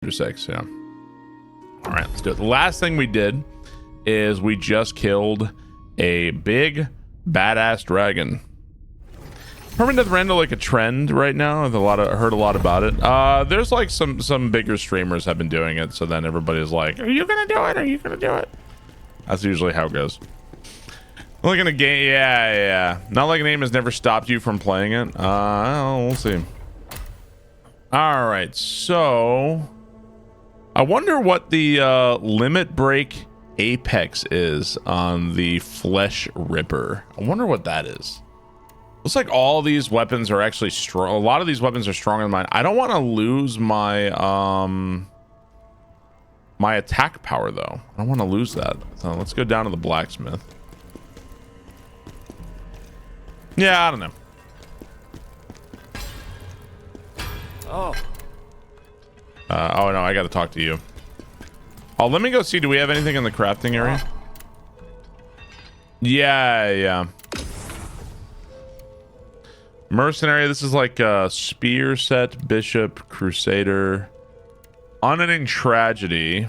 through 6. Yeah. All right, let's do it. The last thing we did is we just killed a big badass dragon. Permanent death random like a trend right now. I heard a lot about it. There's like some bigger streamers have been doing it, so then everybody's like, "Are you gonna do it? Are you gonna do it?" That's usually how it goes. Not like in a game, yeah. Not like a name has never stopped you from playing it. We'll see. All right, so I wonder what the limit break apex is on the Flesh Ripper. I wonder what that is. Looks like all these weapons are actually strong. A lot of these weapons are stronger than mine. I don't want to lose my my attack power though. I don't want to lose that. So let's go down to the blacksmith. Yeah, I don't know. Oh no, I gotta talk to you. Oh, let me go see. Do we have anything in the crafting area? Yeah. Mercenary. This is like a spear set, bishop, crusader, unending tragedy.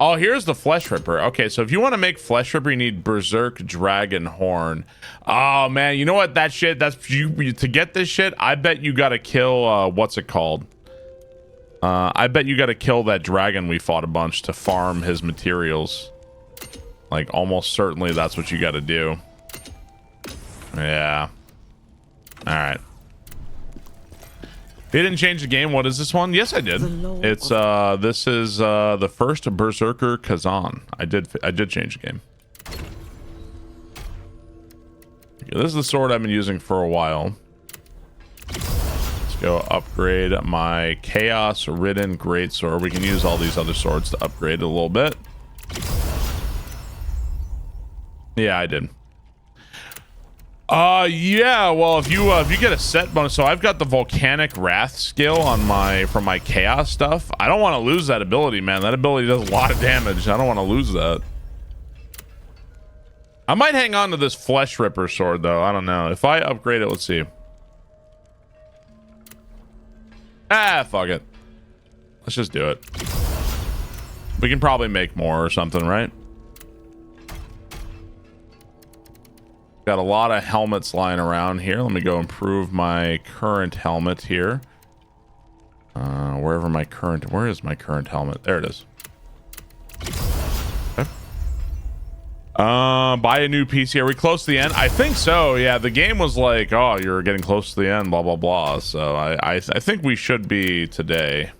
Oh, here's the Flesh Ripper. Okay, so if you want to make Flesh Ripper, you need Berserk Dragon Horn. Oh man, you know what? That shit. That's you to get this shit. I bet you gotta kill. What's it called? I bet you gotta kill that dragon we fought a bunch to farm his materials. Like almost certainly that's what you gotta do. Yeah. All right. They didn't change the game. What is this one? Yes, I did. It's this is the first Berserker Khazan. I did change the game. This is the sword I've been using for a while. Let's go upgrade my chaos ridden greatsword. We can use all these other swords to upgrade it a little bit. Yeah, I did. Yeah, well, if you get a set bonus, so I've got the volcanic wrath skill on from my chaos stuff. I don't want to lose that ability, man. That ability does a lot of damage. I don't want to lose that. I might hang on to this Flesh Ripper sword though. I don't know. If I upgrade it, let's see. Fuck it. Let's just do it. We can probably make more or something, right? Got a lot of helmets lying around here. Let me go improve my current helmet here. Where is my current helmet? There it is. Okay. Buy a new PC. Are we close to the end? I think so. Yeah, the game was like, oh, you're getting close to the end, blah, blah, blah. So I think we should be today.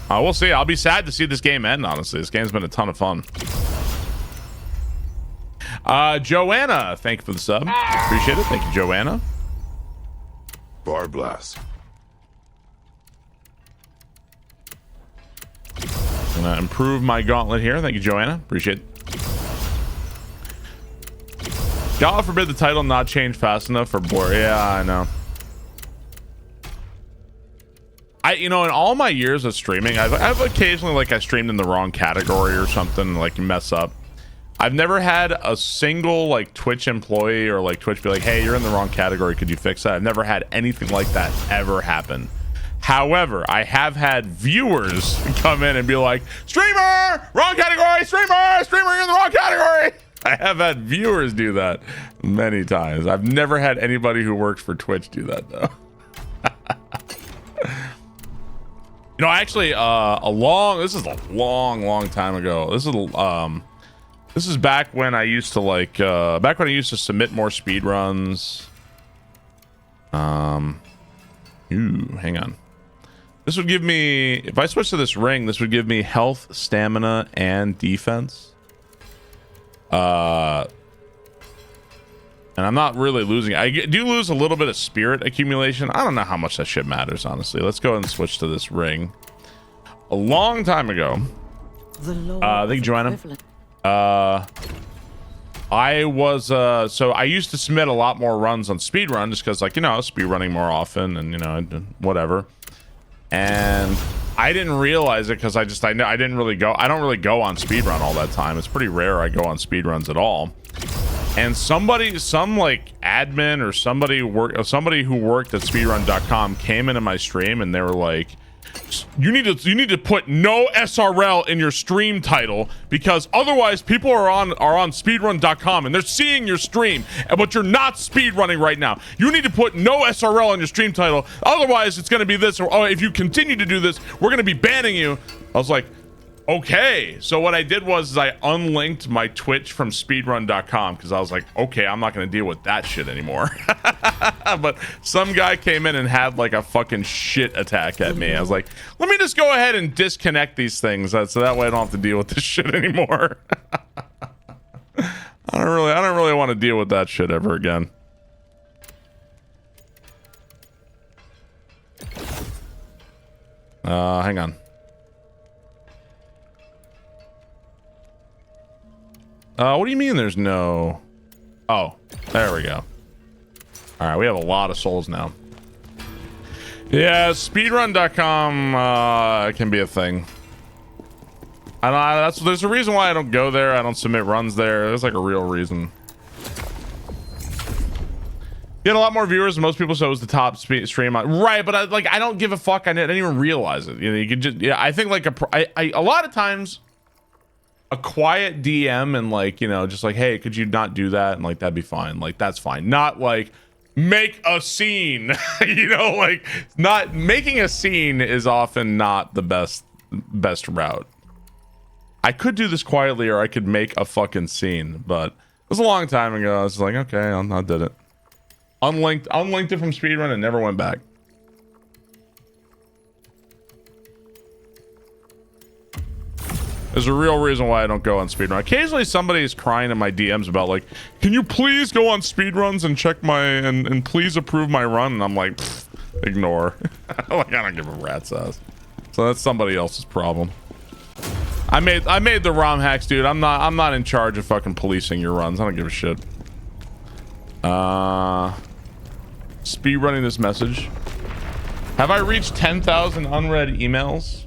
We'll see. I'll be sad to see this game end, honestly. This game's been a ton of fun. Joanna, thank you for the sub. Appreciate it. Thank you, Joanna. Bar blast. I'm gonna improve my gauntlet here. Thank you, Joanna. Appreciate it. God forbid the title not change fast enough for Blur. Yeah, I know. In all my years of streaming, I've occasionally, like, I streamed in the wrong category or something, like, mess up. I've never had a single like Twitch employee or like Twitch be like, hey, you're in the wrong category, could you fix that? I've never had anything like that ever happen. However, I have had viewers come in and be like, streamer, wrong category, streamer, you're in the wrong category. I have had viewers do that many times. I've never had anybody who works for Twitch do that though. Actually, this is a long time ago. This is back when I used to submit more speedruns. Hang on. This would give me, if I switch to this ring, this would give me health, stamina, and defense. And I'm not really losing. I do lose a little bit of spirit accumulation. I don't know how much that shit matters, honestly. Let's go ahead and switch to this ring. A long time ago. Thank you, Joanna. I was so I used to submit a lot more runs on Speedrun just because, like, I was speedrunning more often and whatever. And I didn't realize it because I don't really go on Speedrun all that time. It's pretty rare I go on speedruns at all. And some like admin or somebody who worked at speedrun.com came into my stream and they were like, you need to put no SRL in your stream title, because otherwise people are on speedrun.com and they're seeing your stream, but you're not speedrunning right now. You need to put no SRL on your stream title, otherwise it's going to be this, or oh, if you continue to do this, we're going to be banning you. I was like, okay. So what I did was I unlinked my Twitch from speedrun.com, because I was like, okay, I'm not going to deal with that shit anymore. But some guy came in and had like a fucking shit attack at me. I was like, let me just go ahead and disconnect these things so that way I don't have to deal with this shit anymore. I don't really want to deal with that shit ever again. Hang on. What do you mean there's no... Oh, there we go. All right, we have a lot of souls now. Yeah, speedrun.com can be a thing. There's a reason why I don't go there. I don't submit runs there. There's like a real reason. You had a lot more viewers than most people, so it was the top stream on. Right, but I don't give a fuck. I didn't even realize it. You know, you could just... Yeah, I think like a lot of times... a quiet DM and like, you know, just like, hey, could you not do that? And like, that'd be fine. Like, that's fine. Not like make a scene, you know, like not making a scene is often not the best route. I could do this quietly, or I could make a fucking scene, but it was a long time ago. I was like, okay, I did it. Unlinked it from Speedrun and never went back. There's a real reason why I don't go on speedrun. Occasionally somebody's crying in my DMs about like, can you please go on speedruns and check my and please approve my run? And I'm like, ignore. Like, I don't give a rat's ass. So that's somebody else's problem. I made the ROM hacks, dude. I'm not in charge of fucking policing your runs. I don't give a shit. Speedrunning this message. Have I reached 10,000 unread emails?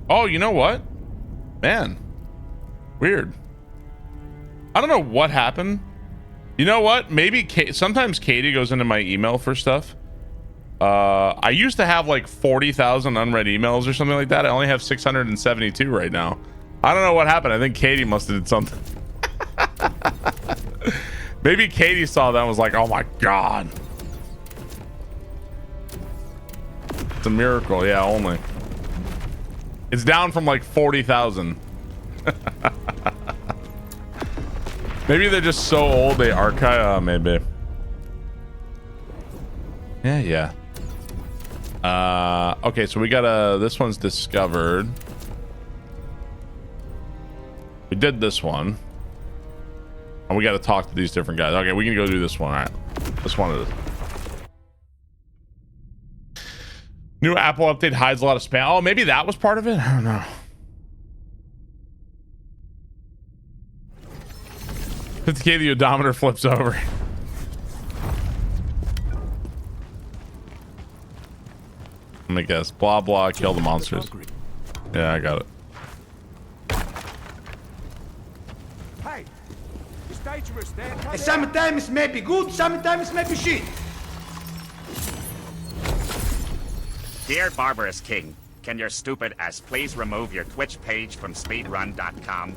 Oh, you know what? Man. Weird. I don't know what happened. You know what? Maybe sometimes Katie goes into my email for stuff. I used to have like 40,000 unread emails or something like that. I only have 672 right now. I don't know what happened. I think Katie must have did something. Maybe Katie saw that and was like, oh my God. It's a miracle. Yeah, only. It's down from like 40,000. Maybe they're just so old they archive. Maybe. Yeah. Okay, so we got this one's discovered. We did this one. And we got to talk to these different guys. Okay, we can go do this one. All right. This one is. New Apple update hides a lot of spam. Oh, maybe that was part of it? I don't know. 50K, the odometer flips over. Let me guess. Blah, blah, kill the monsters. Yeah, I got it. Sometimes may be good, sometimes may be shit. Dear Barbarous King, can your stupid ass please remove your Twitch page from speedrun.com?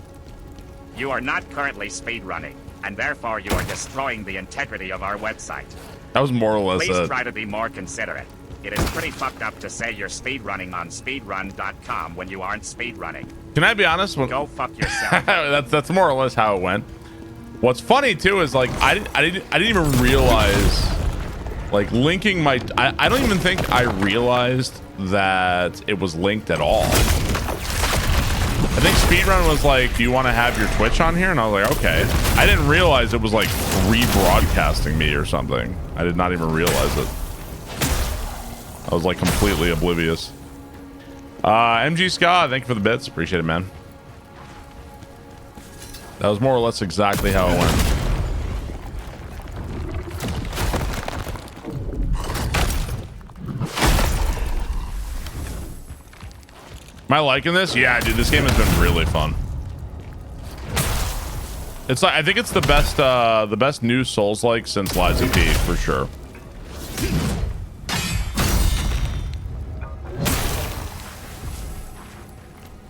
You are not currently speedrunning, and therefore you are destroying the integrity of our website. That was more or less Please try to be more considerate. It is pretty fucked up to say you're speedrunning on speedrun.com when you aren't speedrunning. Can I be honest? Go fuck yourself. that's more or less how it went. What's funny too is like I didn't even realize, like, linking my I don't even think I realized that it was linked at all. I think Speedrun was like, do you want to have your Twitch on here? And I was like, okay. I didn't realize it was like rebroadcasting me or something. I did not even realize it. I was like completely oblivious. MG Scott, thank you for the bits. Appreciate it, man. That was more or less exactly how it went. Am I liking this? Yeah, dude, this game has been really fun. It's like, I think it's the best new Souls-like since Lies of P, for sure.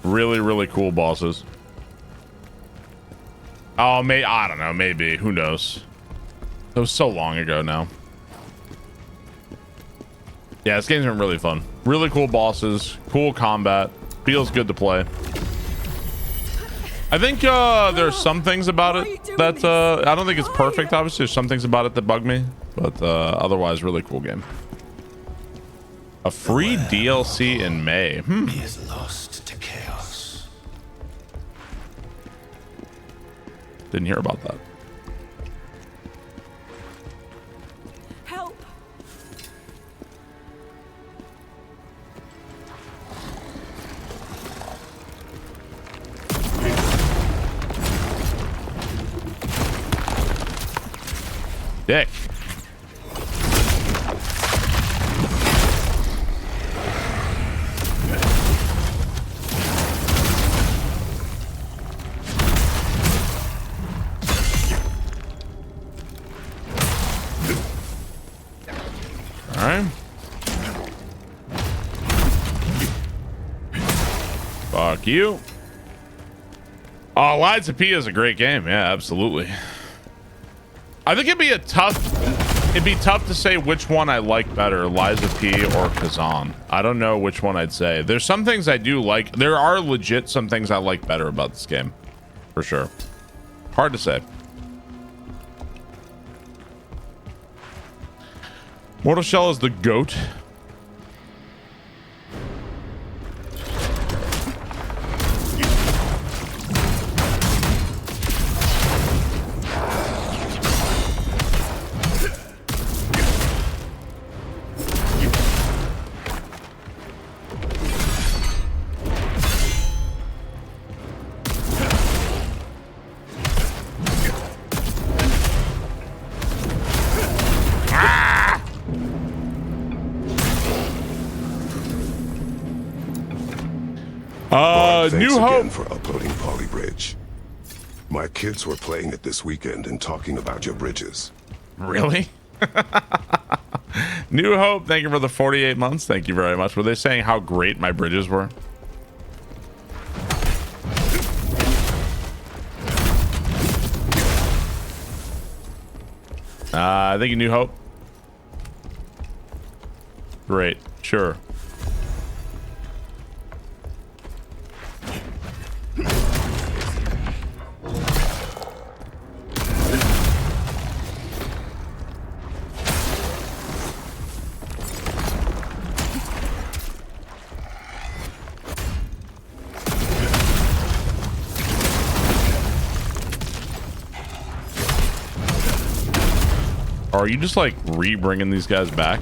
Really, really cool bosses. Oh, I don't know. Maybe. Who knows? It was so long ago now. Yeah, this game's been really fun. Really cool bosses. Cool combat. Feels good to play. I think there's some things about it that I don't think it's perfect. Obviously, there's some things about it that bug me, but otherwise, really cool game. A free DLC in May. He is lost to chaos. Didn't hear about that. Help! Dick. All right. Fuck you. Oh, Lies of P is a great game. Yeah, absolutely. I think it'd be tough to say which one I like better, Lies of P or Khazan. I don't know which one I'd say. There's some things I do like. There are legit some things I like better about this game, for sure. Hard to say. Mortal Shell is the GOAT. Thanks New again Hope. for uploading Polybridge. My kids were playing it this weekend and talking about your bridges. Really? New Hope, thank you for the 48 months. Thank you very much. Were they saying how great my bridges were? Thank you, New Hope. Great. Sure. Are you just like re-bringing these guys back?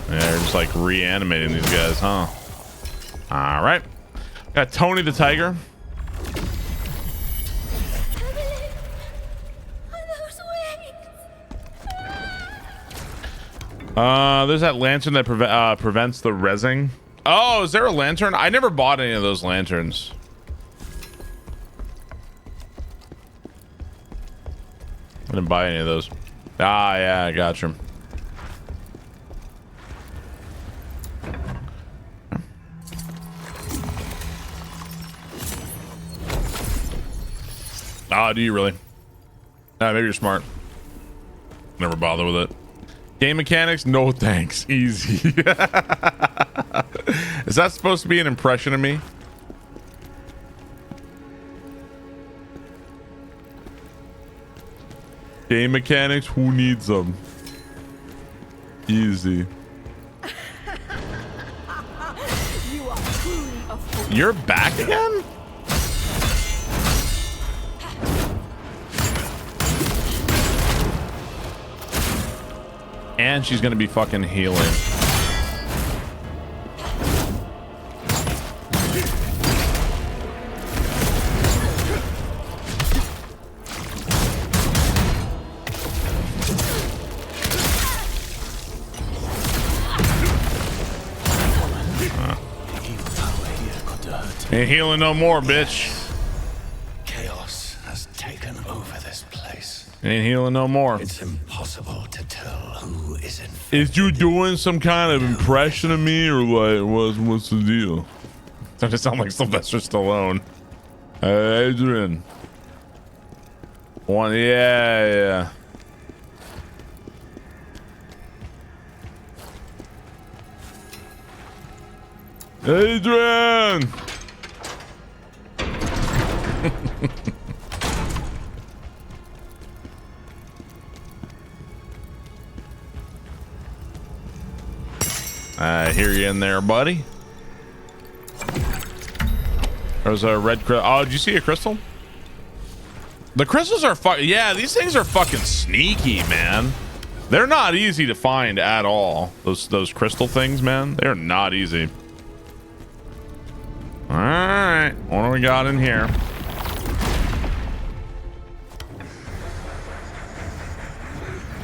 Yeah, they're just like reanimating these guys, huh? All right. Got Tony the Tiger. There's that lantern that prevents the rezzing. Oh, is there a lantern? I never bought any of those lanterns. I didn't buy any of those. Ah, yeah, I got you. Ah, do you really? Maybe you're smart. Never bother with it. Game mechanics? No thanks. Easy. Is that supposed to be an impression of me? Game mechanics? Who needs them? Easy. You are truly a fool. You're back again? And she's gonna be fucking healing. Ain't healing no more, bitch. has taken over this place. Ain't healing no more. It's impossible to tell who is infected. Is you doing some kind of impression of me, or what? What's the deal? That just sound like Sylvester Stallone. Adrian. One, yeah. Adrian. I hear you in there, buddy. There's a red crystal. Oh, did you see a crystal? The crystals are yeah, these things are fucking sneaky, man. They're not easy to find at all. Those crystal things, man. They're not easy. All right, what do we got in here?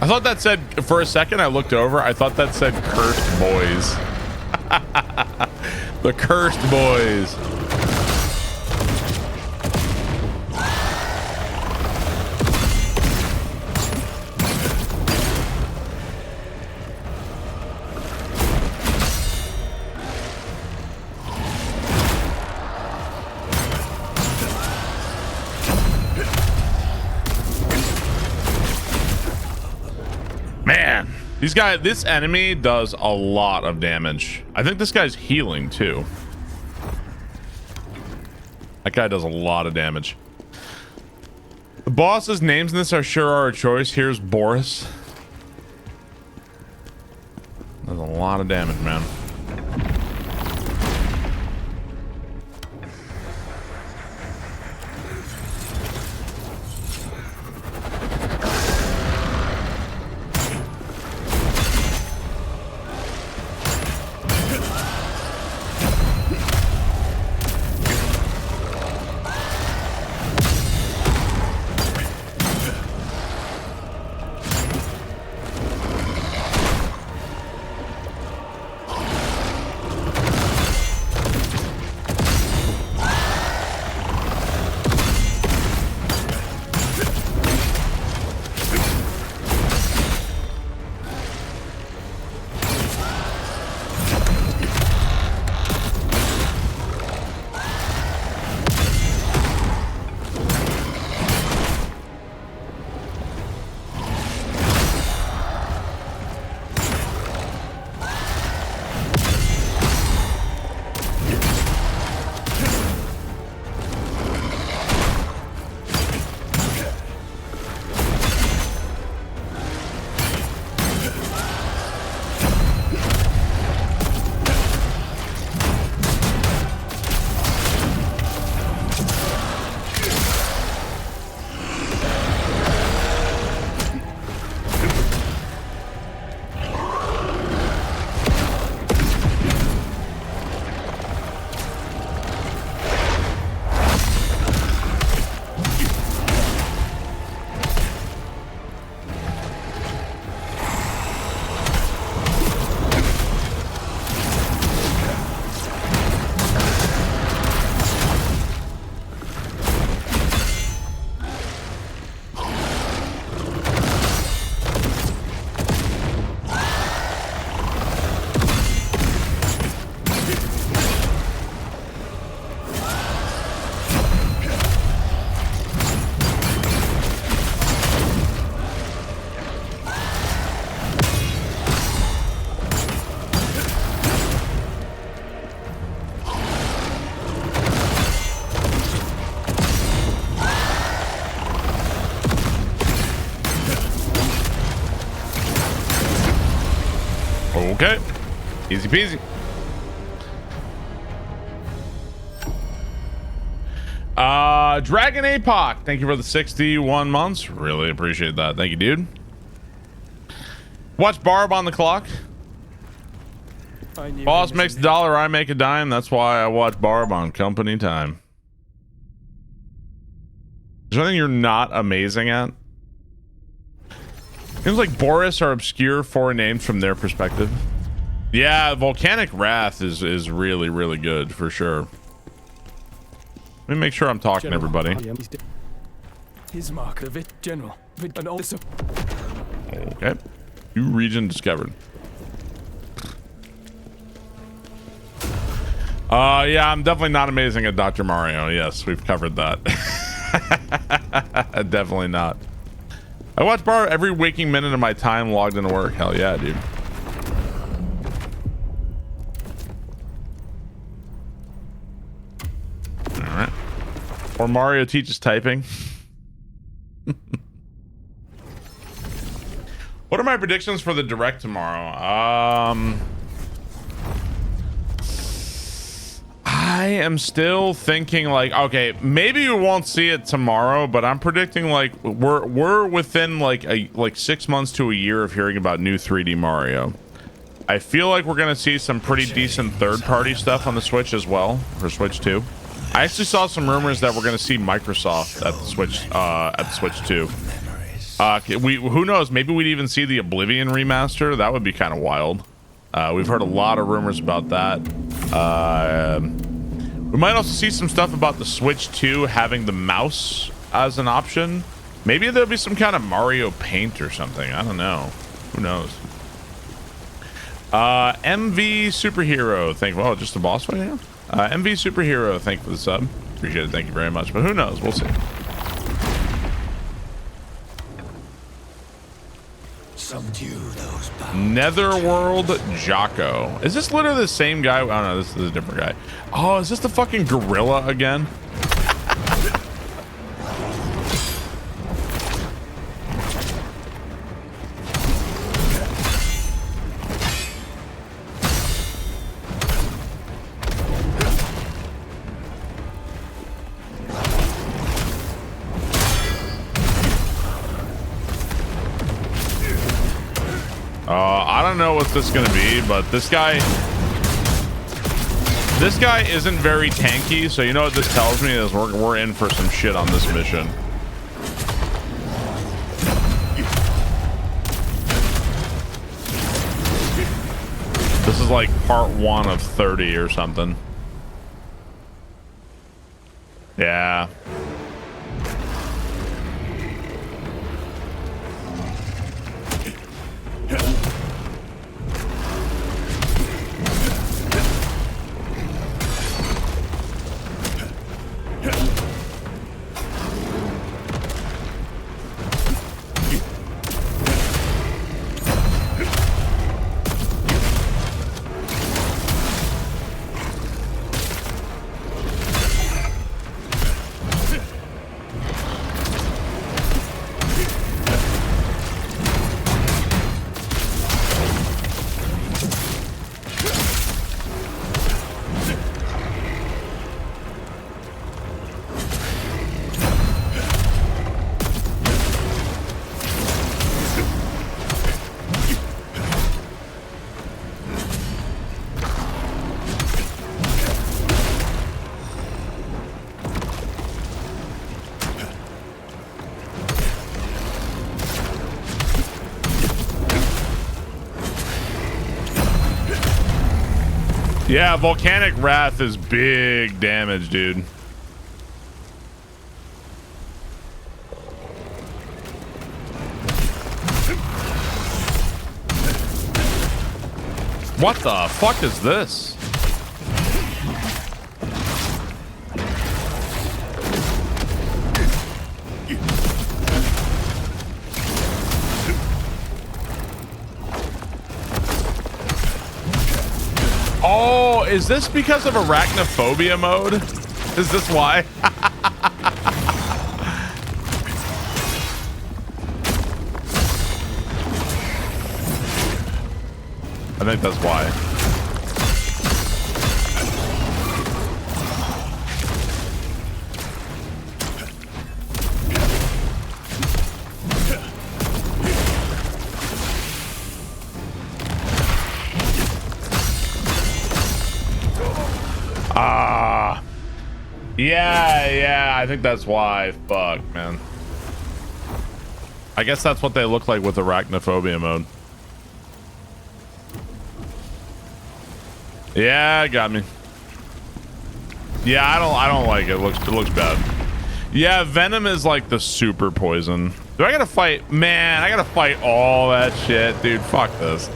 I thought that said, for a second I looked over, I thought that said Cursed Boys. The Cursed Boys. Man, this enemy does a lot of damage. I think this guy's healing too. That guy does a lot of damage. The boss's names in this are a choice. Here's Boris. Does a lot of damage, man. Okay. Easy peasy. Dragon Apoc, thank you for the 61 months. Really appreciate that. Thank you, dude. Watch Barb on the clock. Boss makes $1, I make a dime. That's why I watch Barb on company time. Is there anything you're not amazing at? Seems like Boris are obscure foreign names from their perspective. Yeah, Volcanic Wrath is really, really good for sure. Let me make sure I'm talking to everybody. His mark of it, General. With an also. Okay. New region discovered. Yeah, I'm definitely not amazing at Dr. Mario. Yes, we've covered that. Definitely not. I watch Bar every waking minute of my time logged into work. Hell yeah, dude. All right. Or Mario teaches typing. What are my predictions for the direct tomorrow? I am still thinking like, okay, maybe we won't see it tomorrow, but I'm predicting like we're within like 6 months to a year of hearing about new 3D Mario. I feel like we're gonna see some pretty decent third-party stuff on the Switch as well, for Switch 2. I actually saw some rumors that we're gonna see Microsoft at the Switch 2. Who knows? Maybe we'd even see the Oblivion remaster. That would be kind of wild. We've heard a lot of rumors about that. We might also see some stuff about the Switch 2 having the mouse as an option. Maybe there'll be some kind of Mario Paint or something. I don't know. Who knows? MV Superhero, thank you. Oh, just a boss fight here? MV Superhero, thank you for the sub. Appreciate it. Thank you very much. But who knows? We'll see. Subdue those Netherworld Jocko. Is this literally the same guy? Oh no, this is a different guy. Oh, is this the fucking gorilla again? I don't know what this is gonna be, but this guy isn't very tanky, so you know what this tells me is we're in for some shit on this mission. This is like part 1 of 30 or something. Yeah. Yeah, Volcanic Wrath is big damage, dude. What the fuck is this? Oh, is this because of arachnophobia mode? Is this why? I think that's why. Yeah, I think that's why. Fuck, man. I guess that's what they look like with arachnophobia mode. Yeah, got me. Yeah, I don't like it. It looks bad. Yeah, venom is like the super poison. Do I gotta fight? Man, I gotta fight all that shit, dude. Fuck this.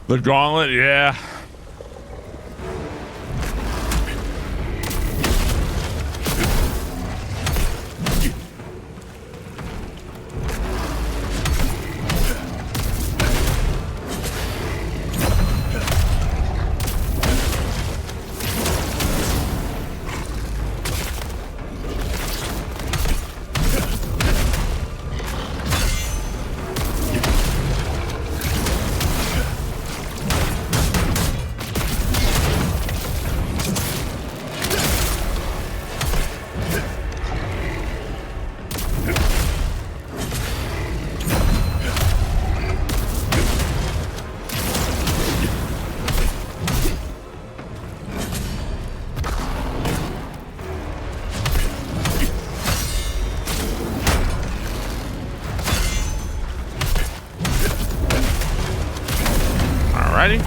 The gauntlet, yeah. Alrighty.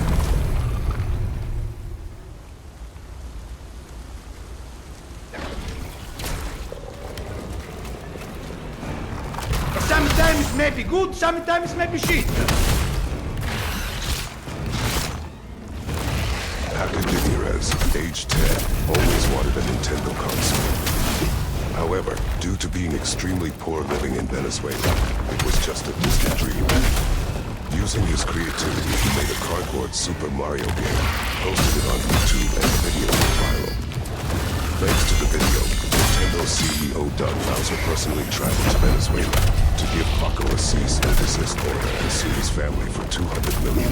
Sometimes may be good, sometimes may be shit. Ramirez, age 10, always wanted a Nintendo console. However, due to being extremely poor living in Venezuela, it was just a distant dream. Using his creativity, he made a cardboard Super Mario game, posted it on YouTube, and the video went viral. Thanks to the video, Nintendo CEO Doug Bowser personally traveled to Venezuela to give Paco a cease and desist order and sue his family for $200 million.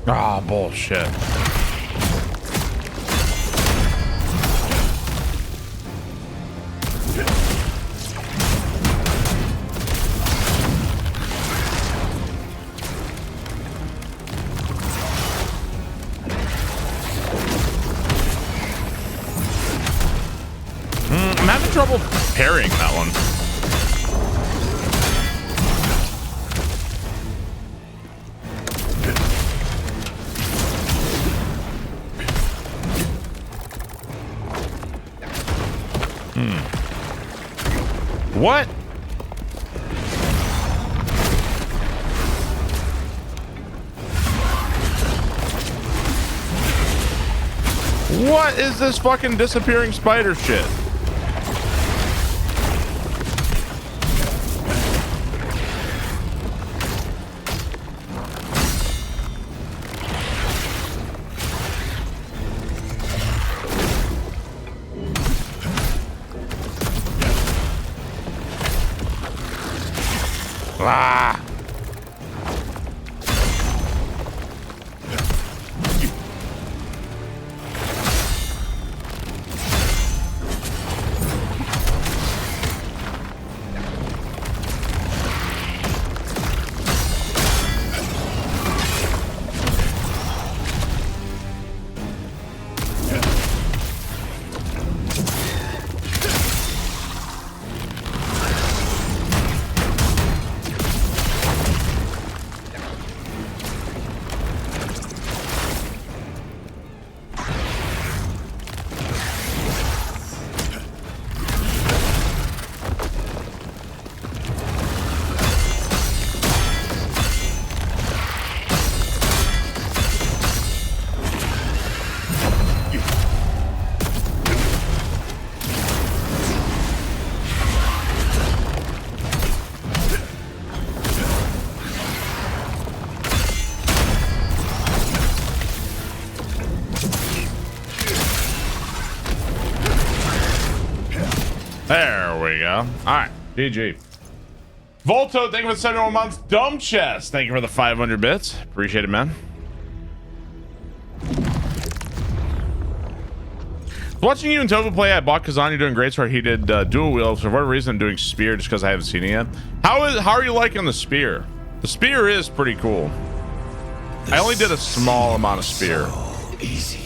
Ah, bullshit. I'm having trouble parrying that one. What? What is this fucking disappearing spider shit? Ah. There we go. All right, GG. Volto, thank you for the 71 months. Dumb Chest, thank you for the 500 bits. Appreciate it, man. Watching you and Toba play, I bought Khazan. You're doing great. So he did dual wield. For whatever reason, I'm doing spear just because I haven't seen it yet. How are you liking the spear? The spear is pretty cool. I only did a small amount of spear. So easy.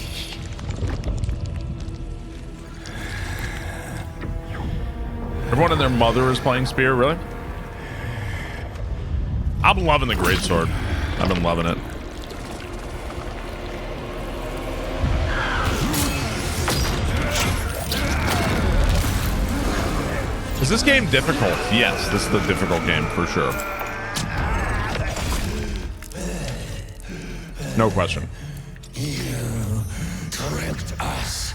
Everyone and their mother is playing spear, really? I'm loving the greatsword. I've been loving it. Is this game difficult? Yes, this is the difficult game for sure. No question. You tricked us.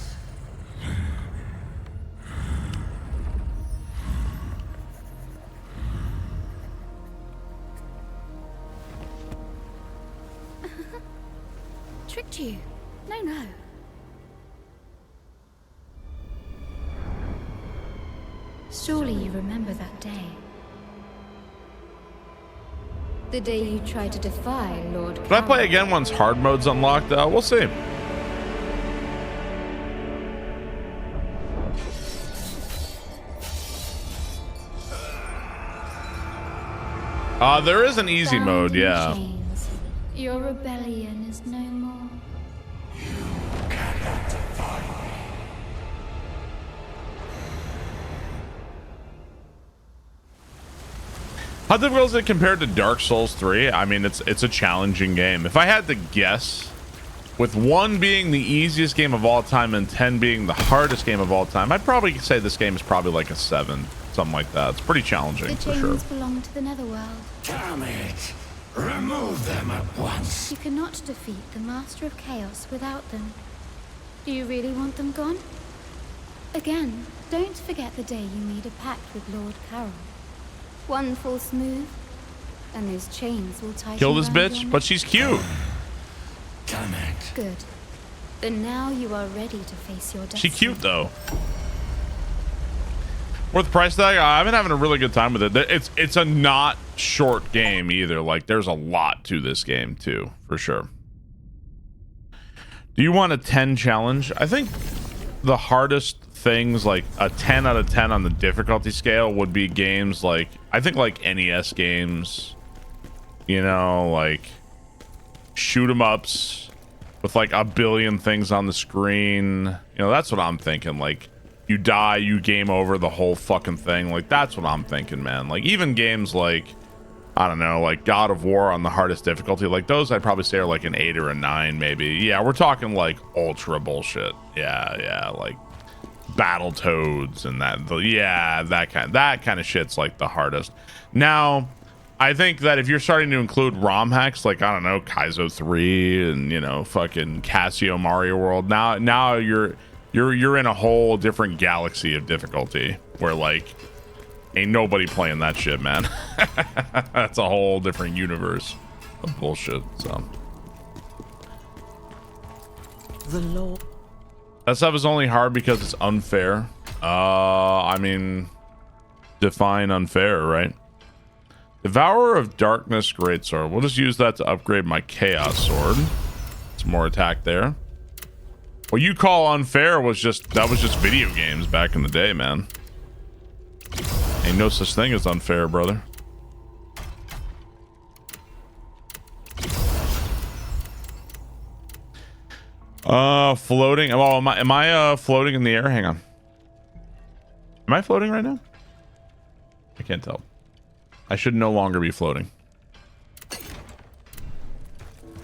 Tricked you? No. Surely you remember that day. The day you tried to defy Lord Should I play again once hard mode's unlocked? We'll see. There is an easy mode, yeah. Chains. Your rebellion is no more. How difficult is it compared to Dark Souls 3? I mean, it's a challenging game. If I had to guess, with 1 being the easiest game of all time and 10 being the hardest game of all time, I'd probably say this game is probably like a 7, something like that. It's pretty challenging, The for sure. chains belong to the Netherworld. Damn it! Remove them at once. You cannot defeat the Master of Chaos without them. Do you really want them gone? Again, don't forget the day you made a pact with Lord Carol. One false move, and those chains will tighten. Kill this around bitch, your but neck. she's cute. Damn it. Good. Then now you are ready to face your destiny. She cute though. Worth the price tag? I've been having a really good time with it. It's a not short game either. Like there's a lot to this game too, for sure. Do you want a 10 challenge? I think the hardest things, like a 10 out of 10 on the difficulty scale, would be games like, I think like NES games, you know, like shoot 'em ups with like a billion things on the screen. You know, that's what I'm thinking. Like you die, you game over the whole fucking thing. Like that's what I'm thinking, man. Like even games like, I don't know, like God of War on the hardest difficulty, like those I'd probably say are like an 8 or a 9 maybe. Yeah, we're talking like ultra bullshit. Yeah, like Battletoads and that kind of shit's like the hardest. Now I think that if you're starting to include ROM hacks, like I don't know, Kaizo 3 and you know fucking Casio Mario World, now you're in a whole different galaxy of difficulty where like ain't nobody playing that shit, man. That's a whole different universe of bullshit. So The law. that stuff is only hard because it's unfair. I mean, define unfair, right? Devourer of Darkness Greatsword. We'll just use that to upgrade my Chaos Sword. Some more attack there. What you call unfair was just video games back in the day, man. Ain't no such thing as unfair, brother. Floating. Oh, am I floating in the air? Hang on. Am I floating right now? I can't tell. I should no longer be floating.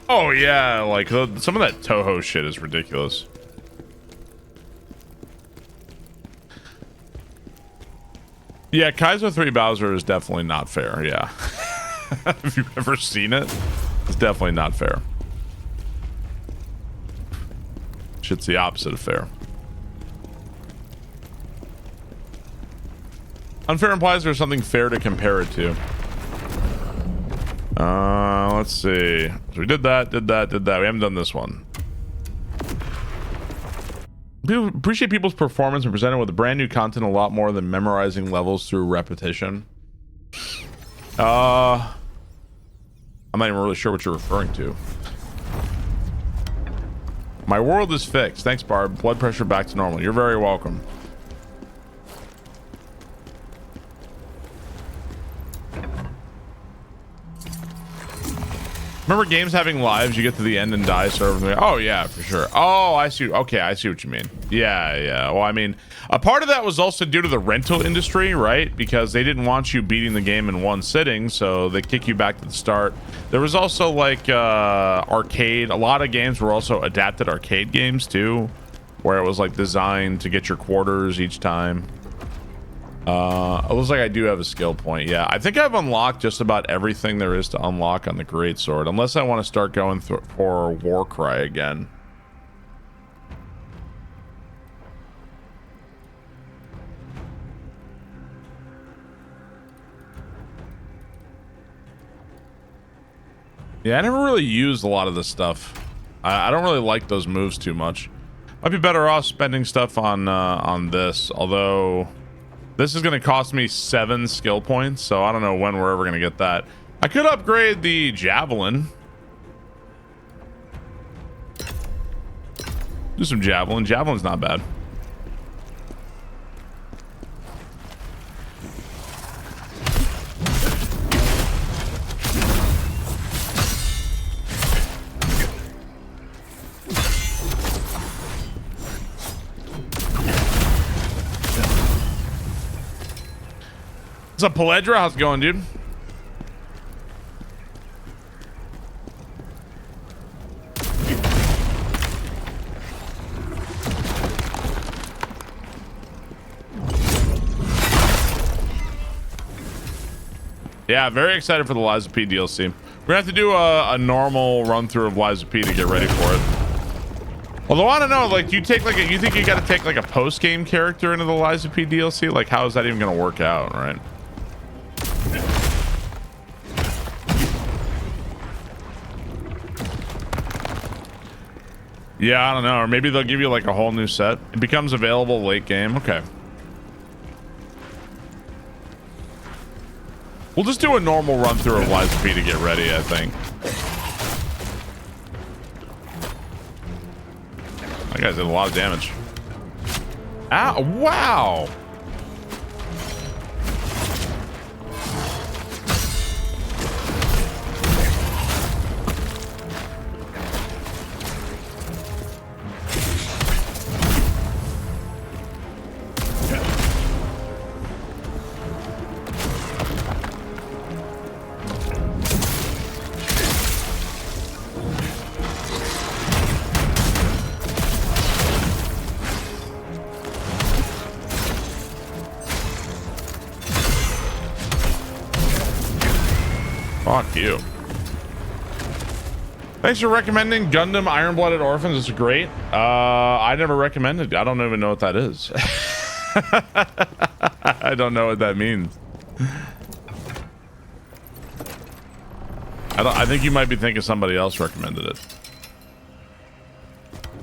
Oh yeah, like some of that Toho shit is ridiculous. Yeah, Kaizo 3 Bowser is definitely not fair. Yeah. If you've ever seen it, it's definitely not fair. Shit's the opposite of fair. Unfair implies there's something fair to compare it to. Let's see. So we did that. We haven't done this one. People appreciate people's performance and presented with brand new content a lot more than memorizing levels through repetition. I'm not even really sure what you're referring to. My world is fixed. Thanks, Barb. Blood pressure back to normal. You're very welcome. Remember games having lives? You get to the end and die. Oh yeah, for sure. Oh, I see. Okay, I see what you mean. Yeah. Well, I mean, a part of that was also due to the rental industry, right? Because they didn't want you beating the game in one sitting, so they kick you back to the start. There was also like arcade. A lot of games were also adapted arcade games too, where it was like designed to get your quarters each time. It looks like I do have a skill point. Yeah, I think I've unlocked just about everything there is to unlock on the greatsword, unless I want to start going for Warcry again. Yeah, I never really used a lot of this stuff. I don't really like those moves too much. Might be better off spending stuff on this, although this is going to cost me 7 skill points, so I don't know when we're ever going to get that. I could upgrade the javelin. Do some javelin. Javelin's not bad. What's up, Paledra? How's it going, dude? Yeah, very excited for the Liza P DLC. We're gonna have to do a normal run through of Liza P to get ready for it. Although I don't know, like, do you take like you think you got to take like a post game character into the Liza P DLC? Like, how is that even gonna work out, right? Yeah, I don't know. Or maybe they'll give you like a whole new set. It becomes available late game. Okay. We'll just do a normal run through of Liza P to get ready, I think. That guy's did a lot of damage. Ow, wow. Fuck you. Thanks for recommending Gundam Iron-Blooded Orphans. It's great. I never recommended. I don't even know what that is. I don't know what that means. I think you might be thinking somebody else recommended it.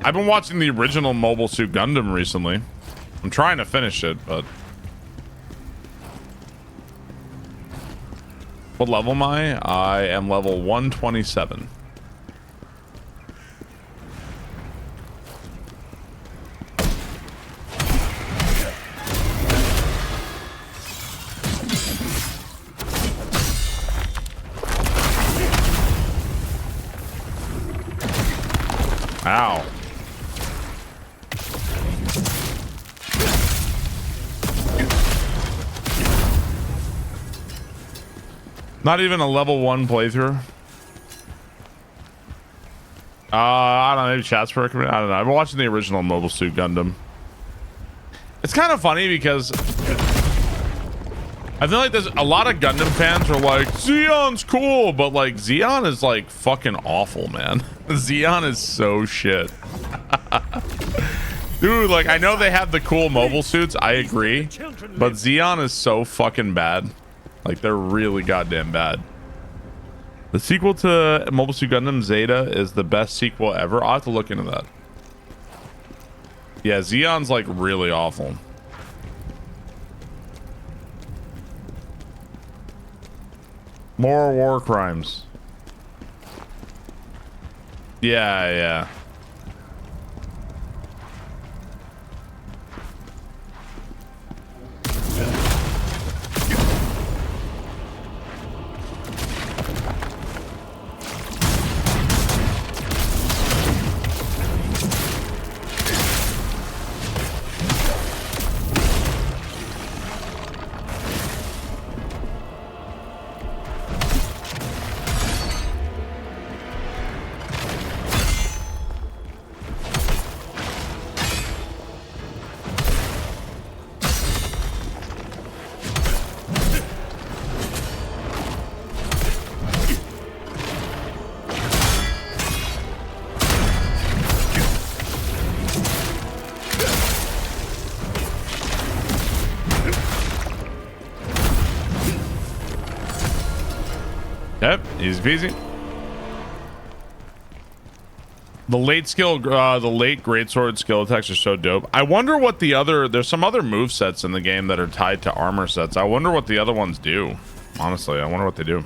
I've been watching the original Mobile Suit Gundam recently. I'm trying to finish it, but what level am I? I am level 127. Ow. Not even a level 1 playthrough. I don't know, maybe chat's recommend. I don't know. I've been watching the original Mobile Suit Gundam. It's kind of funny because I feel like there's a lot of Gundam fans are like, Zeon's cool, but like Zeon is like fucking awful, man. Zeon is so shit. Dude, like, I know they have the cool mobile suits, I agree, but Zeon is so fucking bad. Like, they're really goddamn bad. The sequel to Mobile Suit Gundam Zeta is the best sequel ever. I'll have to look into that. Yeah, Zeon's like really awful. More war crimes. Yeah. Yep, easy peasy. The late skill, the late greatsword skill attacks are so dope. I wonder what the other, there's some other move sets in the game that are tied to armor sets. I wonder what the other ones do. Honestly, I wonder what they do.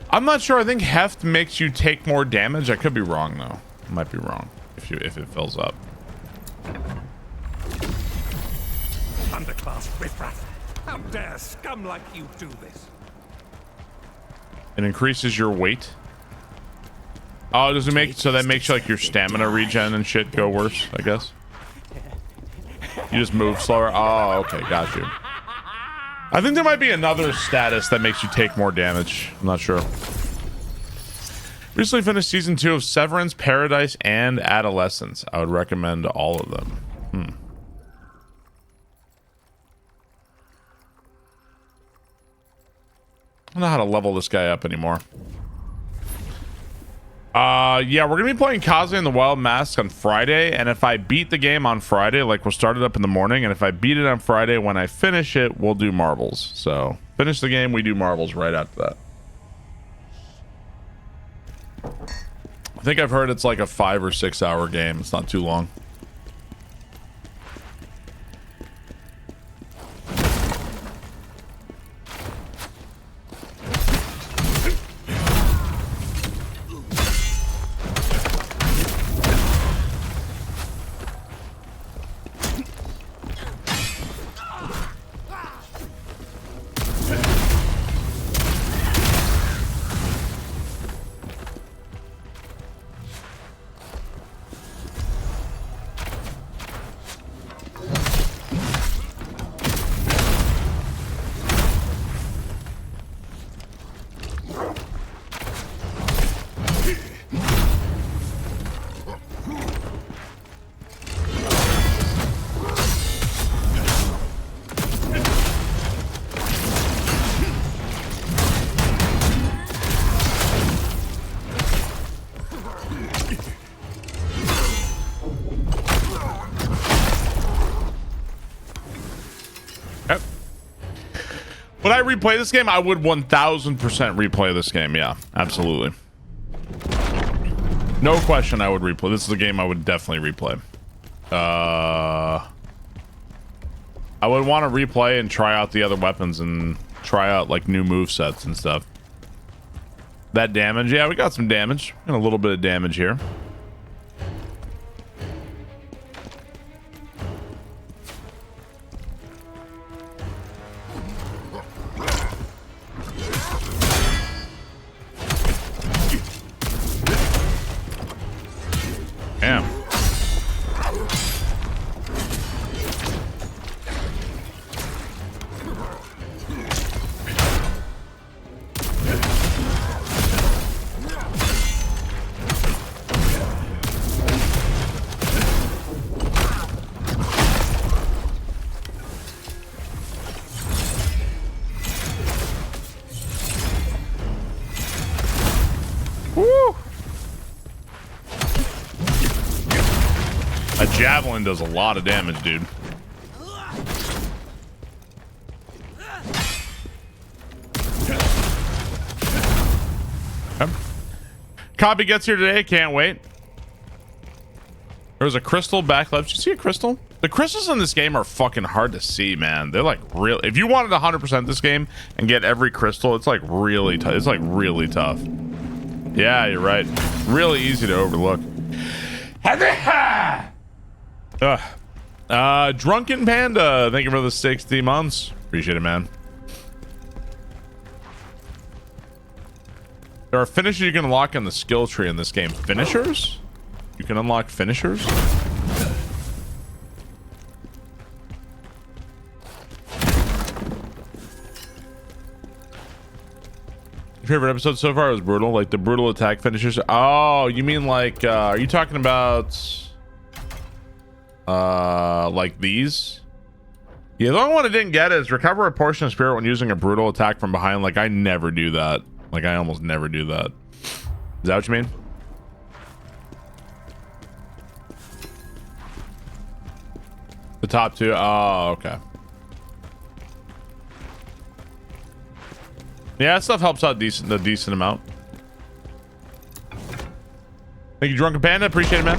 I'm not sure. I think heft makes you take more damage. I could be wrong though. I might be wrong if it fills up. Underclass riffraff. How dare scum like you do this? It increases your weight. Oh, does it make so that makes like your stamina regen and shit go worse? I guess. You just move slower. Oh, okay, got you. I think there might be another status that makes you take more damage. I'm not sure. Recently finished season 2 of Severance, Paradise, and Adolescence. I would recommend all of them. I don't know how to level this guy up anymore. Yeah, we're gonna be playing Khazan and the Wild Masks on Friday, and if I beat the game on Friday, like we'll start it up in the morning, and if I beat it on Friday, when I finish it, we'll do marbles. So finish the game, we do marbles right after that. I think I've heard it's like a 5 or 6 hour game. It's not too long. Would I replay this game? I would 1000% replay this game. Yeah, absolutely. No question I would replay. This is a game I would definitely replay. I would want to replay and try out the other weapons and try out like new move sets and stuff. That damage. Yeah, we got some damage. And a little bit of damage here. Damn. Woo! A javelin does a lot of damage, dude. Okay. Copy gets here today. Can't wait. There was a crystal back left. Did you see a crystal? The crystals in this game are fucking hard to see, man. They're like real. If you wanted 100% this game and get every crystal, it's like really tough. It's like really tough. Yeah, you're right. Really easy to overlook. Drunken Panda, thank you for the 60 months. Appreciate it, man. There are finishers you can unlock in the skill tree in this game. Finishers? You can unlock finishers? Your favorite episode so far was brutal, like the brutal attack finishers. Oh, you mean like, are you talking about like these? Yeah, the only one I didn't get is recover a portion of spirit when using a brutal attack from behind. Like I never do that. Like I almost never do that. Is that what you mean? The top two? Oh, okay. Yeah, that stuff helps out a decent amount. Thank you, Drunken Panda. Appreciate it, man.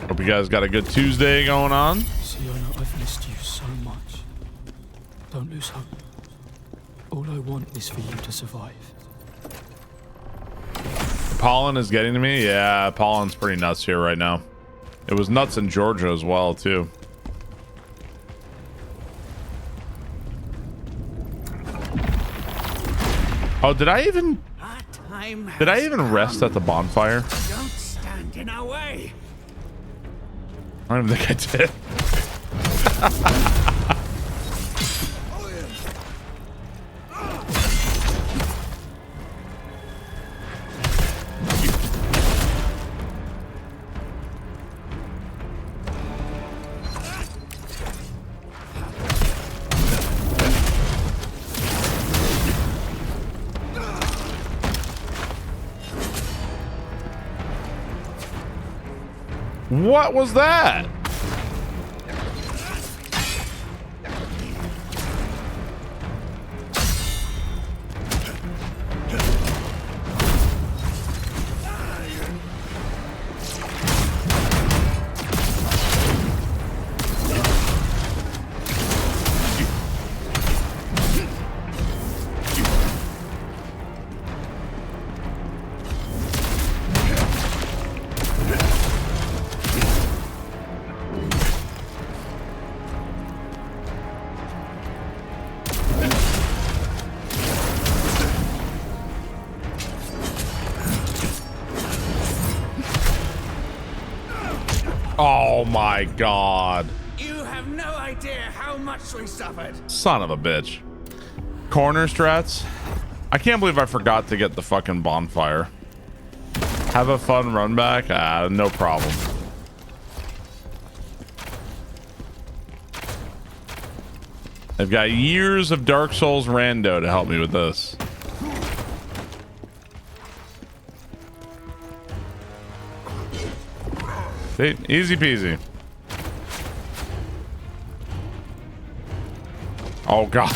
Hope you guys got a good Tuesday going on. Sienna, I've missed you so much. Don't lose hope. All I want is for you to survive. Pollen is getting to me. Yeah, pollen's pretty nuts here right now. It was nuts in Georgia as well, too. Oh, did I even rest at the bonfire? Don't stand in our way. I don't even think I did. What was that? Oh my god. You have no idea how much we suffered. Son of a bitch. Corner strats. I can't believe I forgot to get the fucking bonfire. Have a fun run back? No problem. I've got years of Dark Souls rando to help me with this. See? Easy peasy. Oh god.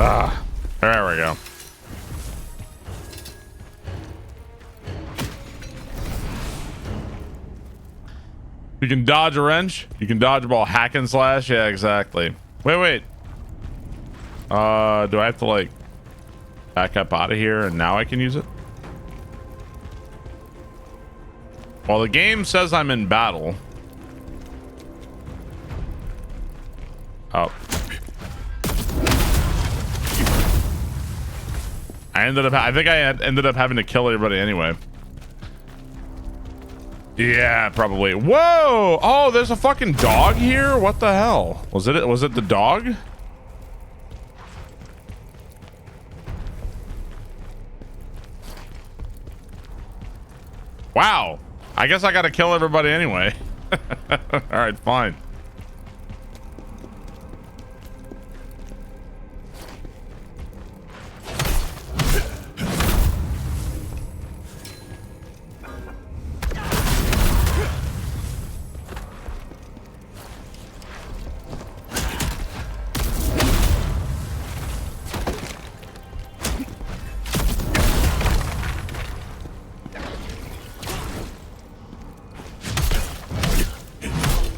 Ah, there we go. You can dodge a wrench. You can dodge a ball. Hack and slash. Yeah, exactly. Wait. Do I have to like back up out of here and now I can use it? Well, the game says I'm in battle. Oh. I think I ended up having to kill everybody anyway. Yeah, probably. Whoa! Oh, there's a fucking dog here? What the hell? Was it the dog? Wow. I guess I gotta kill everybody anyway. Alright, fine.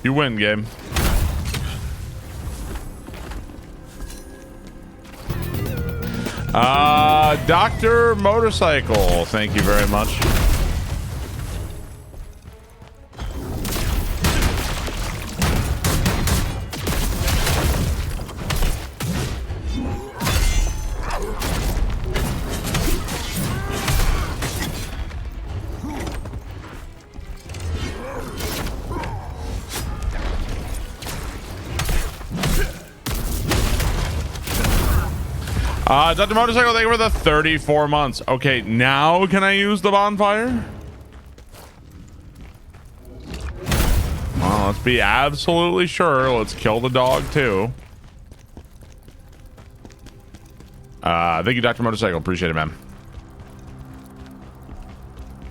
You win, game. Dr. Motorcycle, thank you very much. Dr. Motorcycle, thank you for the 34 months. Okay, now can I use the bonfire? Well, let's be absolutely sure. Let's kill the dog too. Thank you, Dr. Motorcycle. Appreciate it, man.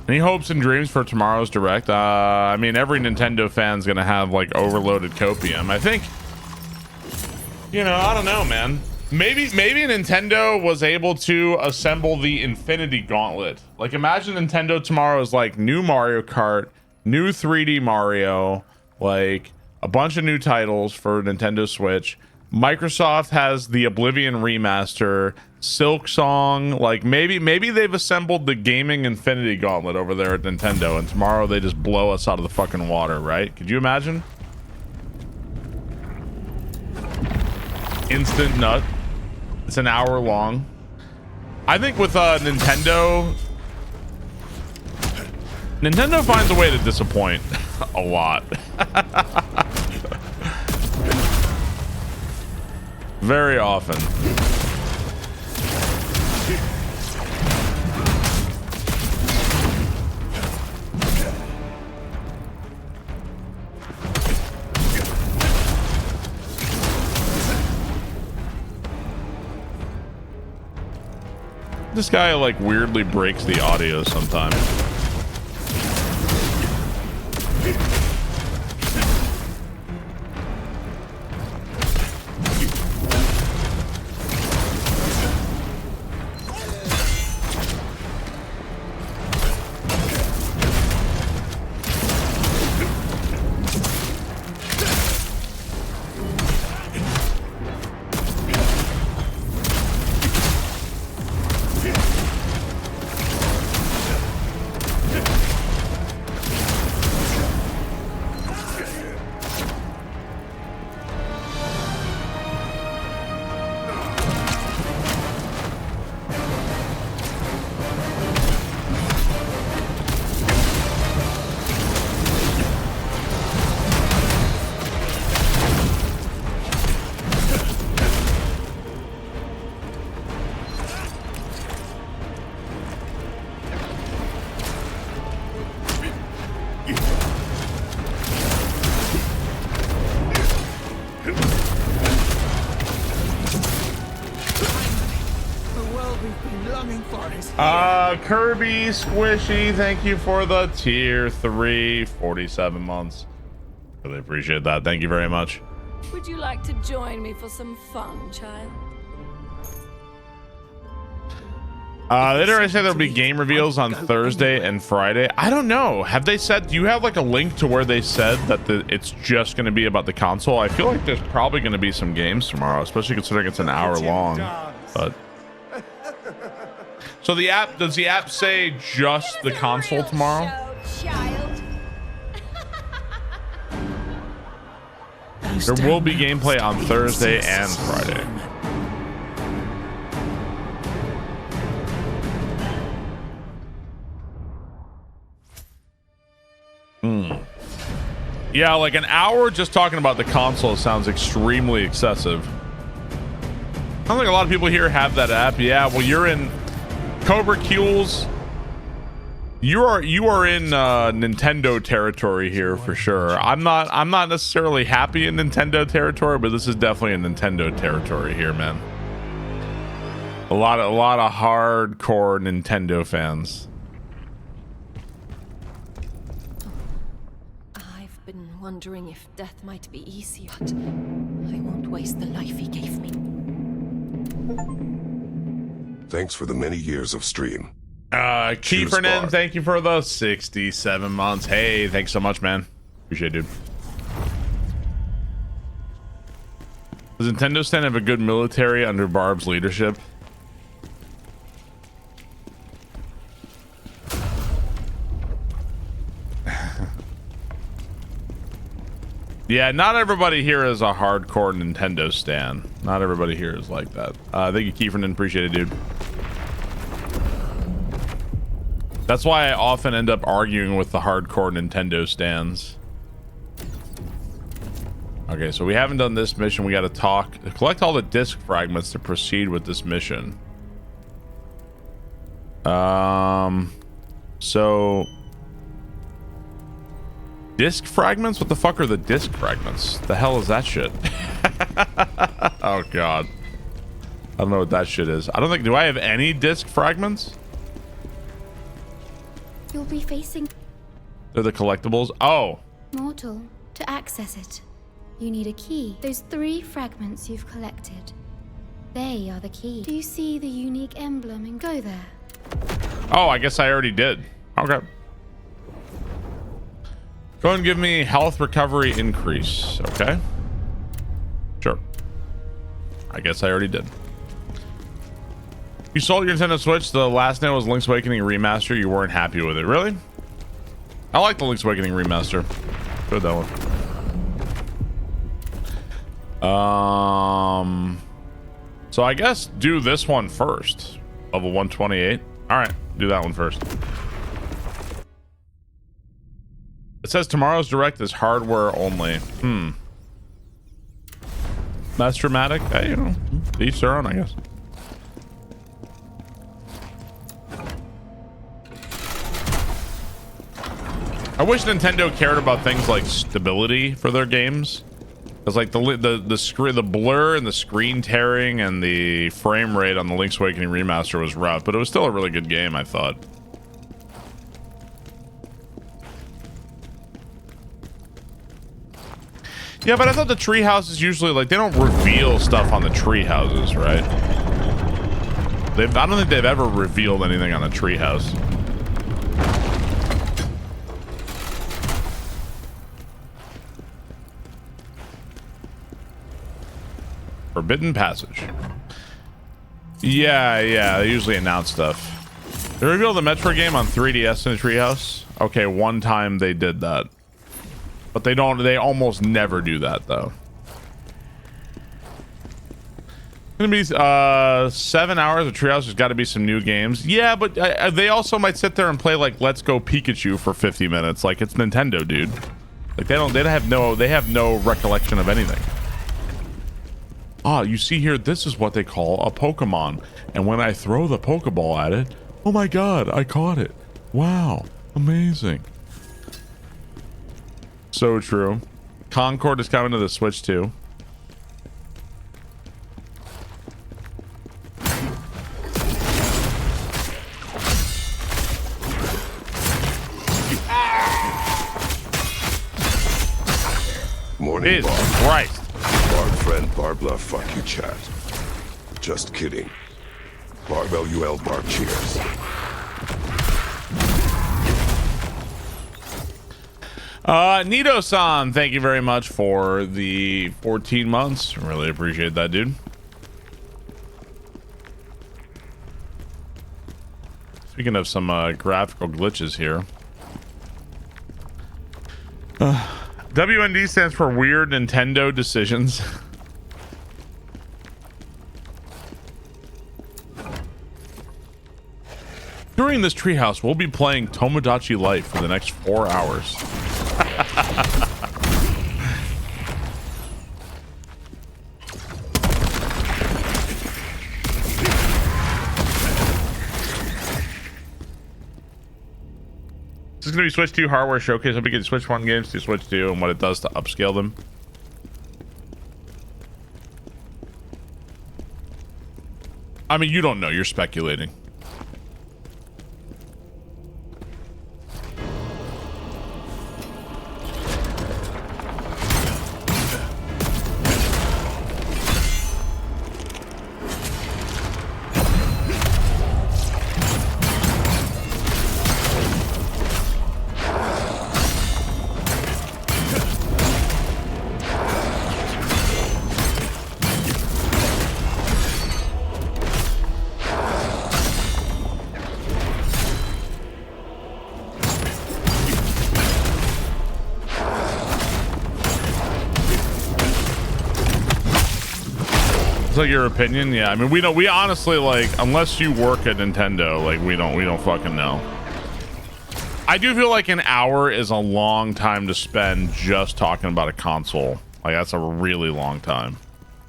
Any hopes and dreams for tomorrow's direct? I mean, every Nintendo fan's gonna have like overloaded copium. I think, you know, I don't know, man. Maybe Nintendo was able to assemble the Infinity Gauntlet. Like, imagine Nintendo tomorrow is like new Mario Kart, new 3D Mario, like a bunch of new titles for Nintendo Switch. Microsoft has the Oblivion remaster, Silk Song. Like, maybe they've assembled the gaming Infinity Gauntlet over there at Nintendo, and tomorrow they just blow us out of the fucking water, right? Could you imagine? Instant nut. It's an hour long. I think with Nintendo finds a way to disappoint a lot. Very often. This guy like weirdly breaks the audio sometimes. Kirby Squishy, thank you for the tier 3, 47 months. Really appreciate that. Thank you very much. Would you like to join me for some fun, child? They already said there'll be game reveals on Thursday and Friday. I don't know. Have they said, do you have like a link to where they said that it's just going to be about the console? I feel like there's probably going to be some games tomorrow, especially considering it's an hour long. But so the app, does the app say just the console tomorrow? There will be gameplay on Thursday and Friday. Yeah, like an hour just talking about the console sounds extremely excessive. I don't think a lot of people here have that app. Yeah, well, you're in Cobra Kules. You are in Nintendo territory here for sure. I'm not necessarily happy in Nintendo territory, but this is definitely in Nintendo territory here, man. A lot of hardcore Nintendo fans. I've been wondering if death might be easier, but I won't waste the life he gave me. Thanks for the many years of stream. Kiefernan, thank you for the 67 months. Hey, thanks so much, man. Appreciate it, dude. Does Nintendo stand have a good military under Barb's leadership? Yeah, not everybody here is a hardcore Nintendo stan. Not everybody here is like that. Thank you, Kiefernan. Appreciate it, dude. That's why I often end up arguing with the hardcore Nintendo stans. Okay, so we haven't done this mission. We got to collect all the disc fragments to proceed with this mission. So disc fragments? What the fuck are the disc fragments? The hell is that shit? Oh god. I don't know what that shit is. I don't think, do I have any disc fragments? You'll be facing They're the collectibles. Oh. mortal. To access it, you need a key. Those 3 fragments you've collected, they are the key. Do you see the unique emblem and go there? Oh, I guess I already did. Okay. Go and give me health recovery increase. Okay. Sure. I guess I already did. You sold your Nintendo Switch. The last name was Link's Awakening Remaster. You weren't happy with it. Really? I like the Link's Awakening Remaster. Good that one. So I guess do this one first. Level 128. All right, do that one first. It says tomorrow's direct is hardware only. That's dramatic. Hey, you know, each their own, I guess. I wish Nintendo cared about things like stability for their games. It's like the blur and the screen tearing and the frame rate on the Link's Awakening Remaster was rough, but it was still a really good game, I thought. Yeah, but I thought the tree houses usually, like, they don't reveal stuff on the tree houses, right? I don't think they've ever revealed anything on a tree house. Forbidden Passage. Yeah, they usually announce stuff. They revealed the Metro game on 3DS in a treehouse. Okay, one time they did that. But they almost never do that, though. Gonna be 7 hours of treehouse. There's got to be some new games. Yeah, but they also might sit there and play like Let's Go Pikachu for 50 minutes. Like, it's Nintendo, dude. Like, they have no recollection of anything. Ah, you see here, this is what they call a Pokemon. And when I throw the Pokeball at it, oh my god, I caught it. Wow, amazing. So true. Concord is coming to the Switch too. Morning, Jesus Bob. Christ. Barb friend Barbla, fuck you, chat. Just kidding. Barb LUL Barb cheers. Nito-san, thank you very much for the 14 months. Really appreciate that, dude. Speaking of some graphical glitches here. WND stands for Weird Nintendo Decisions. During this treehouse, we'll be playing Tomodachi Life for the next 4 hours. This is going to be Switch 2 hardware showcase. I'll be getting Switch 1 games to Switch 2 and what it does to upscale them. I mean, you don't know. You're speculating. Like your opinion? Yeah, I mean, we honestly, like, unless you work at Nintendo, like, we don't fucking know. I do feel like an hour is a long time to spend just talking about a console. Like, that's a really long time.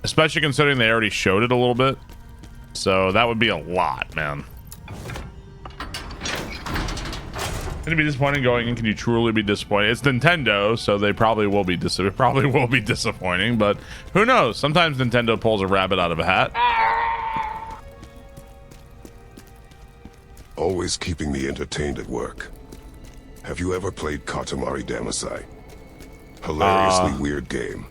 Especially considering they already showed it a little bit. So that would be a lot, man. Can it be disappointing going in? Can you truly be disappointed? It's Nintendo, so they probably will be disappointing, but who knows? Sometimes Nintendo pulls a rabbit out of a hat. Always keeping me entertained at work. Have you ever played Katamari Damacy? Hilariously weird game.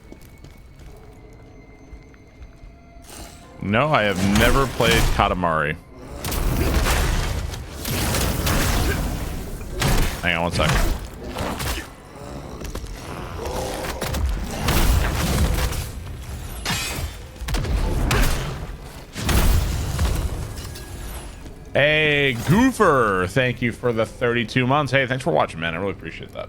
No, I have never played Katamari. Hang on one second. Hey, Goofer, thank you for the 32 months. Hey, thanks for watching, man. I really appreciate that.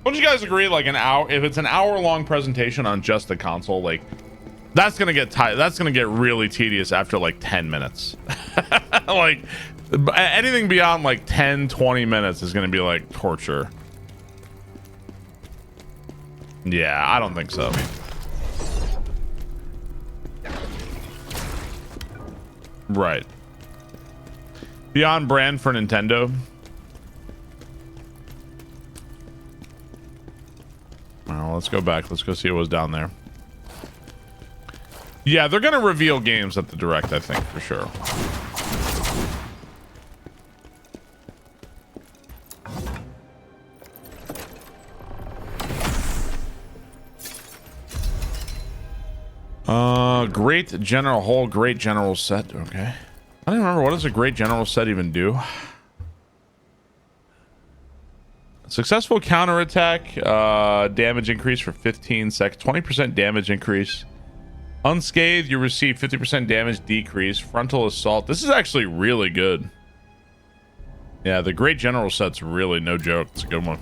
Don't you guys agree, like, an hour, if it's an hour-long presentation on just the console, like, that's gonna get that's gonna get really tedious after like 10 minutes. Like, anything beyond like 10-20 minutes is gonna be like torture. Yeah, I don't think so. Right. Beyond brand for Nintendo. Well, let's go back. Let's go see what was down there. Yeah, they're gonna reveal games at the Direct, I think, for sure. Great general whole, great general set. Okay. I don't remember, what does a great general set even do? Successful counterattack, damage increase for 15 seconds, 20% damage increase. Unscathed, you receive 50% damage decrease. Frontal assault. This is actually really good. Yeah, the great general set's really no joke. It's a good one.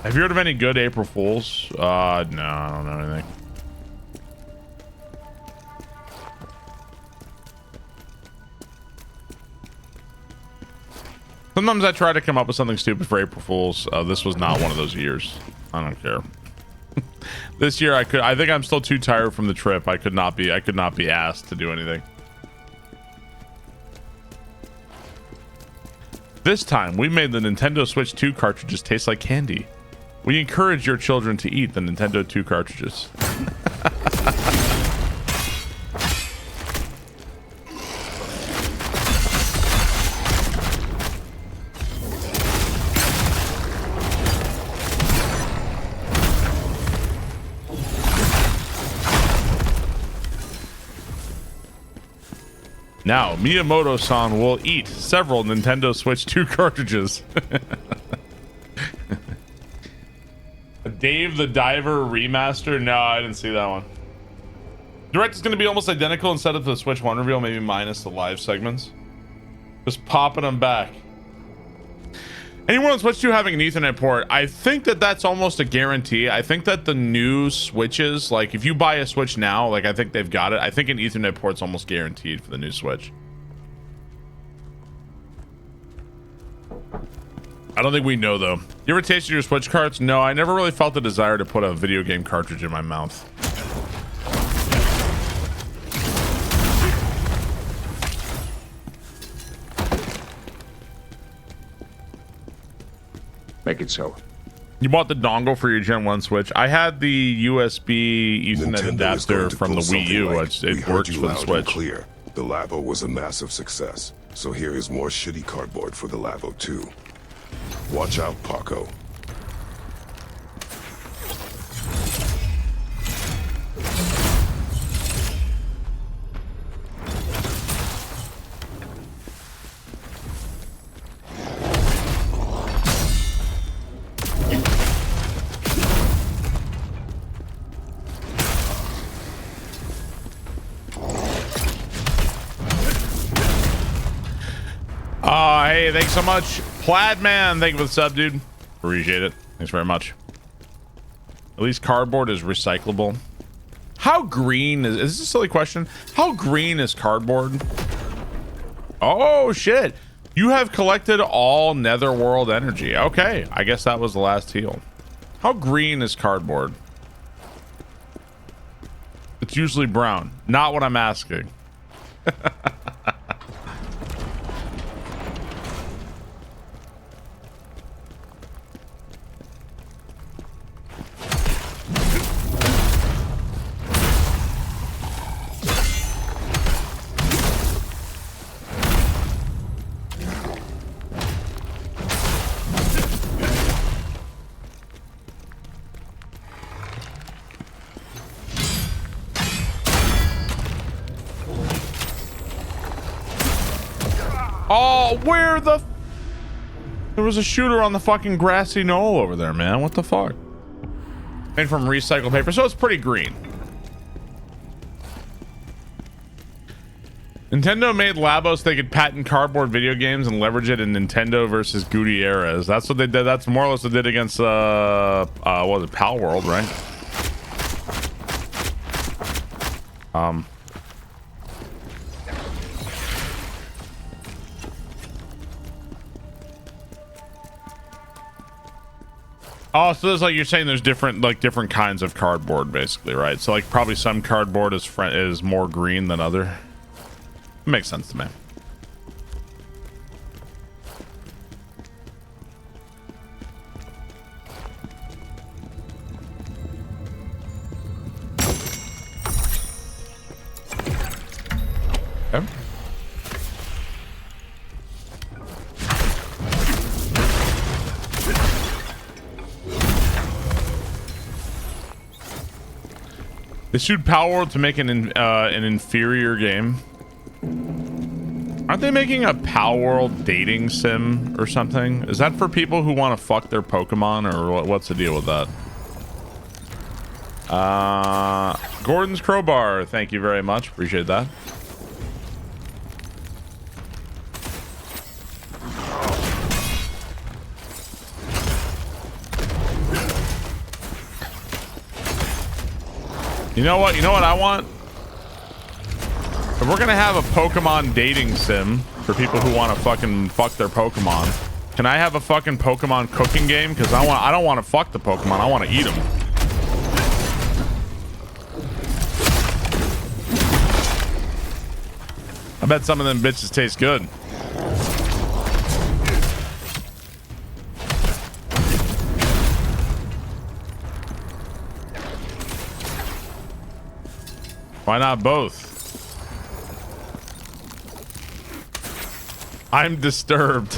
Have you heard of any good April Fools? No, I don't know anything. Sometimes I try to come up with something stupid for April Fools. This was not one of those years. I don't care. This year I think I'm still too tired from the trip. I could not be asked to do anything. This time we made the Nintendo Switch 2 cartridges taste like candy. We encourage your children to eat the Nintendo 2 cartridges. Now, Miyamoto-san will eat several Nintendo Switch 2 cartridges. Dave the Diver remaster? No, I didn't see that one. Direct is going to be almost identical instead of the Switch 1 reveal, maybe minus the live segments. Just popping them back. Anyone on Switch 2 having an Ethernet port, I think that that's almost a guarantee. I think that the new Switches, like if you buy a Switch now, like I think they've got it. I think an Ethernet port's almost guaranteed for the new Switch. I don't think we know though. You ever tasted your Switch carts? No, I never really felt the desire to put a video game cartridge in my mouth. Make it so. You bought the dongle for your Gen 1 Switch. I had the USB Ethernet Nintendo adapter from the Wii U. It works for the Switch. Clear. The Labo was a massive success. So here is more shitty cardboard for the Labo 2. Watch out, Paco. Hey, thanks so much. Plaid Man, thank you for the sub, dude. Appreciate it. Thanks very much. At least cardboard is recyclable. How green is this a silly question? How green is cardboard? Oh shit. You have collected all netherworld energy. Okay, I guess that was the last heal. How green is cardboard? It's usually brown. Not what I'm asking. Oh, where the... There was a shooter on the fucking grassy knoll over there, man. What the fuck? Made from recycled paper, so it's pretty green. Nintendo made Labo so they could patent cardboard video games and leverage it in Nintendo versus Goody eras. That's what they did. That's more or less what they did against, what was it, Pal World, right? Oh, so there's like you're saying there's different kinds of cardboard, basically, right? So like probably some cardboard is more green than other. Makes sense to me. Okay. They sued Power World to make an inferior game. Aren't they making a Power World dating sim or something? Is that for people who want to fuck their Pokemon, or what's the deal with that? Gordon's Crowbar, thank you very much. Appreciate that. You know what? You know what I want? If we're gonna have a Pokemon dating sim for people who want to fucking fuck their Pokemon, can I have a fucking Pokemon cooking game? Because I don't want to fuck the Pokemon. I want to eat them. I bet some of them bitches taste good. Why not both? I'm disturbed.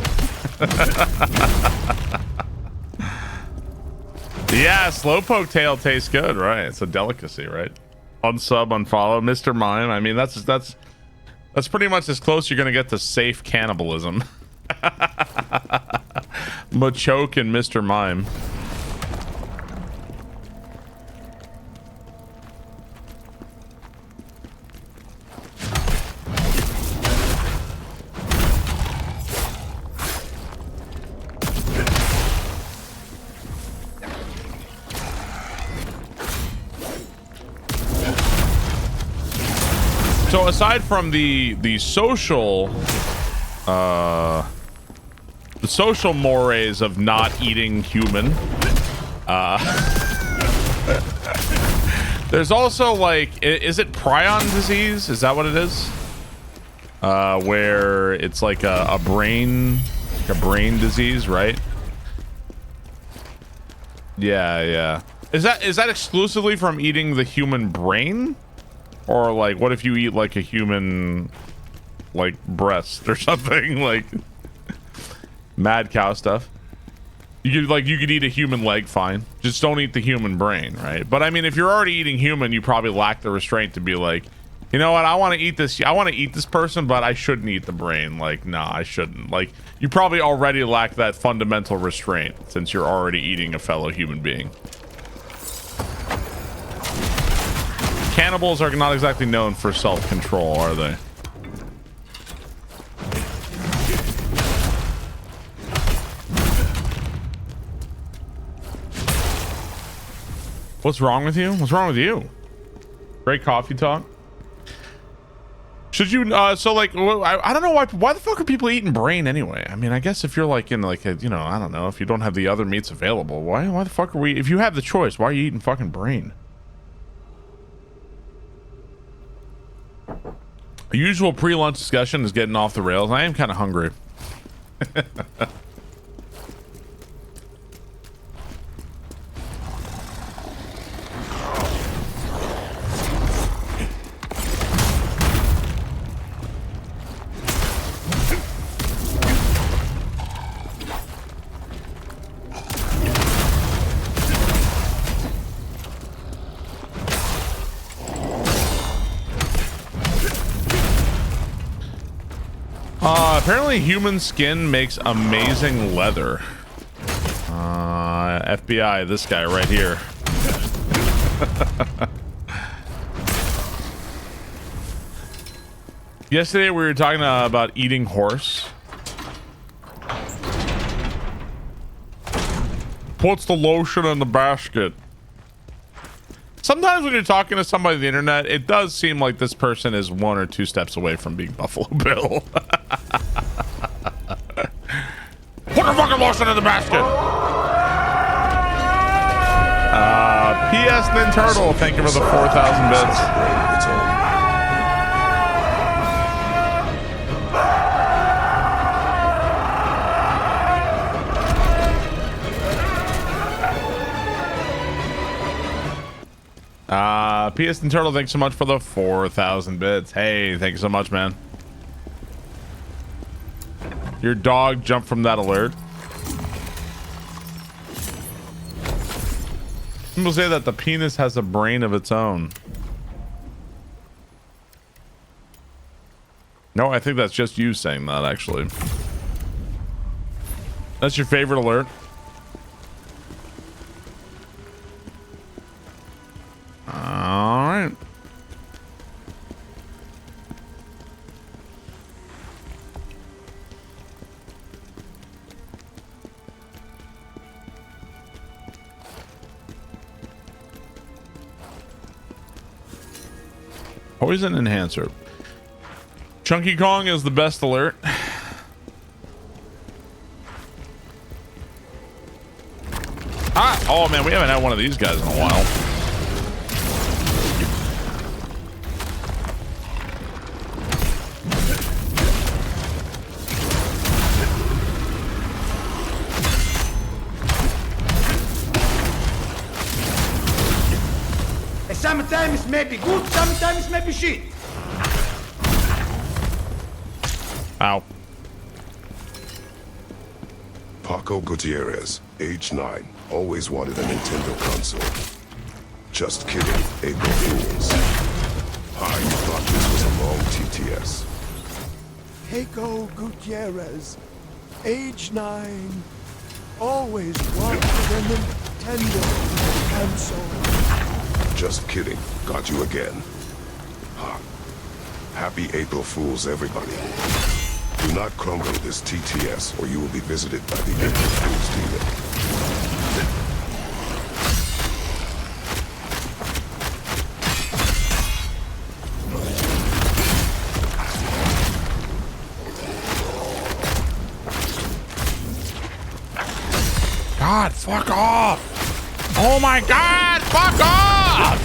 Yeah, Slowpoke tail tastes good, right? It's a delicacy, right? Unsub, unfollow, Mr. Mime. I mean, that's pretty much as close you're gonna get to safe cannibalism. Machoke and Mr. Mime. So aside from the social mores of not eating human, there's also like, is it prion disease? Is that what it is? Where it's like a brain disease, right? Yeah. Is that exclusively from eating the human brain? Or like, what if you eat like a human, like breast or something, like mad cow stuff? You could eat a human leg, fine. Just don't eat the human brain, right? But I mean, if you're already eating human, you probably lack the restraint to be like, you know what? I want to eat this. I want to eat this person, but I shouldn't eat the brain. Like, nah, I shouldn't. Like, you probably already lack that fundamental restraint since you're already eating a fellow human being. Cannibals are not exactly known for self-control, are they? What's wrong with you? What's wrong with you? Great coffee talk. Should you so like I don't know why the fuck are people eating brain anyway? I mean, I guess if you're like in like a, you know, I don't know, if you don't have the other meats available, why the fuck are we, if you have the choice, why are you eating fucking brain? The usual pre-lunch discussion is getting off the rails. I am kind of hungry. Apparently human skin makes amazing leather. FBI, this guy right here. Yesterday we were talking about eating horse. Puts the lotion in the basket. Sometimes when you're talking to somebody on the internet, it does seem like this person is 1 or 2 steps away from being Buffalo Bill. Put the fucking lotion in the basket! P.S. Ninturtle, thank you for the 4,000 bits. P.S. Ninturtle, thanks so much for the 4,000 bits. Hey, thank you so much, man. Your dog jumped from that alert. People say that the penis has a brain of its own. No, I think that's just you saying that, actually. That's your favorite alert? All right. Poison enhancer. Chunky Kong is the best alert. Oh man, we haven't had one of these guys in a while. Sometimes maybe good, sometimes maybe shit. Ow. Paco Gutierrez, age 9, always wanted a Nintendo console. Just kidding, April Fools. Hi, you thought this was a long TTS. Paco Gutierrez, age 9, always wanted a Nintendo console. Just kidding. Got you again. Ha. Happy April Fools, everybody. Do not crumble this TTS, or you will be visited by the April Fools demon. God, fuck off! Oh my God, fuck off!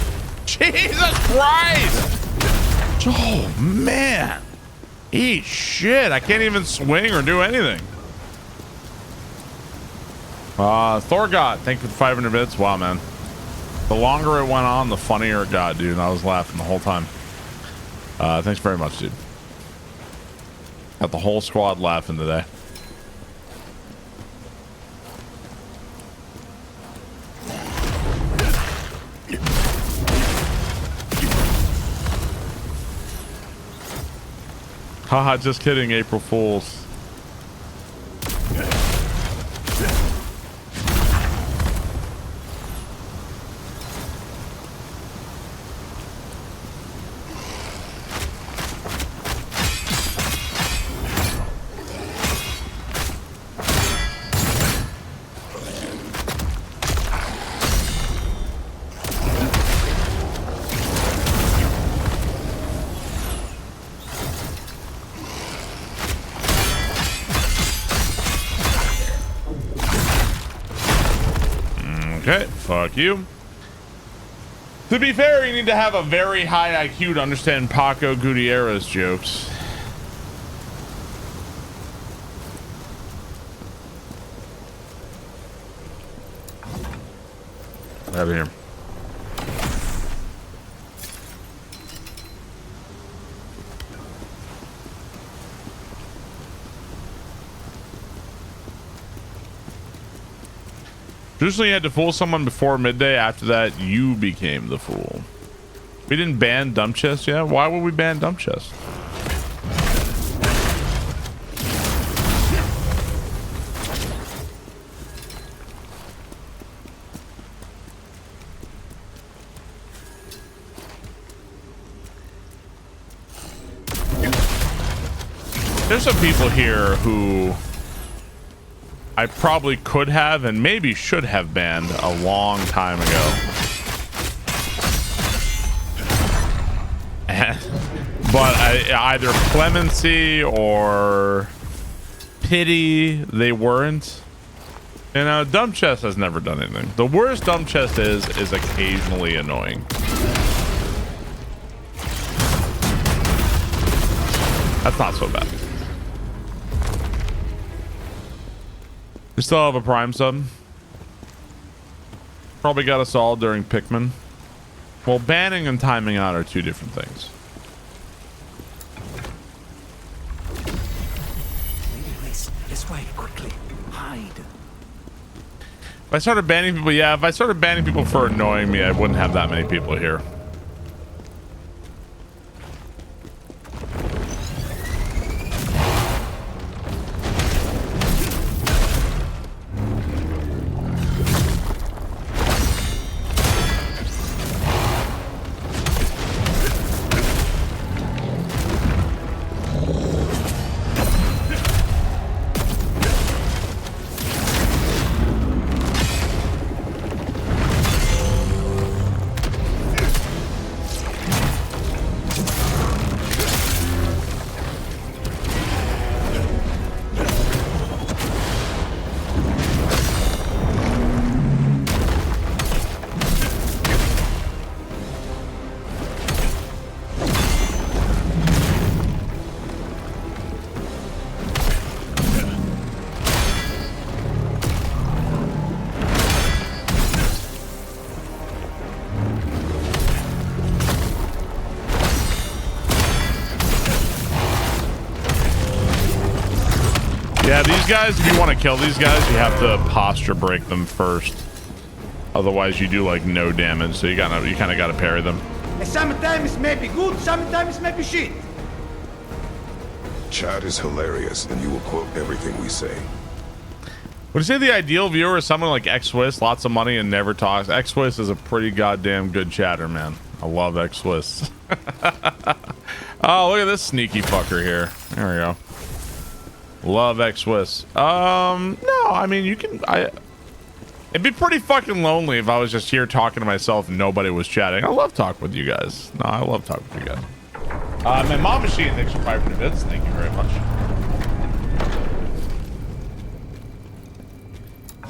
Jesus Christ! Oh man! Eat shit! I can't even swing or do anything. Thorgott, thank you for the 500 bits. Wow, man. The longer it went on, the funnier it got, dude. I was laughing the whole time. Thanks very much, dude. Got the whole squad laughing today. Haha, just kidding, April Fools. Fuck you. To be fair, you need to have a very high IQ to understand Paco Gutierrez jokes. Out of here. Traditionally, you had to fool someone before midday. After that, you became the fool. We didn't ban dump chest yet. Why would we ban dump chest? There's some people here who I probably could have and maybe should have banned a long time ago. But either clemency or pity, they weren't. You know, dump chest has never done anything. The worst dump chest is occasionally annoying. That's not so bad. We still have a prime sub. Probably got us all during Pikmin. Well, banning and timing out are two different things. This way, quickly. Hide. If I started banning people, yeah, if I started banning people for annoying me, I wouldn't have that many people here. Yeah, these guys, if you want to kill these guys, you have to posture break them first. Otherwise, you do like no damage, so you kind of gotta parry them. Sometimes it may be good, sometimes it may be shit. Chad is hilarious, and you will quote everything we say. Would you say the ideal viewer is someone like X-Swiss, lots of money and never talks? X-Swiss is a pretty goddamn good chatter, man. I love X-Swiss. Oh, look at this sneaky fucker here. There we go. Love X-Swiss. No, I mean, it'd be pretty fucking lonely if I was just here talking to myself and nobody was chatting. I love talking with you guys. No, I love talking with you guys. My mom machine, thanks for 500 bits. Thank you very much.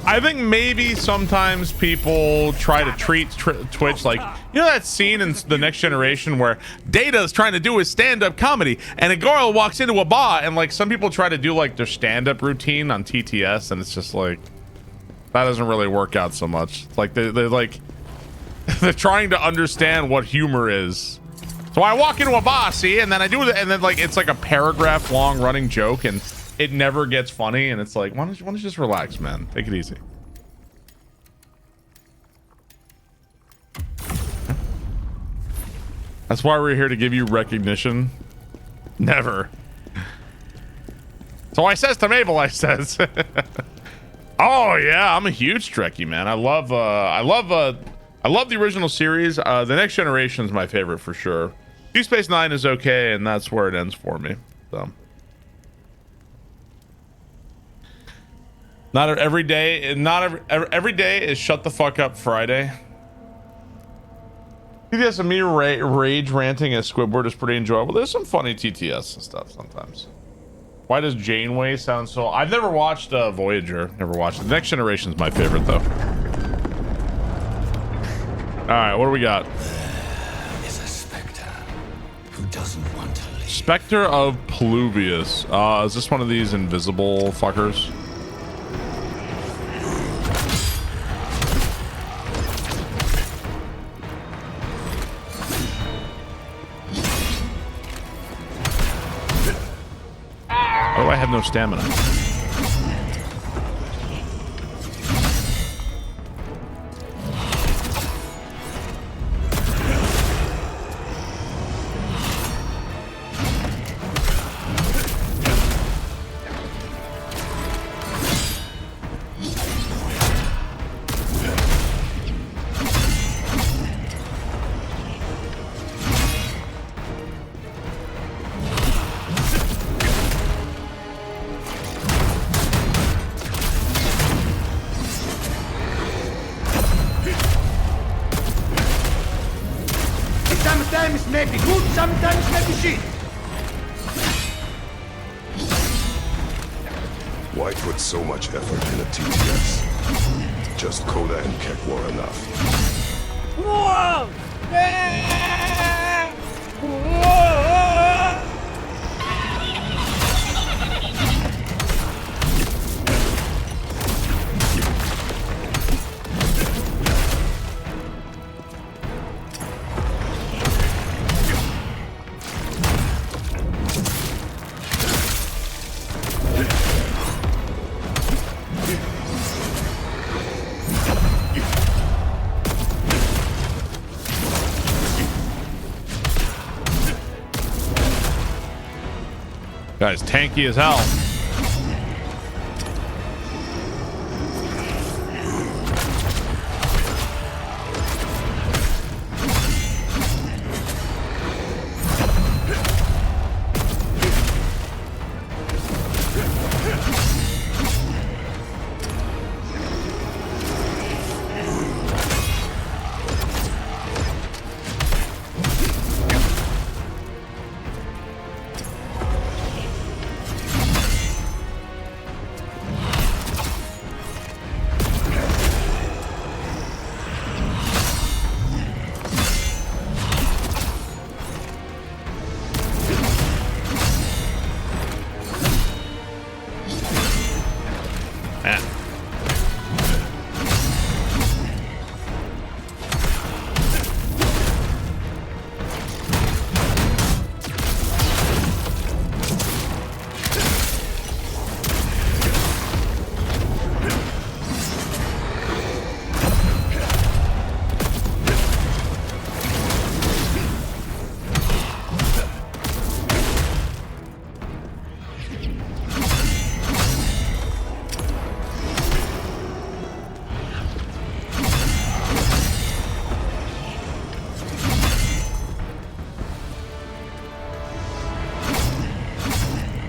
I think maybe sometimes people try to treat Twitch like, you know that scene in The Next Generation where Data's trying to do his stand-up comedy and a girl walks into a bar, and like some people try to do like their stand-up routine on TTS, and it's just like that doesn't really work out so much. It's like they're like they're trying to understand what humor is. So I walk into a bar, see, and then I do it, and then like it's like a paragraph long running joke, and it never gets funny, and it's like, why don't you just relax, man? Take it easy. That's why we're here, to give you recognition. Never. So I says to Mabel, I says, oh yeah, I'm a huge Trekkie, man. I love the original series. The Next Generation is my favorite for sure. Deep Space Nine is okay, and that's where it ends for me. So. Not every day is shut the fuck up Friday. TTS and me rage ranting as Squidward is pretty enjoyable. There's some funny TTS and stuff sometimes. Why does Janeway sound so... I've never watched Voyager. Never watched it. The Next Generation is my favorite though. right, what do we got? There is a specter who doesn't want to leave. Spectre of Pluvius. Is this one of these invisible fuckers? Why do I have no stamina? Sometimes may be good, sometimes may be shit. Why put so much effort in a TTS? Just Coda and Keck were enough. Whoa! Guy's tanky as hell.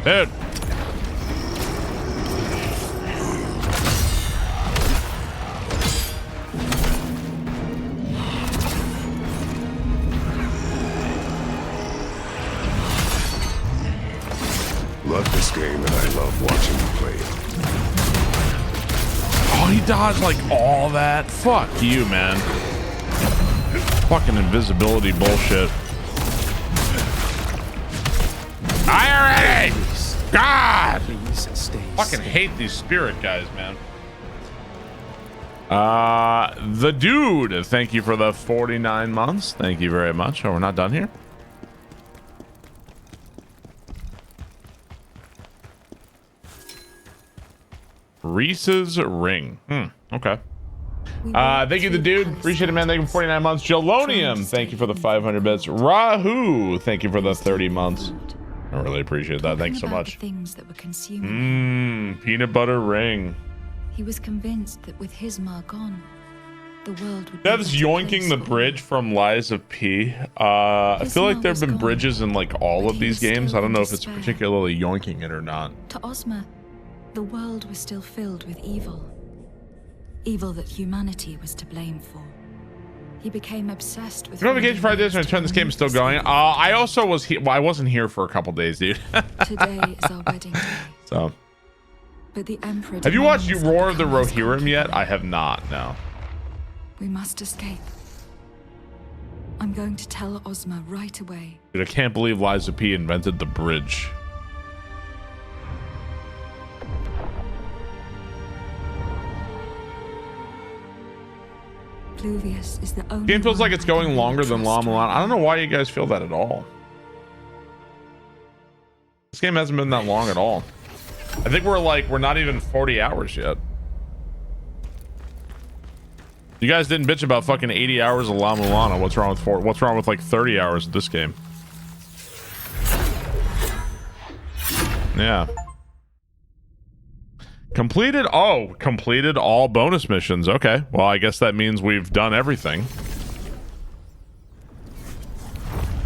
Dude. Love this game and I love watching you play it. Oh, he dodged like all that. Fuck you, man. Fucking invisibility bullshit. I already! God! Fucking hate these spirit guys, man. The dude, thank you for the 49 months. Thank you very much. Oh, we're not done here? Reese's ring. Okay. Thank you, the dude. Appreciate it, man. Thank you for 49 months. Jelonium, thank you for the 500 bits. Rahu, thank you for the 30 months. I really appreciate that. Thanks so much. Things that were consuming. Peanut butter ring. He was convinced that with his ma gone, the world would. Dev's yoinking the bridge from Lies of P. I feel like there have been bridges in like all of these games. I don't know if it's particularly yoinking it or not. To Ozma, the world was still filled with evil. Evil that humanity was to blame for. He became obsessed with. Notification Friday days when I turn this game is still going. I also was here. Well, I wasn't here for a couple days, dude. Today is our wedding day. So. But the Emperor. Have you watched Roar of the Rohirrim yet? I have not. No. We must escape. I'm going to tell Ozma right away. Dude, I can't believe Liza P invented the bridge. Pluvius is the only Game feels one like it's I can going really longer than La trust Mulan. right I don't know now. why you guys feel that at all. This game hasn't been that long at all. I think we're not even 40 hours yet. You guys didn't bitch about fucking 80 hours of La Mulana. What's wrong with like 30 hours of this game? Yeah. Completed all bonus missions. Okay. Well, I guess that means we've done everything.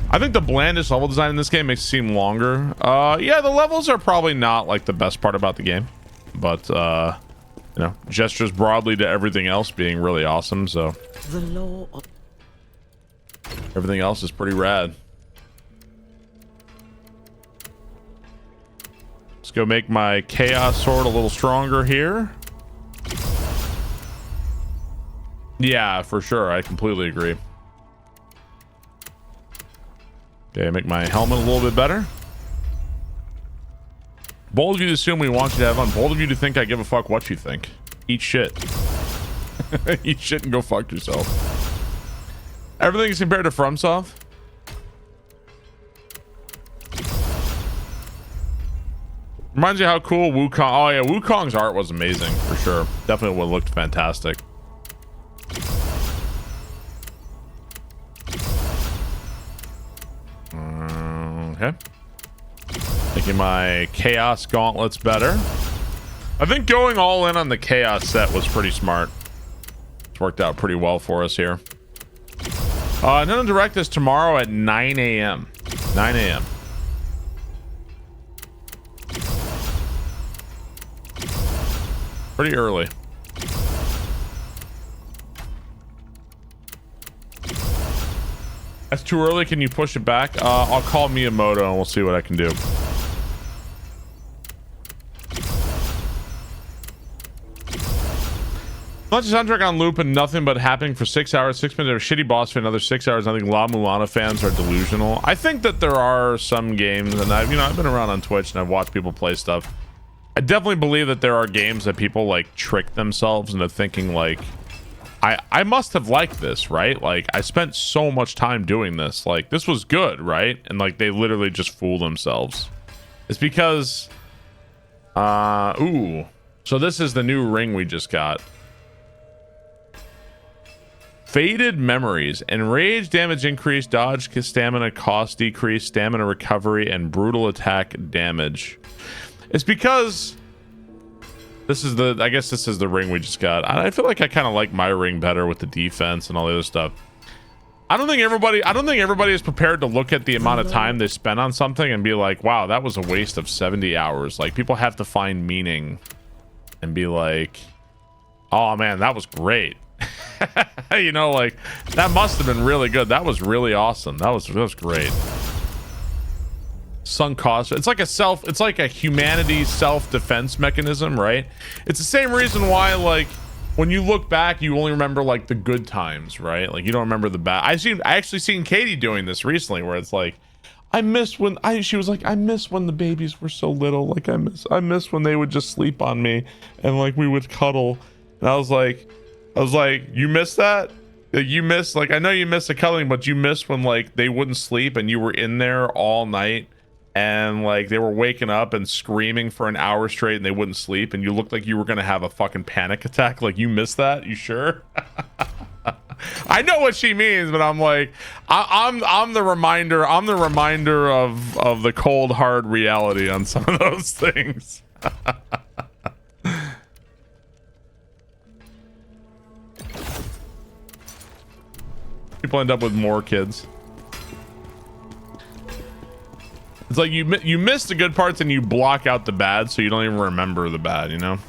I think the blandest level design in this game makes it seem longer. Yeah, the levels are probably not like the best part about the game, but you know, gestures broadly to everything else being really awesome, so The law of everything else is pretty rad. Let's go make my chaos sword a little stronger here. Yeah, for sure. I completely agree. Okay, make my helmet a little bit better. Bold of you to assume we want you to have fun. Bold of you to think I give a fuck what you think. Eat shit. Eat shit and go fuck yourself. Everything is compared to FromSoft. Reminds you how cool Wukong. Oh yeah, Wukong's art was amazing for sure. Definitely would have looked fantastic. Okay. Making my chaos gauntlets better. I think going all in on the chaos set was pretty smart. It's worked out pretty well for us here. Nintendo Direct is tomorrow at 9 a.m. 9 a.m. Pretty early. That's too early. Can you push it back? I'll call Miyamoto and we'll see what I can do. Bunch of soundtrack on loop and nothing but happening for 6 hours. 6 minutes of a shitty boss for another 6 hours. I think La Mulana fans are delusional. I think that there are some games, and I've been around on Twitch and I've watched people play stuff. I definitely believe that there are games that people like trick themselves into thinking like, I must have liked this, right? Like I spent so much time doing this. Like this was good, right? And like they literally just fool themselves. It's because, ooh. So this is the new ring we just got. Faded memories. Enraged damage increase, dodge stamina cost decrease, stamina recovery, and brutal attack damage. It's because this is I guess this is the ring we just got. I feel like I kind of like my ring better with the defense and all the other stuff. I don't think everybody is prepared to look at the amount of time they spent on something and be like, wow, that was a waste of 70 hours. Like people have to find meaning and be like, oh man, that was great. You know, like that must have been really good. That was really awesome. That was great. Sunk cost. It's like a humanity self-defense mechanism, right? It's the same reason why, like, when you look back, you only remember like the good times, right? Like you don't remember the bad. I actually seen Katie doing this recently, where it's like, she was like, I miss when the babies were so little. Like I miss when they would just sleep on me and like we would cuddle. And I was like, you miss that? You miss, like, I know you miss the cuddling, but you miss when like they wouldn't sleep and you were in there all night. And like they were waking up and screaming for an hour straight and they wouldn't sleep and you looked like you were gonna have a fucking panic attack. Like you missed that? You sure? I know what she means, but I'm like, I'm the reminder of the cold hard reality on some of those things. People end up with more kids. It's like you miss the good parts and you block out the bad, so you don't even remember the bad, you know?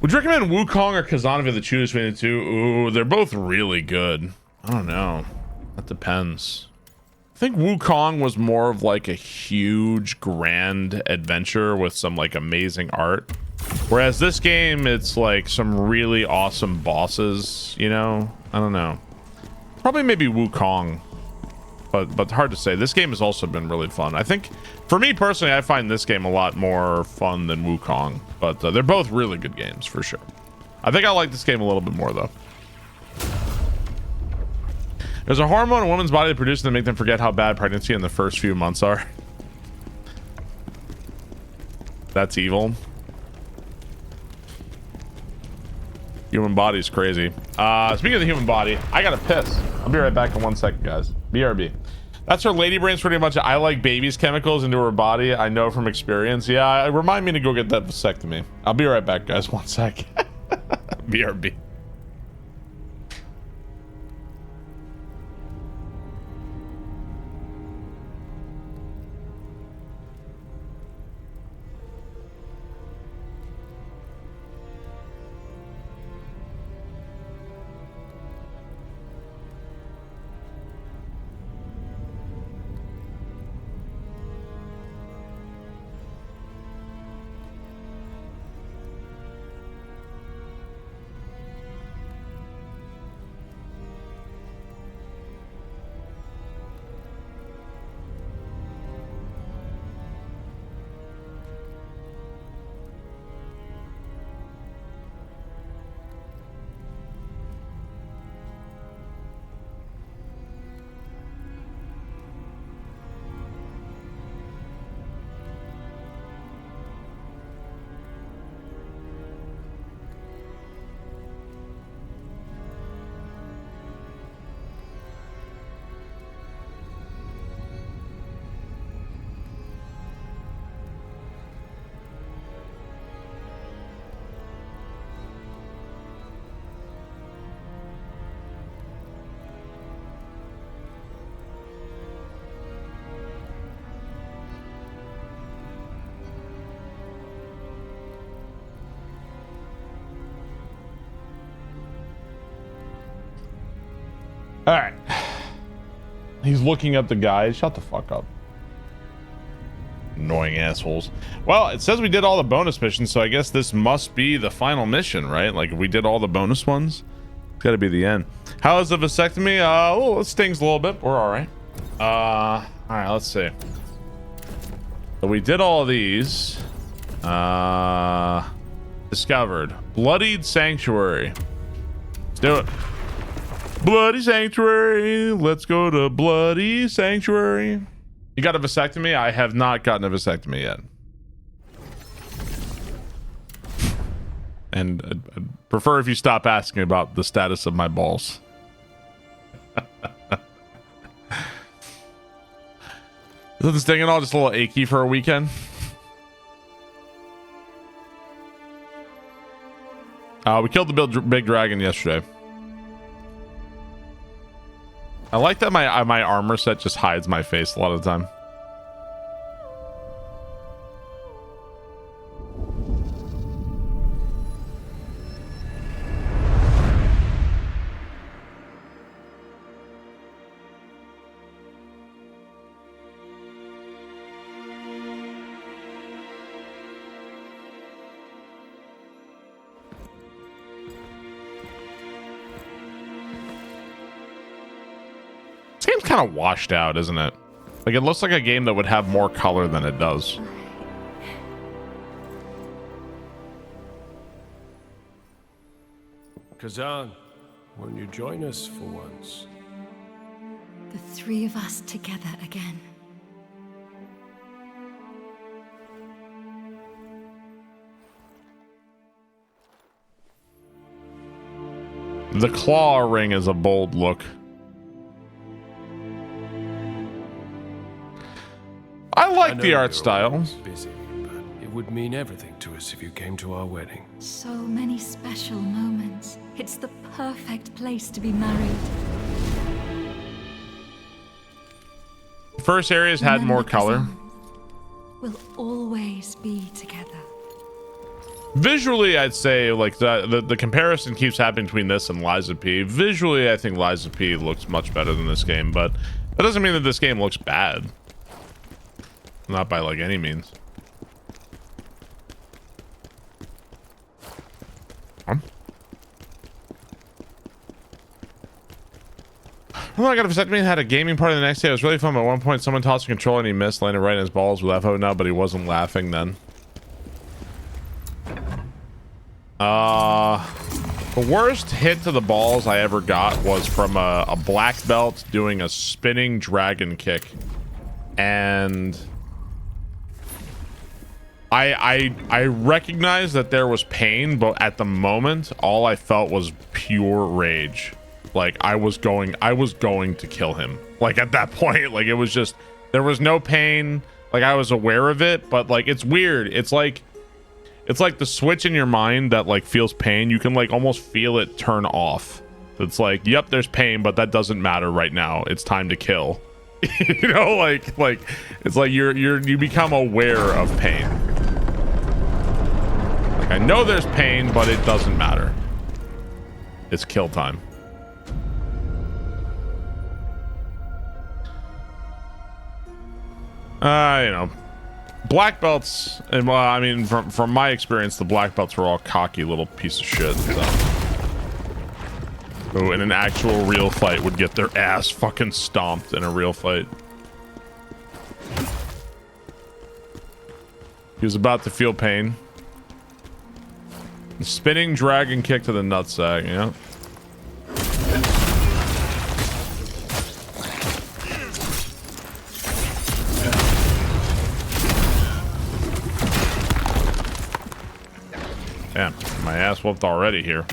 Would you recommend Wukong or Khazan if you had to choose between the two? Ooh, they're both really good. I don't know. That depends. I think Wukong was more of like a huge, grand adventure with some like amazing art. Whereas this game, it's like some really awesome bosses, you know? I don't know. Probably maybe Wukong. But hard to say. This game has also been really fun. I think, for me personally, I find this game a lot more fun than Wukong. But they're both really good games, for sure. I think I like this game a little bit more, though. There's a hormone in a woman's body that produces to make them forget how bad pregnancy in the first few months are. That's evil. Human body's crazy. Speaking of the human body, I gotta piss. I'll be right back in 1 second, guys. BRB. That's her lady brain's pretty much. I like baby's chemicals into her body. I know from experience. Yeah, remind me to go get that vasectomy. I'll be right back, guys. 1 sec. BRB. All right. He's looking up the guys. Shut the fuck up. Annoying assholes. Well, it says we did all the bonus missions, so I guess this must be the final mission, right? Like, if we did all the bonus ones, it's got to be the end. How is the vasectomy? Oh, it stings a little bit. We're all right. All right, let's see. So we did all of these. Discovered. Bloodied Sanctuary. Let's do it. Bloody Sanctuary. Let's go to Bloody Sanctuary. You got a vasectomy? I have not gotten a vasectomy yet. And I'd prefer if you stop asking about the status of my balls. Isn't this thing at all just a little achy for a weekend? We killed the big dragon yesterday. I like that my armor set just hides my face a lot of the time. Kind of washed out, isn't it? Like, it looks like a game that would have more color than it does. Khazan, won't you join us for once? The three of us together again. The claw ring is a bold look. I like the art style. Busy, but it would mean everything to us if you came to our wedding. So many special moments. It's the perfect place to be married. First areas had more color. We'll always be together. Visually, I'd say like the comparison keeps happening between this and Liza P. Visually, I think Liza P looks much better than this game, but that doesn't mean that this game looks bad. Not by like any means. Oh, I got a vasectomy and had a gaming party the next day. It was really fun. At one point, someone tossed a controller and he missed, landed right in his balls. We laughed out now, but he wasn't laughing then. The worst hit to the balls I ever got was from a black belt doing a spinning dragon kick. And I recognized that there was pain, but at the moment, all I felt was pure rage. Like I was going to kill him. Like at that point, like it was just, there was no pain. Like I was aware of it, but like, it's weird. It's like the switch in your mind that like feels pain. You can like almost feel it turn off. It's like, yep, there's pain, but that doesn't matter right now. It's time to kill. You know, like it's like you become aware of pain. Like I know there's pain, but it doesn't matter. It's kill time. You know, black belts, and well, I mean, from my experience, the black belts were all cocky little piece of shit. So. Who in an actual real fight would get their ass fucking stomped in a real fight. He was about to feel pain. Spinning dragon kick to the nutsack, yeah. Damn, my ass whooped already here.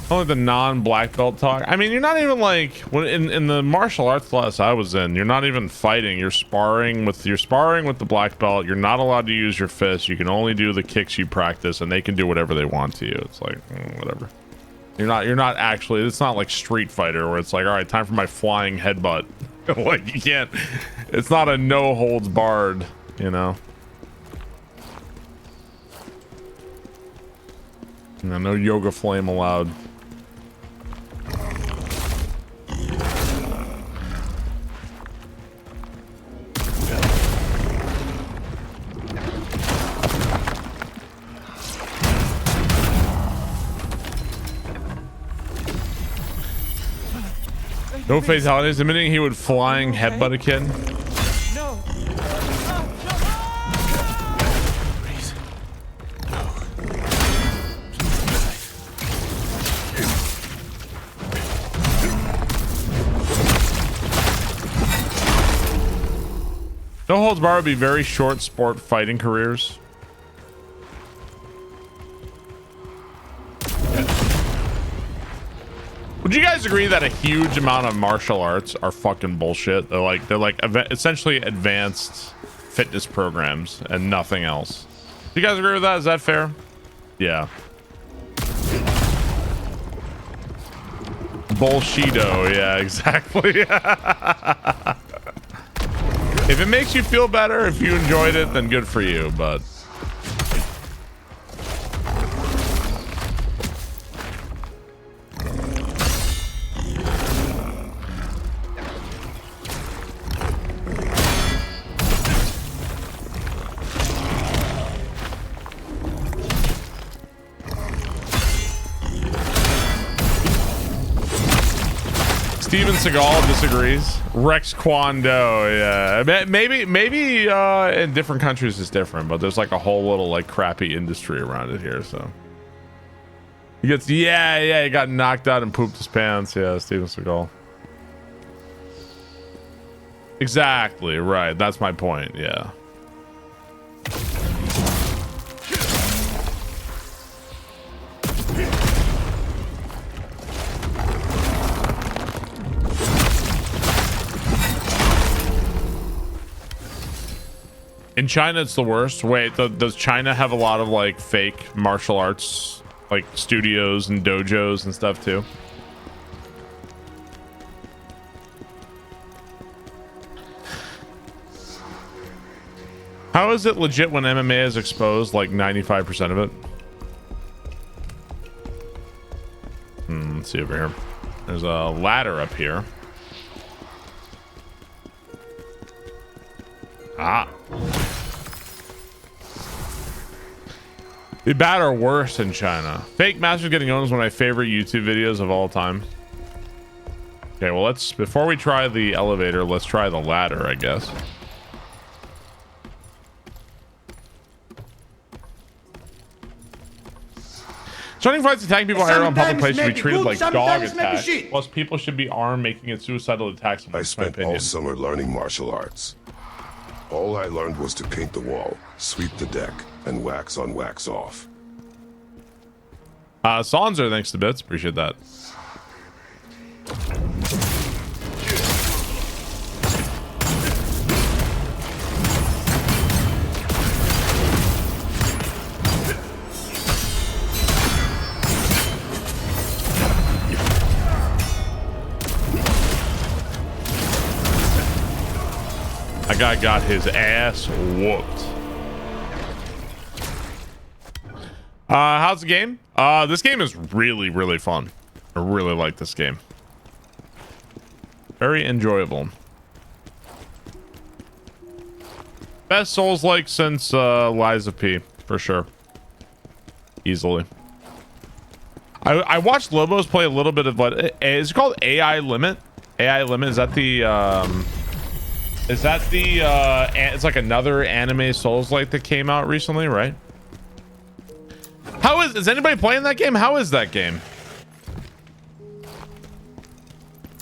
Only the non-black belt talk. I mean, you're not even like in the martial arts class I was in. You're not even fighting. You're sparring with the black belt. You're not allowed to use your fists. You can only do the kicks you practice, and they can do whatever they want to you. It's like whatever. You're not actually. It's not like Street Fighter where it's like, all right, time for my flying headbutt. Like you can't. It's not a no holds barred. You know. No yoga flame allowed. No fatalities. Admitting he would flying headbutt a kid. No. No holds bar would be very short sport fighting careers. Would you guys agree that a huge amount of martial arts are fucking bullshit? They're like essentially advanced fitness programs and nothing else. Do you guys agree with that? Is that fair? Yeah. Bullshido. Yeah, exactly. If it makes you feel better, if you enjoyed it, then good for you, but Steven Seagal disagrees. Rex Kwando, yeah. Maybe in different countries it's different, but there's like a whole little like crappy industry around it here, so. He gets, he got knocked out and pooped his pants, yeah, Steven Seagal. Exactly, right, that's my point, yeah. In China, it's the worst. Wait, does China have a lot of like fake martial arts, like studios and dojos and stuff too? How is it legit when MMA is exposed like 95% of it? Let's see over here. There's a ladder up here. Ah. The bad or worse in China. Fake masters getting owned is one of my favorite YouTube videos of all time. Okay, well, before we try the elevator, let's try the ladder, I guess. Starting fights attacking people higher on public place should be treated like dog attacks. Plus, people should be armed, making it suicidal attacks. I spent all summer learning martial arts. All I learned was to paint the wall, sweep the deck, and wax on, wax off. Sanzer, thanks to bits. Appreciate that. That guy got his ass whooped. How's the game? This game is really, really fun. I really like this game. Very enjoyable. Best Souls-like since Lies of P, for sure. Easily. I watched Lobos play a little bit of what is it called? AI Limit? AI Limit, is that the it's like another anime Souls-like that came out recently, right? Is anybody playing that game? How is that game?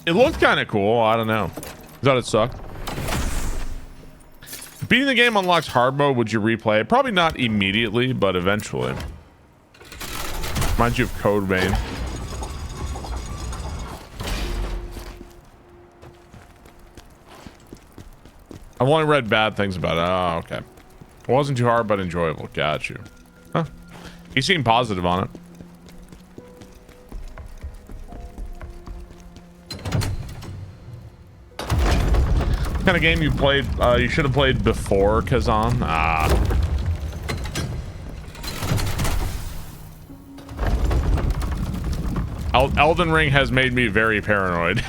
It looked kind of cool. I don't know. Thought it sucked. Beating the game unlocks hard mode. Would you replay it? Probably not immediately, but eventually. Reminds you of Code Vein. I've only read bad things about it. Oh, okay. It wasn't too hard, but enjoyable. Got you. Huh. You seem positive on it. What kind of game you played? You should have played before Khazan. Elden Ring has made me very paranoid.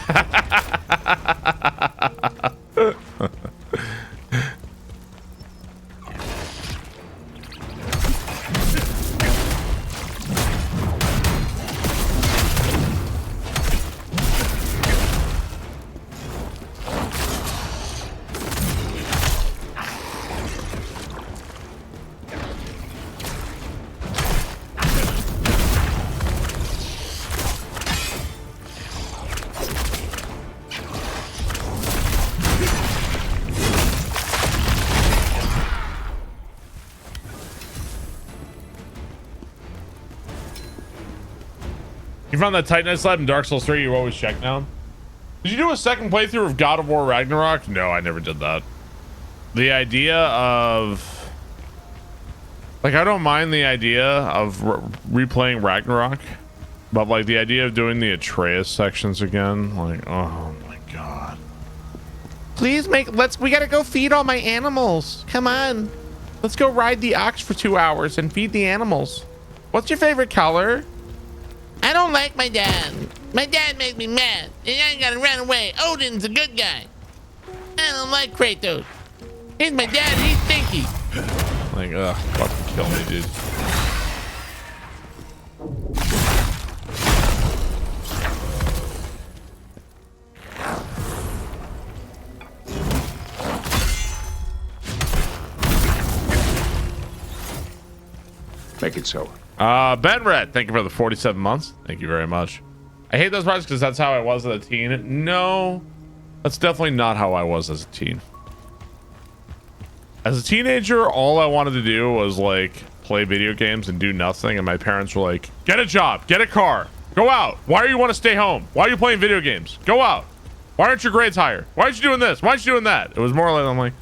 You found that Titanite slab in Dark Souls 3 you always check now? Did you do a second playthrough of God of War Ragnarok? No, I never did that. The idea of... Like, I don't mind the idea of replaying Ragnarok. But, like, the idea of doing the Atreus sections again, like, oh my god. Please we gotta go feed all my animals. Come on. Let's go ride the ox for 2 hours and feed the animals. What's your favorite color? I don't like my dad. My dad makes me mad. And I gotta run away. Odin's a good guy. I don't like Kratos. He's my dad. He's stinky. Like, ugh, fucking kill me, dude. Make it so. Ben Red, thank you for the 47 months. Thank you very much. I hate those parts because that's how I was as a teen. No, that's definitely not how I was as a teen. As a teenager, all I wanted to do was like play video games and do nothing. And my parents were like, get a job, get a car, go out. Why do you want to stay home? Why are you playing video games? Go out. Why aren't your grades higher? Why aren't you doing this? Why aren't you doing that? It was more like, I'm like,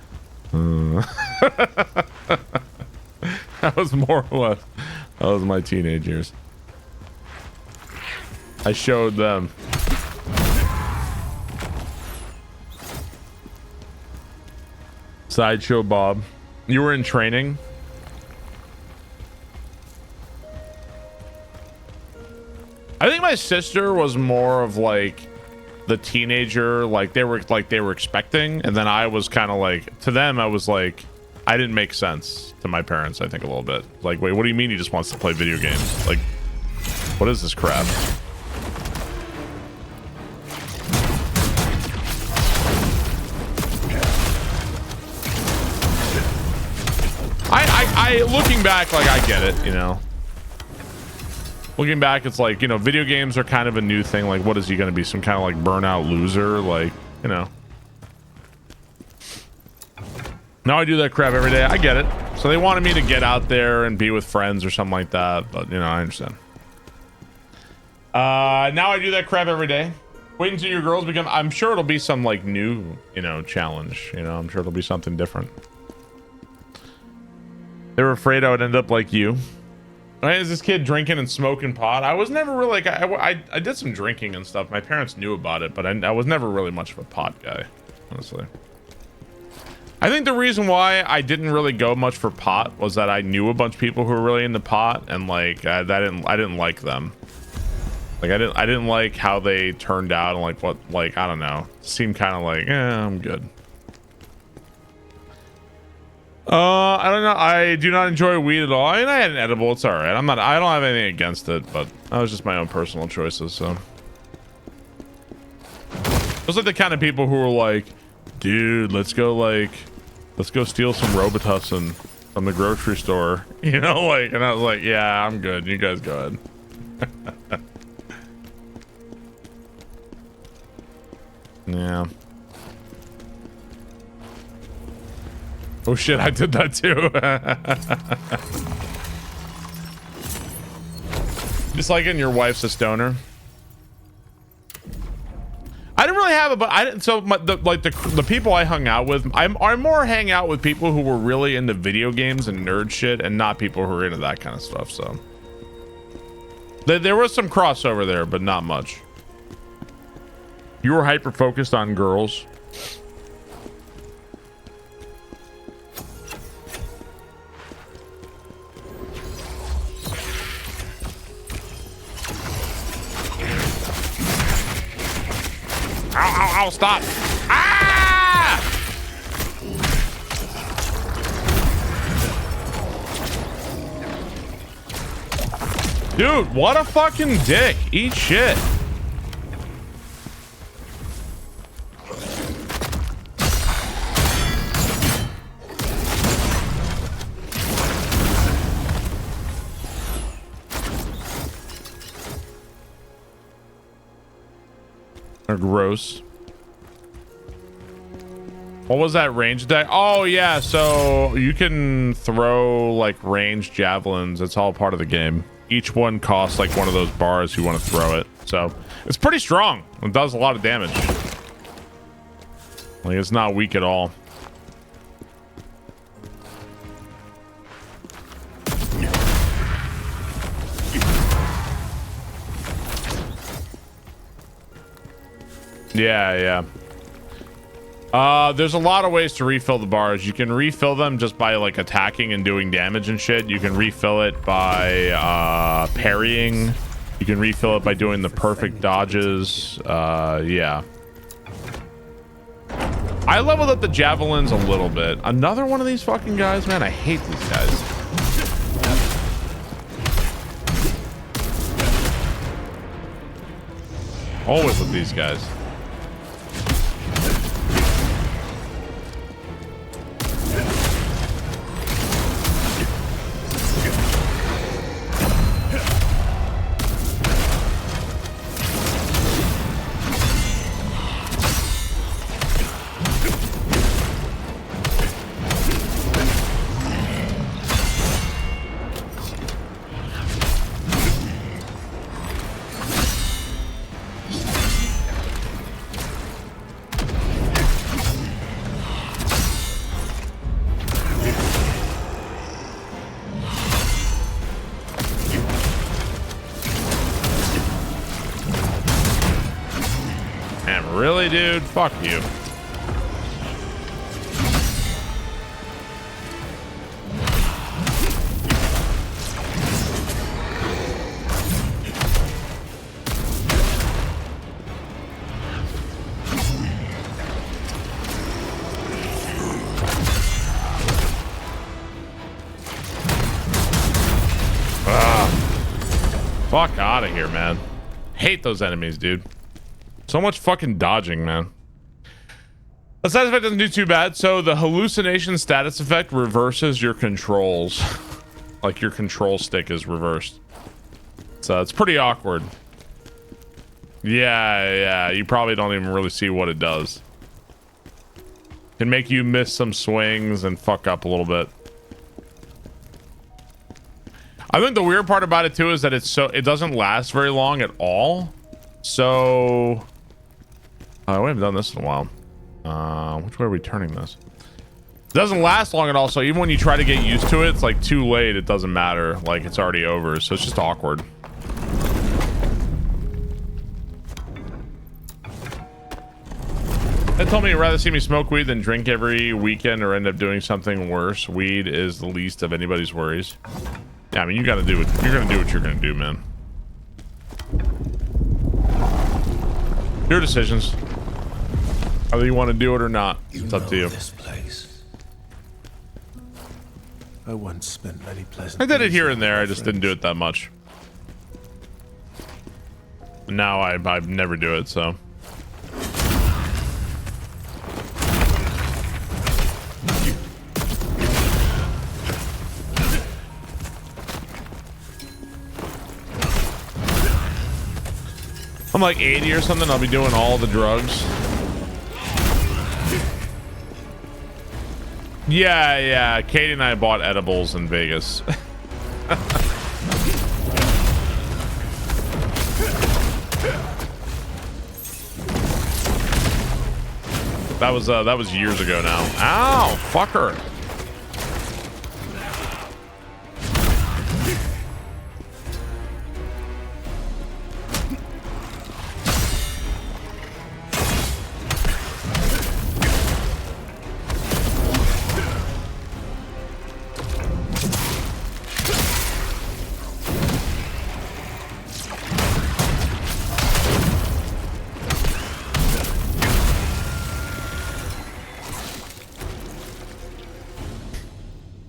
that was more or less. That was my teenage years. I showed them. Sideshow Bob. You were in training? I think my sister was more of like the teenager, like they were expecting, and then I was kind of like, to them I was like I didn't make sense to my parents, I think, a little bit. Like, wait, what do you mean he just wants to play video games? Like, what is this crap? Looking back, like, I get it, you know. Looking back, it's like, you know, video games are kind of a new thing. Like, what is he going to be? Some kind of, like, burnout loser? Like, you know. Now I do that crap every day. I get it. So they wanted me to get out there and be with friends or something like that. But, you know, I understand. Now I do that crap every day. Wait until your girls become... I'm sure it'll be some, like, new, you know, challenge. You know, I'm sure it'll be something different. They were afraid I would end up like you. Right, is this kid drinking and smoking pot? I was never really like... I did some drinking and stuff. My parents knew about it, but I was never really much of a pot guy, honestly. I think the reason why I didn't really go much for pot was that I knew a bunch of people who were really into pot, and like I didn't like them. Like I didn't like how they turned out, and like what, like, I don't know, seemed kind of like, I'm good. I don't know. I do not enjoy weed at all. I mean, I had an edible. It's all right. I don't have anything against it, but that was just my own personal choices. So it was like the kind of people who were like, dude, let's go steal some Robitussin from the grocery store, you know, like, and I was like, yeah, I'm good. You guys go ahead. Yeah. Oh shit, I did that too. Just like in your wife's a stoner. I didn't really have it, but I didn't. So the people I hung out with, I more hang out with people who were really into video games and nerd shit, and not people who are into that kind of stuff. So there was some crossover there, but not much. You were hyper focused on girls. Ow, stop. Ah! Dude, what a fucking dick. Eat shit. Gross. What was that range attack? Oh yeah, so you can throw like ranged javelins. It's all part of the game. Each one costs like one of those bars you want to throw it. So it's pretty strong. It does a lot of damage. Like, it's not weak at all. Yeah. There's a lot of ways to refill the bars. You can refill them just by like attacking and doing damage and shit. You can refill it by parrying. You can refill it by doing the perfect dodges. Yeah. I leveled up the javelins a little bit. Another one of these fucking guys, man. I hate these guys. Always with these guys. Really, dude? Fuck you. Fuck out of here, man. Hate those enemies, dude. So much fucking dodging, man. The side effect doesn't do too bad. So the hallucination status effect reverses your controls. Like your control stick is reversed. So it's pretty awkward. Yeah, you probably don't even really see what it does. Can make you miss some swings and fuck up a little bit. I think the weird part about it too is that it doesn't last very long at all. So we haven't done this in a while. Which way are we turning this? It doesn't last long at all, so even when you try to get used to it, it's like too late. It doesn't matter. Like it's already over, so it's just awkward. They told me you'd rather see me smoke weed than drink every weekend or end up doing something worse. Weed is the least of anybody's worries. Yeah, I mean, you're gonna do what you're gonna do, man. Your decisions. Whether you want to do it or not, it's up to you. This place. I once spent many pleasant. I did it here and there. I just didn't do it that much. Now I never do it, so. I'm like 80 or something. I'll be doing all the drugs. Yeah. Katie and I bought edibles in Vegas. That was years ago now. Ow, fucker.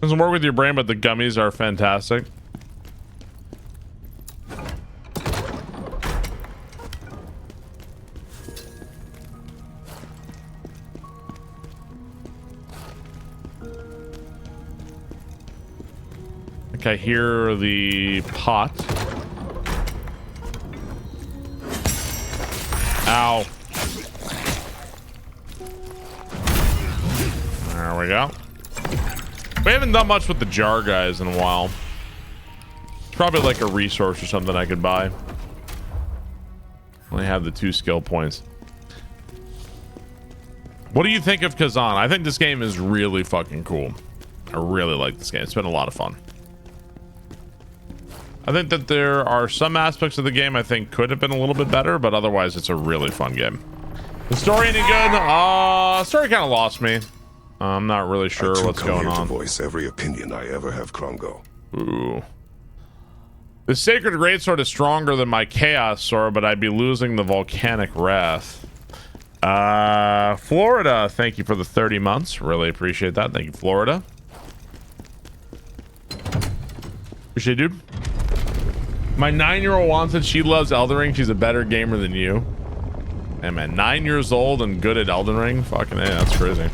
Doesn't work with your brain, but the gummies are fantastic. Okay, I hear the pot. Ow. There we go. We haven't done much with the jar guys in a while. It's probably like a resource or something I could buy. Only have the 2 skill points. What do you think of Khazan? I think this game is really fucking cool. I really like this game. It's been a lot of fun. I think that there are some aspects of the game I think could have been a little bit better, but otherwise it's a really fun game. The story any good? Story kind of lost me. I'm not really sure what's going on. To voice every opinion I ever have, Krongo. Ooh. The Sacred Greatsword is stronger than my Chaos Sword, but I'd be losing the Volcanic Wrath. Florida, thank you for the 30 months. Really appreciate that. Thank you, Florida. Appreciate it, dude. My 9-year-old wants it. She loves Elden Ring. She's a better gamer than you. Hey, man, 9 years old and good at Elden Ring? Fucking hey, that's crazy.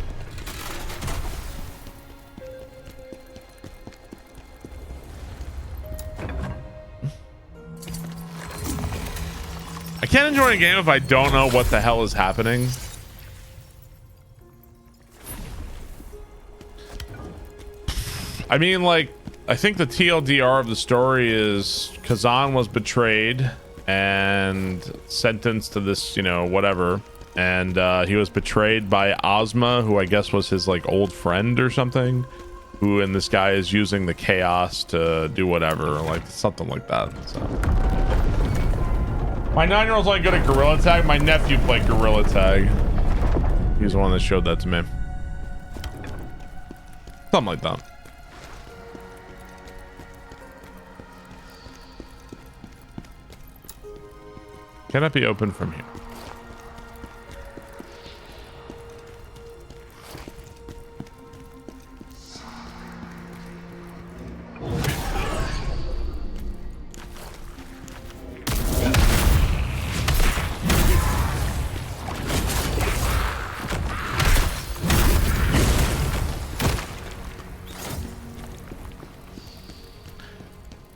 I can't enjoy a game if I don't know what the hell is happening. I mean, like, I think the TLDR of the story is Khazan was betrayed and sentenced to this, you know, whatever. And he was betrayed by Ozma, who I guess was his, like, old friend or something. And this guy is using the chaos to do whatever, like, something like that, so... My 9-year-old's only good at Gorilla Tag. My nephew played Gorilla Tag. He's the one that showed that to me. Something like that. Can it be open from here?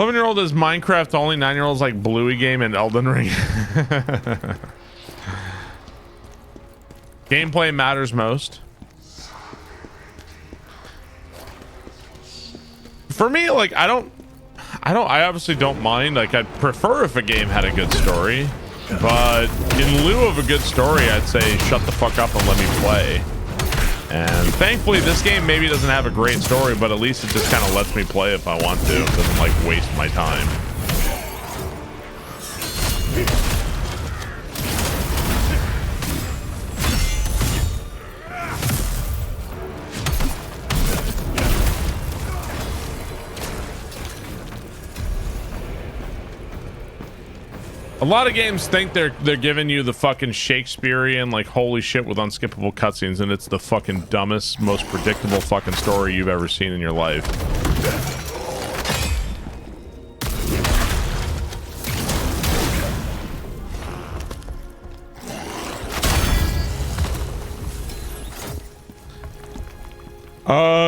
11-year-old is Minecraft only. 9-year-olds like Bluey game and Elden Ring. Gameplay matters most. For me, like I obviously don't mind. Like I'd prefer if a game had a good story, but in lieu of a good story, I'd say shut the fuck up and let me play. And thankfully this game maybe doesn't have a great story, but at least it just kind of lets me play if I want to. It doesn't like waste my time. A lot of games think they're giving you the fucking Shakespearean, like, holy shit with unskippable cutscenes, and it's the fucking dumbest, most predictable fucking story you've ever seen in your life.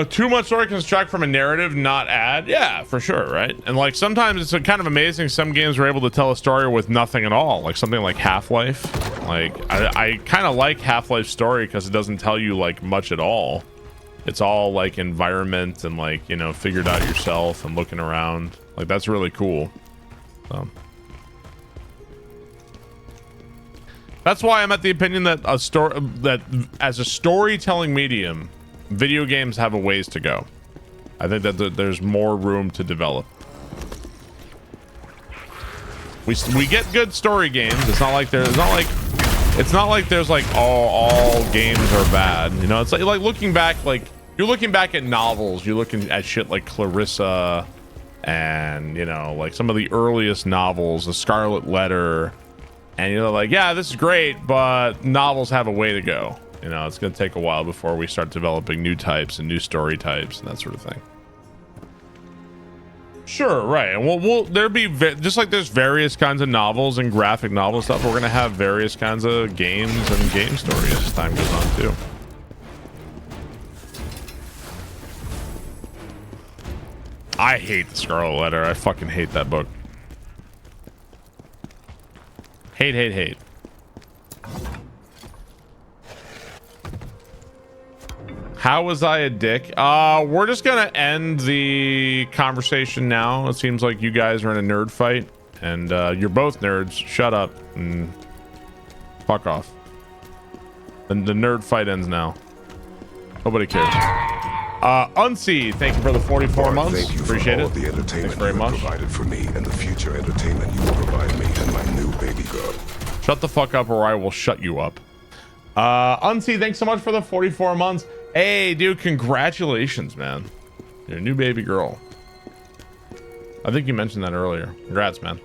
Too much story can distract from a narrative, not add. Yeah, for sure, right? And like sometimes it's kind of amazing. Some games are able to tell a story with nothing at all, like something like Half-Life. Like I kind of like Half-Life's story because it doesn't tell you like much at all. It's all like environment and like, you know, figured out yourself and looking around. Like that's really cool. So that's why I'm at the opinion that as a storytelling medium, video games have a ways to go. I think that there's more room to develop. We get good story games. It's not like there's like all games are bad. You know, it's like looking back, like you're looking back at novels. You're looking at shit like Clarissa, and you know, like some of the earliest novels, The Scarlet Letter, and you're like, yeah, this is great, but novels have a way to go. You know, it's going to take a while before we start developing new types and new story types and that sort of thing. Sure, right. And there'll be just like there's various kinds of novels and graphic novel stuff. We're going to have various kinds of games and game stories as time goes on too. I hate The Scarlet Letter. I fucking hate that book. Hate. How was I a dick? We're just gonna end the conversation now. It seems like you guys are in a nerd fight, and you're both nerds. Shut up and fuck off. And the nerd fight ends now. Nobody cares. Unsee, thank you for the 44 months. Thank you Appreciate for all it. of the entertainment Thanks very you have much. provided for me and the future entertainment you will provide me and my new baby girl. Shut the fuck up or I will shut you up. Unsee, thanks so much for the 44 months. Hey, dude, congratulations, man. Your new baby girl. I think you mentioned that earlier. Congrats, man.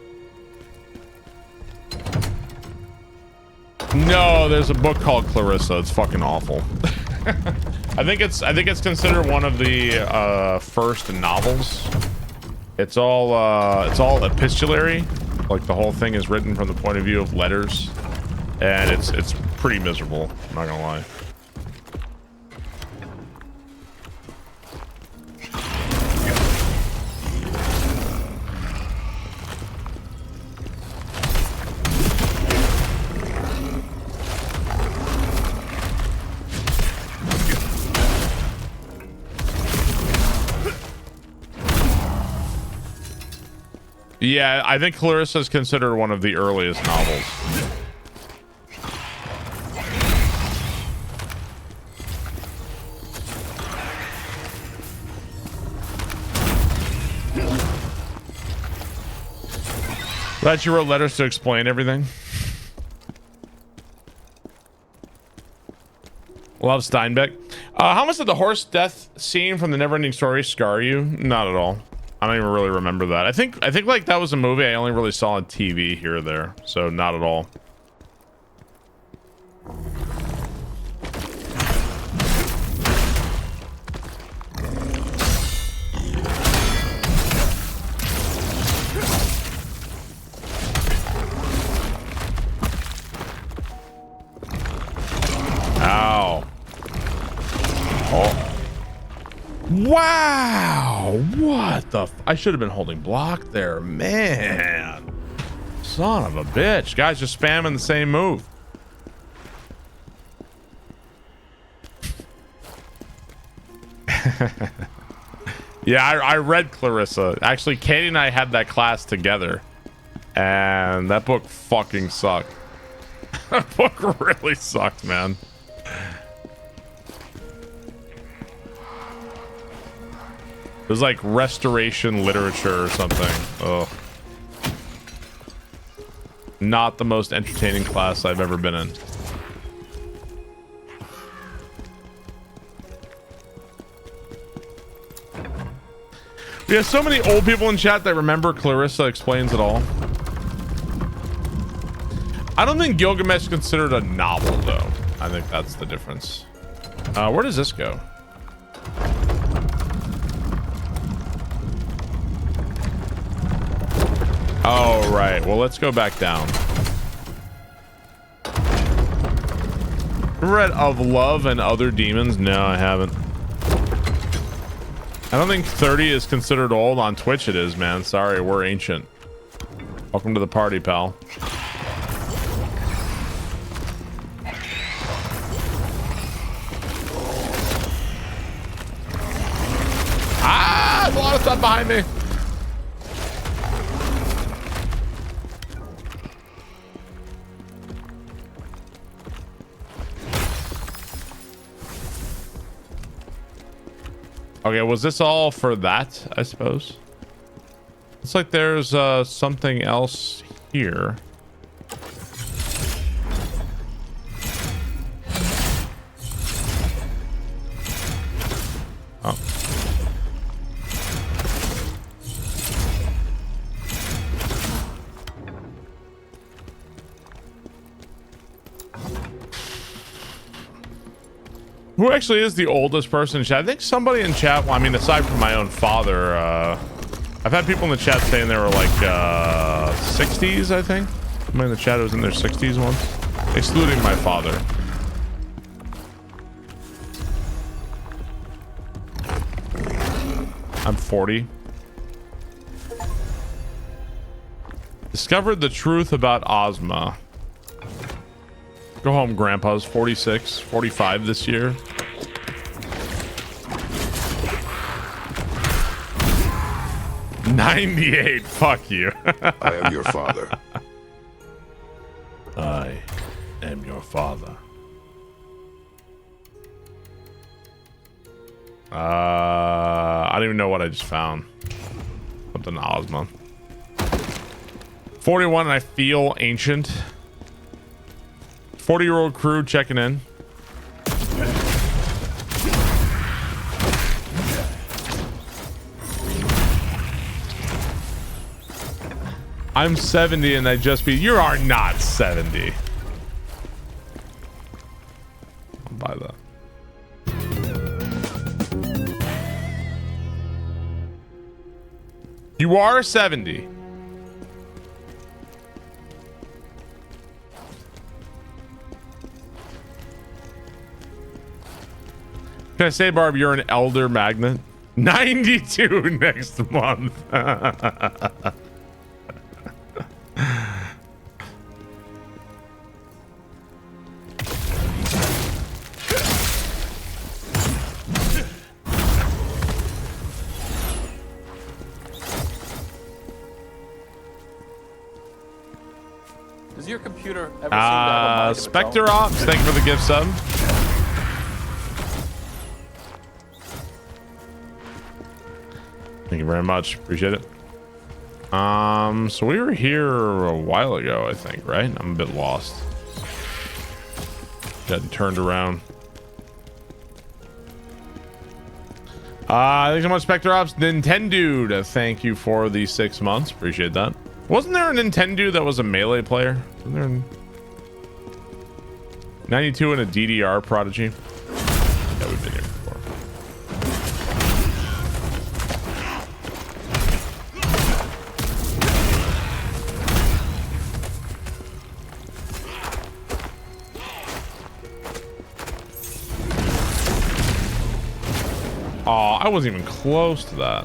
No, there's a book called Clarissa. It's fucking awful. I think it's considered one of the first novels. It's all epistolary. Like the whole thing is written from the point of view of letters, and it's pretty miserable. I'm not gonna lie. Yeah, I think Clarissa is considered one of the earliest novels. Glad you wrote letters to explain everything. Love Steinbeck. How much did the horse death scene from the Neverending Story scar you? Not at all. I don't even really remember that. I think like that was a movie I only really saw on TV here or there, so not at all. Ow. Oh. Wow. Oh, what the? I should have been holding block there, man. Son of a bitch. Guys just spamming the same move. Yeah, I read Clarissa. Actually, Katie and I had that class together. And that book fucking sucked. That book really sucked, man. It was like restoration literature or something. Ugh. Not the most entertaining class I've ever been in. We have so many old people in chat that remember Clarissa Explains It All. I don't think Gilgamesh is considered a novel, though. I think that's the difference. Where does this go? Oh, right. Well, let's go back down. Read Of Love and Other Demons? No, I haven't. I don't think 30 is considered old. On Twitch it is, man. Sorry, we're ancient. Welcome to the party, pal. Ah, there's a lot of stuff behind me. Okay, was this all for that, I suppose? Looks like there's something else here. Oh. Who actually is the oldest person in chat? I think somebody in chat, well, I mean, aside from my own father, I've had people in the chat saying they were like 60s, I think. Somebody in the chat was in their 60s once, excluding my father. I'm 40. Discovered the truth about Ozma. Go home, Grandpa's 46, 45 this year. $98. Fuck you. I am your father. I am your father. I don't even know what I just found. Something Ozma. 41 and I feel ancient. 40-year-old crew checking in. I'm 70 and I just beat. You are not 70. I'll buy that. You are 70. Can I say, Barb, you're an elder magnet? 92 next month. Does your computer ever seem to have a mind of its own? Spectre Ops, thank you for the gift sub. Thank you very much. Appreciate it. So we were here a while ago, I think, right? I'm a bit lost. Got turned around. Thanks so much, Spectre Ops. Nintendo, thank you for the 6 months. Appreciate that. Wasn't there a Nintendo that was a melee player? Wasn't there 92 and a DDR prodigy? Yeah, we've been here before. Oh, I wasn't even close to that.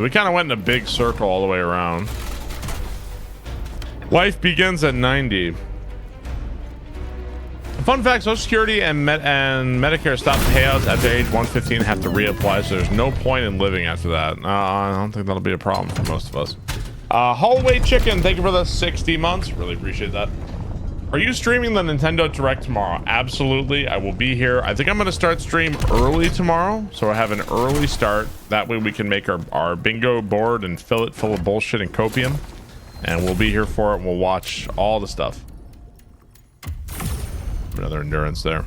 So we kind of went in a big circle all the way around. Life begins at 90. Fun fact, Social Security and Medicare stop payouts after age 115 have to reapply, so there's no point in living after that. I don't think that'll be a problem for most of us. Hallway Chicken, thank you for the 60 months. Really appreciate that. Are you streaming the Nintendo Direct tomorrow? Absolutely. I will be here. I think I'm going to start stream early tomorrow, so I have an early start. That way we can make our bingo board and fill it full of bullshit and copium. And we'll be here for it. We'll watch all the stuff. Another endurance there.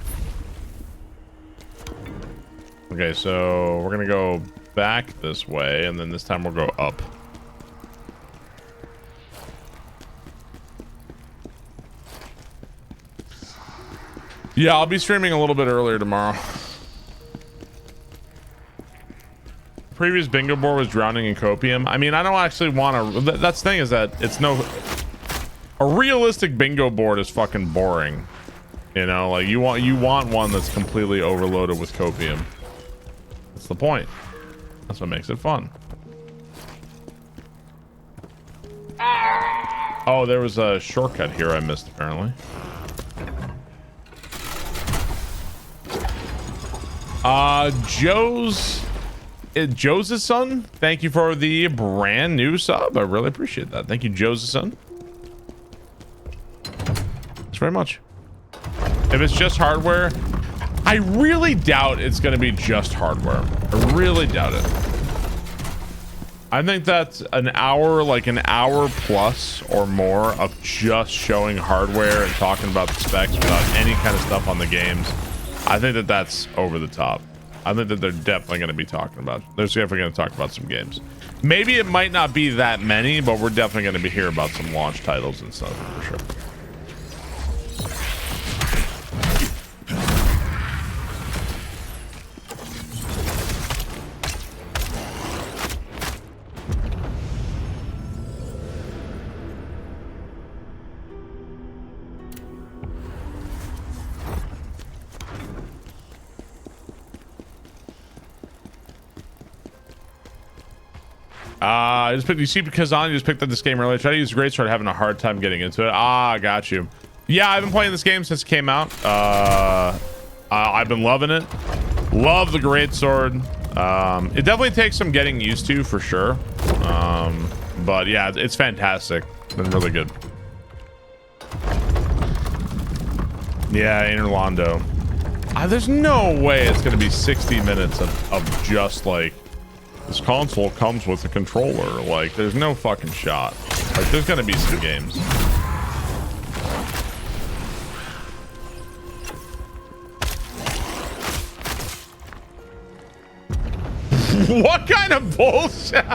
Okay, so we're going to go back this way, and then this time we'll go up. Yeah, I'll be streaming a little bit earlier tomorrow. Previous bingo board was drowning in copium. I mean, I don't actually want to... That's the thing, is that it's no... A realistic bingo board is fucking boring. You know, like you want one that's completely overloaded with copium. That's the point. That's what makes it fun. Oh, there was a shortcut here I missed apparently. Joe's son, thank you for the brand new sub. I really appreciate that. Thank you, Joe's son. Thanks very much. If it's just hardware, I really doubt it's going to be just hardware. I really doubt it. I think that's an hour, like an hour plus or more of just showing hardware and talking about the specs without any kind of stuff on the games. I think that that's over the top. I think that they're definitely going to be talking about. They're definitely going to talk about some games. Maybe it might not be that many, but we're definitely going to be hearing about some launch titles and stuff for sure. You see Khazan, you just picked up this game earlier. Try to use Great Sword, having a hard time getting into it. Ah, got you. Yeah, I've been playing this game since it came out. I've been loving it. Love the Great Sword. It definitely takes some getting used to for sure. But yeah, it's fantastic. Been really good. Yeah, Interlando. There's no way it's gonna be 60 minutes of just like, this console comes with a controller. Like, there's no fucking shot. Like, there's gonna be some games. What kind of bullshit?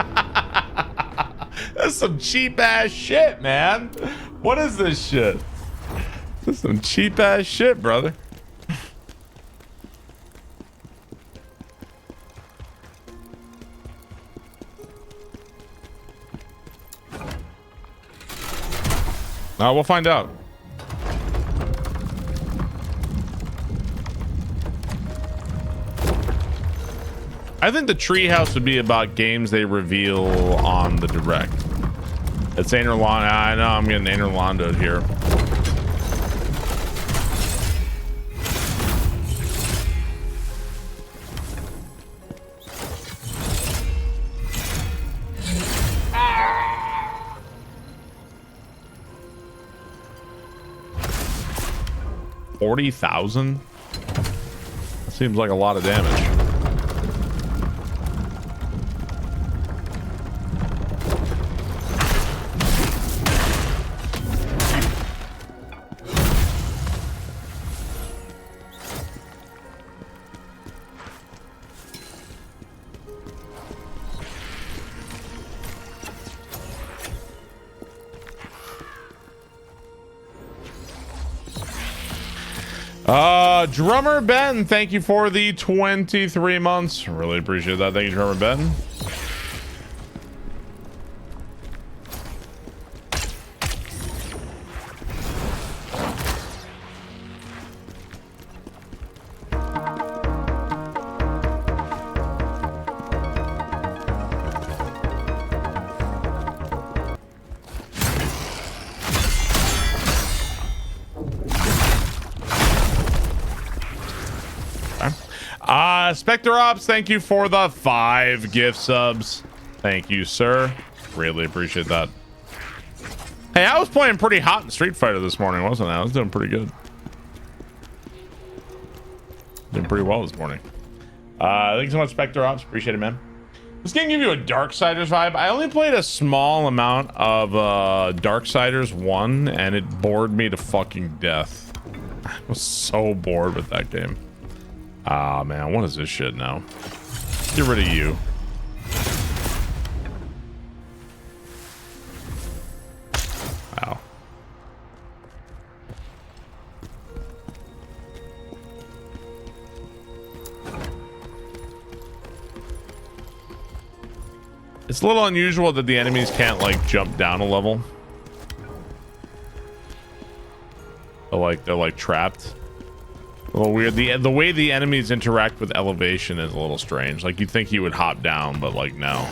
That's some cheap ass shit, man. What is this shit? This is some cheap ass shit, brother. We'll find out. I think the treehouse would be about games they reveal on the direct. It's Interlando. I know I'm getting Interlandoed here. $40,000? That seems like a lot of damage. Drummer Ben, thank you for the 23 months. Really appreciate that. Thank you, Drummer Ben. Spectre Ops, thank you for the 5 gift subs. Thank you, sir. Really appreciate that. Hey, I was playing pretty hot in Street Fighter this morning, wasn't I? I was doing pretty good. Doing pretty well this morning. Thanks so much, Spectre Ops. Appreciate it, man. This game give you a Darksiders vibe. I only played a small amount of Darksiders 1, and it bored me to fucking death. I was so bored with that game. Ah, man, what is this shit now? Get rid of you. Wow. It's a little unusual that the enemies can't like jump down a level. They're like trapped. A little weird. The way the enemies interact with elevation is a little strange. Like you'd think he would hop down, but like no.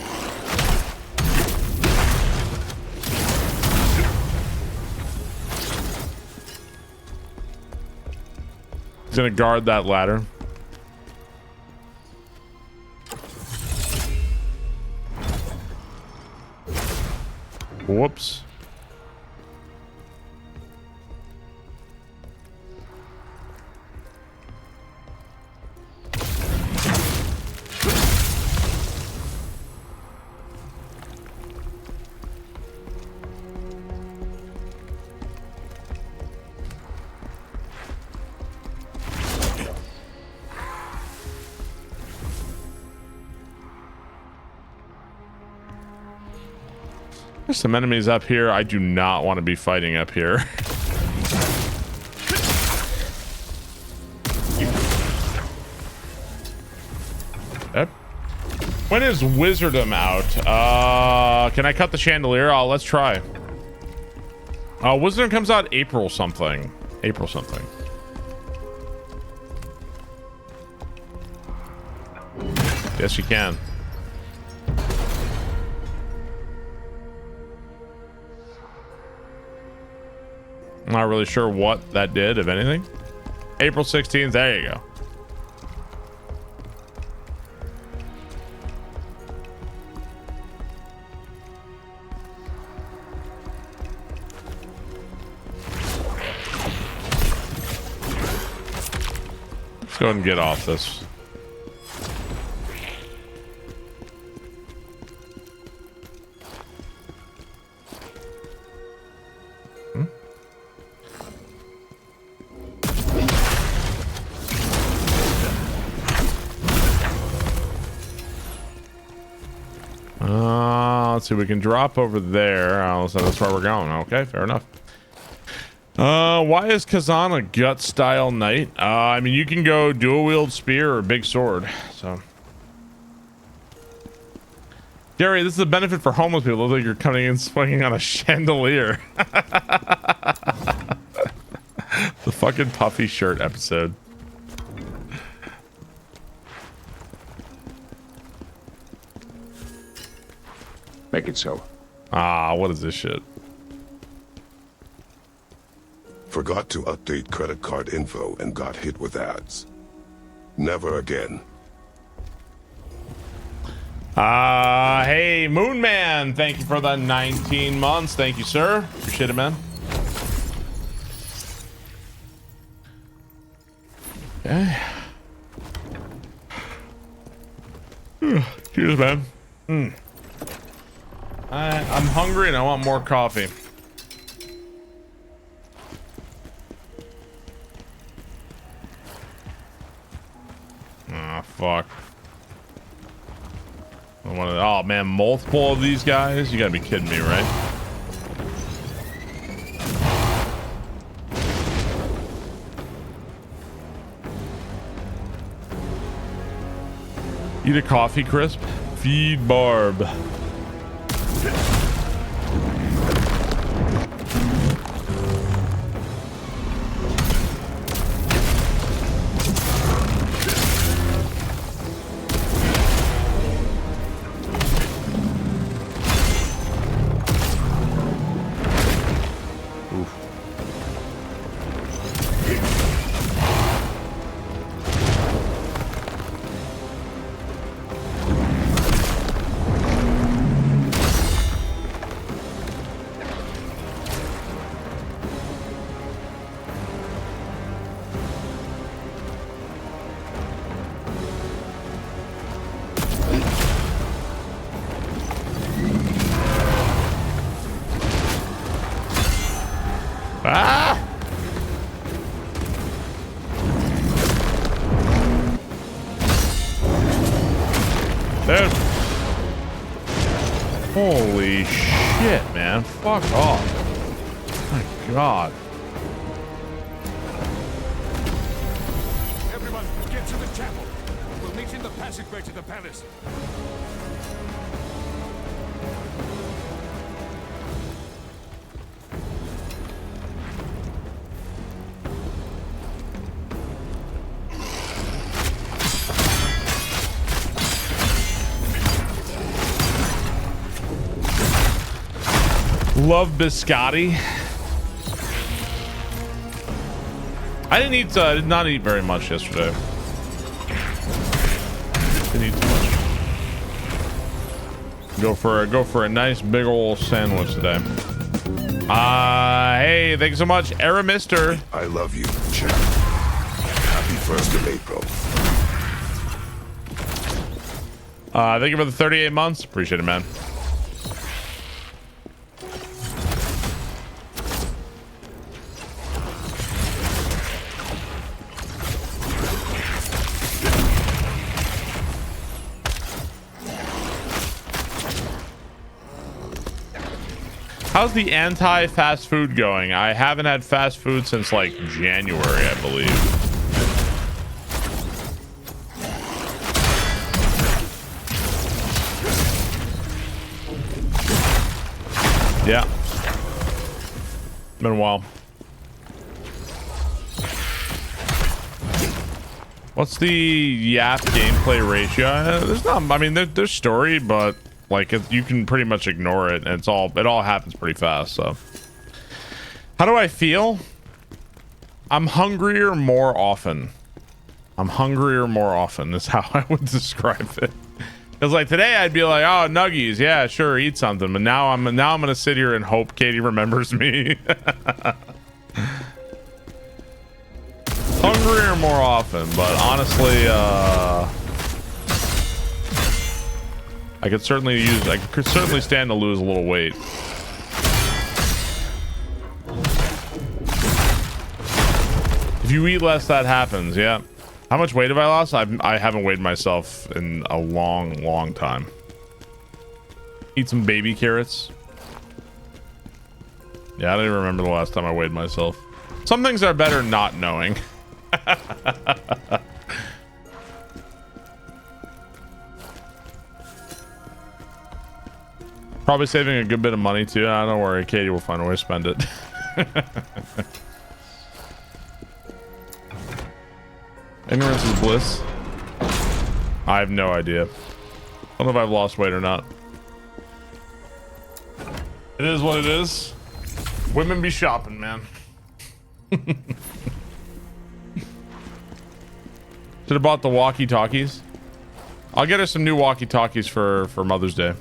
He's gonna guard that ladder. Whoops. There's some enemies up here. I do not want to be fighting up here. Yep. When is Wizardom out? Can I cut the chandelier? Oh, let's try. Wizardom comes out April something. April something. Yes, you can. I'm not really sure what that did, if anything. April 16th, there you go. Let's go ahead and get off this. Let's see, we can drop over there. So that's where we're going. Okay, fair enough. Why is Khazan a gut style knight? I mean, you can go dual wield spear or big sword. So, Gary, this is a benefit for homeless people. Look like you're coming in swinging on a chandelier. The fucking puffy shirt episode. Make it so. Ah, what is this shit? Forgot to update credit card info and got hit with ads. Never again. Hey, Moonman, thank you for the 19 months. Thank you, sir. Appreciate it, man. Okay. Cheers, man. I'm hungry and I want more coffee. Ah, fuck. Oh man, multiple of these guys? You gotta be kidding me, right? Eat a coffee crisp. Feed Barb. Dude. Holy shit, man. Fuck off. My God. Everyone, get to the chapel. We'll meet in the passageway to the palace. Love biscotti. I did not eat very much yesterday. Didn't eat too much. Go for a nice big old sandwich today. Hey, thanks so much, Aramister. I love you, champ. Happy 1st of April. Thank you for the 38 months. Appreciate it, man. How's the anti-fast food going? I haven't had fast food since like January, I believe. Yeah. Been a while. What's the Yap gameplay ratio? There's not, I mean, there's story, but like you can pretty much ignore it, and it all happens pretty fast. So how do I feel? I'm hungrier more often. I'm hungrier more often is how I would describe it. Because like today I'd be like, oh, nuggies, yeah, sure, eat something. But now I'm gonna sit here and hope Katie remembers me. Hungrier more often, but honestly, I could certainly stand to lose a little weight. If you eat less, that happens. Yeah. How much weight have I lost? I haven't weighed myself in a long time. Eat some baby carrots. Yeah, I don't even remember the last time I weighed myself. Some things are better not knowing. Probably saving a good bit of money too. Don't worry, Katie will find a way to spend it. Ignorance is bliss. I have no idea. I don't know if I've lost weight or not. It is what it is. Women be shopping, man. Should have bought the walkie-talkies. I'll get her some new walkie-talkies for Mother's Day.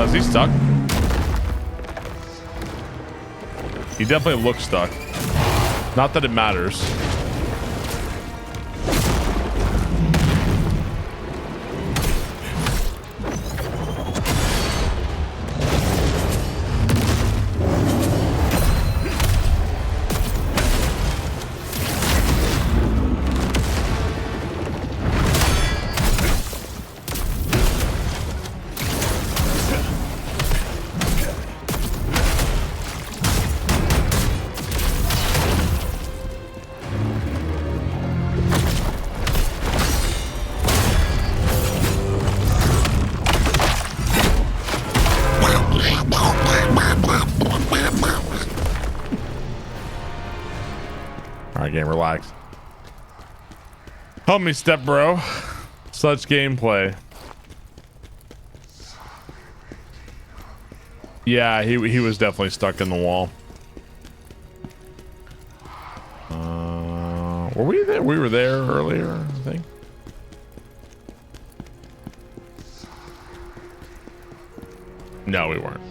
Is he stuck? He definitely looks stuck. Not that it matters. Relax. Help me, step bro. such gameplay. Yeah, he was definitely stuck in the wall. Were we there? We were there earlier, I think. No, we weren't.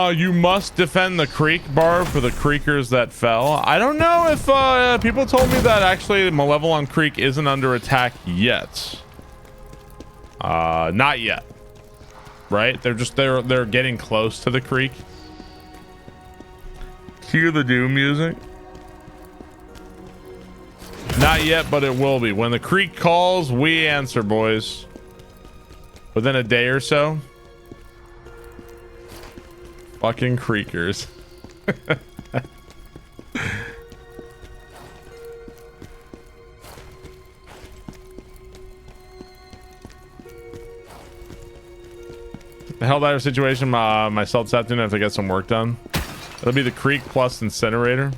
You must defend the creek bar for the creekers that fell. I don't know if people told me that actually Malevelon Creek isn't under attack yet. Not yet. Right? They're getting close to the creek. Hear the doom music. Not yet, but it will be. When the creek calls, we answer, boys. Within a day or so. Fucking creekers. The Helldiver situation, myself this afternoon, I have to get some work done. It'll be the creek plus incinerator.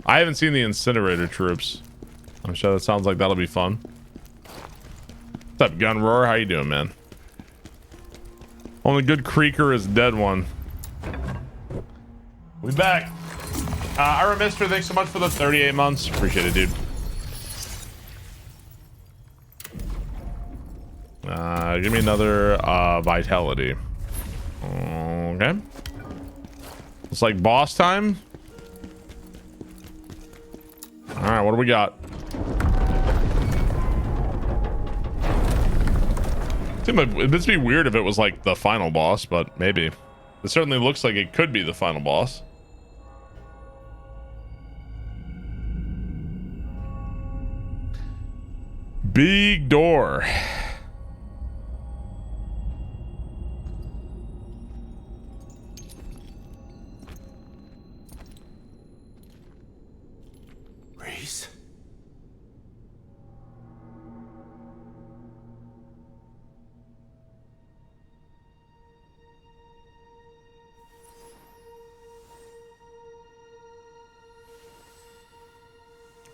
I haven't seen the incinerator troops. I'm sure that sounds like that'll be fun. What's up, Gun Roar? How you doing, man? Only good creeker is dead one. We back. Ira Mister, thanks so much for the 38 months. Appreciate it, dude. Give me another vitality. Okay. It's like boss time. All right, what do we got? It'd just be weird if it was like the final boss, but maybe. It certainly looks like it could be the final boss. Big door. Reese?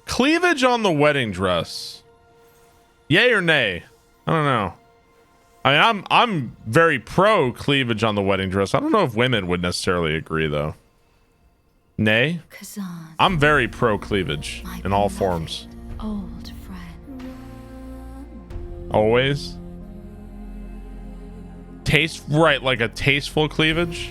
Cleavage on the wedding dress. Yay or nay? I don't know. I mean, I'm very pro cleavage on the wedding dress. I don't know if women would necessarily agree though. Nay? Khazan, I'm very pro cleavage in all forms. old friend. Always. Taste right, like a tasteful cleavage.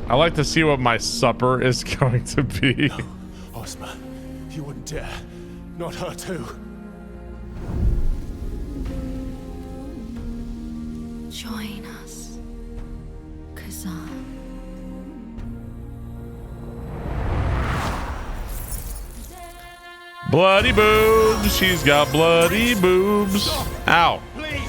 I like to see what my supper is going to be. No, Ozma, you wouldn't dare. Not her too. Join us, Khazan. Bloody boobs. She's got bloody boobs. Ow. Please.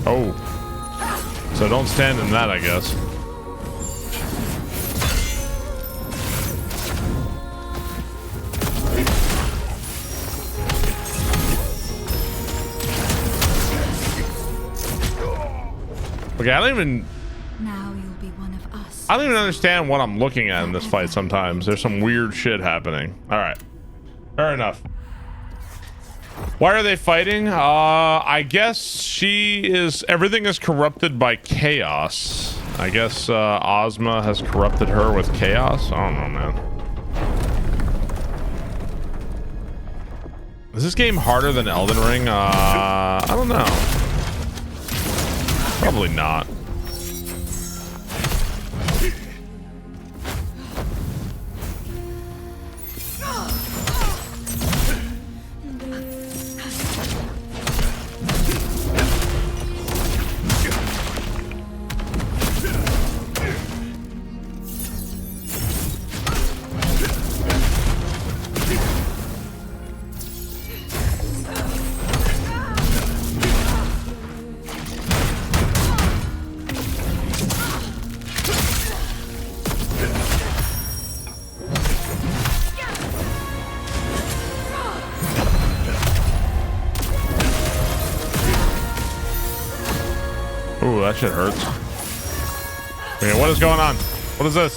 Oh. So don't stand in that, I guess. Okay, I don't even... Now you'll be one of us. I don't even understand what I'm looking at in this fight sometimes. There's some weird shit happening. Alright. Fair enough. Why are they fighting? I guess she is... Everything is corrupted by chaos. I guess Ozma has corrupted her with chaos. I don't know, man. Is this game harder than Elden Ring? I don't know. Probably not. Ooh, that shit hurts. Okay, what is going on? What is this?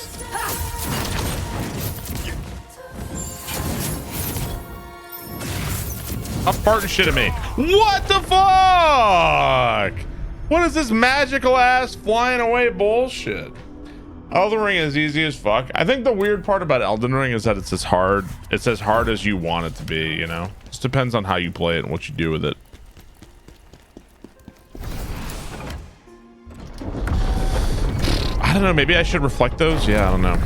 Stop farting shit at me. What the fuck? What is this magical ass flying away bullshit? Elden Ring is easy as fuck. I think the weird part about Elden Ring is that it's as hard as you want it to be, you know? It just depends on how you play it and what you do with it. I don't know, maybe I should reflect those? Yeah, I don't know.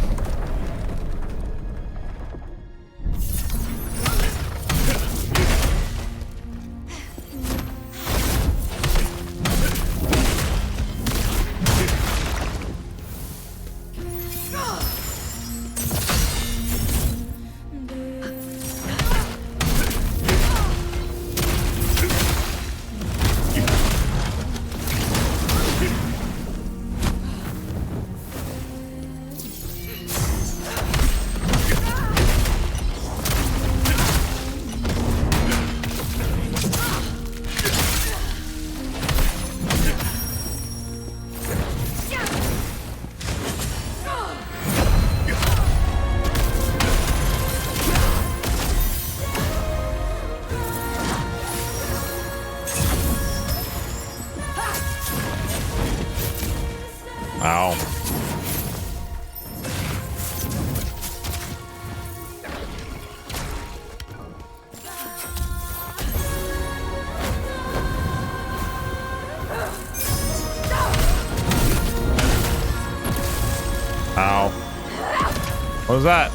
Ow. Ow. What was that?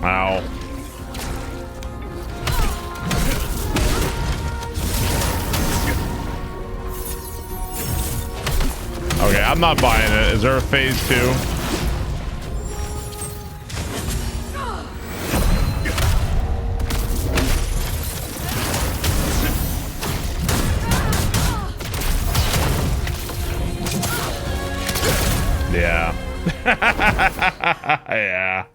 Ow. Okay, I'm not buying it. Is there a phase 2? Yeah. Yeah.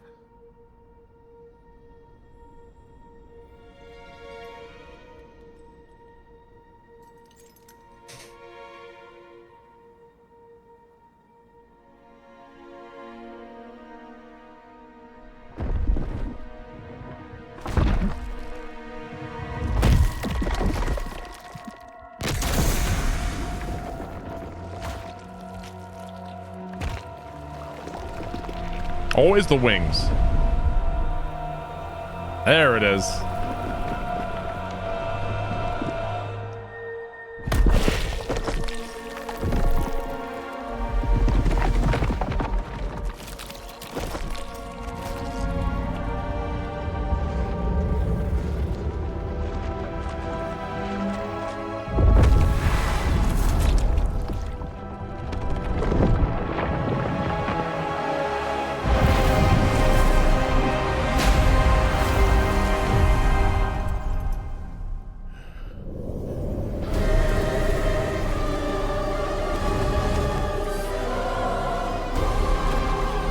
Always the wings. There it is.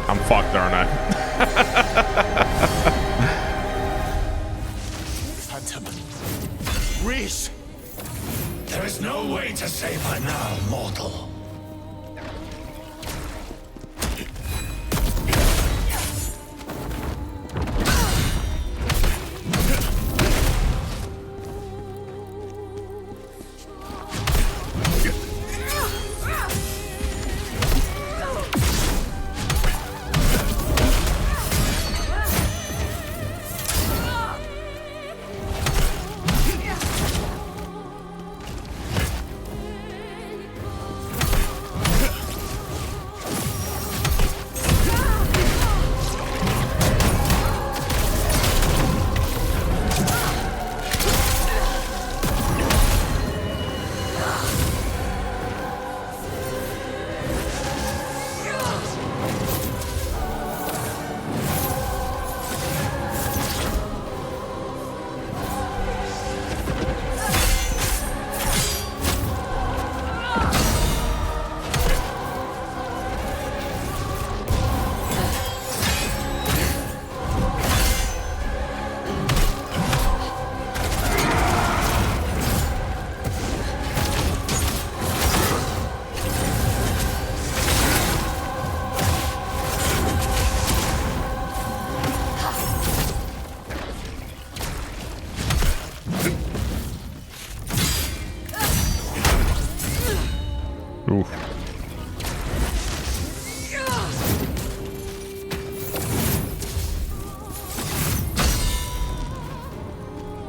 I'm fucked, aren't I? Phantom. Reese! There is no way to save her now, mortal.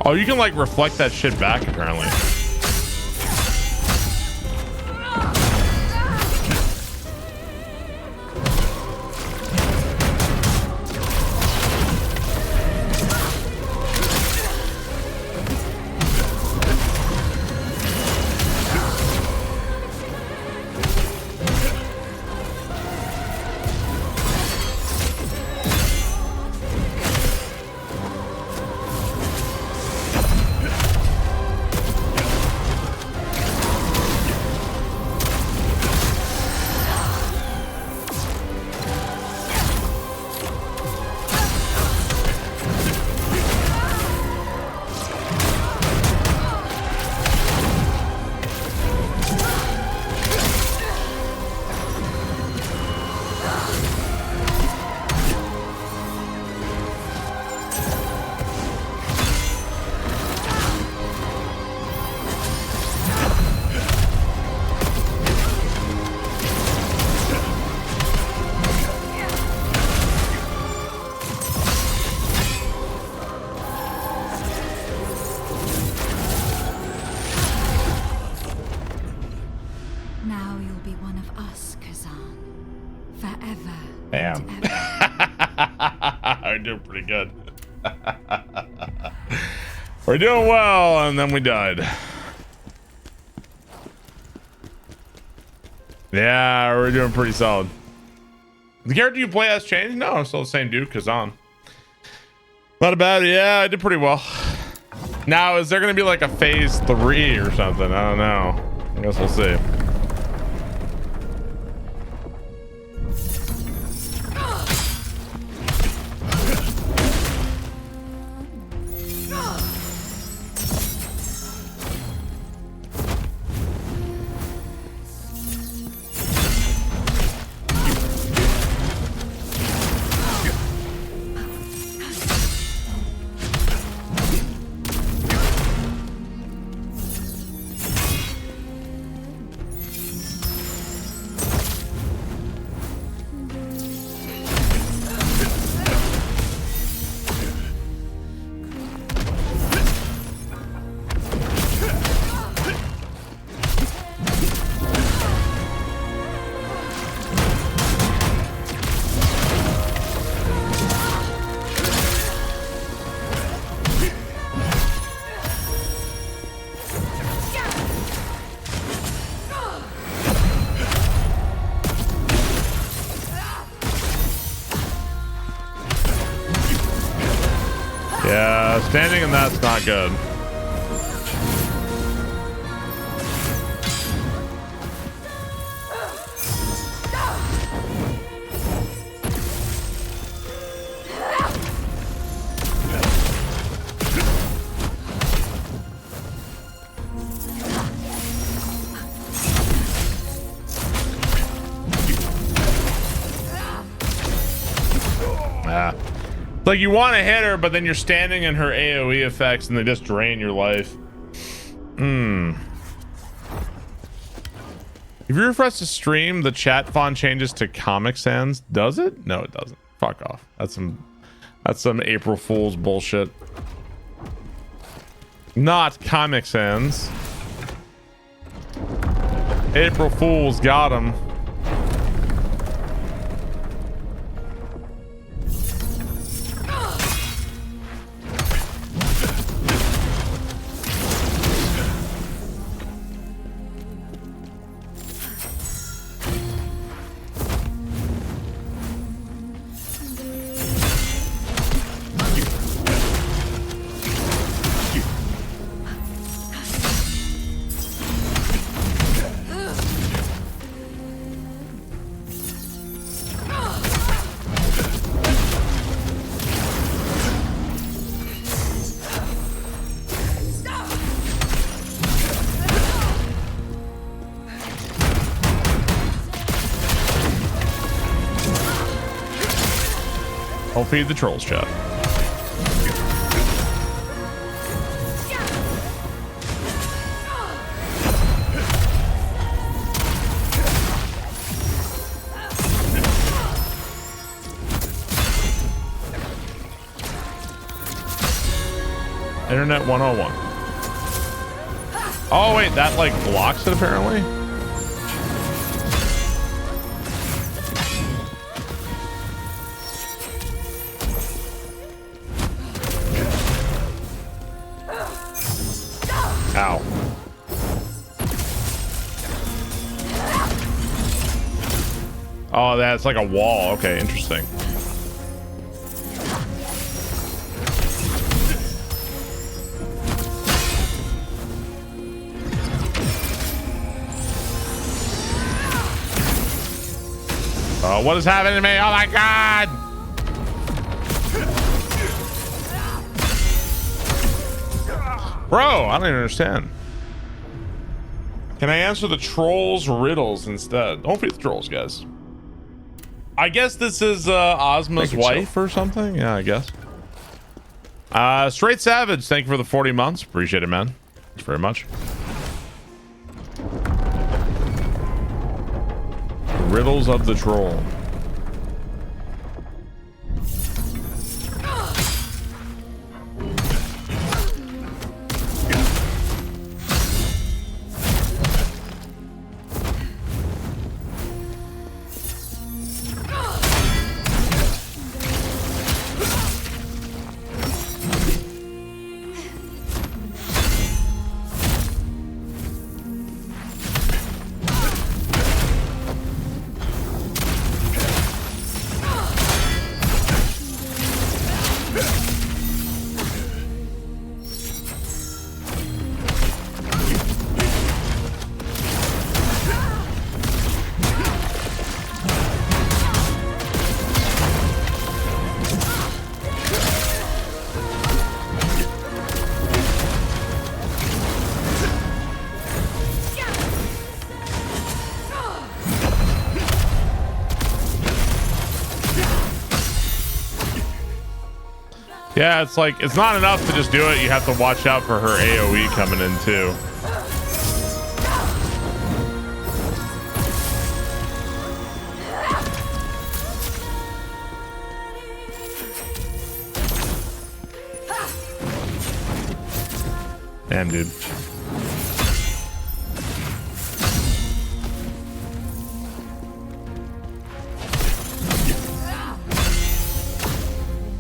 Oh, you can like reflect that shit back apparently. Now you'll be one of us, Khazan. Forever. Damn. We're doing pretty good. We're doing well, and then we died. Yeah, we're doing pretty solid. The character you play has changed? No, I'm still the same dude, Khazan. Not bad. Yeah, I did pretty well. Now, is there going to be like a phase 3 or something? I don't know. I guess we'll see. Yeah, standing in that's not good. Yeah. It's like you want to hit her, but then you're standing in her AoE effects and they just drain your life. If you refresh the stream, the chat font changes to Comic Sans. Does it? No, it doesn't. Fuck off. That's some April Fool's bullshit. Not Comic Sans. April Fool's got him. I'll feed the trolls, chat. Internet 101. Oh wait, that like blocks it apparently. Ow. Oh, that's like a wall. Okay, interesting. What is happening to me? Oh my god! Bro, I don't even understand. Can I answer the trolls' riddles instead? Don't feed the trolls, guys. I guess this is Ozma's wife or something. Yeah, I guess. Straight Savage, thank you for the 40 months. Appreciate it, man. Thanks very much. Riddles of the Troll. Yeah, it's like, it's not enough to just do it. You have to watch out for her AoE coming in too. Damn, dude.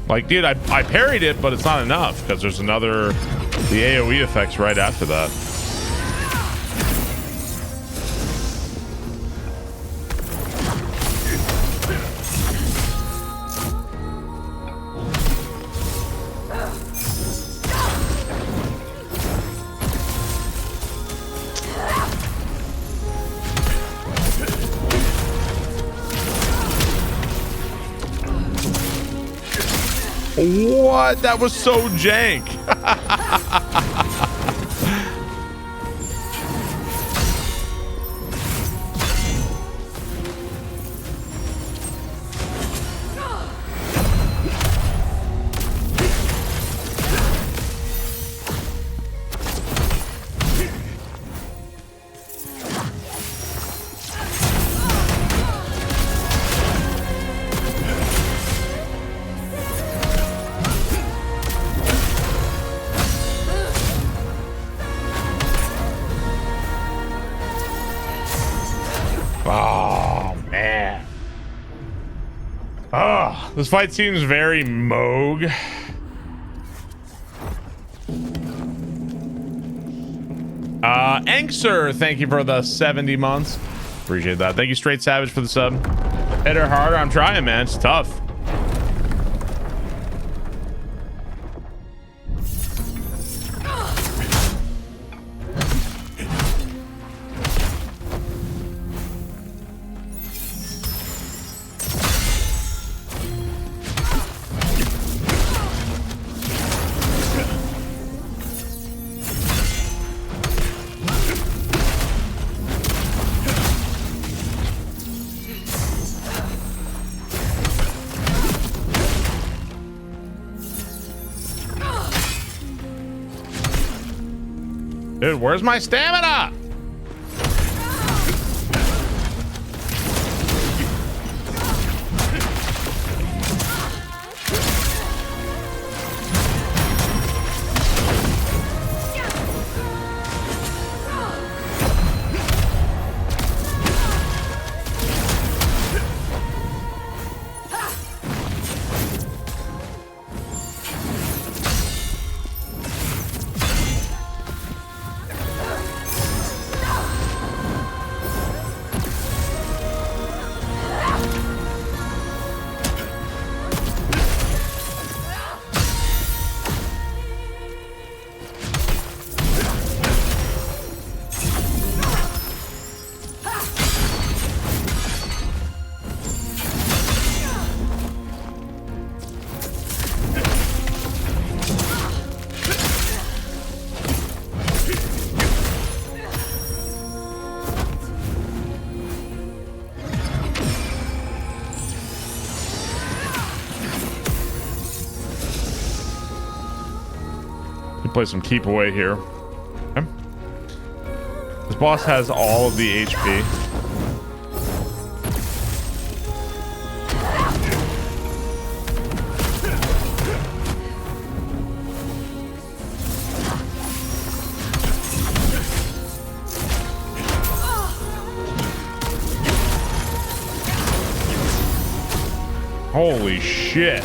Like, dude, I parried it, but it's not enough because there's another, the AoE effects right after that. What? That was so jank. Oh, man. Oh, this fight seems very Moog. Ankser, thank you for the 70 months. Appreciate that. Thank you, Straight Savage, for the sub. Hit her harder. I'm trying, man. It's tough. Dude, where's my stamina? Play some keep away here. Okay. This boss has all of the HP. Holy shit.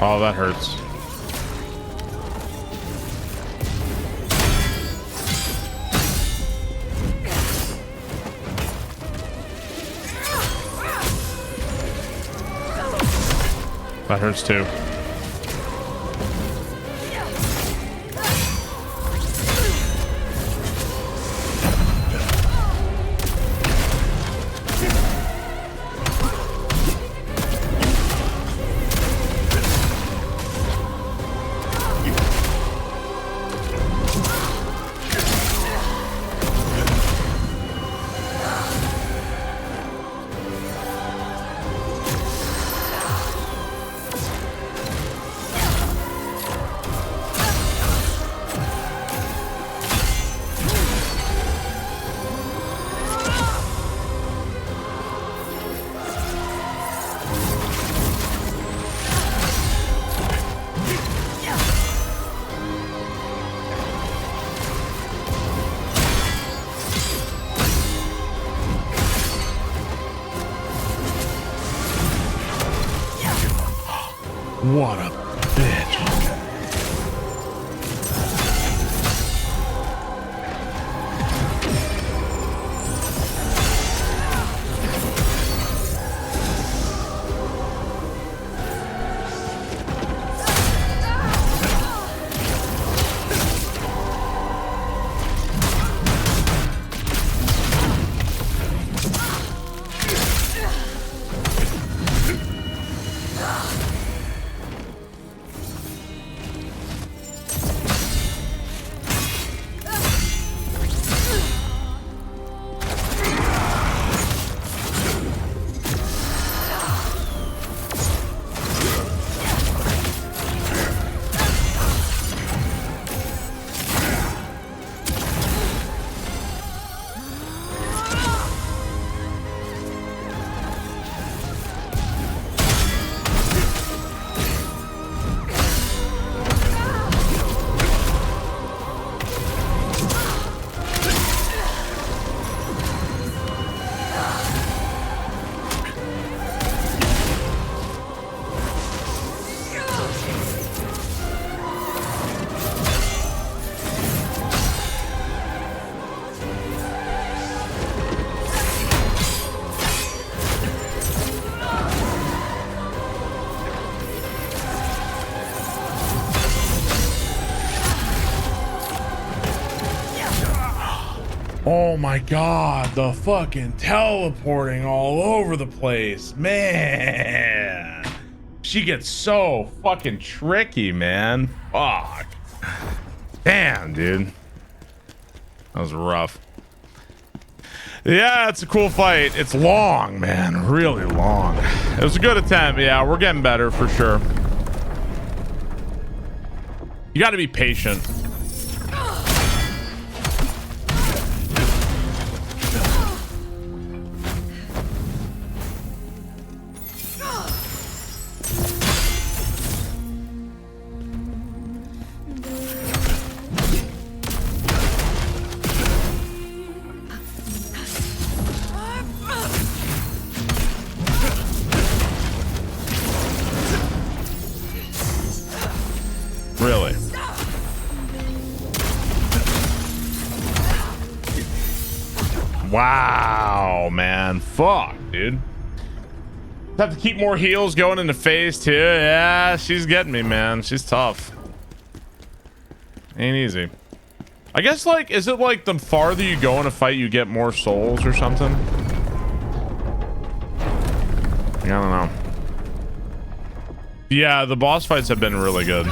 Oh, that hurts. That hurts too. What a bitch. Oh my god, the fucking teleporting all over the place, man. She gets so fucking tricky, man. Fuck. Damn, dude. That was rough. Yeah, it's a cool fight. It's long, man. Really long. It was a good attempt. Yeah, we're getting better for sure. You got to be patient. Really? Wow, man. Fuck, dude. Have to keep more heals going into phase 2. Yeah, she's getting me, man. She's tough. Ain't easy. I guess, like, is it like the farther you go in a fight, you get more souls or something? I don't know. Yeah, the boss fights have been really good.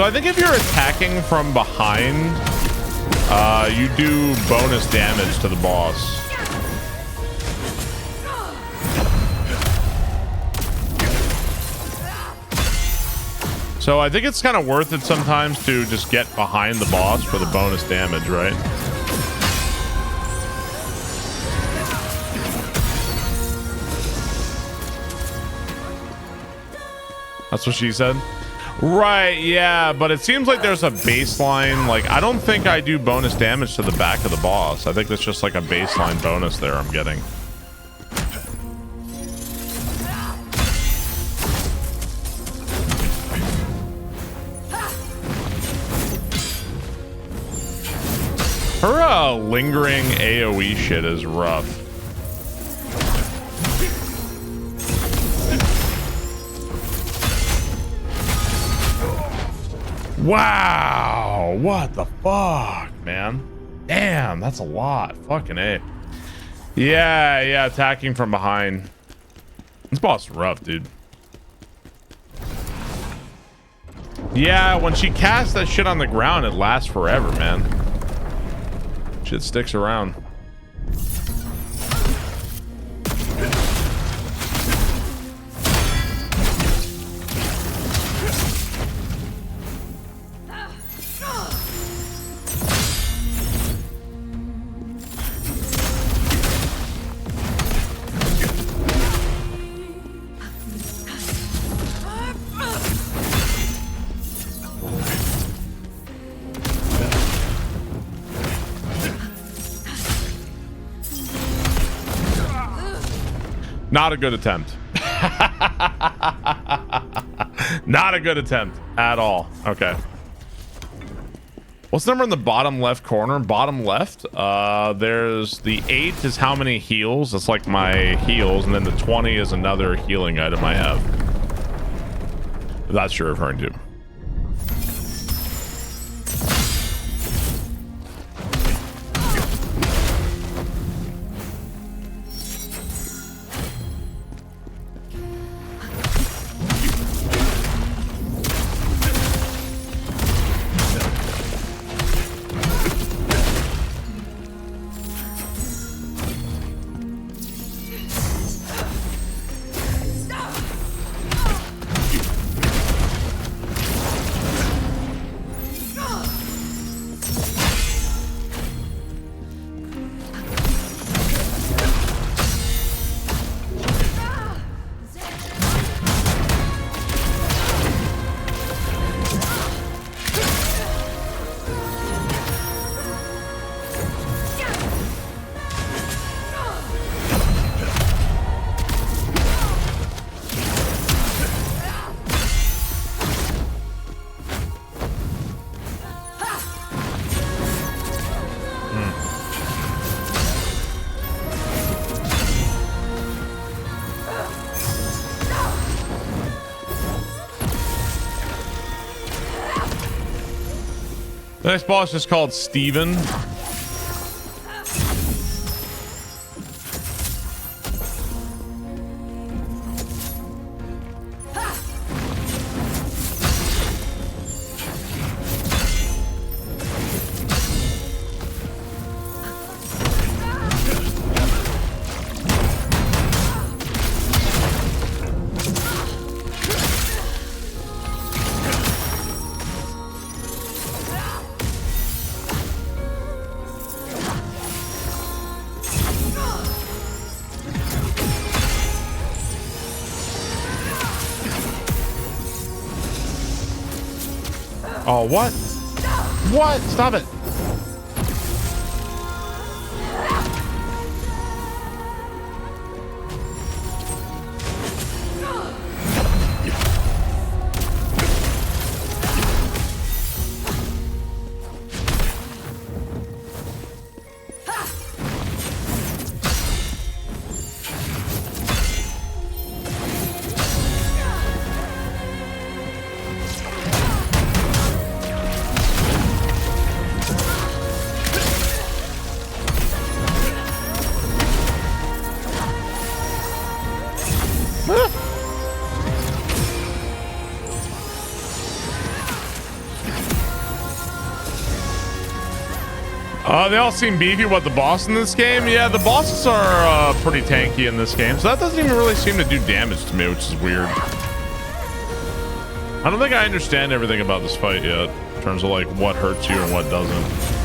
So I think if you're attacking from behind, you do bonus damage to the boss. So I think it's kind of worth it sometimes to just get behind the boss for the bonus damage, right? That's what she said. Right, yeah, but it seems like there's a baseline. Like, I don't think I do bonus damage to the back of the boss. I think that's just like a baseline bonus there I'm getting. Her lingering AoE shit is rough. Wow, what the fuck, man? Damn, that's a lot. Fucking A. Yeah, attacking from behind. This boss is rough, dude. Yeah, when she casts that shit on the ground, it lasts forever, man. Shit sticks around. Not a good attempt. Not a good attempt at all. Okay. What's the number in the bottom left corner? Bottom left? There's the 8 is how many heals. That's like my heals. And then the 20 is another healing item I have. That's what you're referring to. The next boss is called Steven. Oh, what? What? Stop it. They all seem beefy. What, the boss in this game? Yeah, the bosses are pretty tanky in this game, so that doesn't even really seem to do damage to me, which is weird. I don't think I understand everything about this fight yet, in terms of like what hurts you and what doesn't.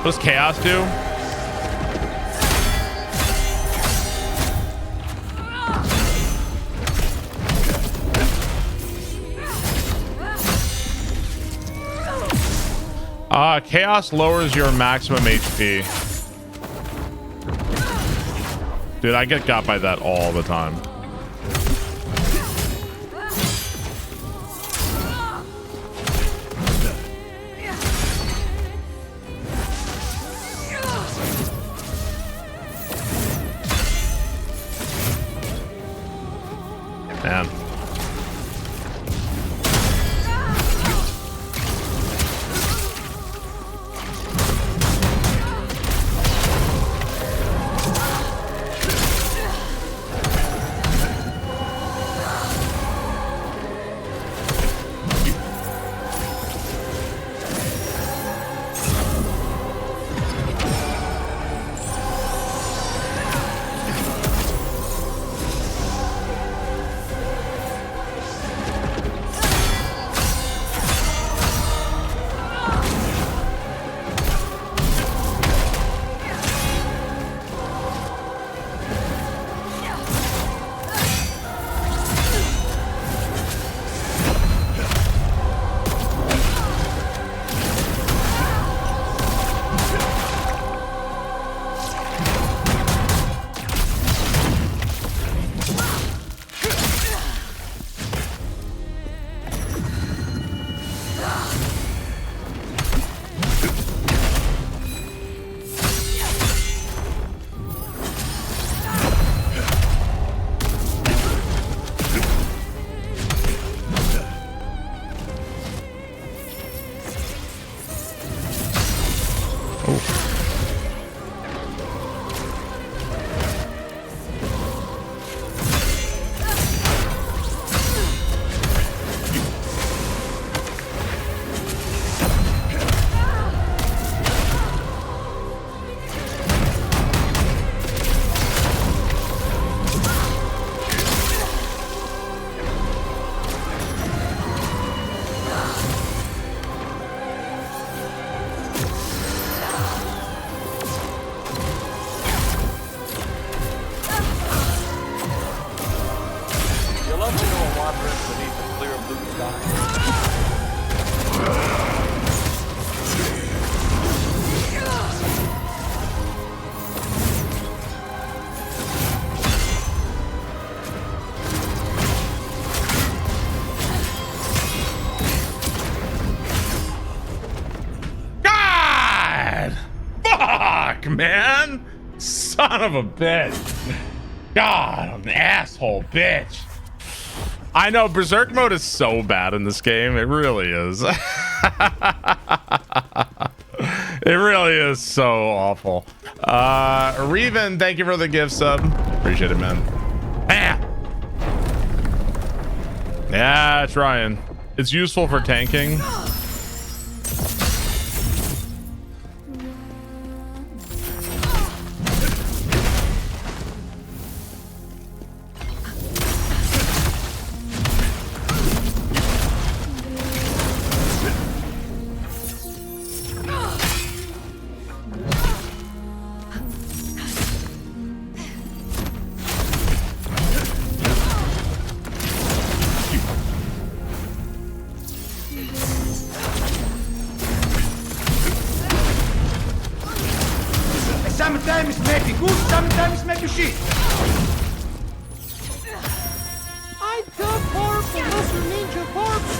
What does Chaos do? Chaos lowers your maximum HP. Dude, I get got by that all the time. Man. Man, son of a bitch. God, I'm an asshole bitch. I know Berserk mode is so bad in this game. It really is. It really is so awful. Reven, thank you for the gift sub. Appreciate it, man. Bam. Yeah, trying. It's useful for tanking. Sometimes maybe good, sometimes maybe shit. I dug corpse unless your ninja corpse.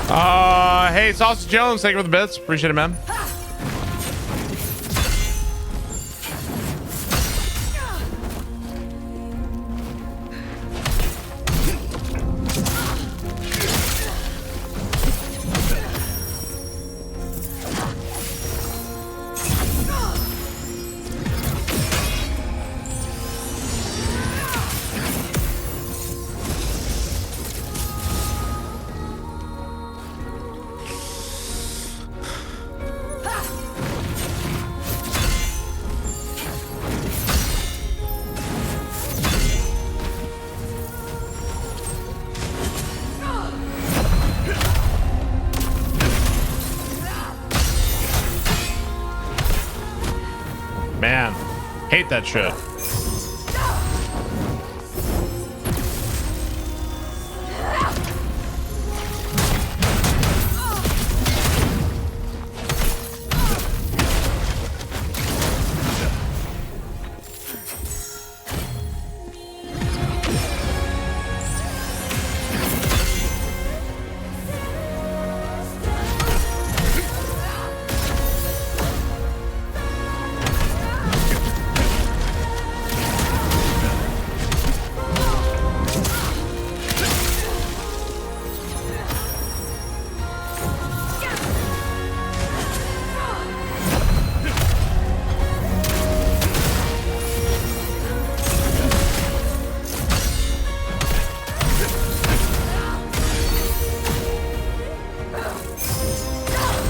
Hey, Sausage Jones, thank you for the bits. Appreciate it, man. Man, hate that shit.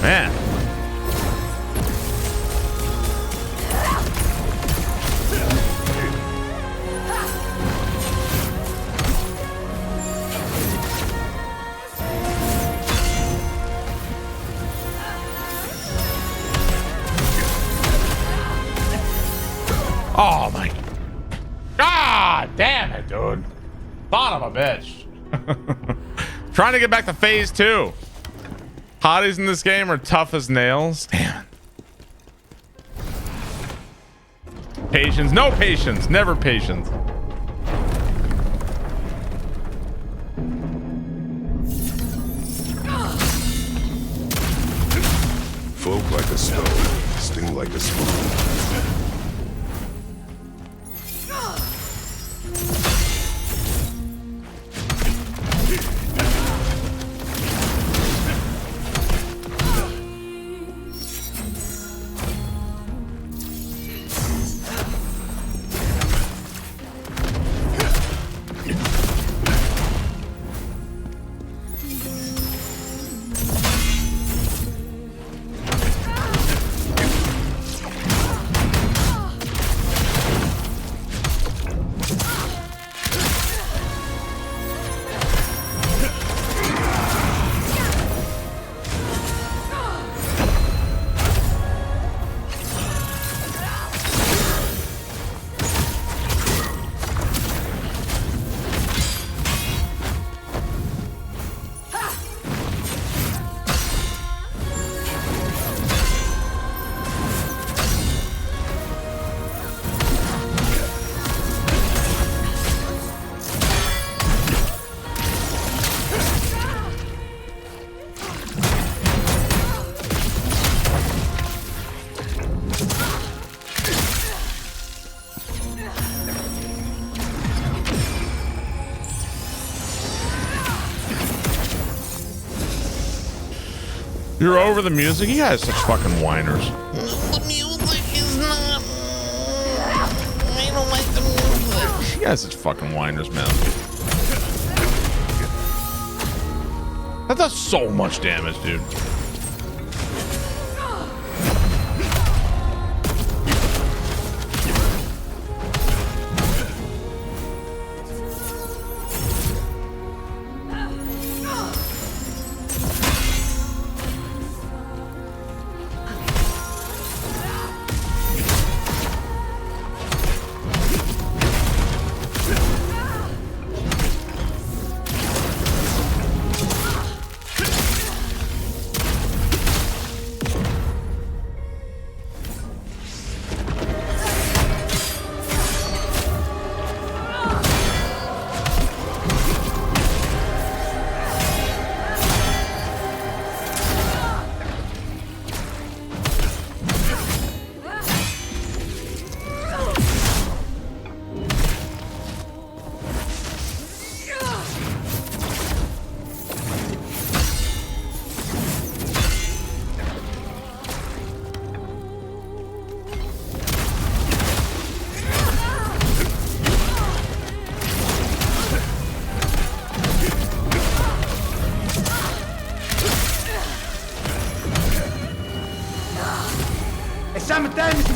Man. Oh my God damn it, dude. Son of a bitch. Trying to get back to phase 2. Hotties in this game are tough as nails. Damn. Patience. No patience. Never patience. Float like a stone, sting like a spoon. You're over the music? You guys are such fucking whiners. The music is not. I don't like the music. You guys are such fucking whiners, man. That does so much damage, dude.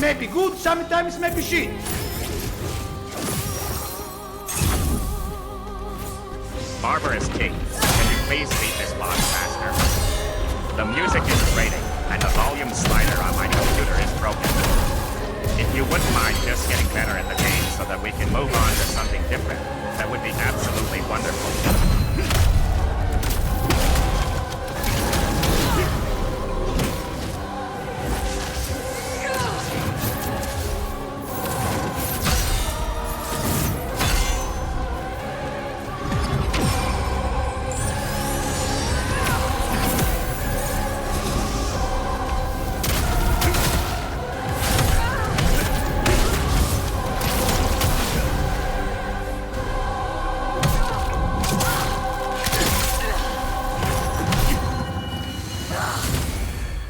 may be good, sometimes may be shit. Barbarous King, can you please beat this boss faster? The music is grating, and the volume slider on my computer is broken. If you wouldn't mind just getting better at the game so that we can move on to something different, that would be absolutely wonderful.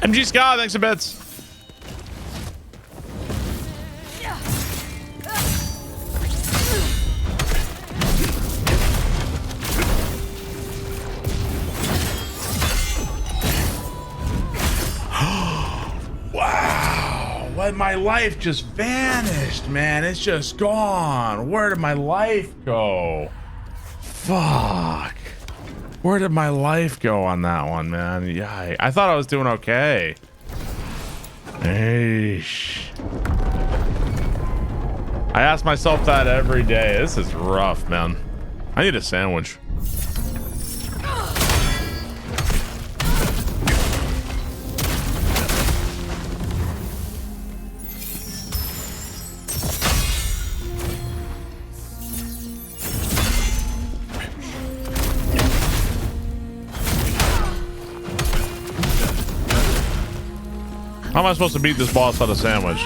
MG Scott, thanks a bits. Wow, what, my life just vanished, man. It's just gone. Where did my life go? Fuck. Where did my life go on that one, man? Yeah, I thought I was doing okay. Eesh. I ask myself that every day. This is rough, man. I need a sandwich. How am I supposed to beat this boss out of sandwich?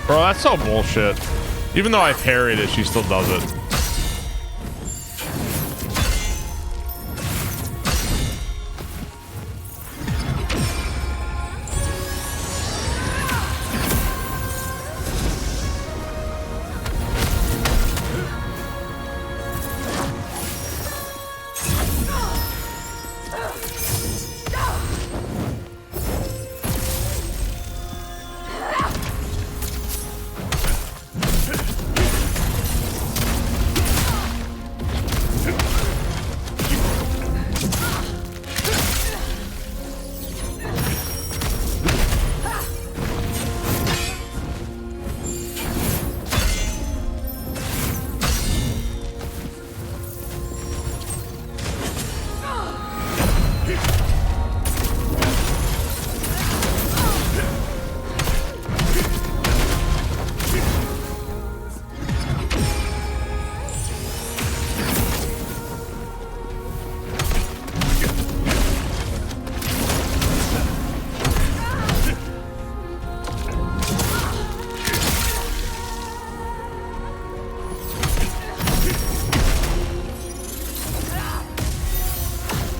Bro, that's so bullshit. Even though I parried it, she still does it.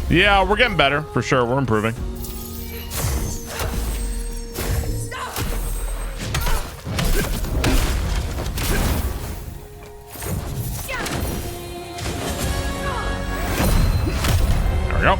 Yeah, we're getting better for sure. We're improving. There we go.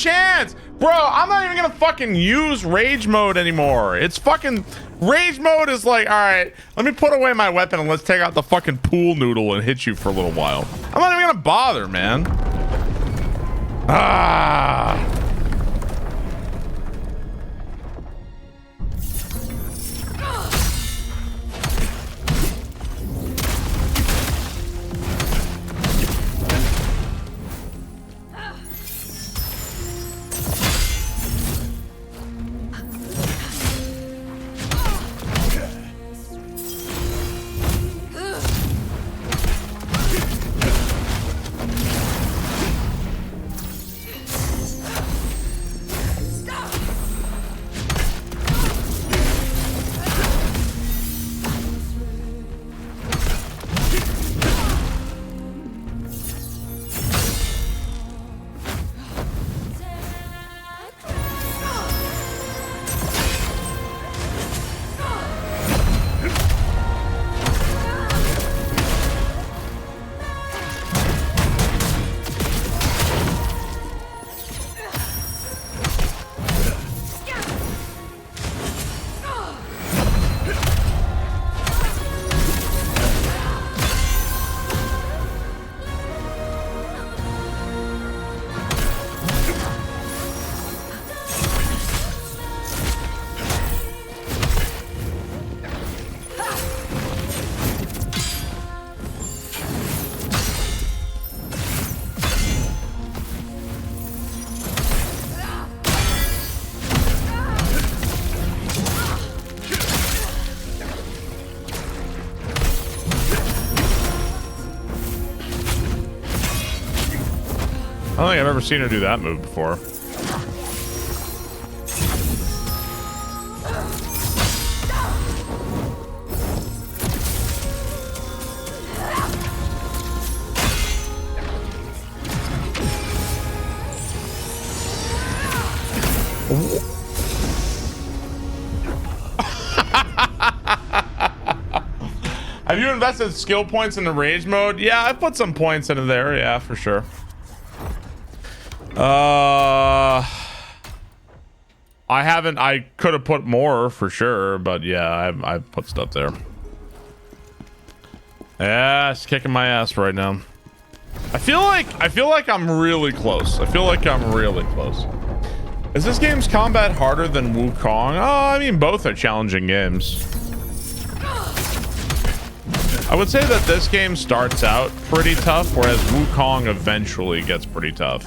chance. Bro, I'm not even gonna fucking use rage mode anymore. It's fucking rage mode is like, all right, let me put away my weapon and let's take out the fucking pool noodle and hit you for a little while. I'm not even gonna bother, man. Ah. I don't think I've ever seen her do that move before. Have you invested skill points in the rage mode? Yeah, I put some points into there. Yeah, for sure. I haven't. I could have put more for sure, but yeah, I've put stuff there. Yeah, it's kicking my ass right now. I feel like I'm really close. I feel like I'm really close. Is this game's combat harder than Wukong? Oh, I mean, both are challenging games. I would say that this game starts out pretty tough, whereas Wukong eventually gets pretty tough.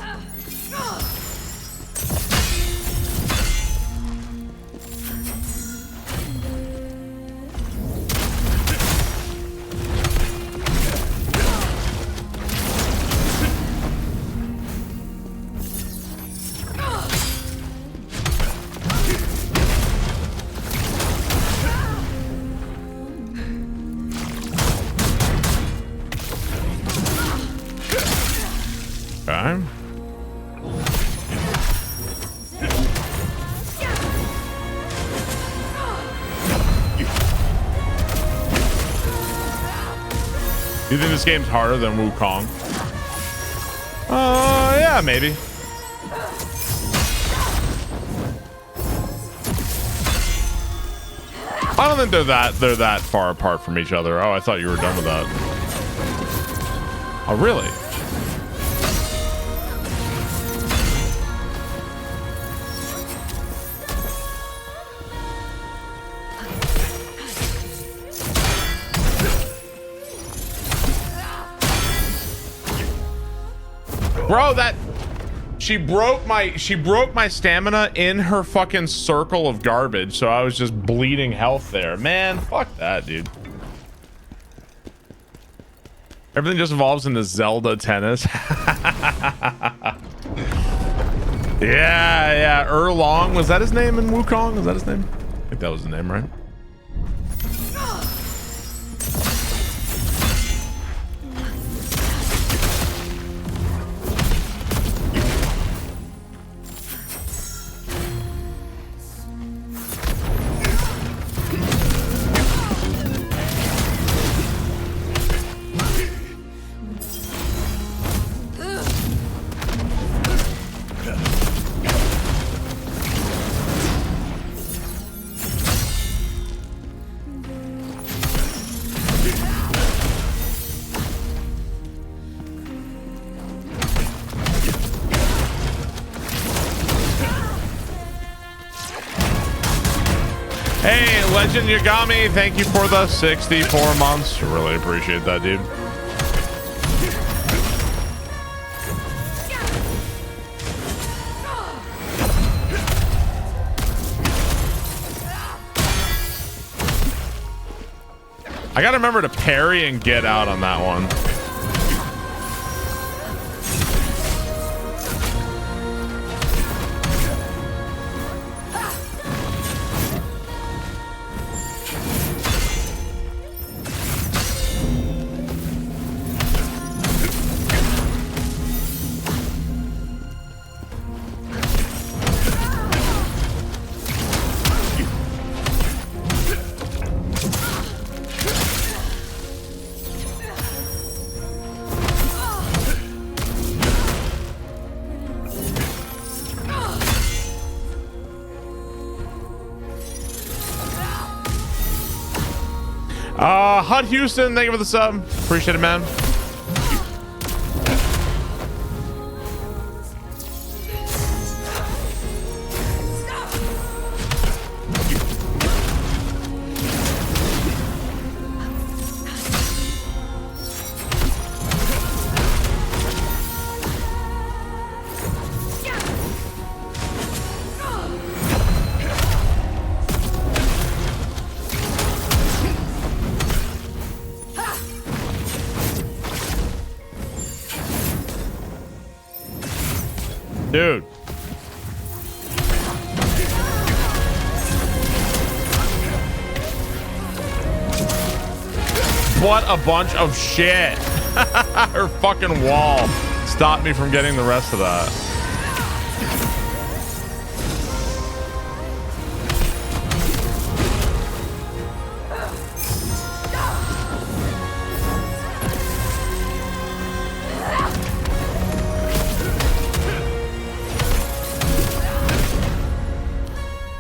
You think this game's harder than Wukong? Yeah, maybe. I don't think they're that far apart from each other. Oh, I thought you were done with that. Oh, really? Bro, that she broke my stamina in her fucking circle of garbage, so I was just bleeding health there. Man, fuck that, dude. Everything just evolves into Zelda tennis. Yeah, Erlong, was that his name in Wukong? Was that his name? I think that was the name, right? Hey, Legend Yagami, thank you for the 64 months. Really appreciate that, dude. I gotta remember to parry and get out on that one. Hut Houston, thank you for the sub. Appreciate it, man. Dude. What a bunch of shit. Her fucking wall stopped me from getting the rest of that.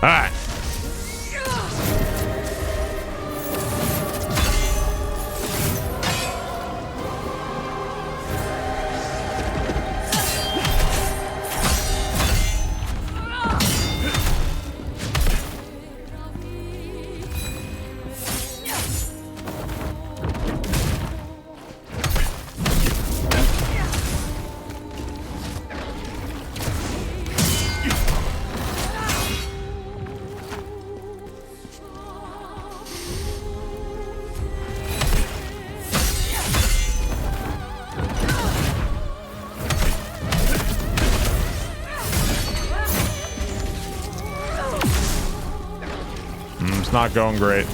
All right. Not going great.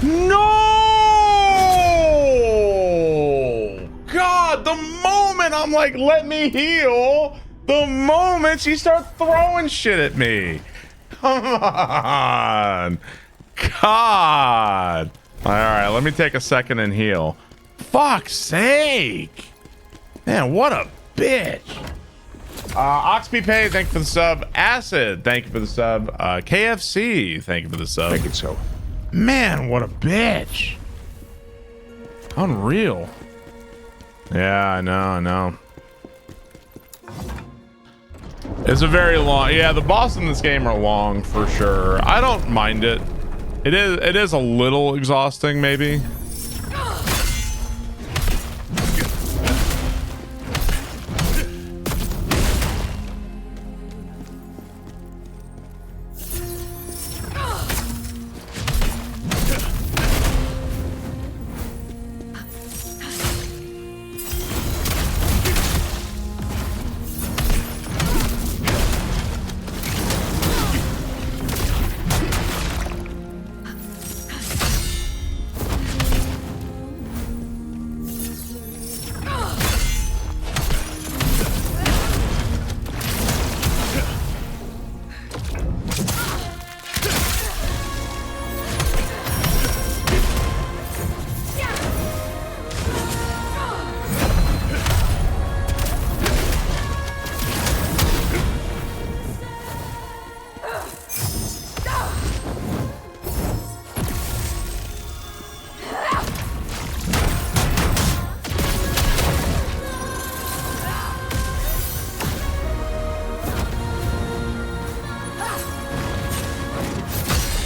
No! God, the moment I'm like, let me heal, the moment she starts throwing shit at me. Come on. God. All right, let me take a second and heal. Fuck's sake. Man, what a bitch. Oxby thank you for the sub. Acid, thank you for the sub. KFC, thank you for the sub. Make it so. Man, what a bitch. Unreal. Yeah, I know. It's a very long, yeah, the bosses in this game are long for sure. I don't mind it. It is a little exhausting maybe.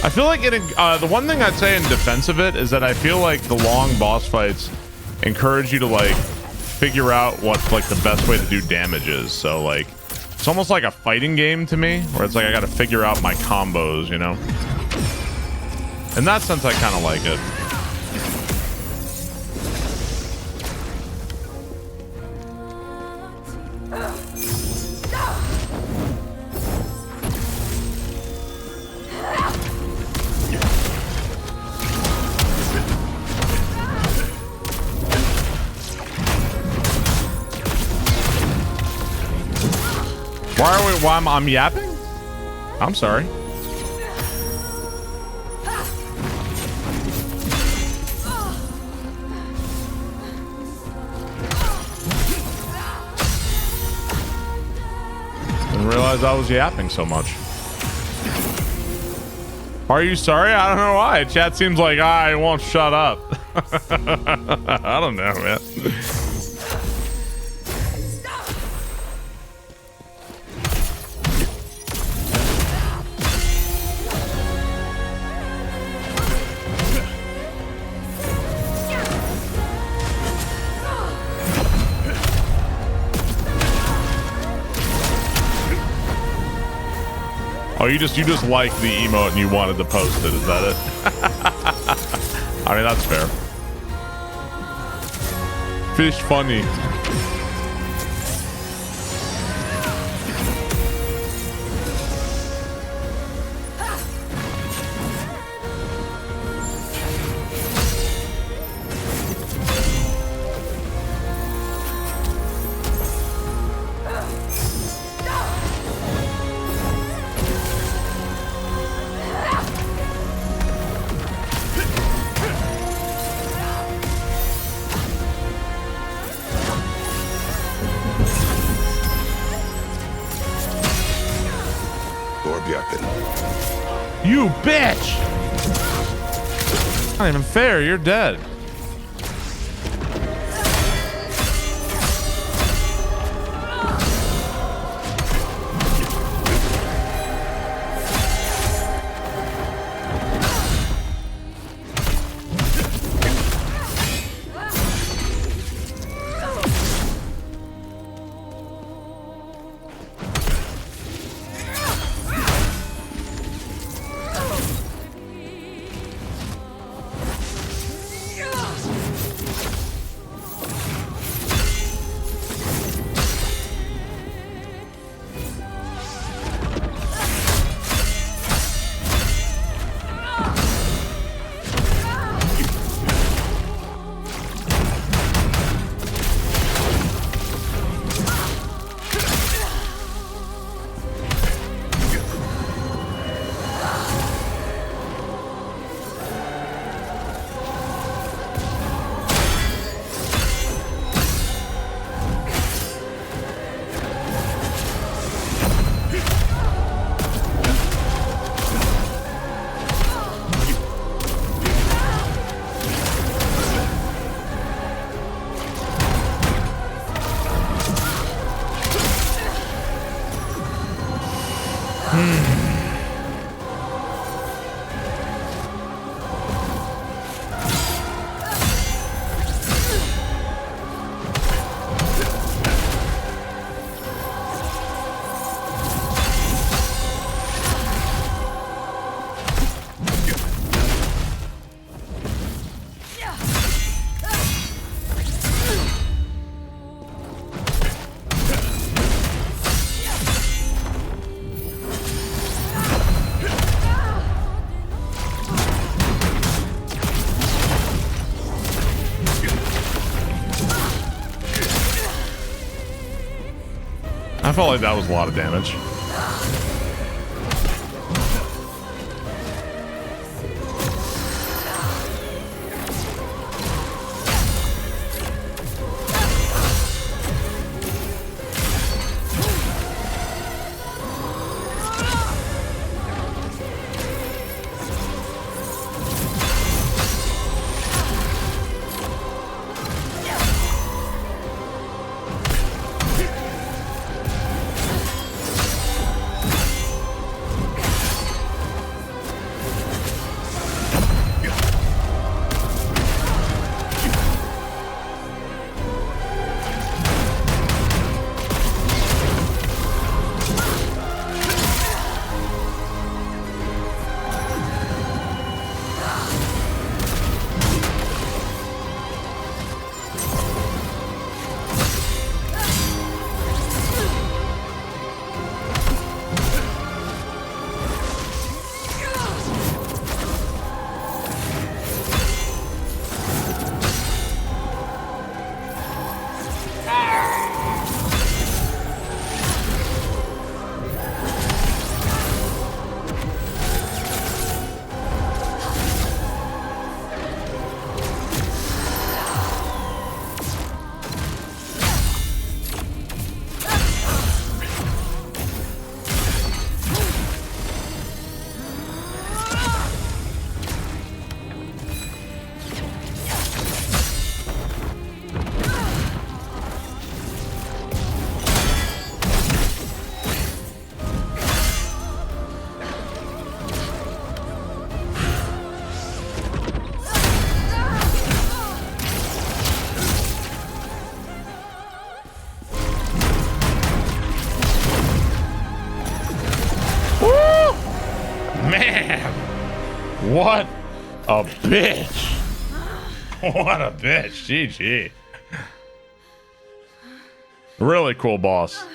I feel like the one thing I'd say in defense of it is that I feel like the long boss fights encourage you to like figure out what like the best way to do damage is. So like it's almost like a fighting game to me, where it's like I got to figure out my combos, you know. In that sense, I kind of like it. Why I'm yapping? I'm sorry. Didn't realize I was yapping so much. Are you sorry? I don't know why. Chat seems like I won't shut up. I don't know, man. Oh, you just like the emote and you wanted to post it, is that it? I mean, that's fair. Fish funny. You bitch! Not even fair, you're dead. felt like that was a lot of damage. What a bitch. What a bitch. GG. Really cool boss.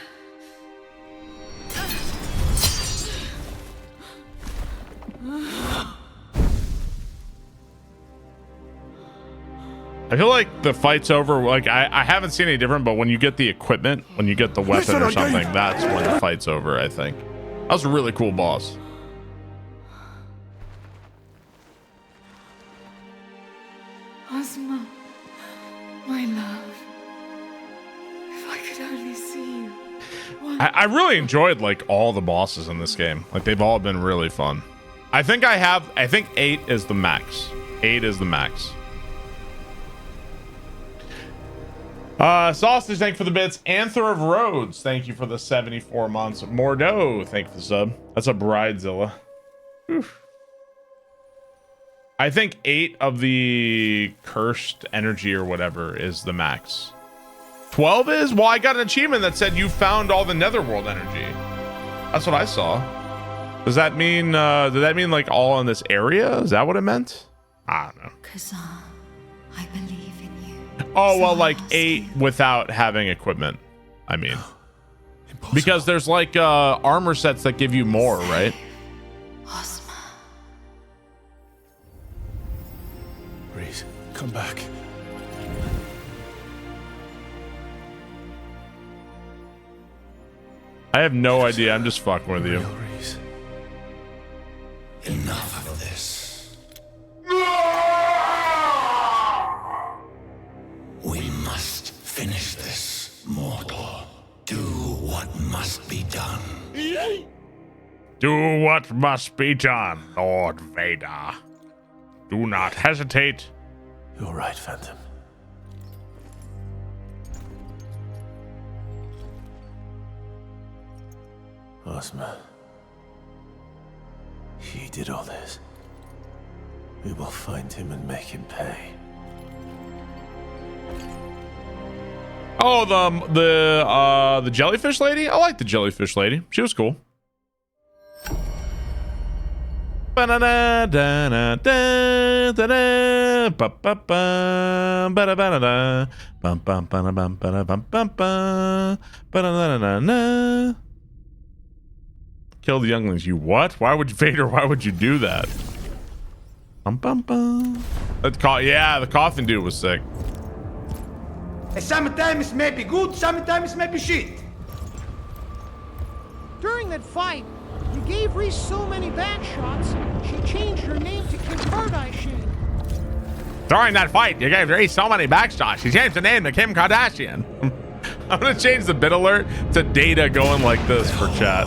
I feel like the fight's over. Like I haven't seen any different, but when you get the equipment, when you get the weapon or something, that's when the fight's over, I think. That was a really cool boss. Ozma, my love, if I could only see you. I really enjoyed like all the bosses in this game. Like they've all been really fun. I think 8 is the max. 8 is the max. Sausage, thank you for the bits. Anther of Rhodes, thank you for the 74 months. Mordeaux, thank you for the sub. That's a Bridezilla. Oof. I think 8 of the cursed energy or whatever is the max. 12 is? Well, I got an achievement that said you found all the netherworld energy. That's what I saw. Does that mean like all in this area? Is that what it meant? I don't know. Khazan, I believe in you. Oh, well, like 8 without having equipment. I mean, because there's like armor sets that give you more, right? Reese, come back. I have no idea. I'm just fucking with you. Enough of this. We must finish this, mortal. Do what must be done. Do what must be done, Lord Vader. Do not hesitate. You're right, Phantom. Ozma. He did all this. We will find him and make him pay. Oh, the jellyfish lady? I like the jellyfish lady. She was cool. Kill the younglings. You what? Why would you, Vader? Why would you do that? Yeah, the coffin dude was sick. Sometimes may be good, sometimes may be shit. During that fight, you gave Reese so many back shots, she changed her name to Kim Kardashian. During that fight, you gave Reese so many back shots, she changed the name to Kim Kardashian. I'm gonna change the bit alert to Data going like this for chat.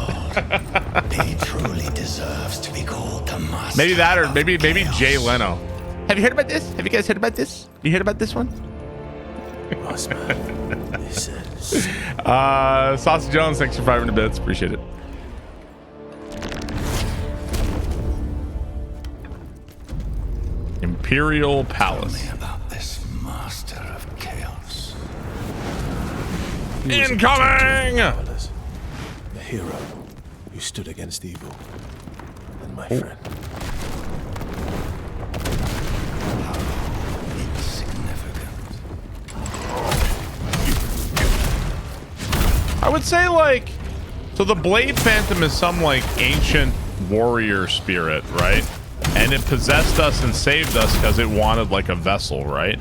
He truly deserves to be called the master. Maybe that, or maybe Jay Leno. Have you heard about this? Have you guys heard about this? You heard about this one? Sausage Jones, thanks for 500 bits. Appreciate it. Imperial Palace. Tell me about this master of chaos. Incoming! The hero who stood against evil. And my friend. I would say, like, so the Blade Phantom is some like ancient warrior spirit, right? And it possessed us and saved us because it wanted like a vessel, right?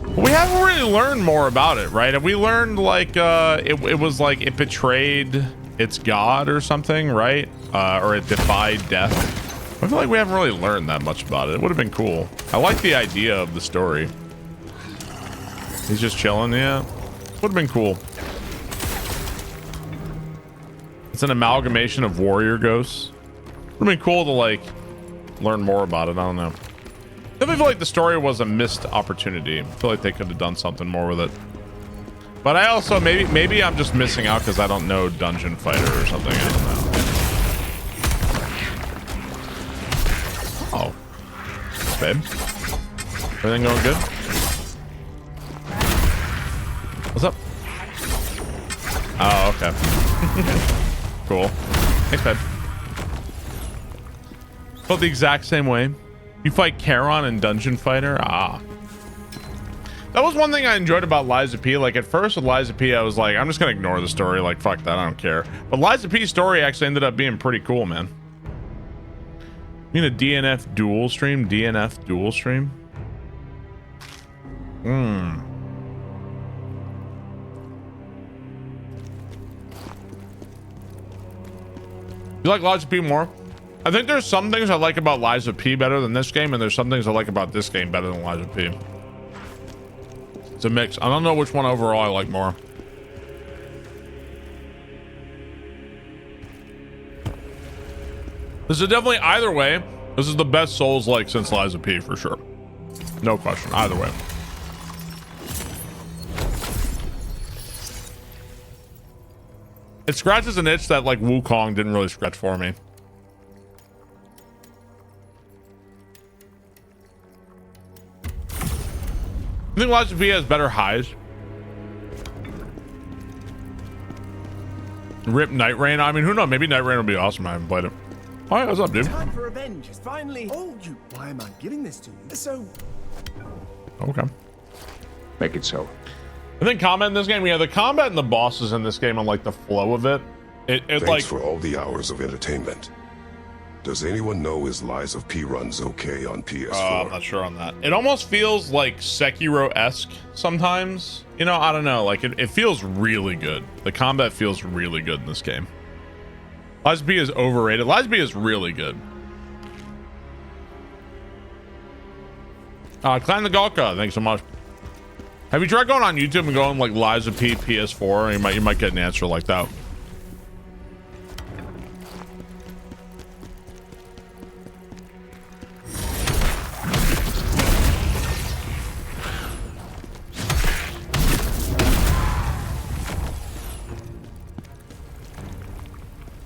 But we haven't really learned more about it, right? And we learned like it was like it betrayed its god or something, right? Or it defied death. I feel like we haven't really learned that much about it. It would have been cool. I like the idea of the story. He's just chilling, yeah. Would have been cool. It's an amalgamation of warrior ghosts. Would have been cool to like learn more about it. I don't know. I feel like the story was a missed opportunity. I feel like they could have done something more with it. But I also maybe I'm just missing out because I don't know Dungeon Fighter or something. I don't know. Oh, babe, everything going good? What's up? Oh, okay. Cool. Thanks, babe. Felt the exact same way. You fight Charon in Dungeon Fighter? Ah. That was one thing I enjoyed about Lies of P. Like, at first with Lies of P, I was like, I'm just gonna ignore the story. Like, fuck that, I don't care. But Lies of P's story actually ended up being pretty cool, man. You mean a DNF dual stream? DNF dual stream? Hmm. You like Lies of P more? I think there's some things I like about Lies of P better than this game, and there's some things I like about this game better than Lies of P. It's a mix. I don't know which one overall I like more. This is definitely, either way, this is the best Souls-like since Lies of P for sure. No question, either way. It scratches an itch that like Wukong didn't really scratch for me. I think Lies of P has better highs. Rip Night Rain. I mean, who knows? Maybe Night Rain will be awesome. I haven't played it. Hi, what's up, dude? Time for revenge is finally. Oh, you. Why am I giving this to you? So. Okay. Make it so. I think combat in this game, yeah, the combat and the bosses in this game and like the flow of it, Thanks like for all the hours of entertainment. Does anyone know his Lies of P runs okay on PS4? I'm not sure on that. It almost feels like Sekiro-esque sometimes. You know, I don't know. Like it feels really good. The combat feels really good in this game. Lies of P is overrated. Lies of P is really good. Clan the Galka, thanks so much. Have you tried going on YouTube and going like Lies of P PS4? You might get an answer like that.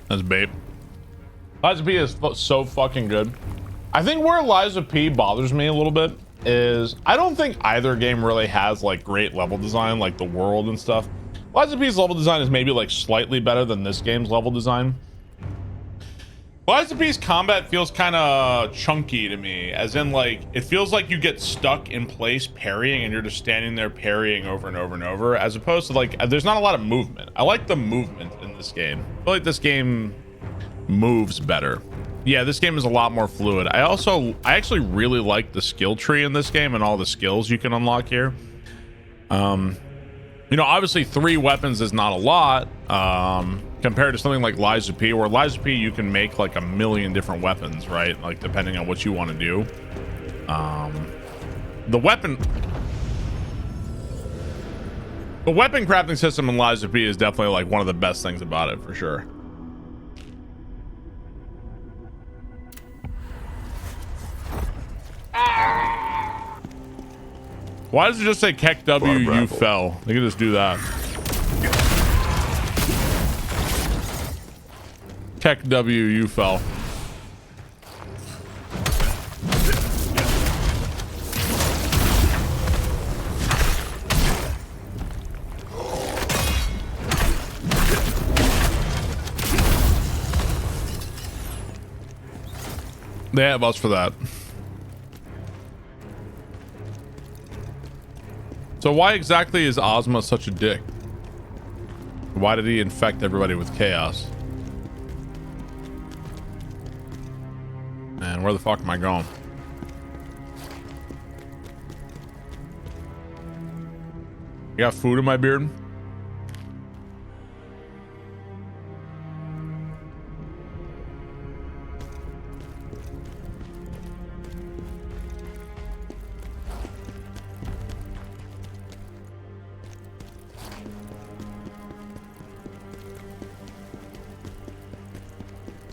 That's babe. Lies of P is so fucking good. I think where Lies of P bothers me a little bit is I don't think either game really has like great level design, like the world and stuff. Lies of P's level design is maybe like slightly better than this game's level design. Lies of P's combat feels kind of chunky to me, as in like it feels like you get stuck in place parrying and you're just standing there parrying over and over and over, as opposed to like there's not a lot of movement. I like the movement in this game. I feel like this game moves better. Yeah, this game is a lot more fluid. I actually really like the skill tree in this game and all the skills you can unlock here. You know, obviously 3 weapons is not a lot compared to something like Lies of P, where Lies of P you can make like a million different weapons, right? Like depending on what you want to do. The weapon crafting system in Lies of P is definitely like one of the best things about it for sure. Why does it just say Keck W, you fell? They can just do that. Keck W, you fell. They have us for that. So why exactly is Ozma such a dick? Why did he infect everybody with chaos? Man, where the fuck am I going? You got food in my beard?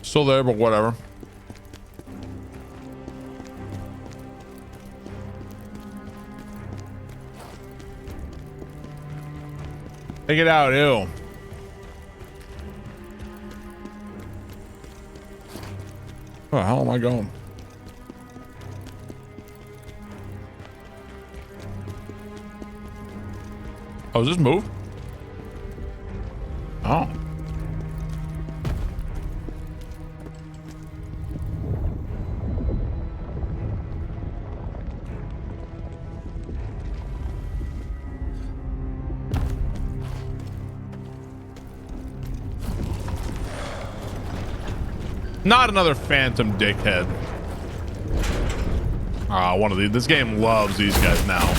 Still there, but whatever. Take it out, ew. Where the hell am I going? Oh, is this move? Oh. Not another phantom dickhead. Ah, one of these. This game loves these guys now.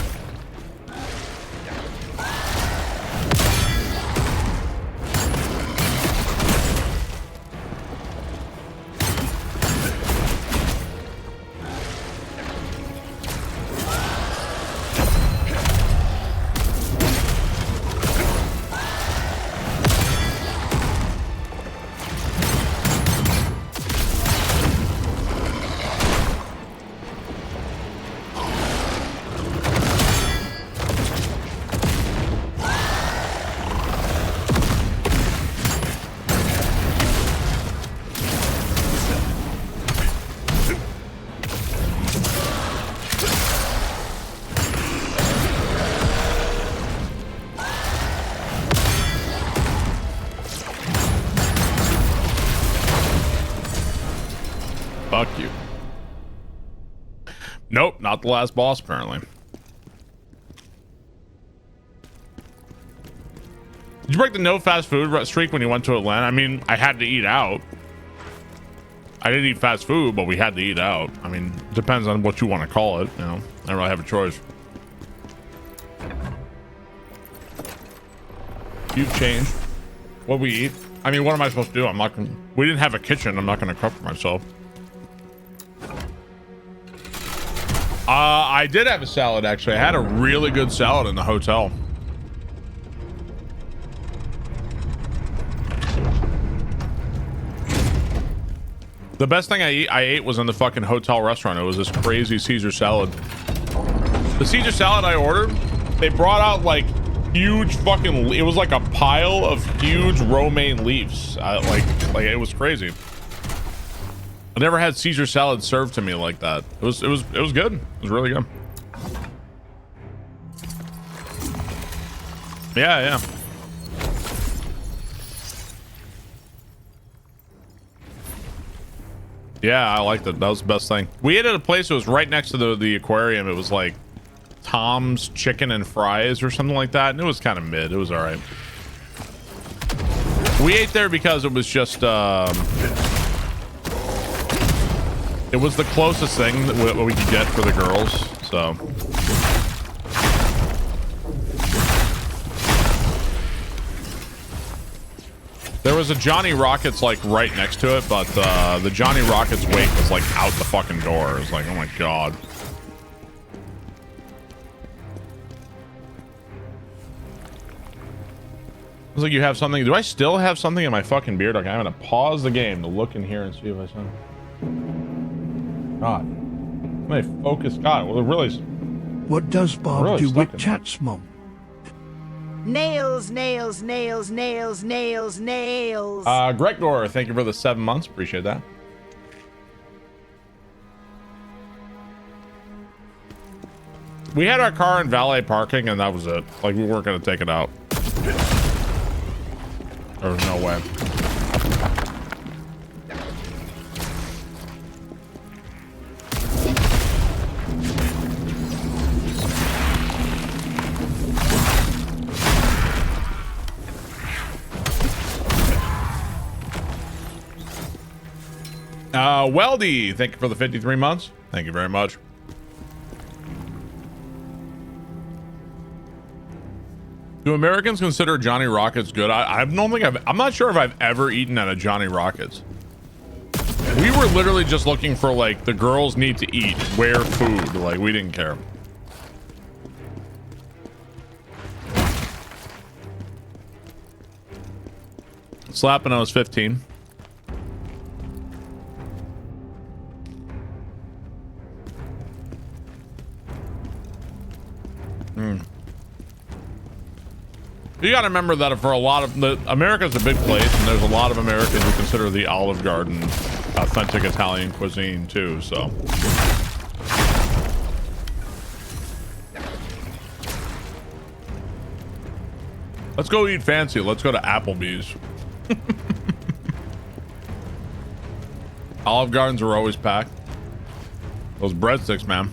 Fuck you. Nope, not the last boss, apparently. Did you break the no fast food streak when you went to Atlanta? I mean, I had to eat out. I didn't eat fast food, but we had to eat out. I mean, depends on what you want to call it, you know. I don't really have a choice. You've changed. What we eat? I mean, what am I supposed to do? I'm not gonna... We didn't have a kitchen. I'm not gonna cook for myself. I did have a salad, actually. I had a really good salad in the hotel. The best thing I ate was in the fucking hotel restaurant. It was this crazy Caesar salad. The Caesar salad I ordered, they brought out like huge fucking... It was like a pile of huge romaine leaves. Like it was crazy. I never had Caesar salad served to me like that. It was good. It was really good. Yeah. Yeah, I liked it. That was the best thing. We ate at a place that was right next to the aquarium. It was like Tom's Chicken and Fries or something like that. And it was kind of mid. It was all right. We ate there because it was just... It was the closest thing that we could get for the girls, so. There was a Johnny Rockets like right next to it, but the Johnny Rockets weight was like out the fucking door. It was like, oh my god. It's like you have something. Do I still have something in my fucking beard? Okay, I'm gonna pause the game to look in here and see if I saw. God, my focus. God, well, it really. What does Bob really do stuck with in chats, Mum? Nails, nails, nails, nails, nails, nails. Gregor, thank you for the 7 months. Appreciate that. We had our car in valet parking, and that was it. Like, we weren't gonna take it out. There was no way. Weldy, thank you for the 53 months. Thank you very much. Do Americans consider Johnny Rockets good? I don't think I'm not sure if I've ever eaten at a Johnny Rockets. We were literally just looking for like the girls need to eat, where food, like we didn't care. Slapping I was 15. You got to remember that for a lot of America's a big place, and there's a lot of Americans who consider the Olive Garden authentic Italian cuisine too. So, let's go eat fancy. Let's go to Applebee's. Olive Gardens are always packed. Those breadsticks, man.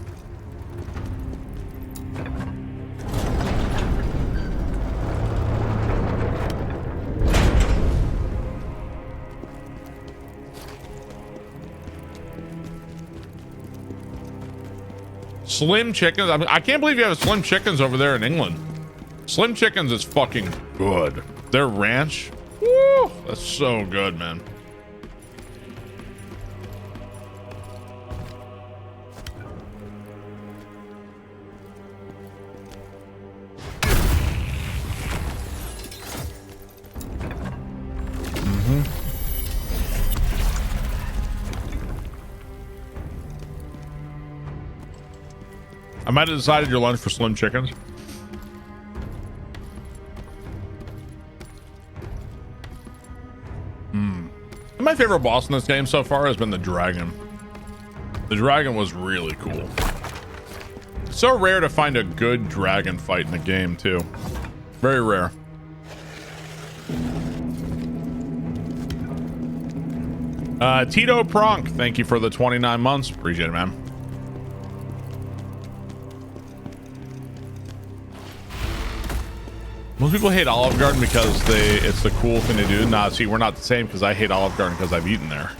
Slim Chickens. I mean, I can't believe you have Slim Chickens over there in England. Slim Chickens is fucking good. Their ranch, woo, that's so good, man. I might have decided your lunch for Slim Chickens. My favorite boss in this game so far has been the dragon. The dragon was really cool. It's so rare to find a good dragon fight in the game too. Very rare. Tito Pronk, thank you for the 29 months. Appreciate it, man. Most people hate Olive Garden because it's the cool thing to do. Nah, see, we're not the same because I hate Olive Garden because I've eaten there.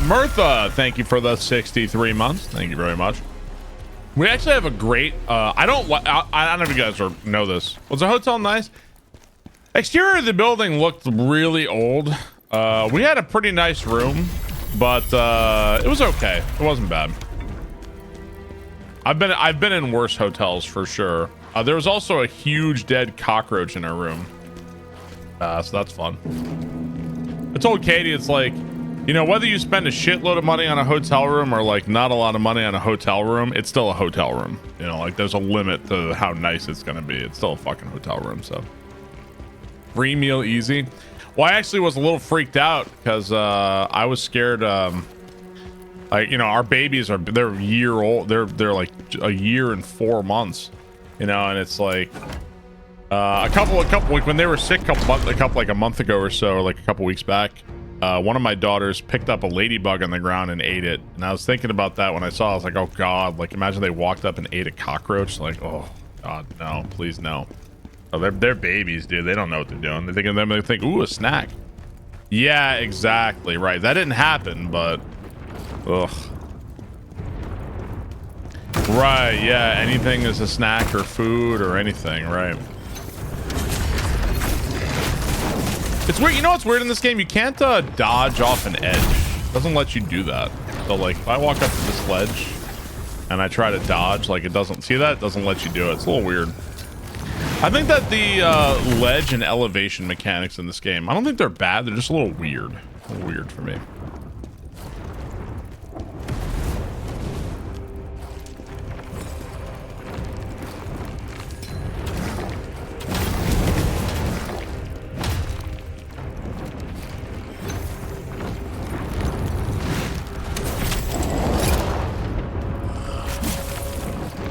Mirtha, thank you for the 63 months. Thank you very much. We actually have a great I don't know if you guys know this. Was the hotel nice? Exterior of the building looked really old. We had a pretty nice room, but it was okay. It wasn't bad. I've been in worse hotels for sure. There was also a huge dead cockroach in our room. So that's fun. I told Katie, it's like, you know, whether you spend a shitload of money on a hotel room or like not a lot of money on a hotel room, it's still a hotel room. You know, like there's a limit to how nice it's gonna be. It's still a fucking hotel room. So free meal easy. Well, I actually was a little freaked out because I was scared. Like, you know, our babies they're a year old. They're like a year and 4 months. you know, and it's like a couple like when they were sick like a month ago or so, or like a couple weeks back, one of my daughters picked up a ladybug on the ground and ate it. And I was thinking about that when I saw it. I was like, oh god, like imagine they walked up and ate a cockroach. Like, oh god, no, please no. Oh, they're babies, dude. They don't know what they're doing. They think, ooh, a snack. Yeah, exactly right. That didn't happen, but ugh. Right, yeah, anything is a snack or food or anything, right? It's weird. You know what's weird in this game? You can't dodge off an edge. It doesn't let you do that. So like if I walk up to this ledge and I try to dodge, like it doesn't see that, it doesn't let you do it. It's a little weird. I think that the ledge and elevation mechanics in this game, I don't think they're bad. They're just a little weird. A little weird for me.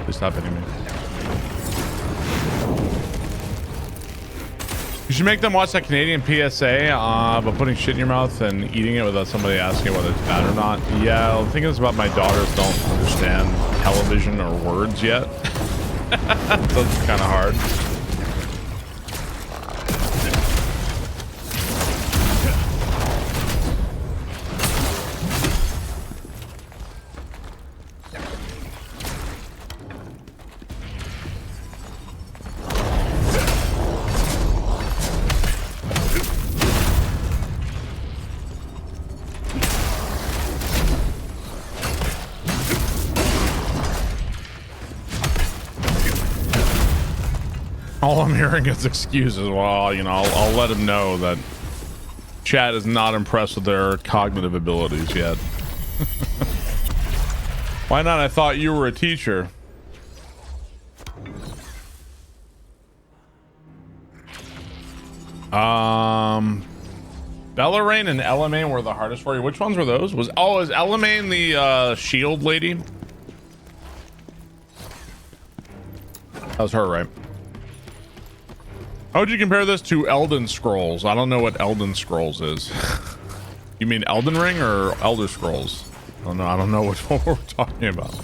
Please stop hitting me. You should make them watch that Canadian PSA about putting shit in your mouth and eating it without somebody asking whether it's bad or not. Yeah, the thing is about my daughters don't understand television or words yet. So it's kind of hard. All I'm hearing is excuses. Well, you know, I'll let him know that chat is not impressed with their cognitive abilities yet. Why not? I thought you were a teacher. Bellarine and Elamane were the hardest for you. Which ones were those? Is Elamane the shield lady? That was her, right? How would you compare this to Elden Scrolls? I don't know what Elden Scrolls is. You mean Elden Ring or Elder Scrolls? I don't know which one we're talking about.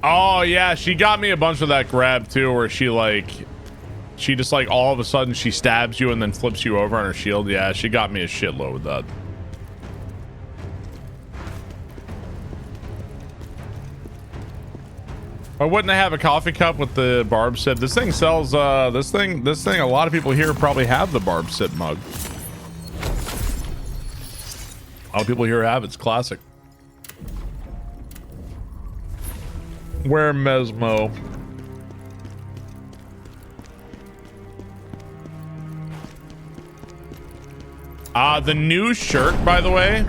Oh yeah, she got me a bunch of that grab too, where she just like all of a sudden she stabs you and then flips you over on her shield. Yeah, she got me a shitload with that. I wouldn't have a coffee cup with the barb sip. This thing sells this thing a lot of people here probably have the barb sip mug. A lot of people here have it. It's classic. Where Mesmo? The new shirt, by the way,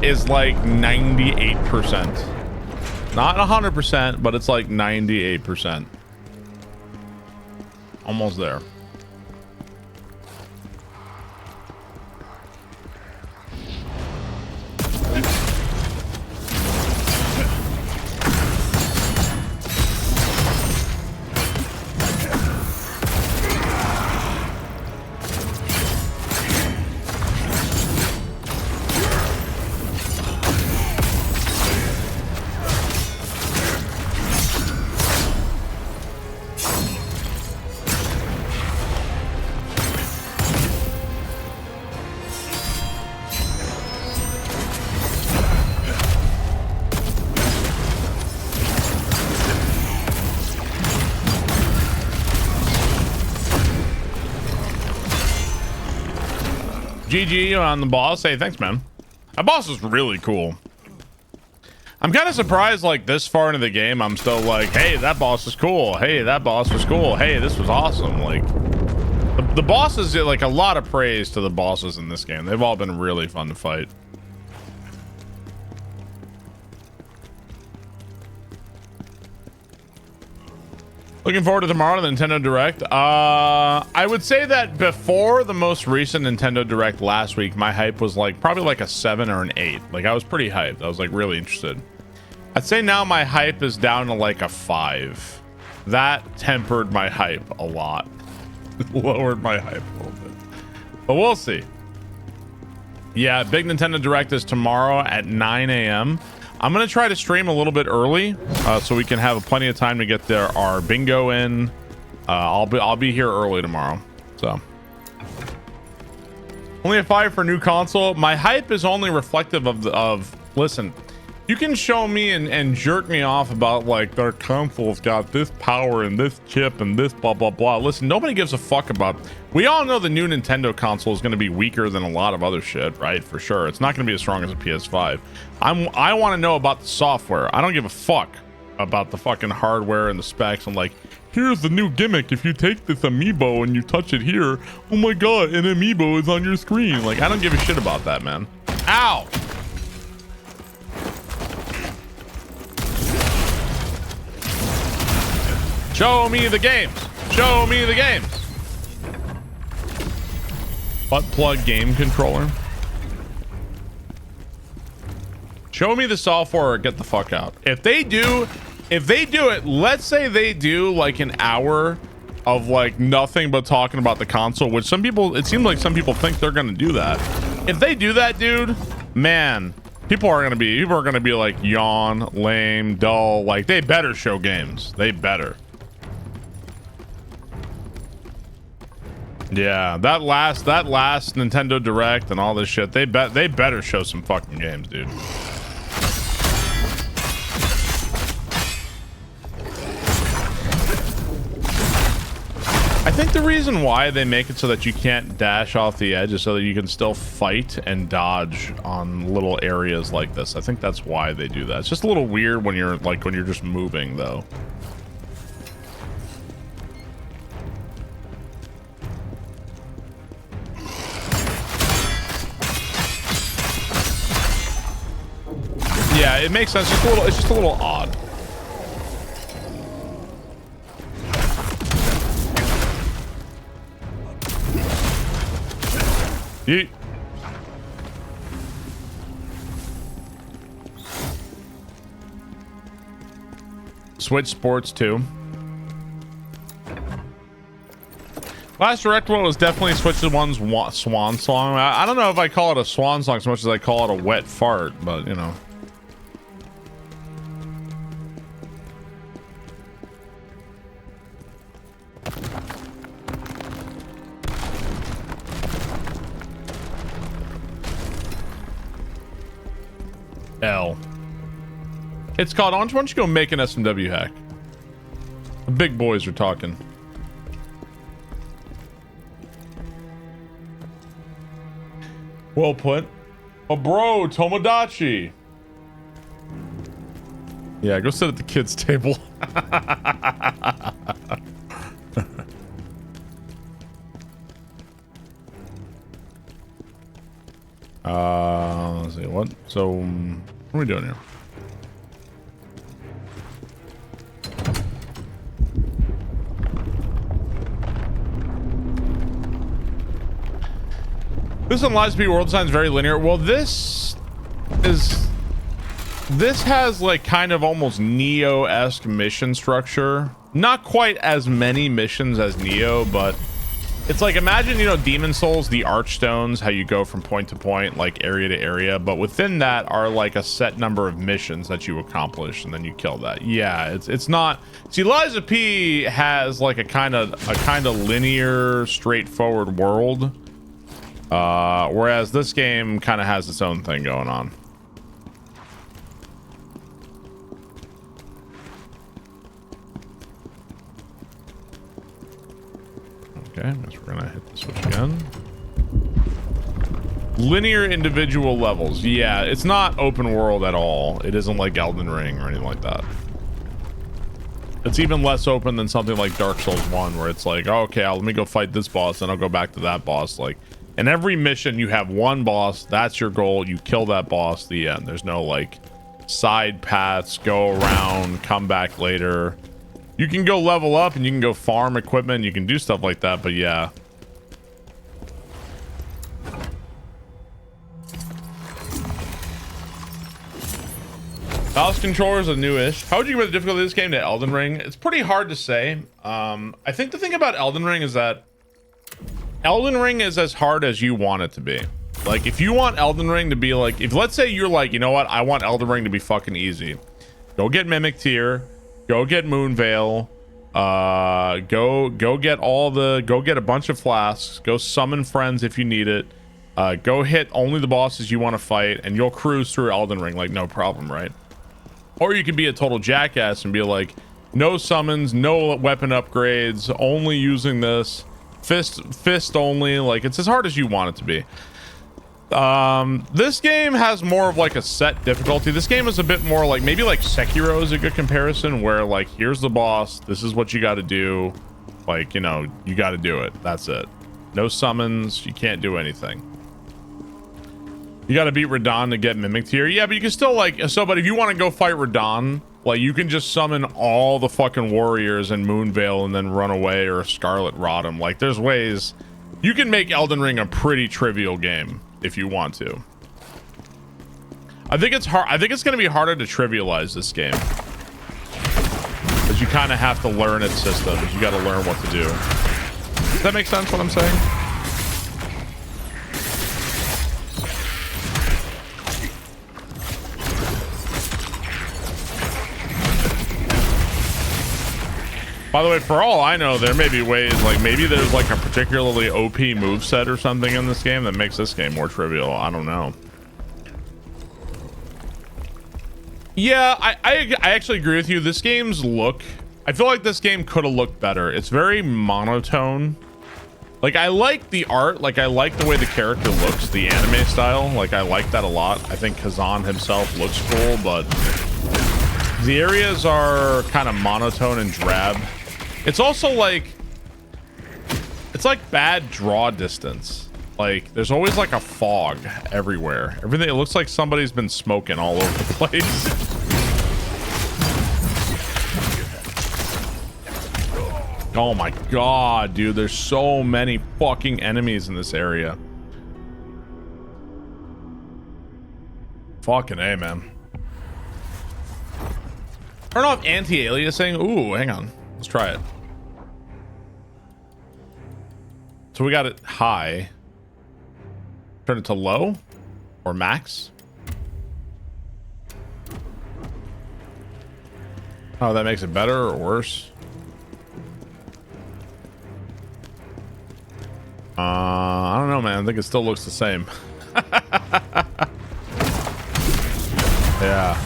is like 98%. Not 100%, but it's like 98%. Almost there. GG on the boss. Hey, thanks, man. That boss is really cool. I'm kind of surprised, like, this far into the game, I'm still like, hey, that boss is cool. Hey, that boss was cool. Hey, this was awesome. Like, the bosses, like, a lot of praise to the bosses in this game. They've all been really fun to fight. Looking forward to tomorrow, the Nintendo Direct. I would say that before the most recent Nintendo Direct last week, my hype was like probably like a 7 or an 8. Like I was pretty hyped. I was like really interested. I'd say now my hype is down to like a 5. That tempered my hype a lot. Lowered my hype a little bit. But we'll see. Yeah, big Nintendo Direct is tomorrow at 9 a.m. I'm gonna try to stream a little bit early, so we can have plenty of time to get there our bingo in. I'll be here early tomorrow. So only a 5 for new console. My hype is only reflective of listen. You can show me and jerk me off about like their console's got this power and this chip and this blah blah blah. Listen, nobody gives a fuck about. We all know the new Nintendo console is going to be weaker than a lot of other shit, right? For sure, it's not going to be as strong as a PS5. I want to know about the software. I don't give a fuck about the fucking hardware and the specs. I'm like, here's the new gimmick. If you take this amiibo and you touch it here, oh my god, an amiibo is on your screen. Like, I don't give a shit about that, man. Ow. Show me the games. Show me the games. Butt plug game controller. Show me the software or get the fuck out. If they do it, let's say they do like an hour of like nothing but talking about the console, which some people, it seems like some people think they're gonna do that. If they do that, dude, man, people are gonna be like yawn, lame, dull. Like they better show games. They better. Yeah, that last Nintendo Direct and all this shit, they better show some fucking games, dude. I think the reason why they make it so that you can't dash off the edge is so that you can still fight and dodge on little areas like this. I think that's why they do that. It's just a little weird when you're just moving though. Yeah, it makes sense. It's just a little odd. Yeet. Switch Sports 2. Last direct one was definitely Switch to One's swan song. I don't know if I call it a swan song so much as I call it a wet fart, but you know. L. It's called, why don't you go make an SMW hack? The big boys are talking. Well put. Oh, bro, Tomodachi. Yeah, go sit at the kids' table. Let's see, what? So, what are we doing here? This one lies to be world design is very linear. Well, this has like kind of almost Neo-esque mission structure. Not quite as many missions as Neo, but it's like, imagine, you know, Demon Souls, the Archstones, how you go from point to point, like area to area, but within that are like a set number of missions that you accomplish and then you kill that. Yeah, it's not. See, Lies of P has like a kind of linear, straightforward world. Whereas this game kind of has its own thing going on. Okay, I guess we're gonna hit the switch again. Linear individual levels. Yeah, it's not open world at all. It isn't like Elden Ring or anything like that. It's even less open than something like Dark Souls 1, where it's like, oh, okay, let me go fight this boss, then I'll go back to that boss. Like, in every mission, you have one boss. That's your goal. You kill that boss. The end. There's no like side paths, go around, come back later. You can go level up and you can go farm equipment. You can do stuff like that, but yeah. Mouse controllers are newish. How would you compare the difficulty of this game to Elden Ring? It's pretty hard to say. I think the thing about Elden Ring is that Elden Ring is as hard as you want it to be. Like, if you want Elden Ring to be like, if let's say you're like, you know what, I want Elden Ring to be fucking easy. Go get Mimic Tear. Go get Moonveil. Go get a bunch of flasks. Go summon friends if you need it. Go hit only the bosses you want to fight, and you'll cruise through Elden Ring like no problem, right? Or you can be a total jackass and be like, no summons, no weapon upgrades, only using this, fist only. Like, it's as hard as you want it to be. This game has more of like a set difficulty. This game is a bit more like, maybe like Sekiro is a good comparison, where like, here's the boss, this is what you got to do. Like, you know, you got to do it. That's it. No summons, you can't do anything. You got to beat Radahn to get Mimic Tear. Yeah, but you can still like, so, but if you want to go fight Radahn, like, you can just summon all the fucking warriors in Moonveil and then run away, or Scarlet Rot him. Like, there's ways you can make Elden Ring a pretty trivial game if you want to. I think it's hard. I think it's going to be harder to trivialize this game, because you kind of have to learn its systems. You got to learn what to do. Does that make sense what I'm saying? By the way, for all I know, there may be ways, like maybe there's like a particularly OP moveset or something in this game that makes this game more trivial. I don't know. Yeah, I actually agree with you. This game's look, I feel like this game could have looked better. It's very monotone. Like, I like the art, like I like the way the character looks, the anime style. Like, I like that a lot. I think Khazan himself looks cool, but the areas are kind of monotone and drab. It's also like, it's like bad draw distance. Like, there's always like a fog everywhere. Everything, it looks like somebody's been smoking all over the place. Oh my god, dude, there's so many fucking enemies in this area. Fucking A, man. Turn off anti-aliasing. Ooh, hang on. Let's try it. So we got it high. Turn it to low or max. Oh, that makes it better or worse? I don't know, man. I think it still looks the same. Yeah.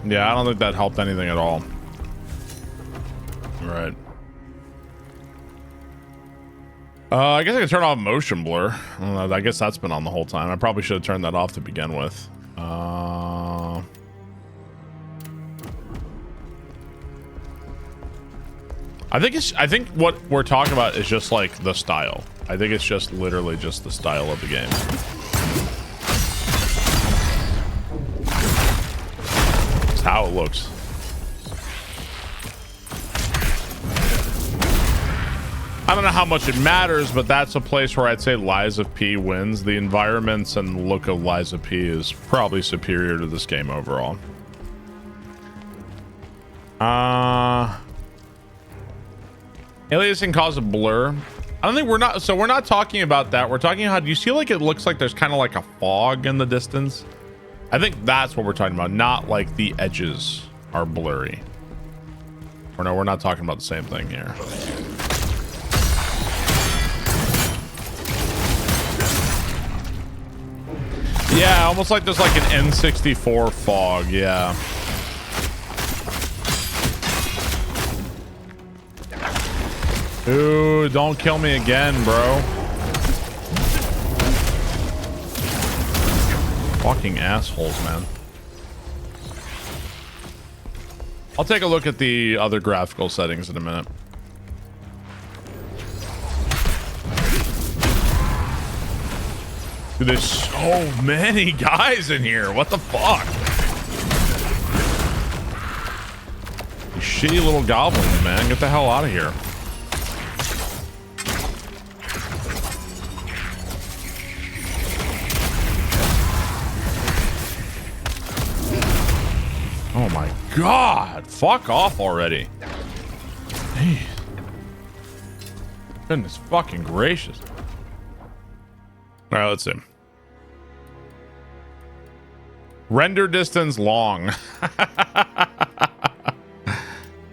Yeah, I don't think that helped anything at all. Right. I guess I could turn off motion blur. I don't know, I guess that's been on the whole time. I probably should have turned that off to begin with. I think what we're talking about is just like the style. I think it's just literally just the style of the game. It's how it looks. I don't know how much it matters, but that's a place where I'd say Lies of P wins. The environments and look of Lies of P is probably superior to this game overall. Aliasing causes a blur. I don't think we're not talking about that. We're talking about, do you see like it looks like there's kind of like a fog in the distance? I think that's what we're talking about, not like the edges are blurry. Or no, we're not talking about the same thing here. Yeah, almost like there's like an N64 fog, yeah. Dude, don't kill me again, bro. Fucking assholes, man. I'll take a look at the other graphical settings in a minute. Dude, there's so many guys in here. What the fuck? You shitty little goblins, man. Get the hell out of here. Oh my god. Fuck off already. Hey. Goodness fucking gracious. All right, let's see. Render distance long.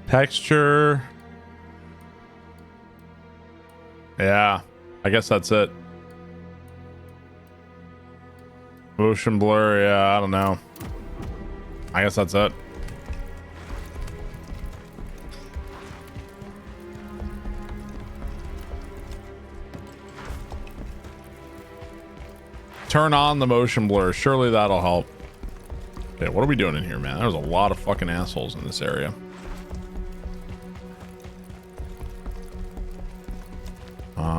Texture. Yeah, I guess that's it. Motion blur. Yeah, I don't know. I guess that's it. Turn on the motion blur. Surely that'll help. Okay, what are we doing in here, man? There's a lot of fucking assholes in this area.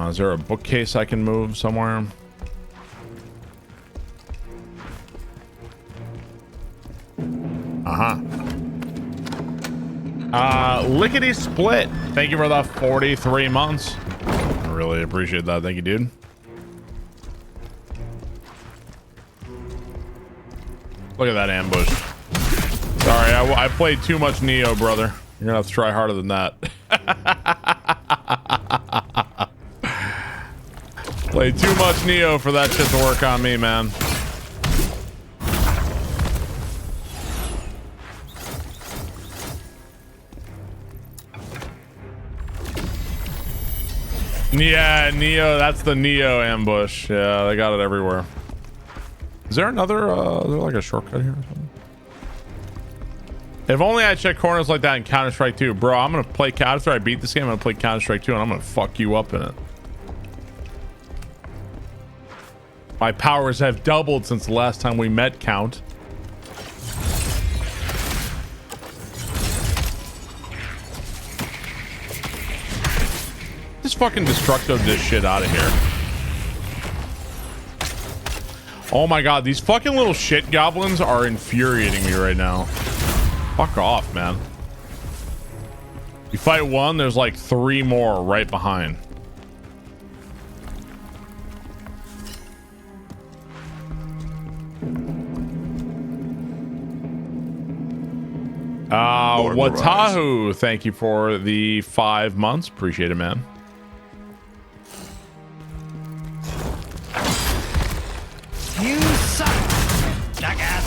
Is there a bookcase I can move somewhere? Lickety Split. Thank you for the 43 months. I really appreciate that. Thank you, dude. Look at that ambush. Sorry, I played too much Neo, brother. You're gonna have to try harder than that. Played too much Neo for that shit to work on me, man. Yeah, Neo. That's the Neo ambush. Yeah, they got it everywhere. Is there another, is there like a shortcut here or something? If only I checked corners like that in Counter-Strike 2. Bro, I'm going to play, after I beat this game, I'm going to play Counter-Strike 2 and I'm going to fuck you up in it. My powers have doubled since the last time we met, Count. Just fucking destructo this shit out of here. Oh my god, these fucking little shit goblins are infuriating me right now. Fuck off, man. You fight one, there's like 3 more right behind. Watahu, thank you for the 5 months. Appreciate it, man. You suck, jackass.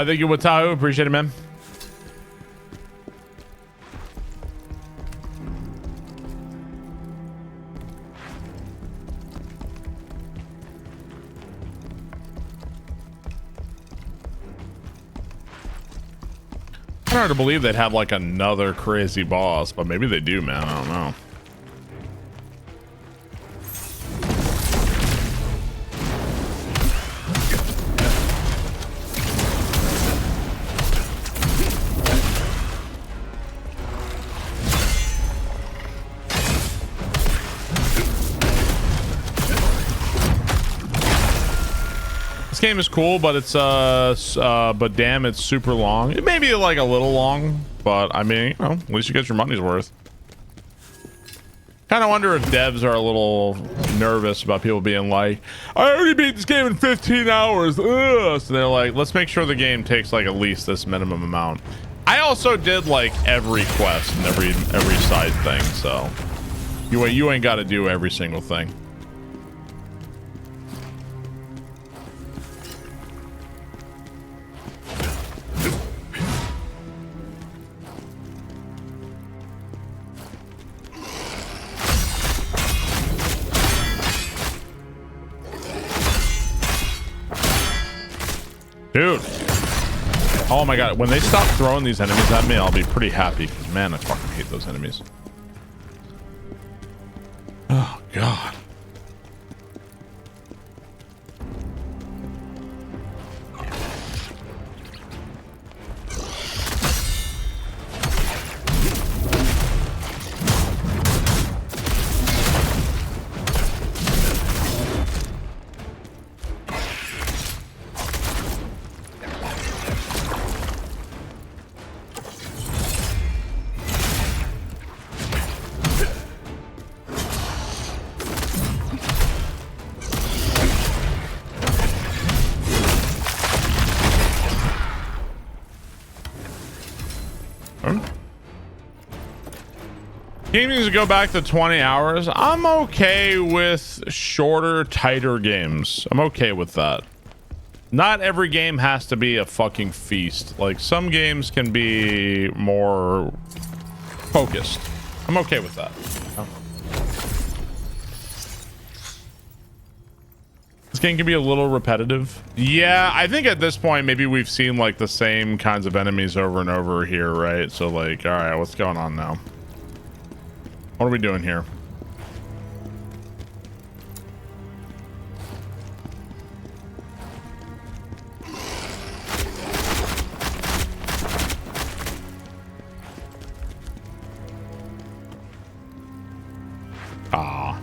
Thank you, Watahu. Appreciate it, man. It's hard to believe they'd have like another crazy boss, but maybe they do, man. I don't know. This game is cool, but it's but damn, it's super long. It may be like a little long, but I mean, you know, at least you get your money's worth. Kind of wonder if devs are a little nervous about people being like, I already beat this game in 15 hours. Ugh. So they're like, let's make sure the game takes like at least this minimum amount. I also did like every quest and every side thing, so you ain't got to do every single thing. Dude. Oh my god. When they stop throwing these enemies at me, I'll be pretty happy. Because, man, I fucking hate those enemies. Oh, God. Game needs to go back to 20 hours. I'm okay with shorter, tighter games. I'm okay with that. Not every game has to be a fucking feast. Like, some games can be more focused. I'm okay with that. This game can be a little repetitive. Yeah, I think at this point, maybe we've seen like the same kinds of enemies over and over here, right? So like, all right, what's going on now? What are we doing here? Ah.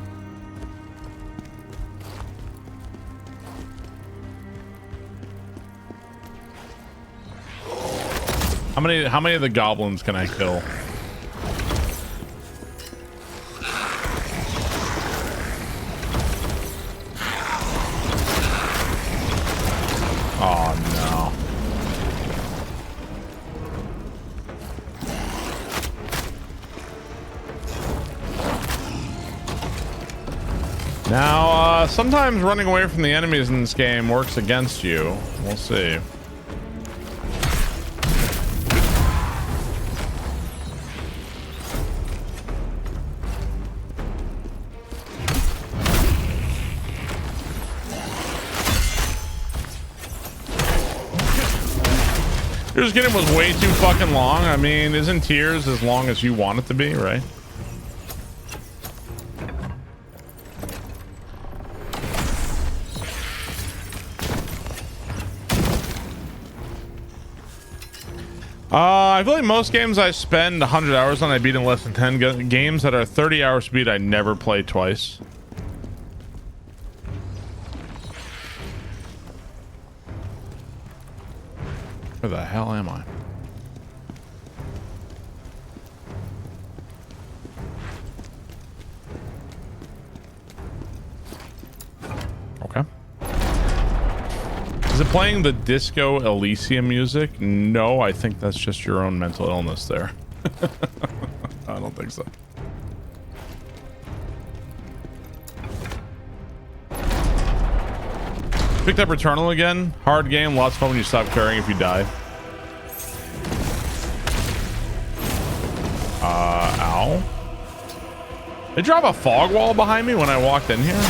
How many of the goblins can I kill? Oh no. Now, sometimes running away from the enemies in this game works against you. We'll see. Tears Getting was way too fucking long. I mean, isn't Tears as long as you want it to be, right? I feel like most games I spend 100 hours on, I beat in less than 10. Games that are 30-hour speed, I never play twice. Where the hell am I? Okay. Is it playing the Disco Elysium music? No, I think that's just your own mental illness there. I don't think so. Picked up Returnal again. Hard game, lots of fun when you stop caring if you die. Ow. They drop a fog wall behind me when I walked in here.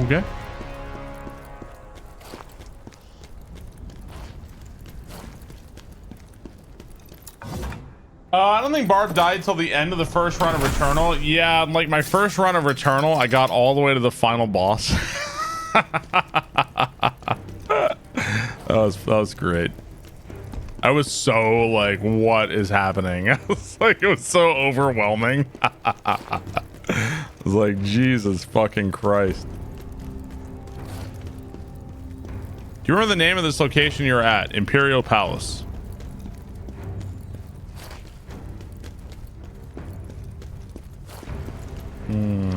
Okay. I don't think Barb died till the end of the first run of Returnal. Yeah, like my first run of Returnal, I got all the way to the final boss. that was great. I was so like, what is happening? I was like, it was so overwhelming. I was like, Jesus fucking Christ. Do you remember the name of this location you're at? Imperial Palace.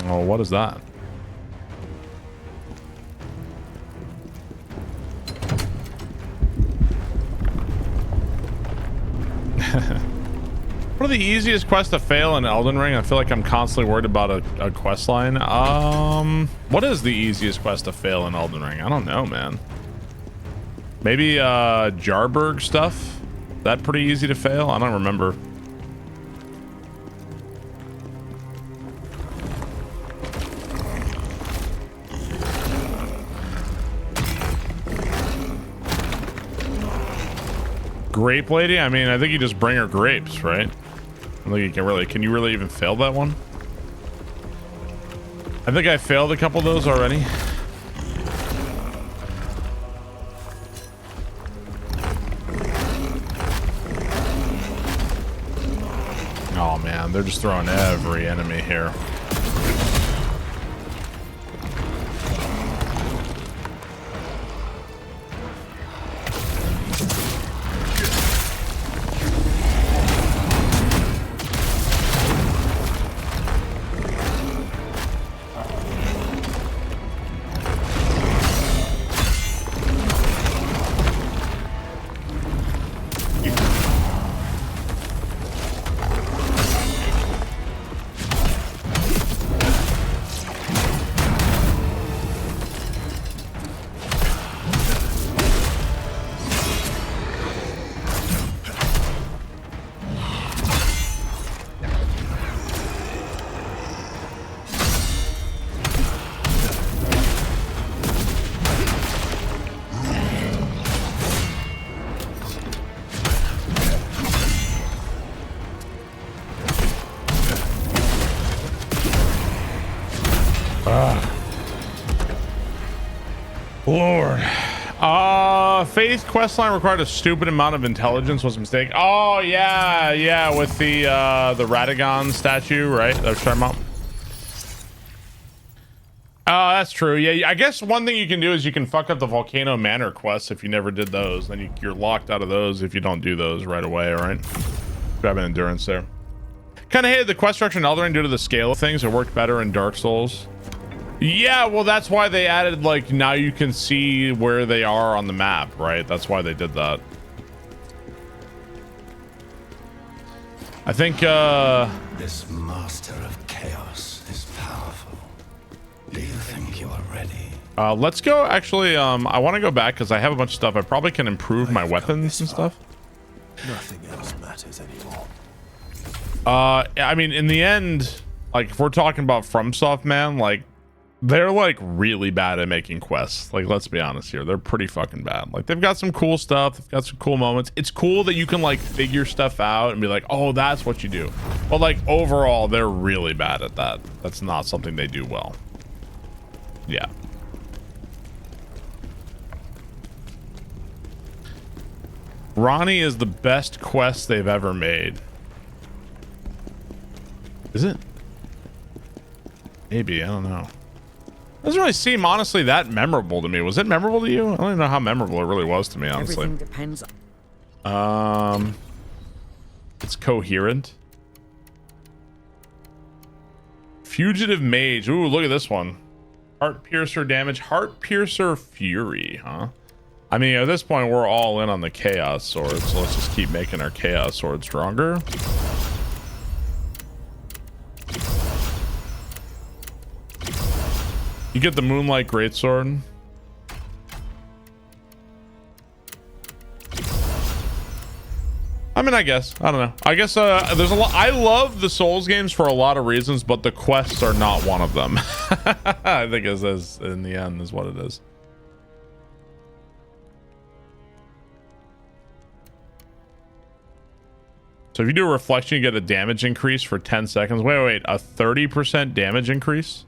Oh, what is that? What are the easiest quests to fail in Elden Ring? I feel like I'm constantly worried about a quest line. What is the easiest quest to fail in Elden Ring? I don't know, man. Maybe Jarberg stuff? That pretty easy to fail? I don't remember. Grape lady? I mean, I think you just bring her grapes, right? I don't think you can you really even fail that one? I think I failed a couple of those already. Oh man, they're just throwing every enemy here. Lord. Faith questline required a stupid amount of intelligence was a mistake. Oh yeah, with the Radagon statue, right? That was talking about. Oh, that's true. Yeah, I guess one thing you can do is you can fuck up the Volcano Manor quests if you never did those. Then you're locked out of those if you don't do those right away, all right? Grab an endurance there. Kind of hated the quest structure in Elden Ring due to the scale of things. It worked better in Dark Souls. Yeah, well, that's why they added, like, now you can see where they are on the map, right? That's why they did that. I think, This master of chaos is powerful. Do you think you are ready? let's go, actually, I want to go back because I have a bunch of stuff. I probably can improve my weapons and stuff. Nothing else matters anymore. I mean, in the end, like, if we're talking about FromSoft, man, like, they're like really bad at making quests. Like, let's be honest here, they're pretty fucking bad. Like, they've got some cool stuff, they've got some cool moments. It's cool that you can like figure stuff out and be like, oh, that's what you do. But like overall, they're really bad at that. That's not something they do well. Yeah. Ronnie is the best quest they've ever made. Is it? Maybe, I don't know. Doesn't really seem honestly that memorable to me. Was it memorable to you? I don't even know how memorable it really was to me, honestly. Everything depends. It's coherent. Fugitive Mage. Ooh, look at this one. Heart Piercer damage. Heart Piercer Fury, huh? I mean, at this point, we're all in on the Chaos Sword, so let's just keep making our Chaos Sword stronger. You get the Moonlight Greatsword. I mean, I guess. I don't know. I guess there's a lot. I love the Souls games for a lot of reasons, but the quests are not one of them. I think it is, in the end, is what it is. So if you do a reflection, you get a damage increase for 10 seconds. Wait, a 30% damage increase?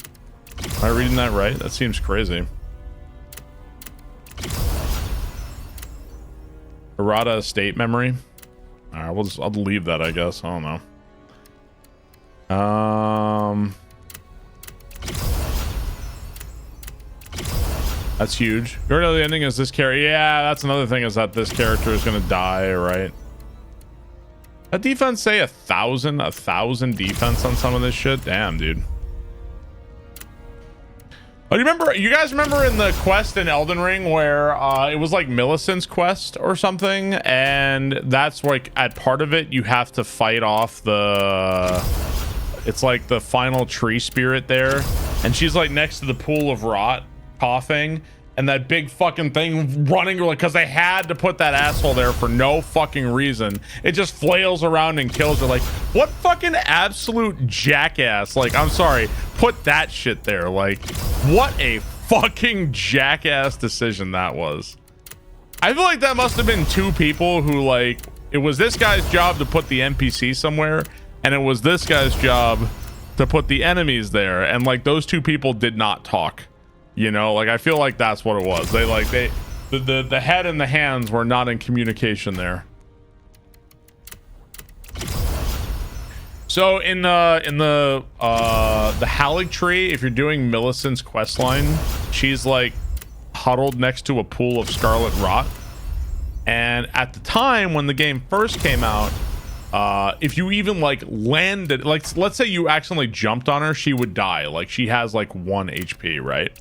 Am I reading that right? That seems crazy. Errata estate memory. All right, I'll leave that, I guess. I don't know. That's huge. You already know the ending is this character. Yeah, that's another thing, is that this character is gonna die, right? That defense say 1,000 defense on some of this shit. Damn, dude. Oh, you guys remember in the quest in Elden Ring where it was like Millicent's quest or something, and that's like at part of it you have to fight off it's like the final tree spirit there, and she's like next to the pool of rot coughing, and that big fucking thing running, like, because they had to put that asshole there for no fucking reason. It just flails around and kills her. Like, what fucking absolute jackass. Like, I'm sorry, put that shit there. Like, what a fucking jackass decision that was. I feel like that must have been two people who, like, it was this guy's job to put the NPC somewhere, and it was this guy's job to put the enemies there, and like those two people did not talk, you know. Like I feel like that's what it was. The head and the hands were not in communication there. So in the Hallig tree, if you're doing Millicent's questline, she's like huddled next to a pool of scarlet rot, and at the time when the game first came out, if you even like landed, like let's say you accidentally jumped on her, she would die. Like she has like 1 HP, right?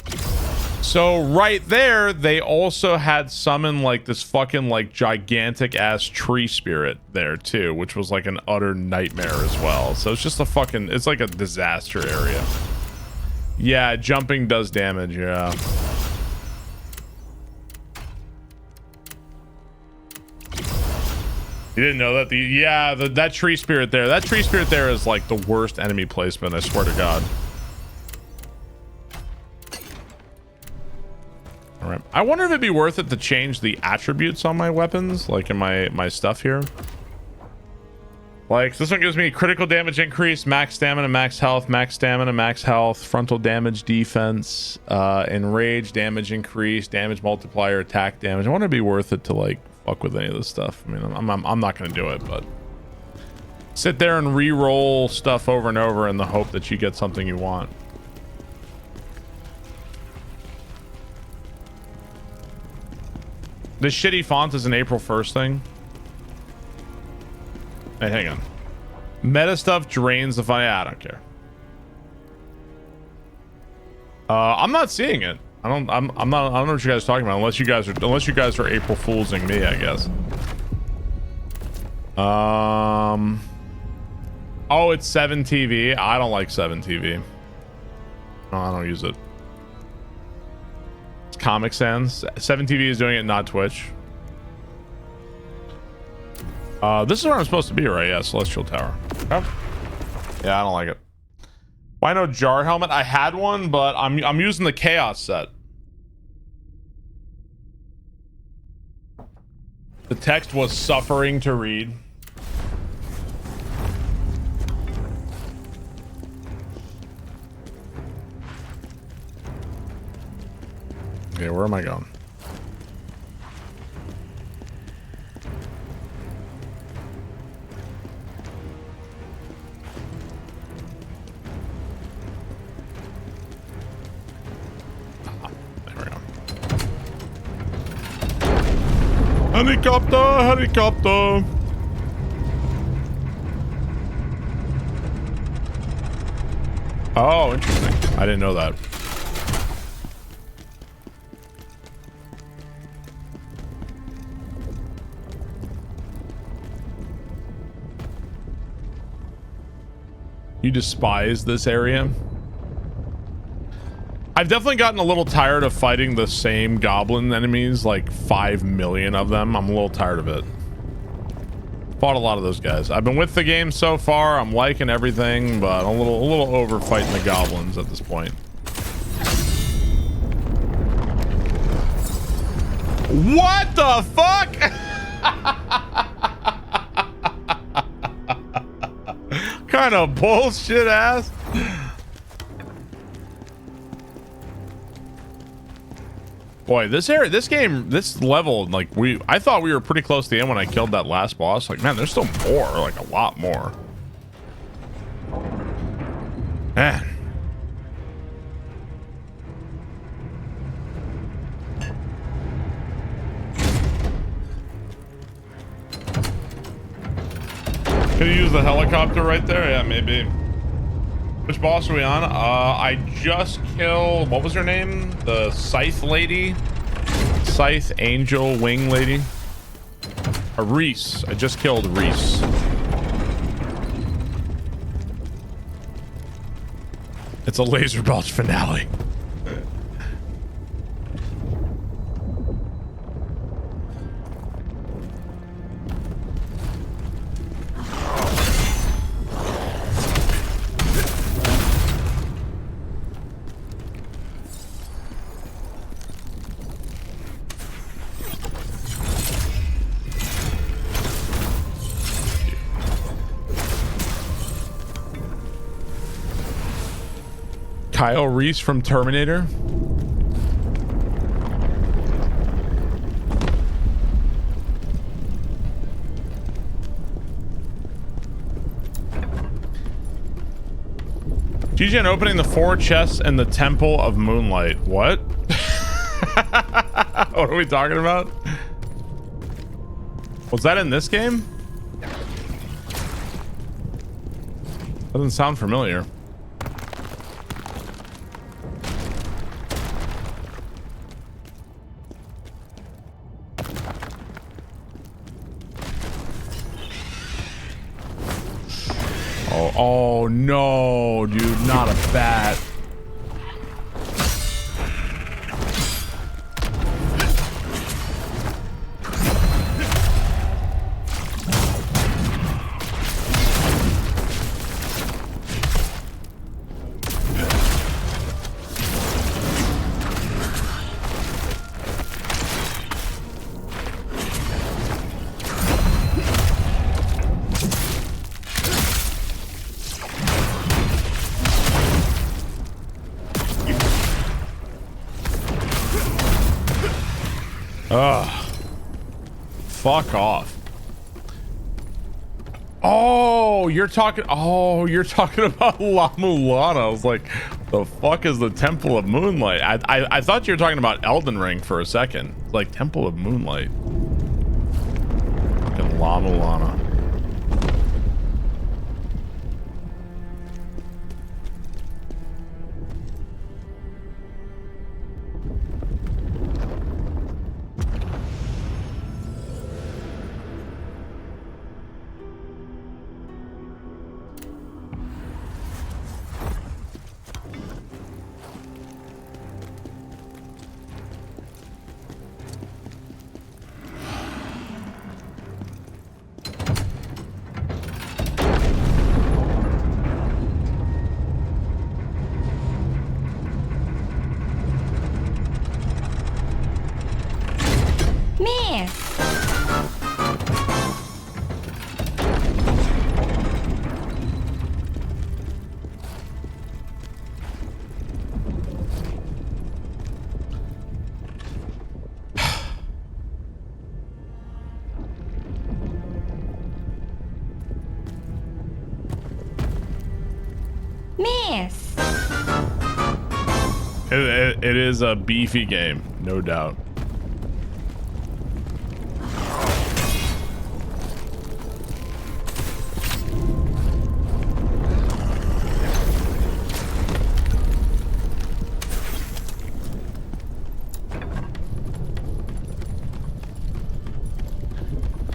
So right there, they also had summoned like this fucking like gigantic ass tree spirit there too, which was like an utter nightmare as well. So it's just a fucking, it's like a disaster area. Yeah, jumping does damage, yeah. You didn't know that? That tree spirit there. That tree spirit there is like the worst enemy placement, I swear to God. All right. I wonder if it'd be worth it to change the attributes on my weapons, like in my stuff here. Like this one gives me critical damage increase, max stamina, max health, frontal damage, defense, enrage, damage increase, damage multiplier, attack damage. I wonder if it'd be worth it to like fuck with any of this stuff. I mean, I'm not gonna do it, but sit there and re-roll stuff over and over in the hope that you get something you want. This shitty font is an April 1st thing. Hey, hang on. Meta stuff drains the fun. Yeah, I don't care. I'm not seeing it. I don't know what you guys are talking about, unless you guys are April Foolsing me, I guess. Oh, it's 7TV. I don't like 7TV. No, I don't use it. It's Comic Sans. 7TV is doing it, not Twitch. This is where I'm supposed to be, right? Yeah, Celestial Tower. Oh. Yeah, I don't like it. Why no jar helmet? I had one, but I'm using the Chaos set. The text was suffering to read. Okay, where am I going? Helicopter, helicopter. Oh, interesting. I didn't know that. You despise this area? I've definitely gotten a little tired of fighting the same goblin enemies, like 5 million of them. I'm a little tired of it. Fought a lot of those guys. I've been with the game so far. I'm liking everything, but I'm a little over fighting the goblins at this point. What the fuck? Kind of bullshit ass. Boy, this level, like I thought we were pretty close to the end when I killed that last boss. Like, man, there's still more, like a lot more. Man. Can you use the helicopter right there? Yeah, maybe. Which boss are we on? I just killed, what was her name? The Scythe lady? Scythe Angel Wing lady? Reese. I just killed Reese. It's a laser belch finale. Kyle Reese from Terminator. GGN opening the 4 chests in the Temple of Moonlight. What? What are we talking about? Was that in this game? Doesn't sound familiar. Oh no, dude, not a bat. Ugh. Fuck off. Oh, you're talking about La Mulana. I was like, the fuck is the Temple of Moonlight? I thought you were talking about Elden Ring for a second. Like Temple of Moonlight. Fucking La Mulana. It is a beefy game, no doubt.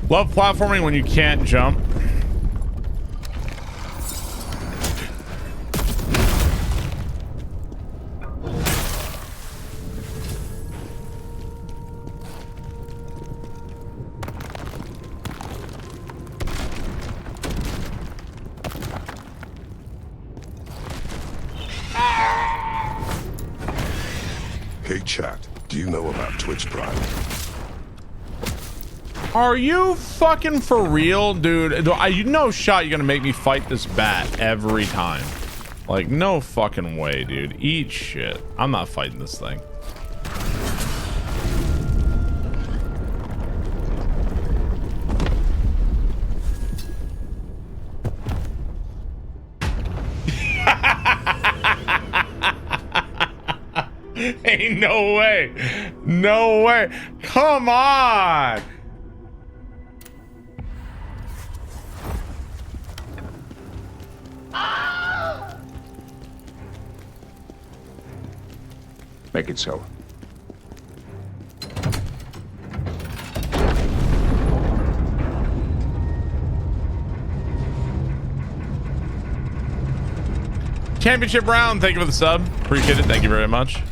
Love platforming when you can't jump. Hey chat, do you know about Twitch Prime? Are you fucking for real, dude? You no shot you're gonna make me fight this bat every time. Like, no fucking way, dude. Eat shit. I'm not fighting this thing. Ain't no way. No way. Come on. Make it so. Championship round, thank you for the sub. Appreciate it. Thank you very much.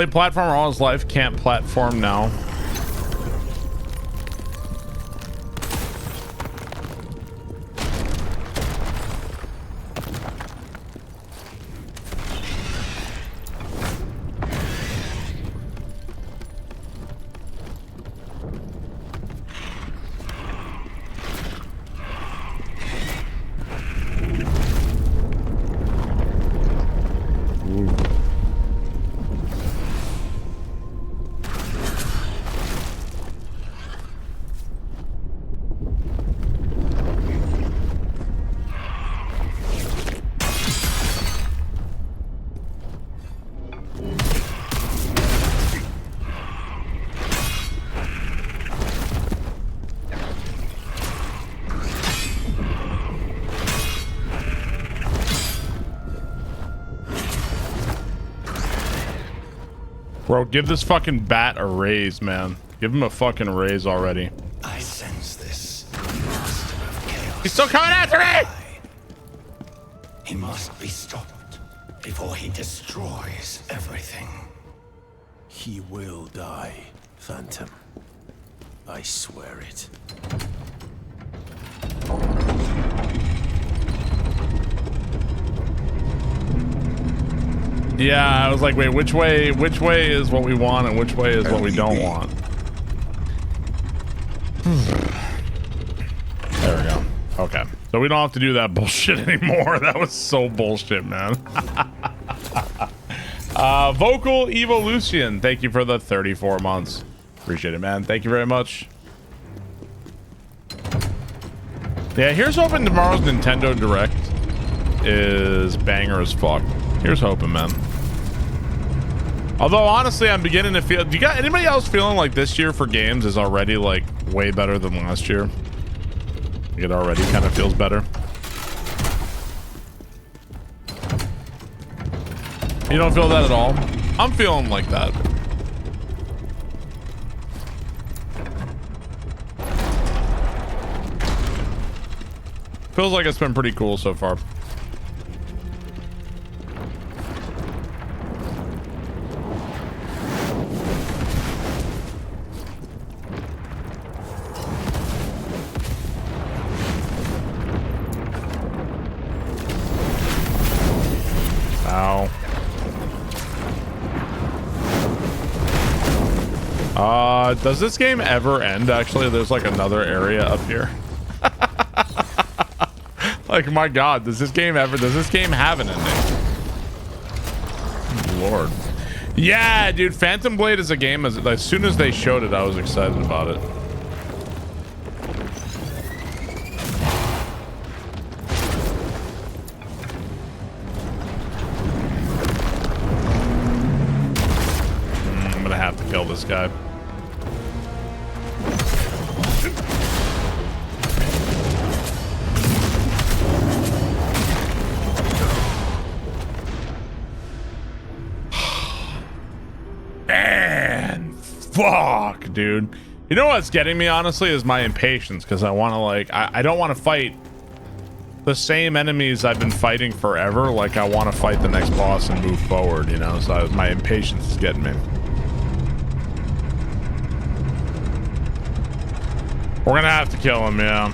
Played platformer all his life, can't platform now. Bro, give this fucking bat a raise, man. Give him a fucking raise already. I sense this. Master of Chaos. He's still coming after me! He must be stopped before he destroys everything. He will die, Phantom. I swear it. Yeah, I was like, wait, which way is what we want and which way is what we don't want? There we go. Okay. So we don't have to do that bullshit anymore. That was so bullshit, man. Vocal Evolution, thank you for the 34 months. Appreciate it, man. Thank you very much. Yeah, here's hoping tomorrow's Nintendo Direct is banger as fuck. Here's hoping, man. Although honestly, I'm beginning to feel. Do you got anybody else feeling like this year for games is already like way better than last year? It already kind of feels better. You don't feel that at all? I'm feeling like that. Feels like it's been pretty cool so far. Ow. Does this game ever end? Actually, there's like another area up here. Like, my God, does this game have an ending? Lord. Yeah, dude, Phantom Blade is a game, as soon as they showed it, I was excited about it. I'm gonna have to kill this guy. Man, fuck, dude. You know what's getting me, honestly, is my impatience, because I want to, like, I don't want to fight the same enemies I've been fighting forever. Like, I want to fight the next boss and move forward, you know? So my impatience is getting me. We're gonna have to kill him, yeah.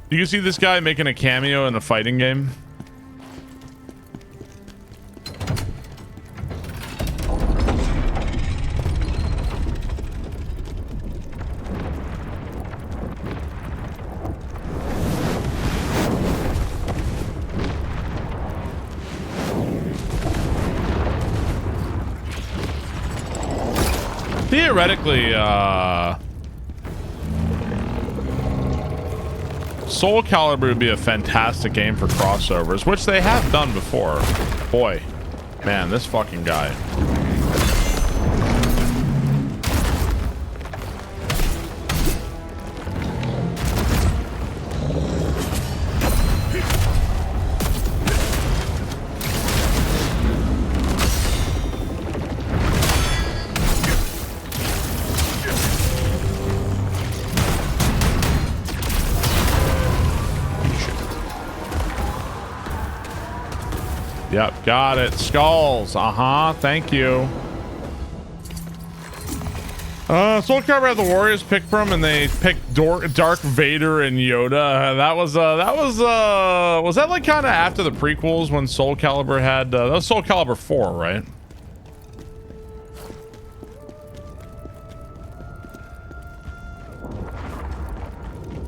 Do you see this guy making a cameo in a fighting game? Theoretically, Soul Calibur would be a fantastic game for crossovers, which they have done before. Boy, man, this fucking guy. Yep, got it. Skulls. Thank you. Soul Calibur had the Warriors pick from, and they picked Dark Vader and Yoda. That was that like kind of after the prequels when Soul Calibur had that was Soul Calibur 4, right?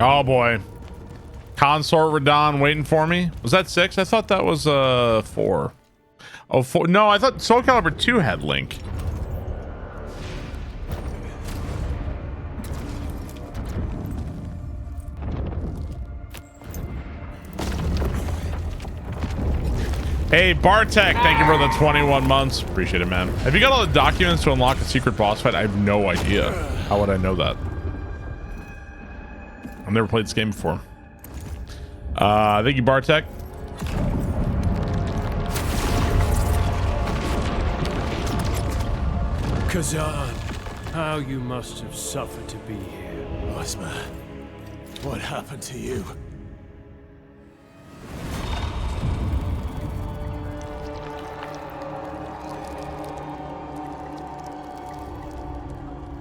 Oh boy, Consort Radon waiting for me. Was that 6? I thought that was 4. Oh, 4. No, I thought Soul Calibur 2 had Link. Hey, Bartek, thank you for the 21 months. Appreciate it, man. Have you got all the documents to unlock a secret boss fight? I have no idea. How would I know that? I've never played this game before. Thank you, Bartek. Khazan, how you must have suffered to be here. Ozma, what happened to you?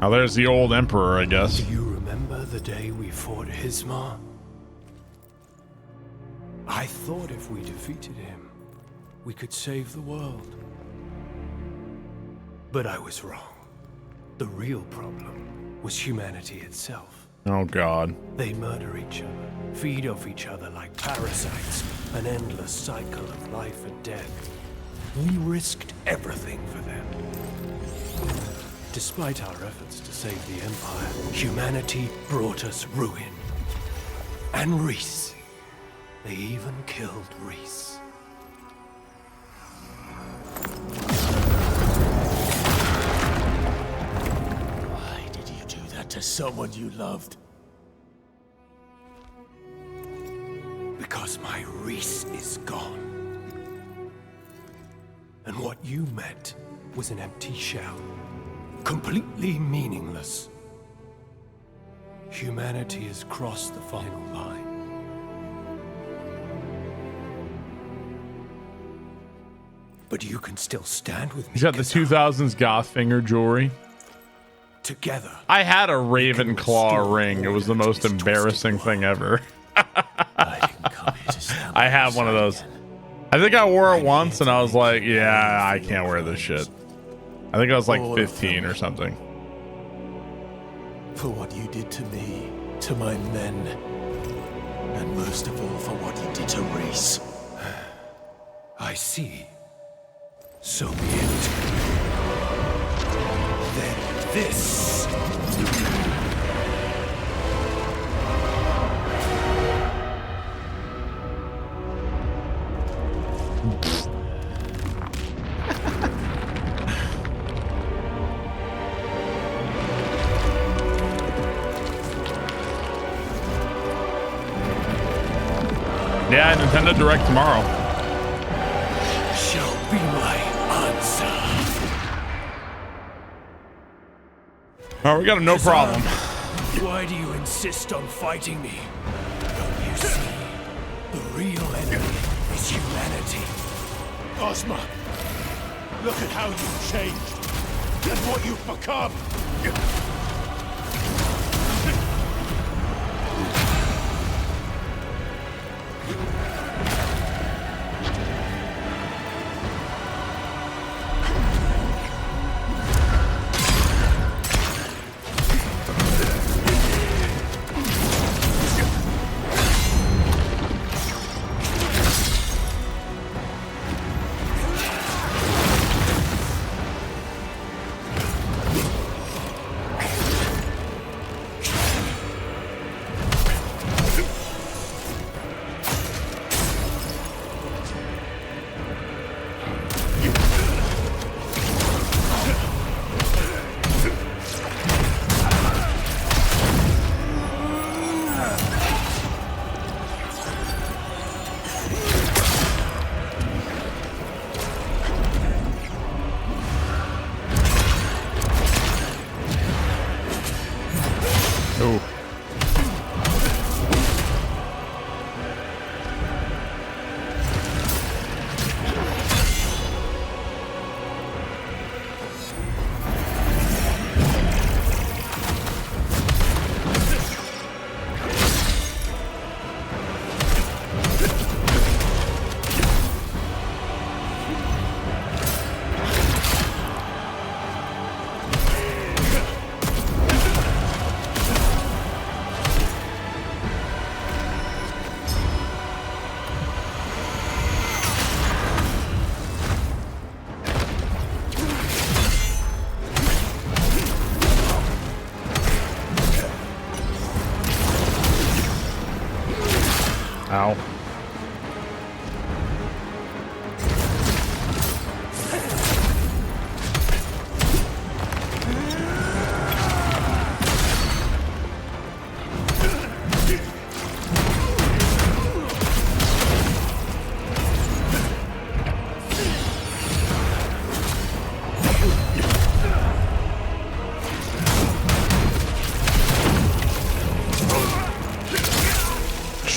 Now there's the old Emperor, I guess. Do you remember the day we fought Hismar? I thought if we defeated him, we could save the world. But I was wrong. The real problem was humanity itself. Oh God. They murder each other, feed off each other like parasites, an endless cycle of life and death. We risked everything for them. Despite our efforts to save the Empire, humanity brought us ruin. And Reese. They even killed Reese. Why did you do that to someone you loved? Because my Reese is gone. And what you met was an empty shell. Completely meaningless. Humanity has crossed the final line. But you can still stand with me. He's got the 2000s goth finger jewelry. Together. I had a Ravenclaw ring. It was the most embarrassing thing ever. I have one of those. I think I wore it once and I was like, yeah, I can't wear this shit. I think I was like 15 or something. For what you did to me, to my men, and most of all for what you did to Reese. I see. So be it. Then this. Yeah, Nintendo Direct tomorrow. Shall be my answer. All right, we got a no problem. Why do you insist on fighting me? Don't you see? The real enemy is humanity. Ozma, look at how you've changed and what you've become.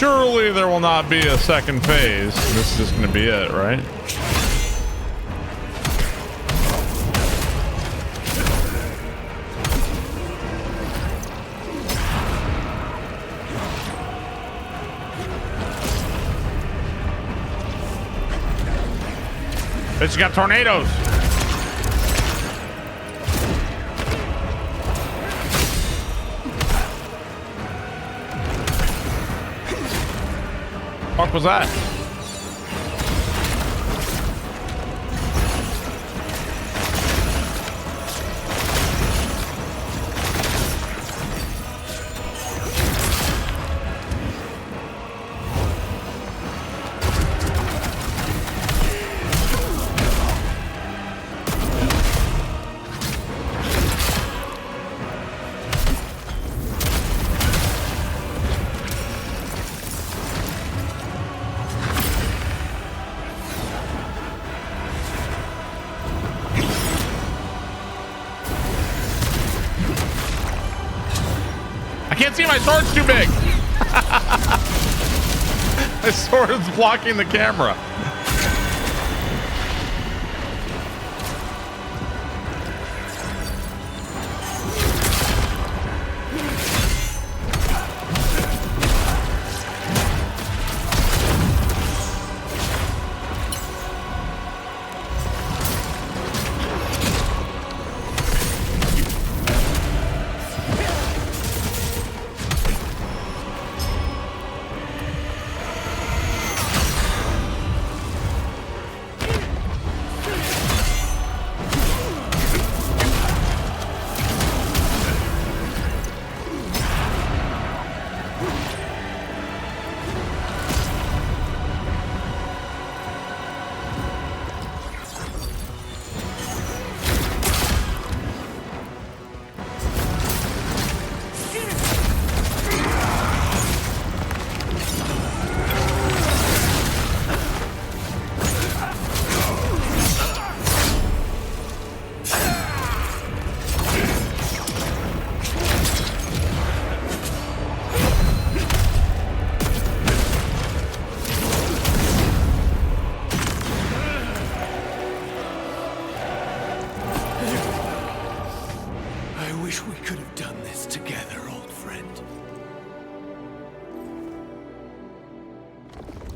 Surely there will not be a second phase. This is just going to be it, right? It's got tornadoes. What was that? See, my sword's too big. My sword is blocking the camera.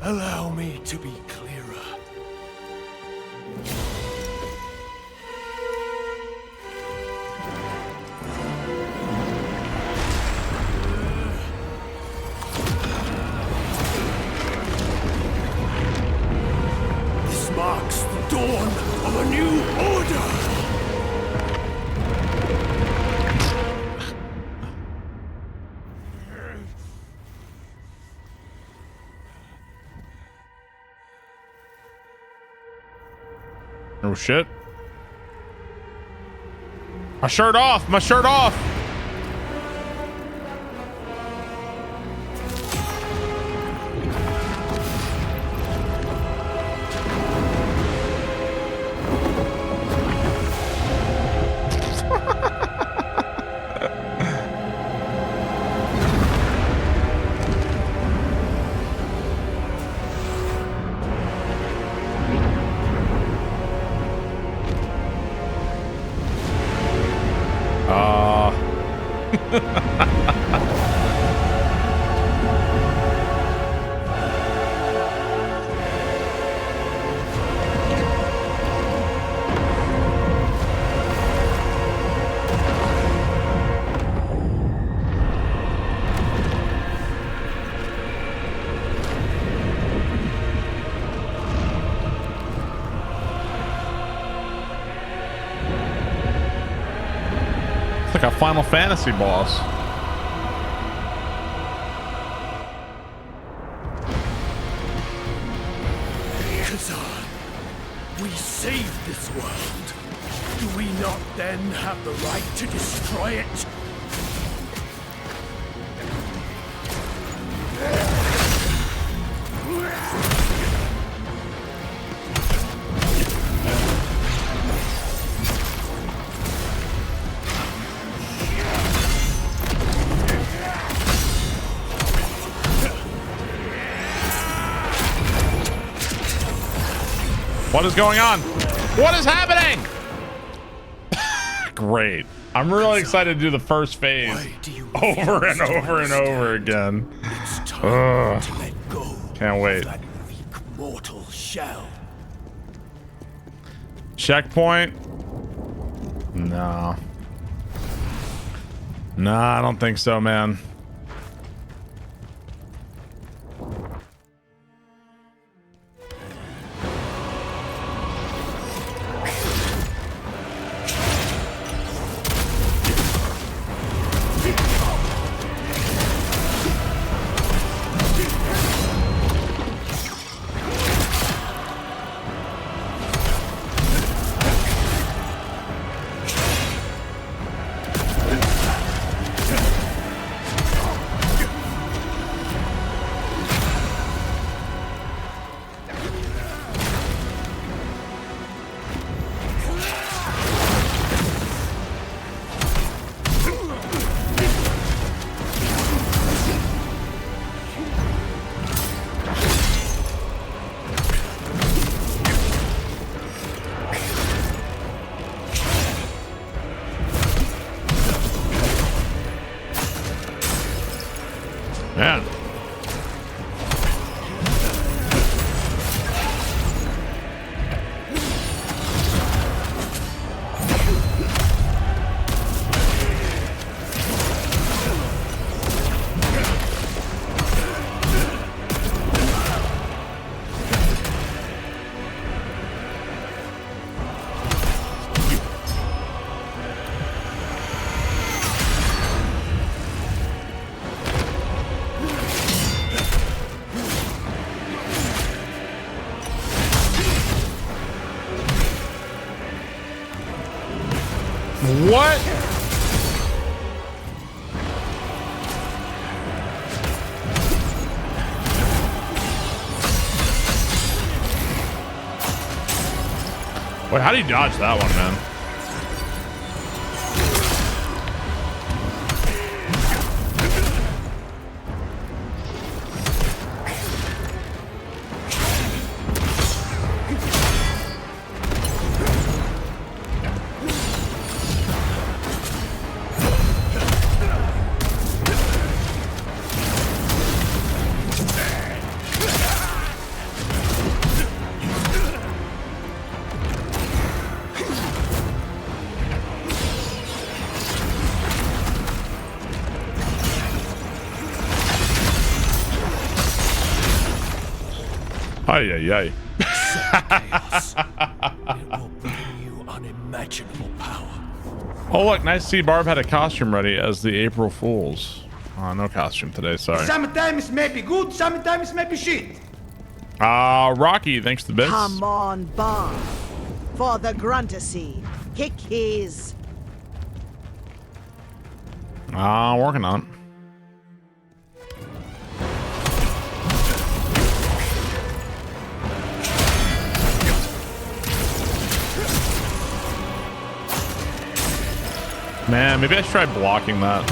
Allow me to be clearer. This marks the dawn of a new order. Oh shit. My shirt off! My shirt off! Like a Final Fantasy boss. Khazan, we saved this world. Do we not then have the right to destroy it? What is going on? What is happening? Great. I'm really excited to do the first phase over and over and over again. Ugh. Can't wait. Mortal shell. Checkpoint? No. Nah, I don't think so, man. Yeah. What? Wait, how do you dodge that one, man? Ay, ay, ay. It will bring you unimaginable power. Oh, look, nice to see Barb had a costume ready as the April Fools. Oh, no costume today, sorry. Sometimes may be good, sometimes may be shit. Rocky, thanks to the bits. Come on, Barb. For the Gruntasy. Kick his. Working on it. Man, maybe I should try blocking that.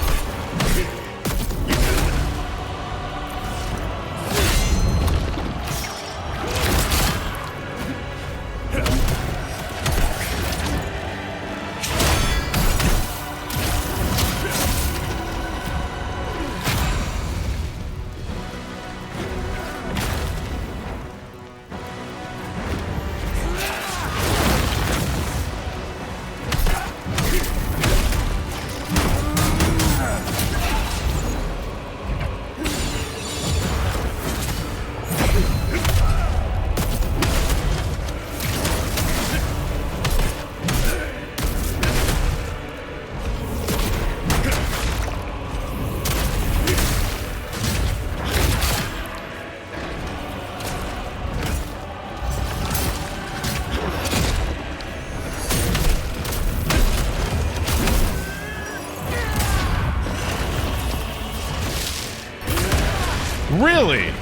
Really?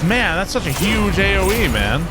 Man, that's such a huge AoE, man.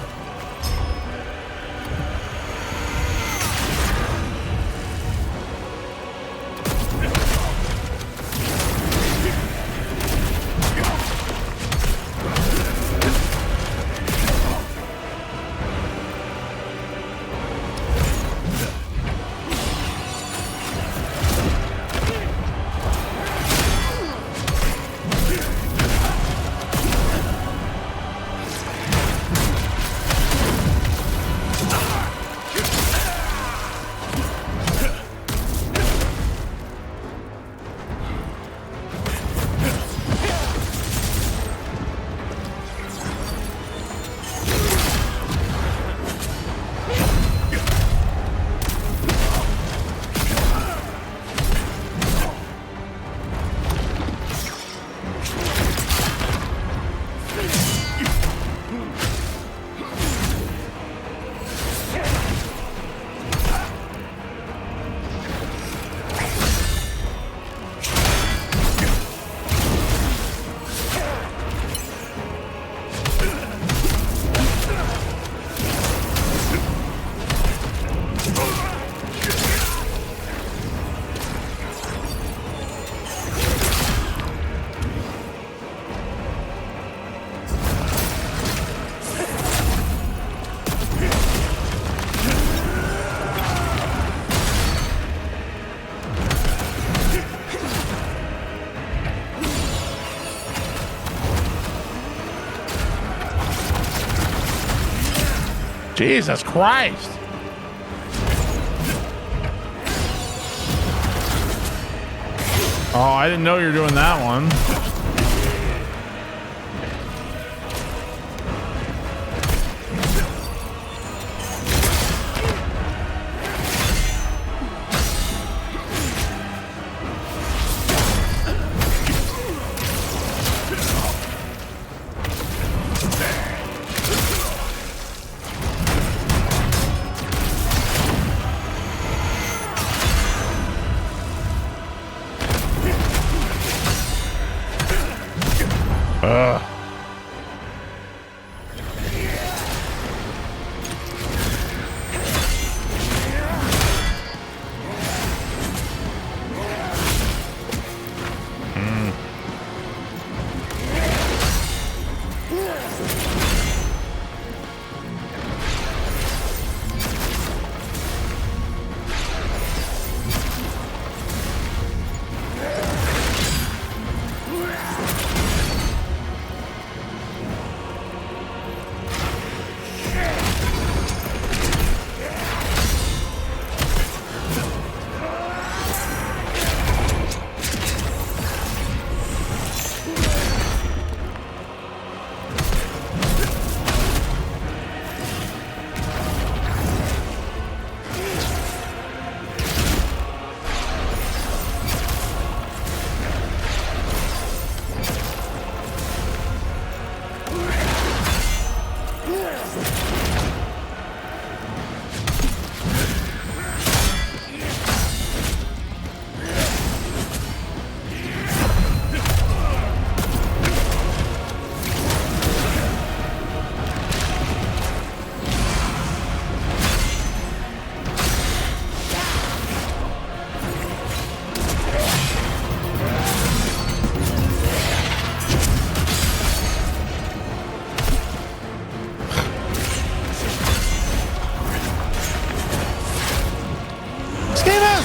Jesus Christ. Oh, I didn't know you were doing that one.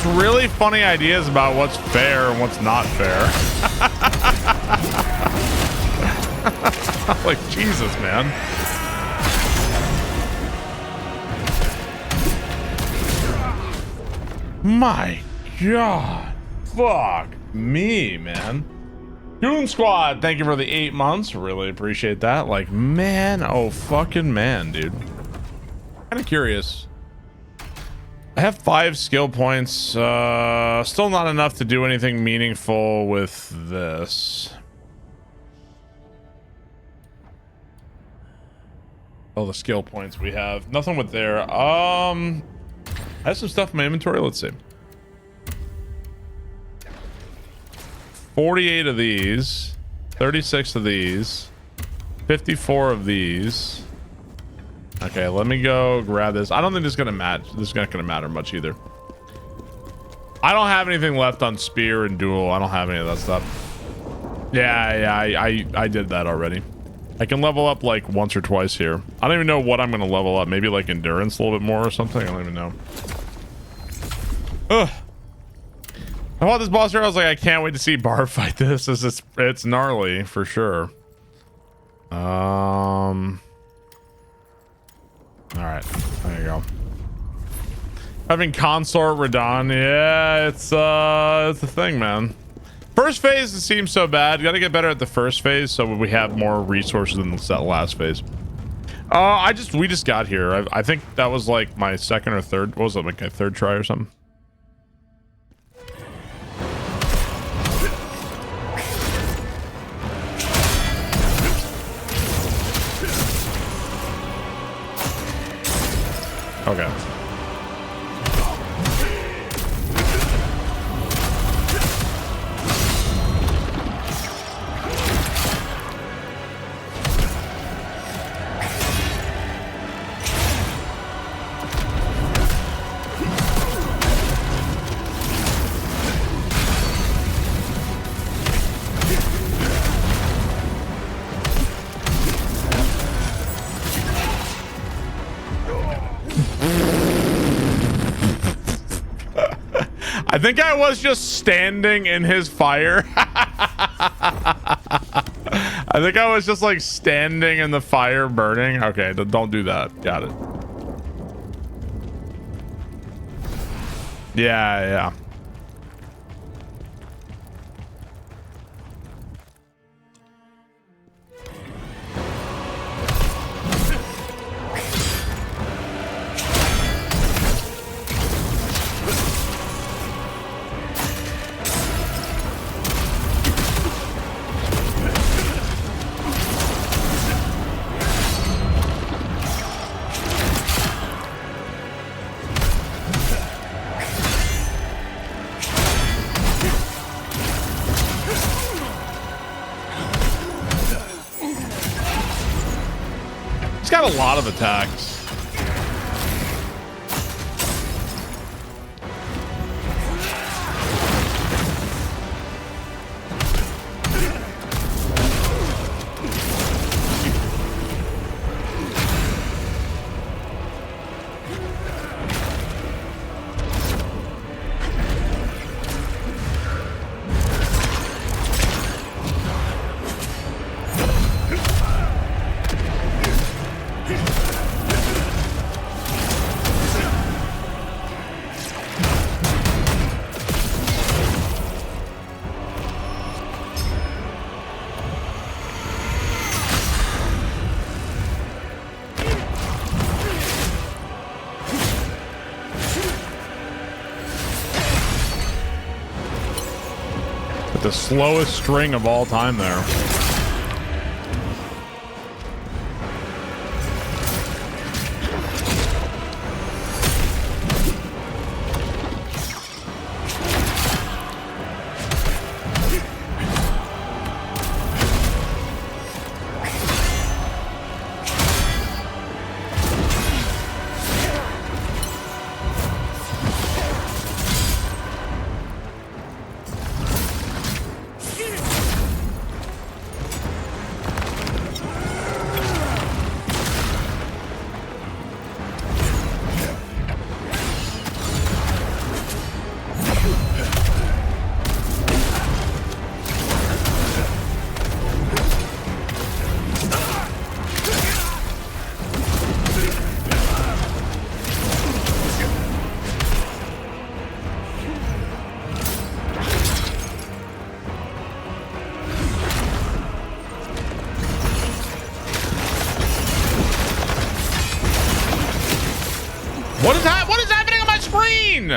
Really funny ideas about what's fair and what's not fair. Like, Jesus, man. My God. Fuck me, man. Goon Squad, thank you for the 8 months. Really appreciate that. Like, man, oh fucking man, dude. Kind of curious. I have 5 skill points. Still not enough to do anything meaningful with this. All the skill points we have. Nothing with there. I have some stuff in my inventory. Let's see. 48 of these. 36 of these. 54 of these. Okay, let me go grab this. I don't think this is gonna match. This is not gonna matter much either. I don't have anything left on spear and duel. I don't have any of that stuff. Yeah, I did that already. I can level up like once or twice here. I don't even know what I'm gonna level up. Maybe like endurance a little bit more or something. I don't even know. Ugh. I fought this boss here. I was like, I can't wait to see Barb fight this. It's gnarly for sure. All right, there you go. Having consort Radon, yeah, it's a thing, man. First phase, it seems so bad. Got to get better at the first phase so we have more resources in the last phase. We just got here. I think that was like my second or third. What was it, like a third try or something? Okay. I think I was just standing in his fire. I think I was just like standing in the fire burning. Okay, don't do that. Got it. Yeah. He's got a lot of attacks. The slowest string of all time there. What is happening on my screen?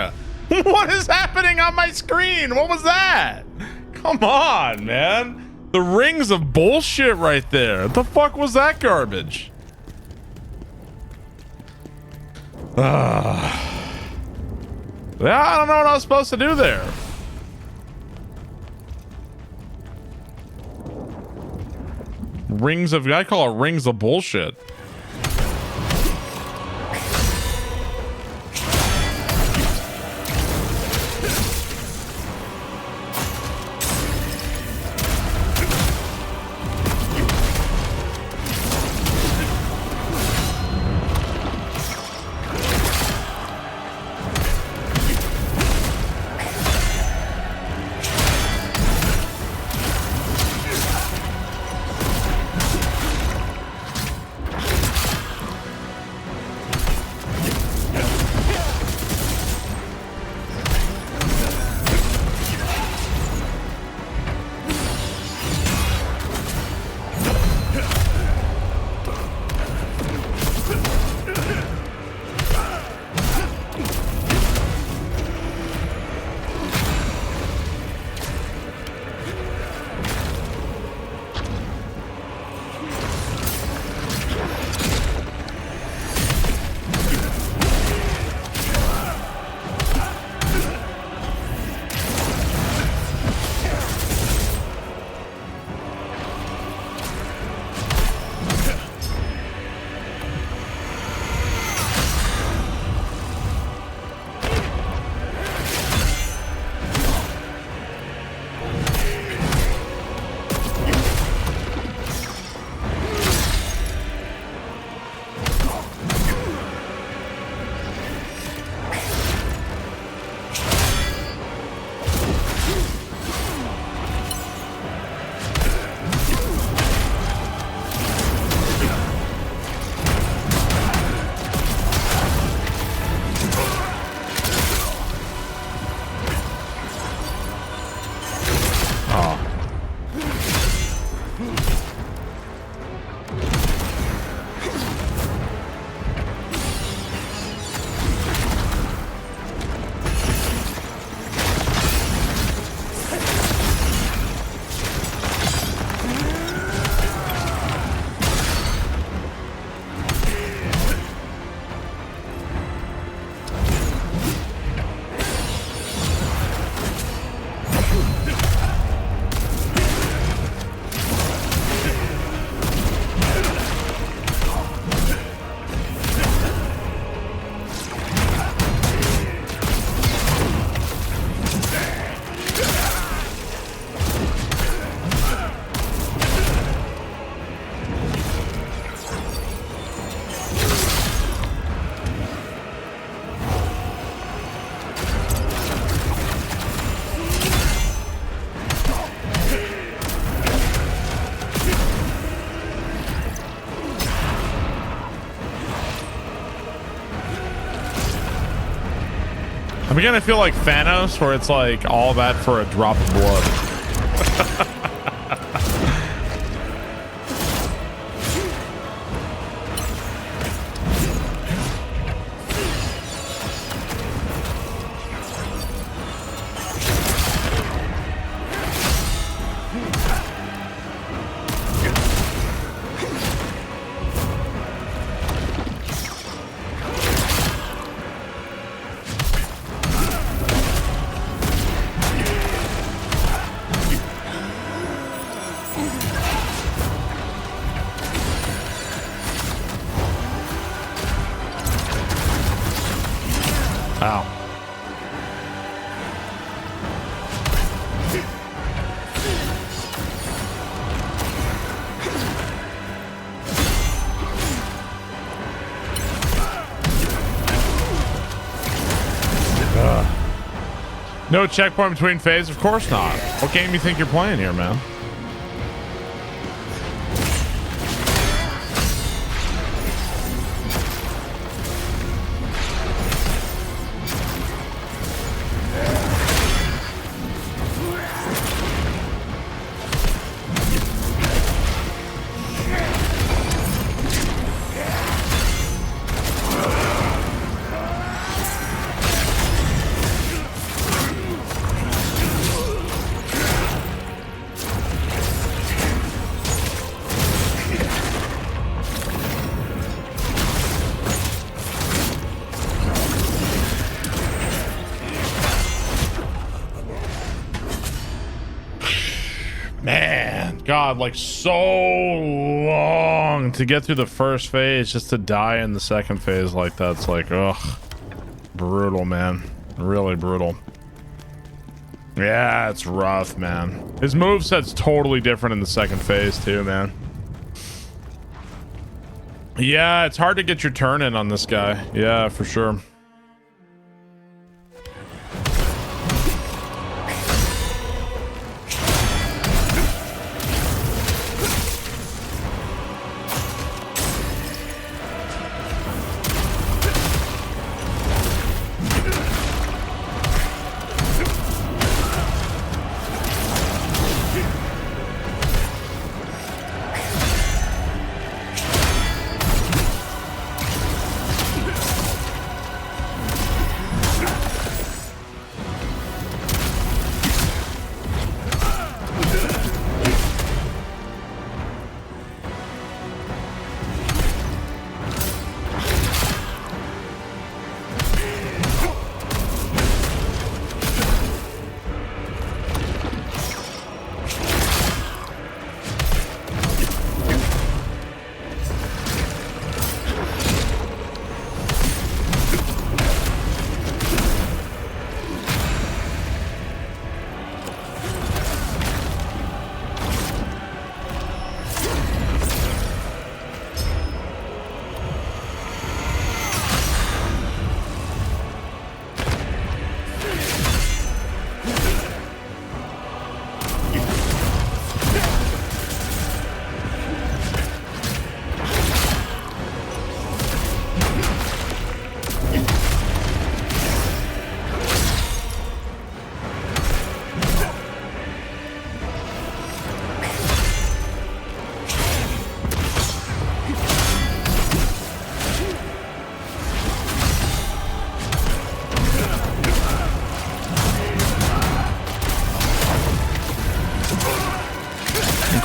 What is happening on my screen? What was that? Come on, man. The rings of bullshit right there. What the fuck was that garbage? Yeah, I don't know what I was supposed to do there. Rings of, I call it rings of bullshit. I'm beginning to feel like Thanos, where it's like all that for a drop of blood. No checkpoint between phases? Of course not. What game do you think you're playing here, man? God, like so long to get through the first phase just to die in the second phase like that's like, ugh, brutal, man. Really brutal. Yeah, it's rough, man. His moveset's totally different in the second phase too, man. Yeah, it's hard to get your turn in on this guy. Yeah, for sure.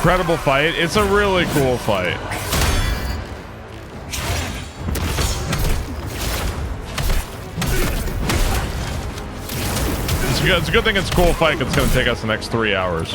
Incredible fight. It's a really cool fight. It's a good thing it's a cool fight. It's going to take us the next 3 hours.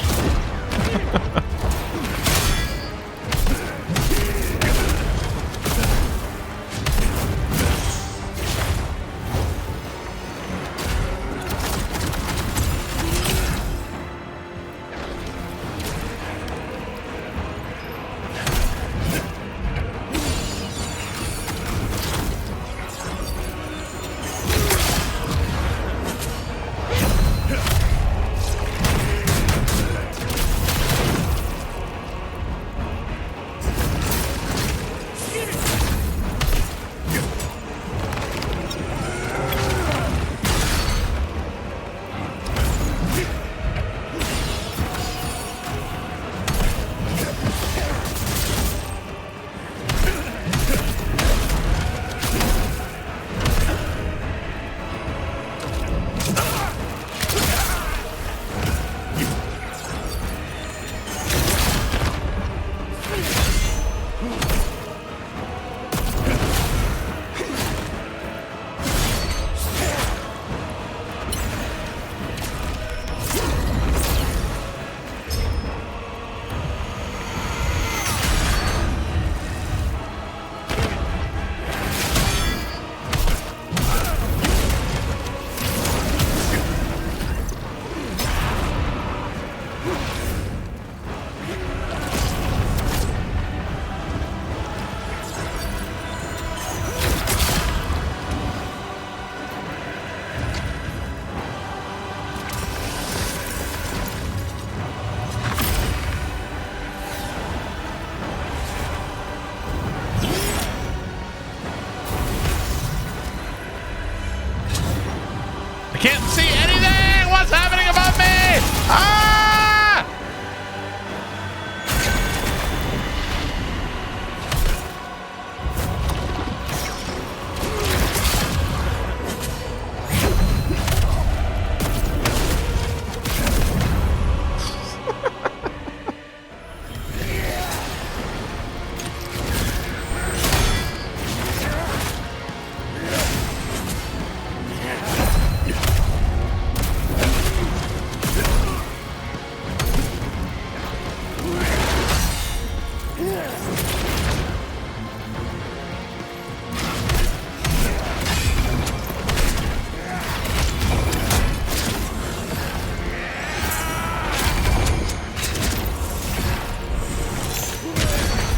can't see anything. What's happening above me? Ah!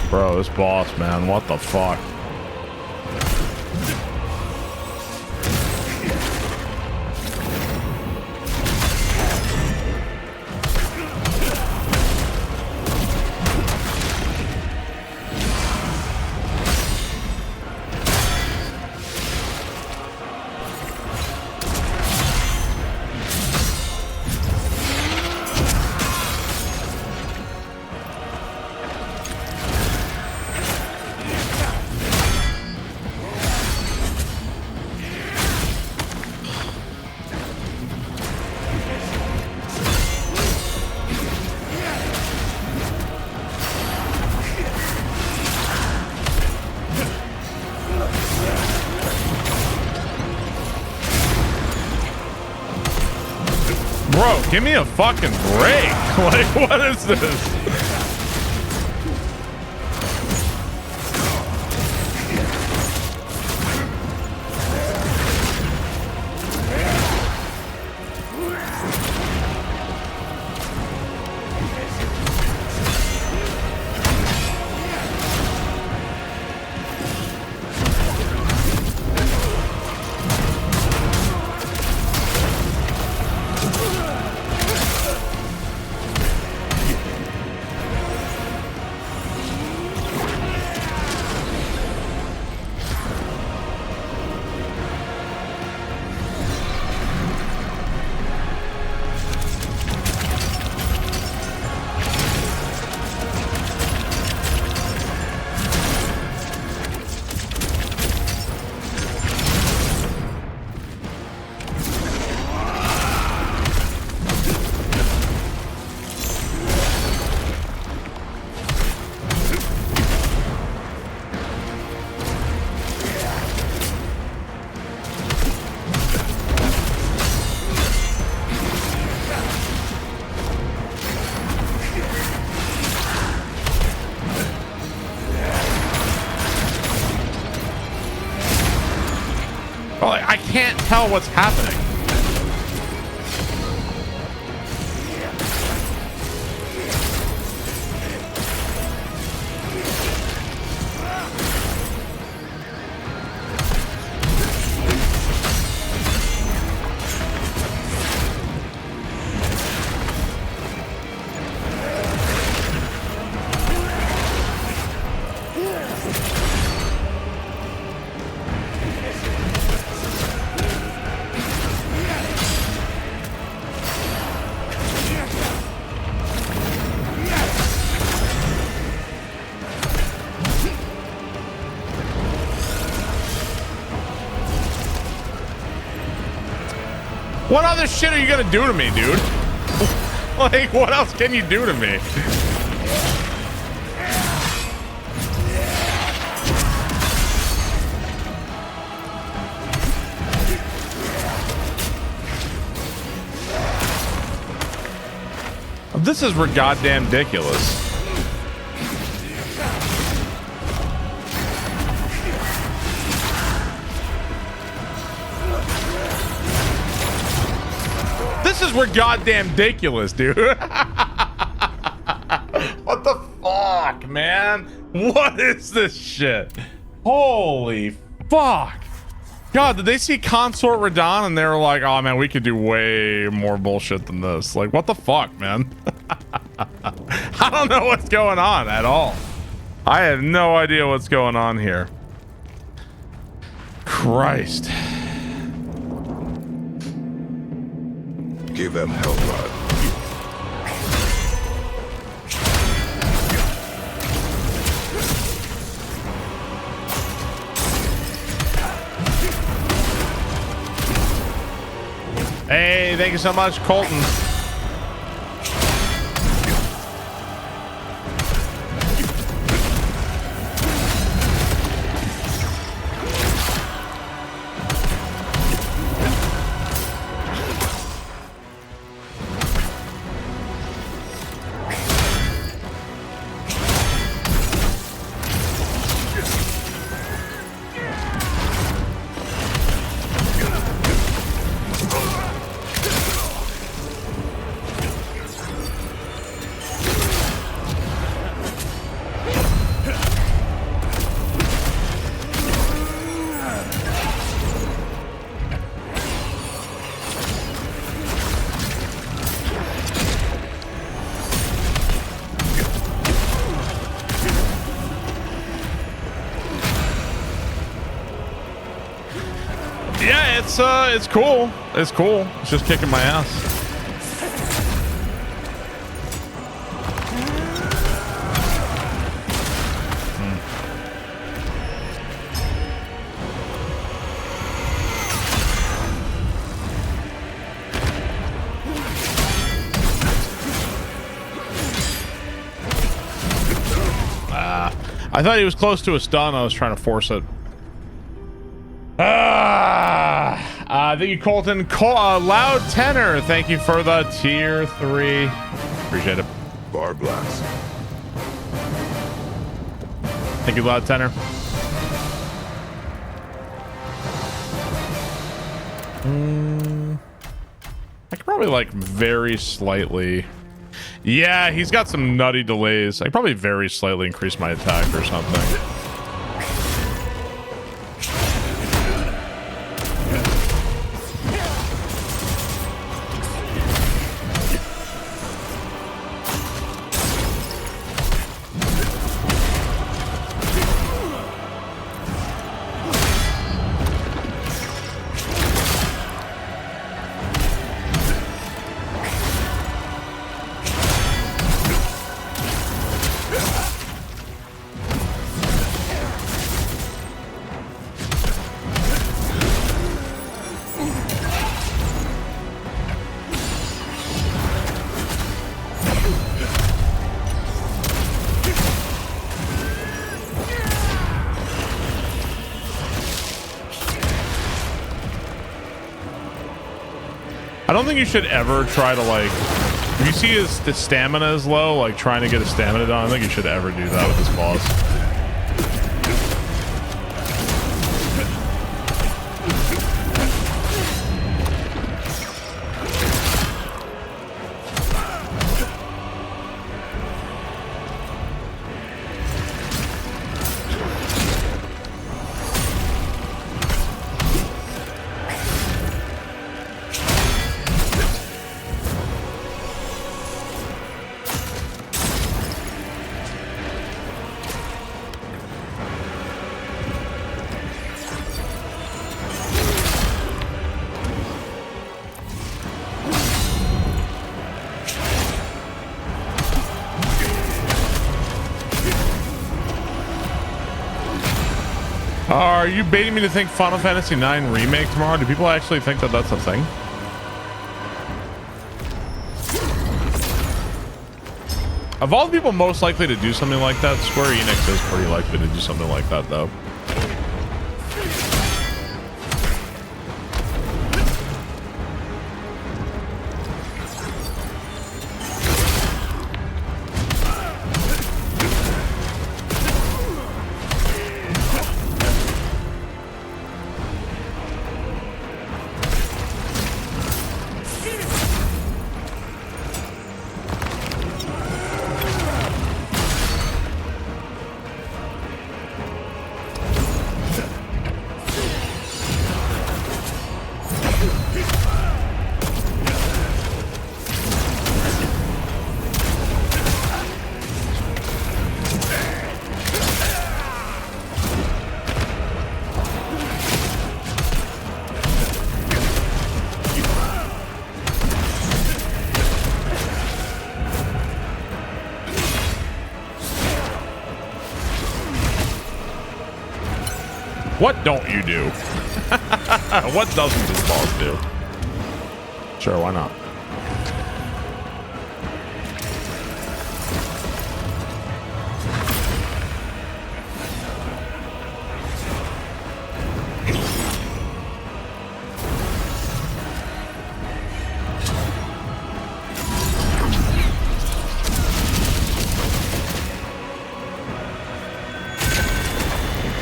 Bro, this boss, man, what the fuck? Bro, give me a fucking break. Like, what is this? I can't tell what's happening. What other shit are you gonna do to me, dude? Like, what else can you do to me? This is goddamn ridiculous. This is goddamn ridiculous, dude. What the fuck, man? What is this shit? Holy fuck. God, did they see Consort Radon and they were like, oh man, we could do way more bullshit than this. Like, what the fuck, man? I don't know what's going on at all. I have no idea what's going on here. Christ. Give them hell rod. Hey, thank you so much, Colton. It's cool. It's cool. It's just kicking my ass. I thought he was close to a stun. I was trying to force it. Thank you, Colton. Loud Tenor, thank you for the tier 3. Appreciate it. Bar blast. Thank you, Loud Tenor. I could probably like very slightly. Yeah, he's got some nutty delays. I could probably very slightly increase my attack or something. I don't think you should ever try to like, if you see the stamina is low, like trying to get his stamina down, I don't think you should ever do that with this boss. Are you baiting me to think Final Fantasy IX Remake tomorrow? Do people actually think that that's a thing? Of all the people most likely to do something like that, Square Enix is pretty likely to do something like that, though. What don't you do? What doesn't this boss do? Sure, why not?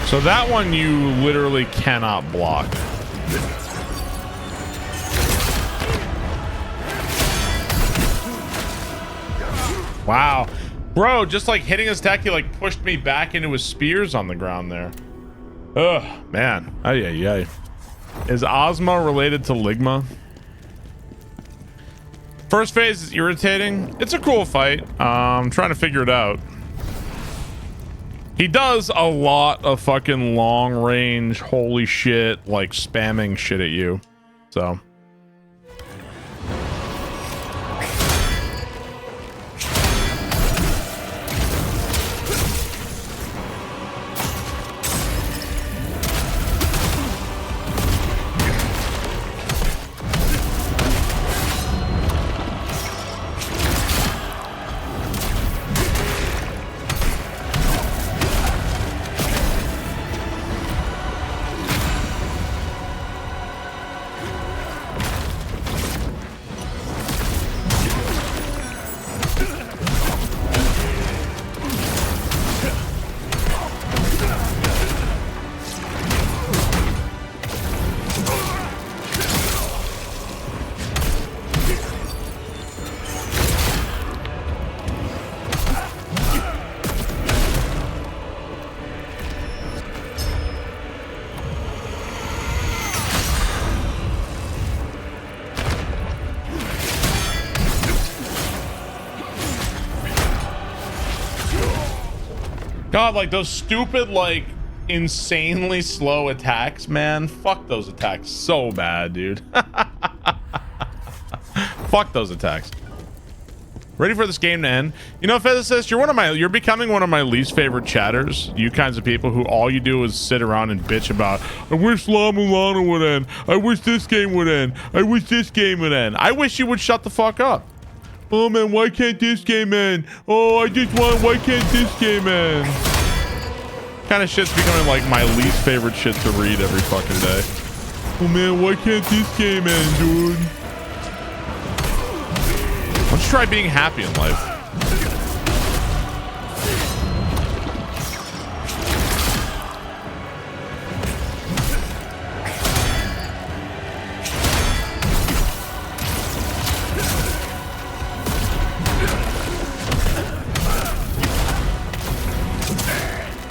So that one you literally cannot block. Wow. Bro, just like hitting his attack, he like pushed me back into his spears on the ground there. Ugh, man. Ay, ay, ay. Is Ozma related to Ligma? First phase is irritating. It's a cool fight. I'm trying to figure it out. He does a lot of fucking long range, holy shit, like spamming shit at you. So. God, like those stupid, like insanely slow attacks, man. Fuck those attacks so bad, dude. Fuck those attacks. Ready for this game to end? You know, Physicist, you're becoming one of my least favorite chatters. You kinds of people who all you do is sit around and bitch about, I wish La Mulana would end. I wish this game would end. I wish this game would end. I wish you would shut the fuck up. Oh man, why can't this game end? Oh, why can't this game end? Kind of shit's becoming like my least favorite shit to read every fucking day. Oh man, why can't this game end, dude? Why don't you try being happy in life?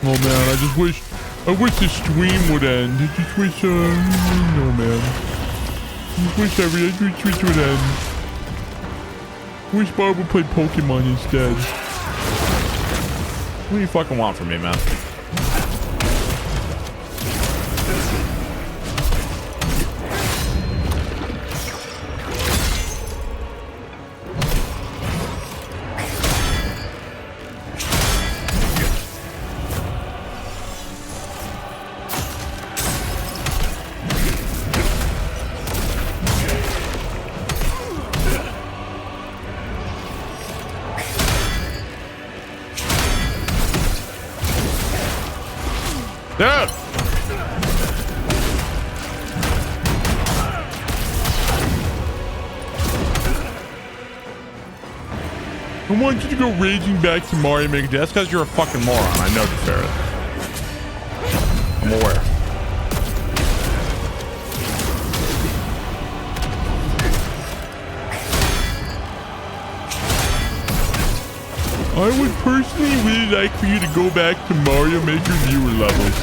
Oh man, I wish the stream would end. I just wish, no man. I wish it would end. I wish Barb would play Pokemon instead. What do you fucking want from me, man? Dude! I want you to go raging back to Mario Maker. That's because you're a fucking moron. I know, Ferret. I'm aware. I would personally really like for you to go back to Mario Maker viewer levels.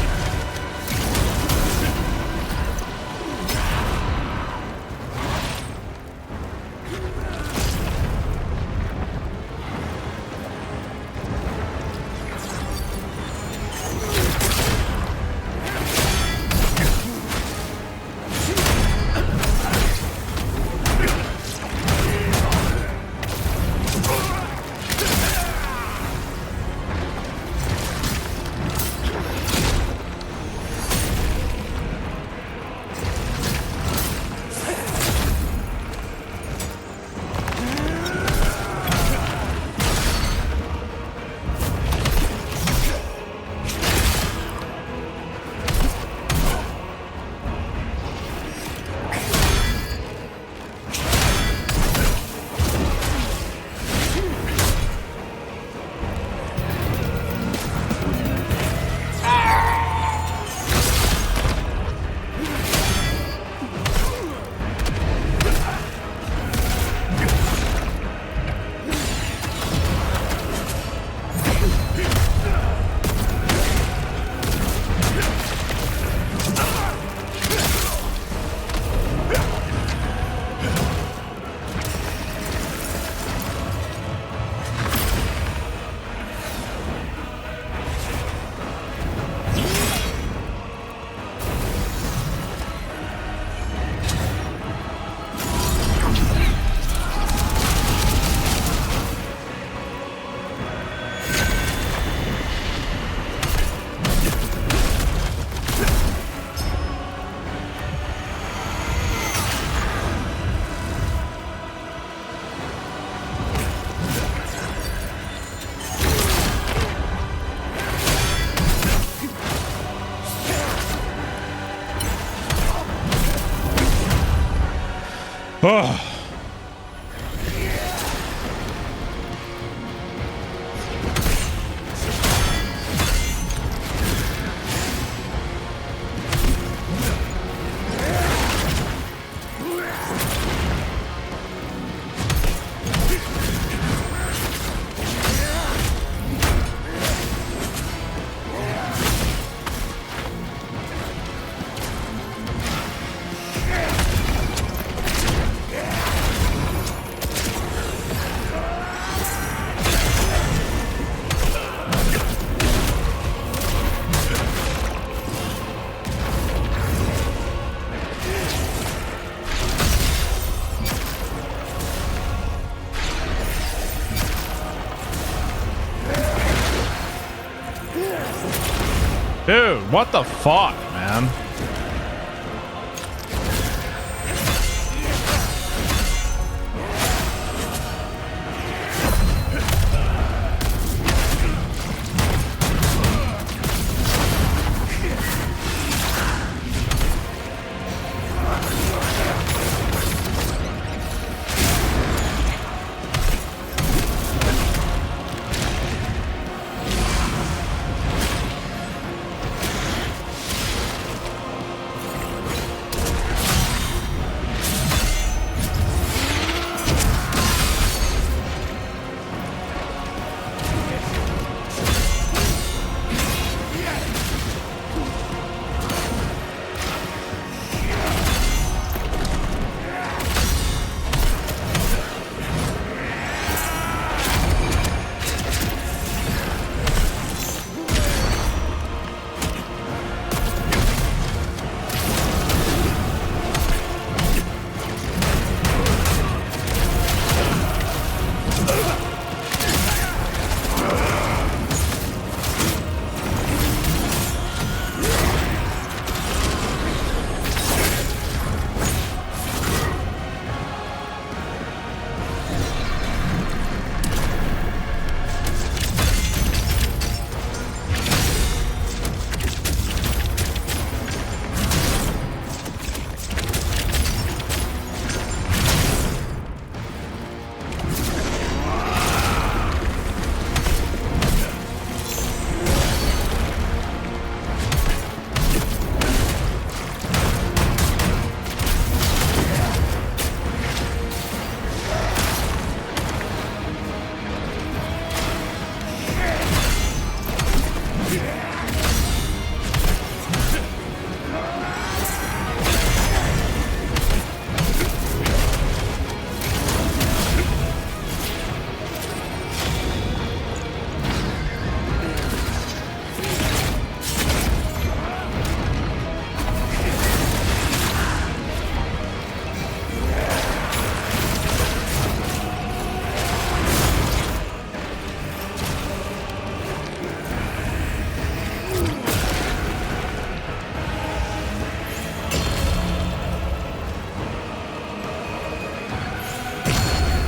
Dude, what the fuck, man?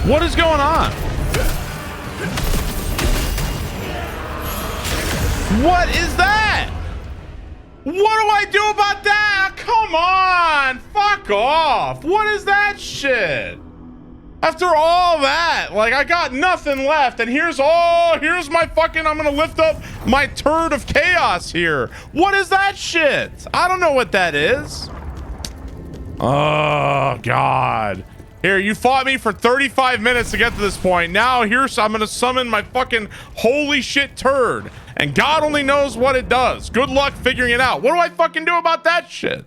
What is going on? What is that? What do I do about that? Come on, fuck off. What is that shit? After all that, like, I got nothing left, and here's my fucking, I'm gonna lift up my turd of chaos here. What is that shit? I don't know what that is. Oh, God. Here, you fought me for 35 minutes to get to this point. Now, I'm gonna summon my fucking holy shit turd, and God only knows what it does. Good luck figuring it out. What do I fucking do about that shit?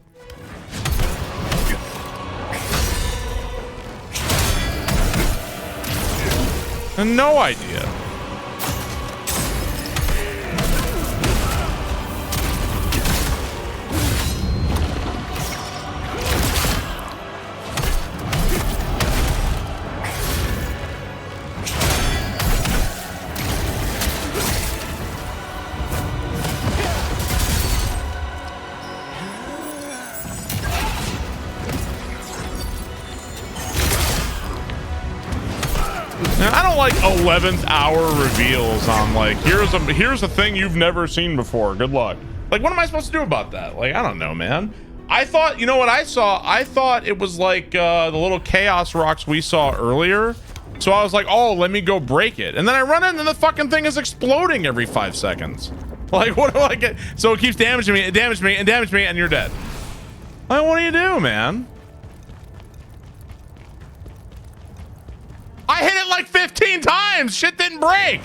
No idea. Now, I don't like 11th hour reveals on, like, here's a thing you've never seen before. Good luck. Like, what am I supposed to do about that? Like, I don't know, man. I thought, you know what I saw? I thought it was like the little chaos rocks we saw earlier. So I was like, oh, let me go break it. And then I run in and the fucking thing is exploding every 5 seconds. Like, what do I get? So it keeps damaging me and damaging me and damaging me and you're dead. Like, what do you do, man? I hit it like 15 times. Shit didn't break.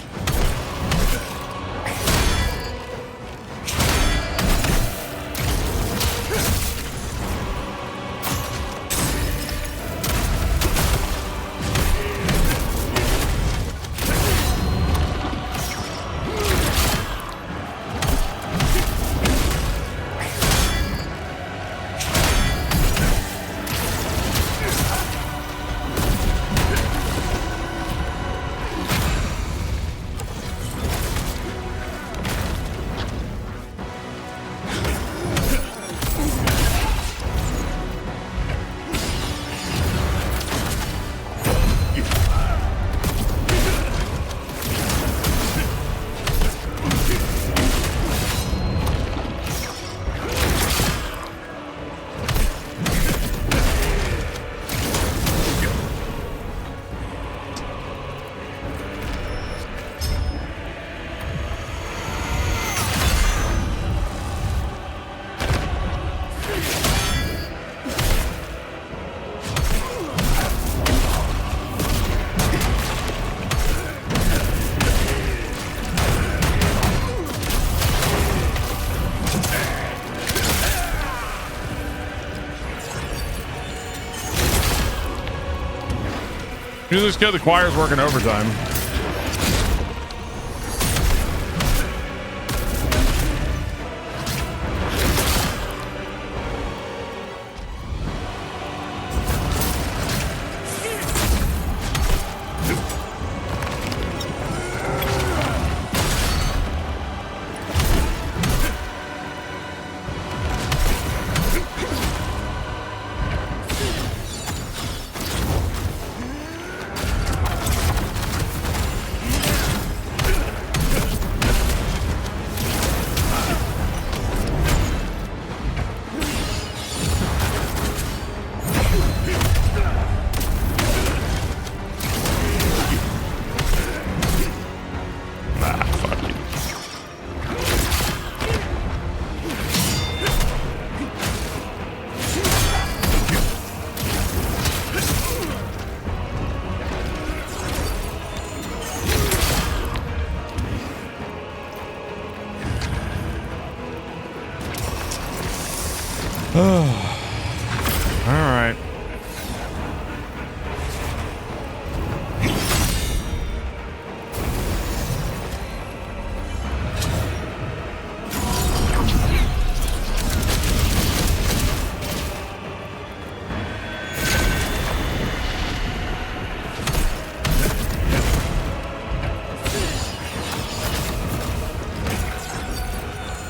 Music's good. The choir's working overtime.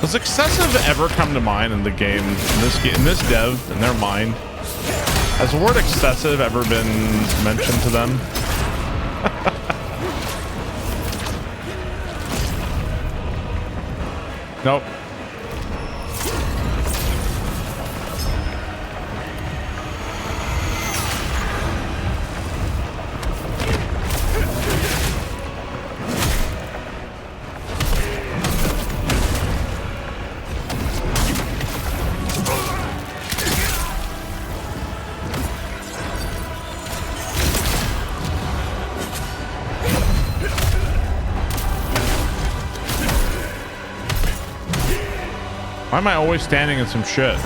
Does excessive ever come to mind in the game, in this dev, in their mind? Has the word excessive ever been mentioned to them? Nope. Why am I always standing in some shit?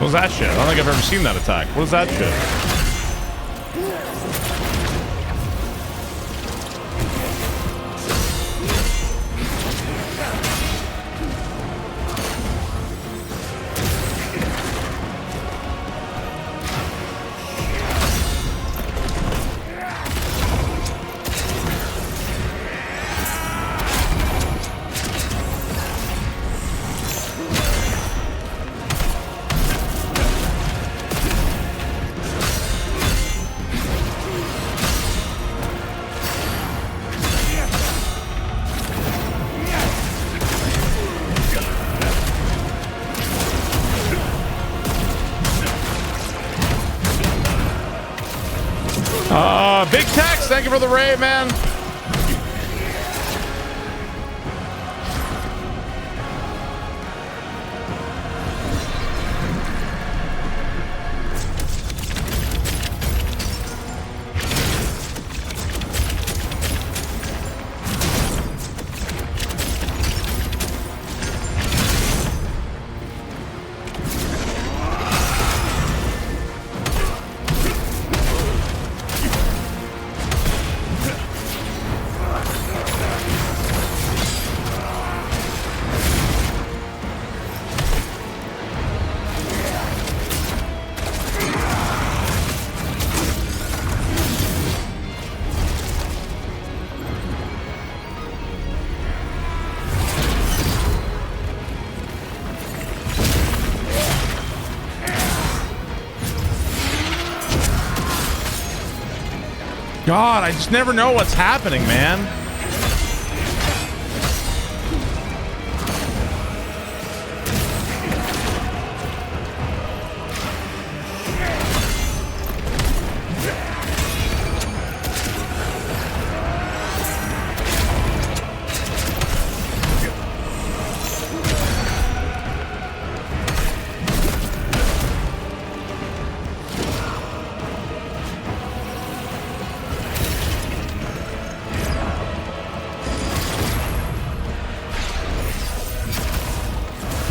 What was that shit? I don't think I've ever seen that attack. What is that shit? Big Tex, thank you for the raid, man. God, I just never know what's happening, man.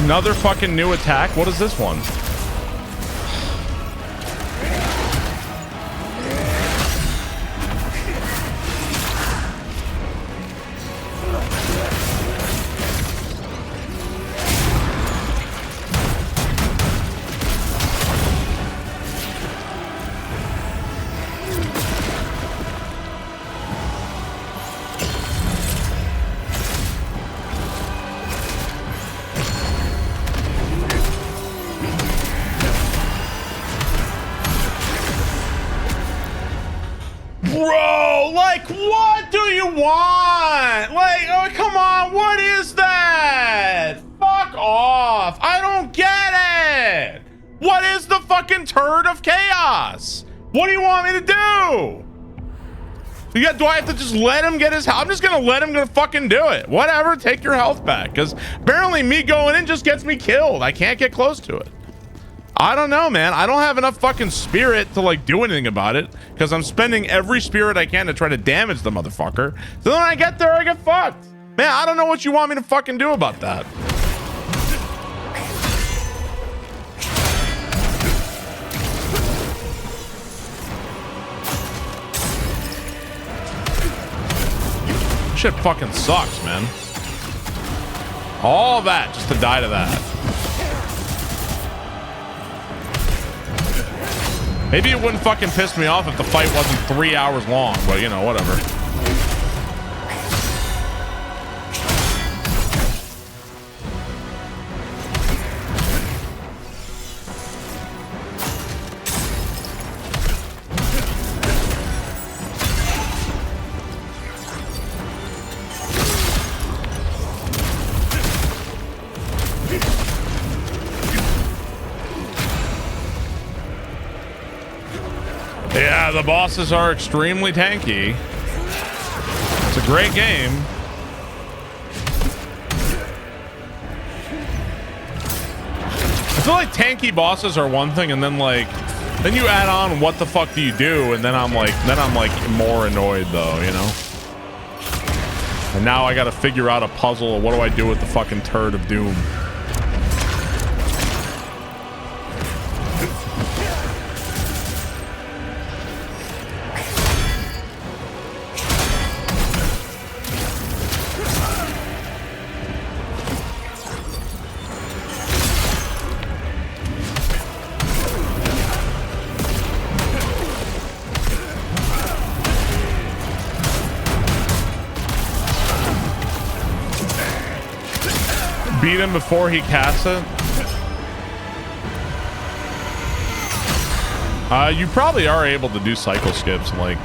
Another fucking new attack. What is this one? Bro, like, what do you want? Like, oh, come on, what is that? Fuck off. I don't get it. What is the fucking turd of chaos? What do you want me to do? Do I have to just let him get his health? I'm just gonna let him go fucking do it. Whatever, take your health back. Because apparently me going in just gets me killed. I can't get close to it. I don't know, man. I don't have enough fucking spirit to like do anything about it because I'm spending every spirit I can to try to damage the motherfucker. So then when I get there, I get fucked. Man, I don't know what you want me to fucking do about that. Shit fucking sucks, man. All that just to die to that. Maybe it wouldn't fucking piss me off if the fight wasn't 3 hours long, but you know, whatever. Yeah, the bosses are extremely tanky. It's a great game. I feel like tanky bosses are one thing, and then like, then you add on what the fuck do you do, and then I'm like more annoyed though, you know? And now I gotta figure out a puzzle. What do I do with the fucking turd of doom? beat him before he casts it? You probably are able to do cycle skips, like.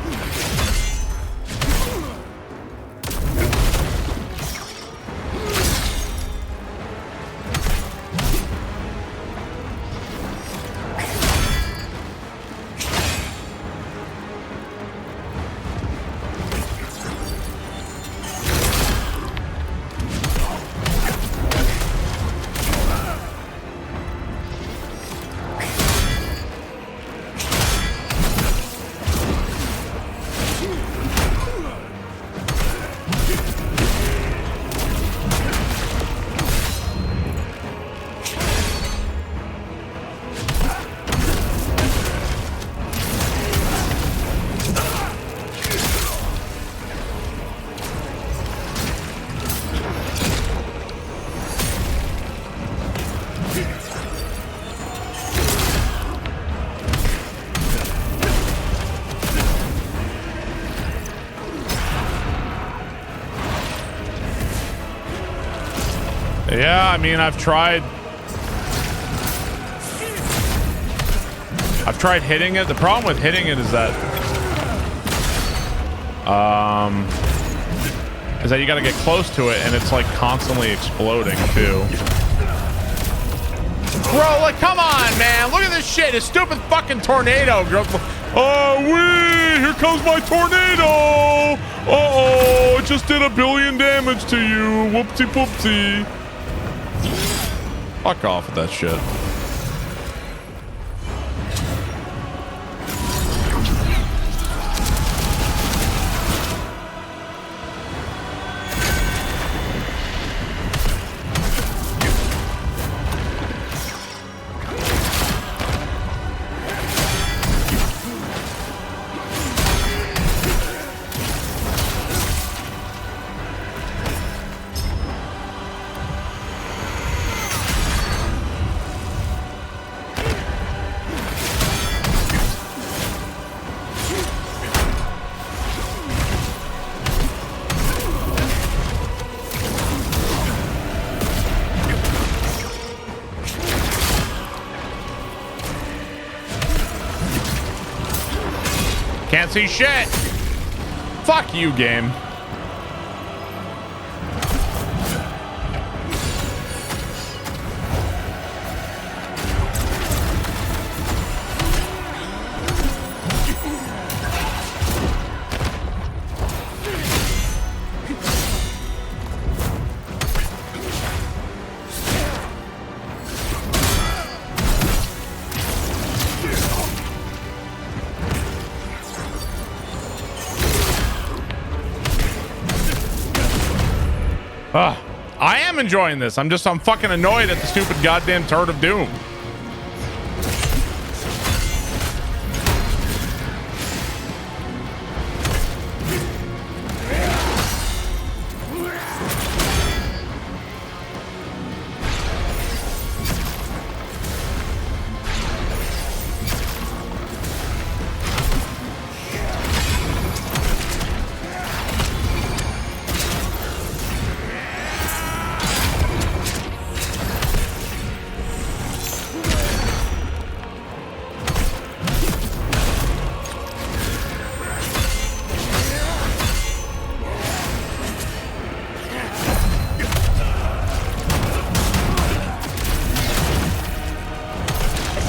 Yeah, I mean, I've tried hitting it. The problem with hitting it is that you got to get close to it, and it's like constantly exploding too. Bro, like, come on, man! Look at this shit! A stupid fucking tornado. Oh, wee! Here comes my tornado! Uh-oh! It just did 1 billion damage to you. Whoopsie poopsie. Fuck off with that shit. Can't see shit. Fuck you, game. I am enjoying this. I'm fucking annoyed at the stupid goddamn Turret of Doom.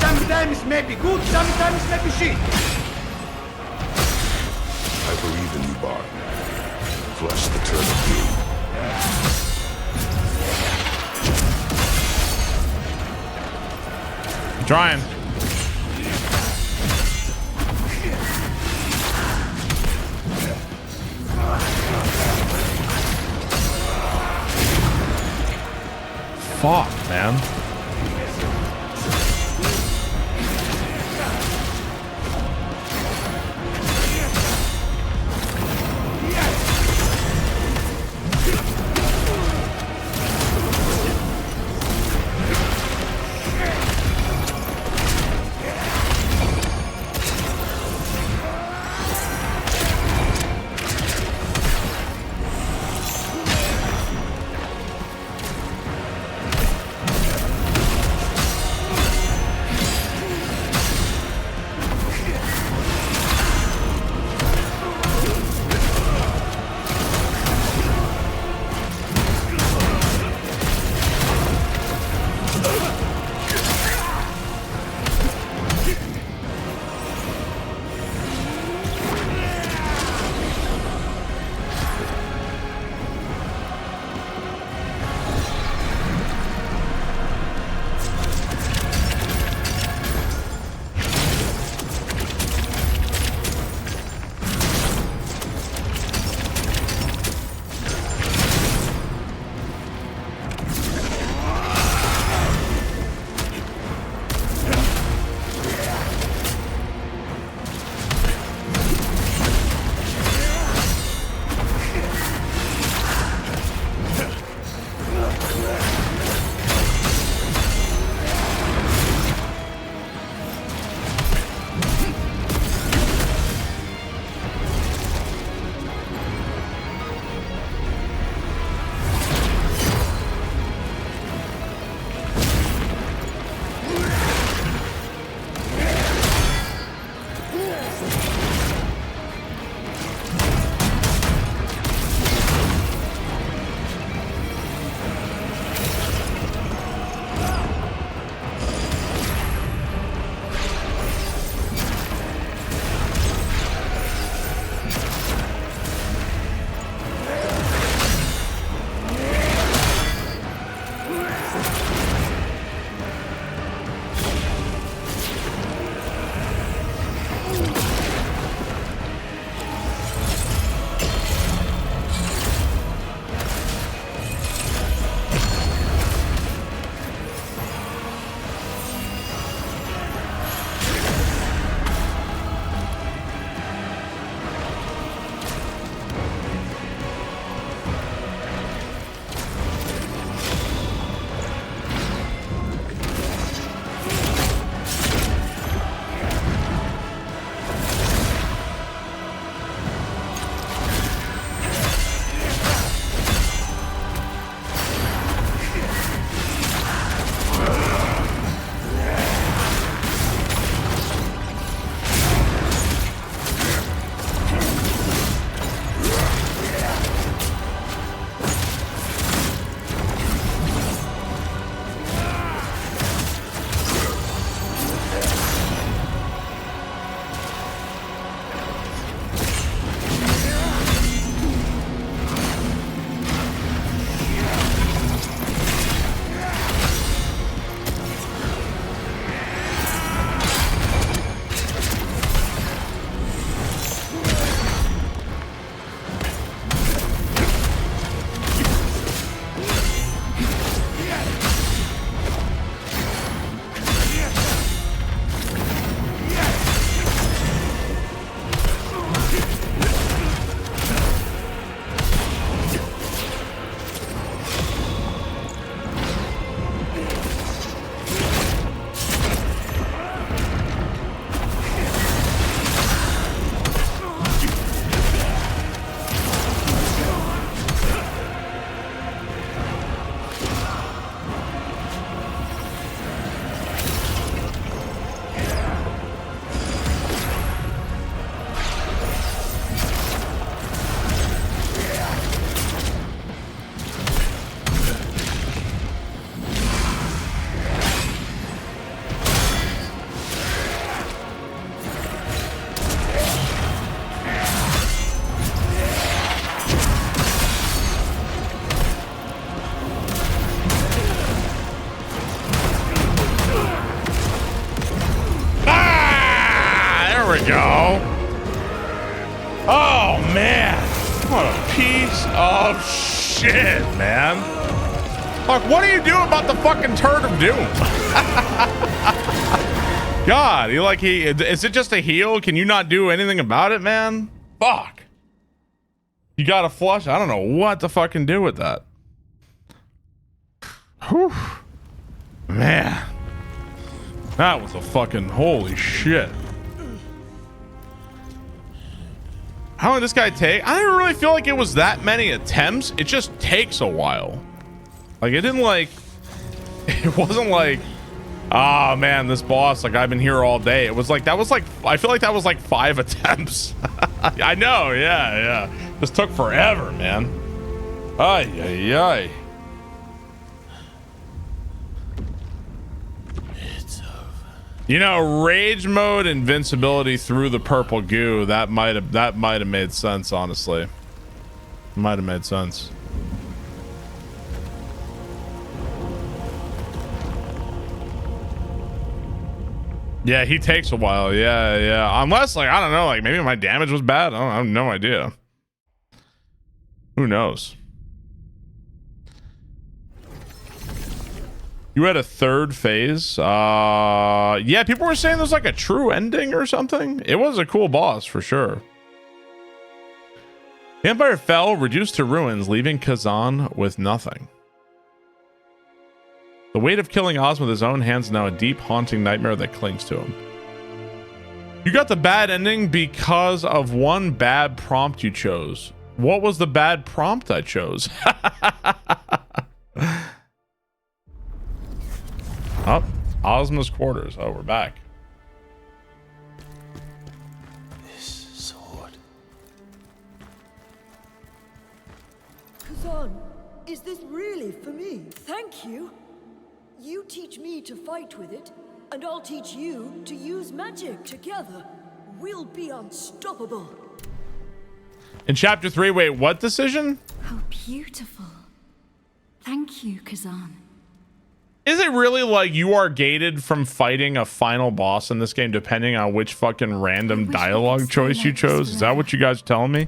Sometimes may be good, sometimes may be shit. I believe in you, Bard. Flush the turn of doom. I'm trying. Fuck, man. we go. Oh, man. What a piece of shit, man. Look, what do you do about the fucking turd of doom? God, is it just a heal? Can you not do anything about it, man? Fuck. You gotta flush. I don't know what to fucking do with that. Whew. Man. That was a fucking holy shit. How long did this guy take? I didn't really feel like it was that many attempts. It just takes a while. Like, it didn't like... It wasn't like... Ah, man, this boss, like, I've been here all day. It was like, that was like... I feel like that was like 5 attempts. I know, yeah. This took forever, man. Ay, ay, ay. You know, rage mode invincibility through the purple goo, that might have made sense, honestly. Might have made sense. Yeah, he takes a while. Yeah. Unless, like, I don't know, like, maybe my damage was bad. I have no idea. Who knows? You had a third phase. Yeah, people were saying there's like a true ending or something. It was a cool boss for sure. The Empire fell, reduced to ruins, leaving Khazan with nothing. The weight of killing Oz with his own hands is now a deep, haunting nightmare that clings to him. You got the bad ending because of one bad prompt you chose. What was the bad prompt I chose? Oh, Ozma's quarters. Oh, we're back. This sword. Khazan, is this really for me? Thank you. You teach me to fight with it, and I'll teach you to use magic. Together, we'll be unstoppable. In chapter 3, wait, what decision? How beautiful. Thank you, Khazan. Is it really like you are gated from fighting a final boss in this game depending on which fucking random dialogue choice you chose? Is that what you guys are telling me?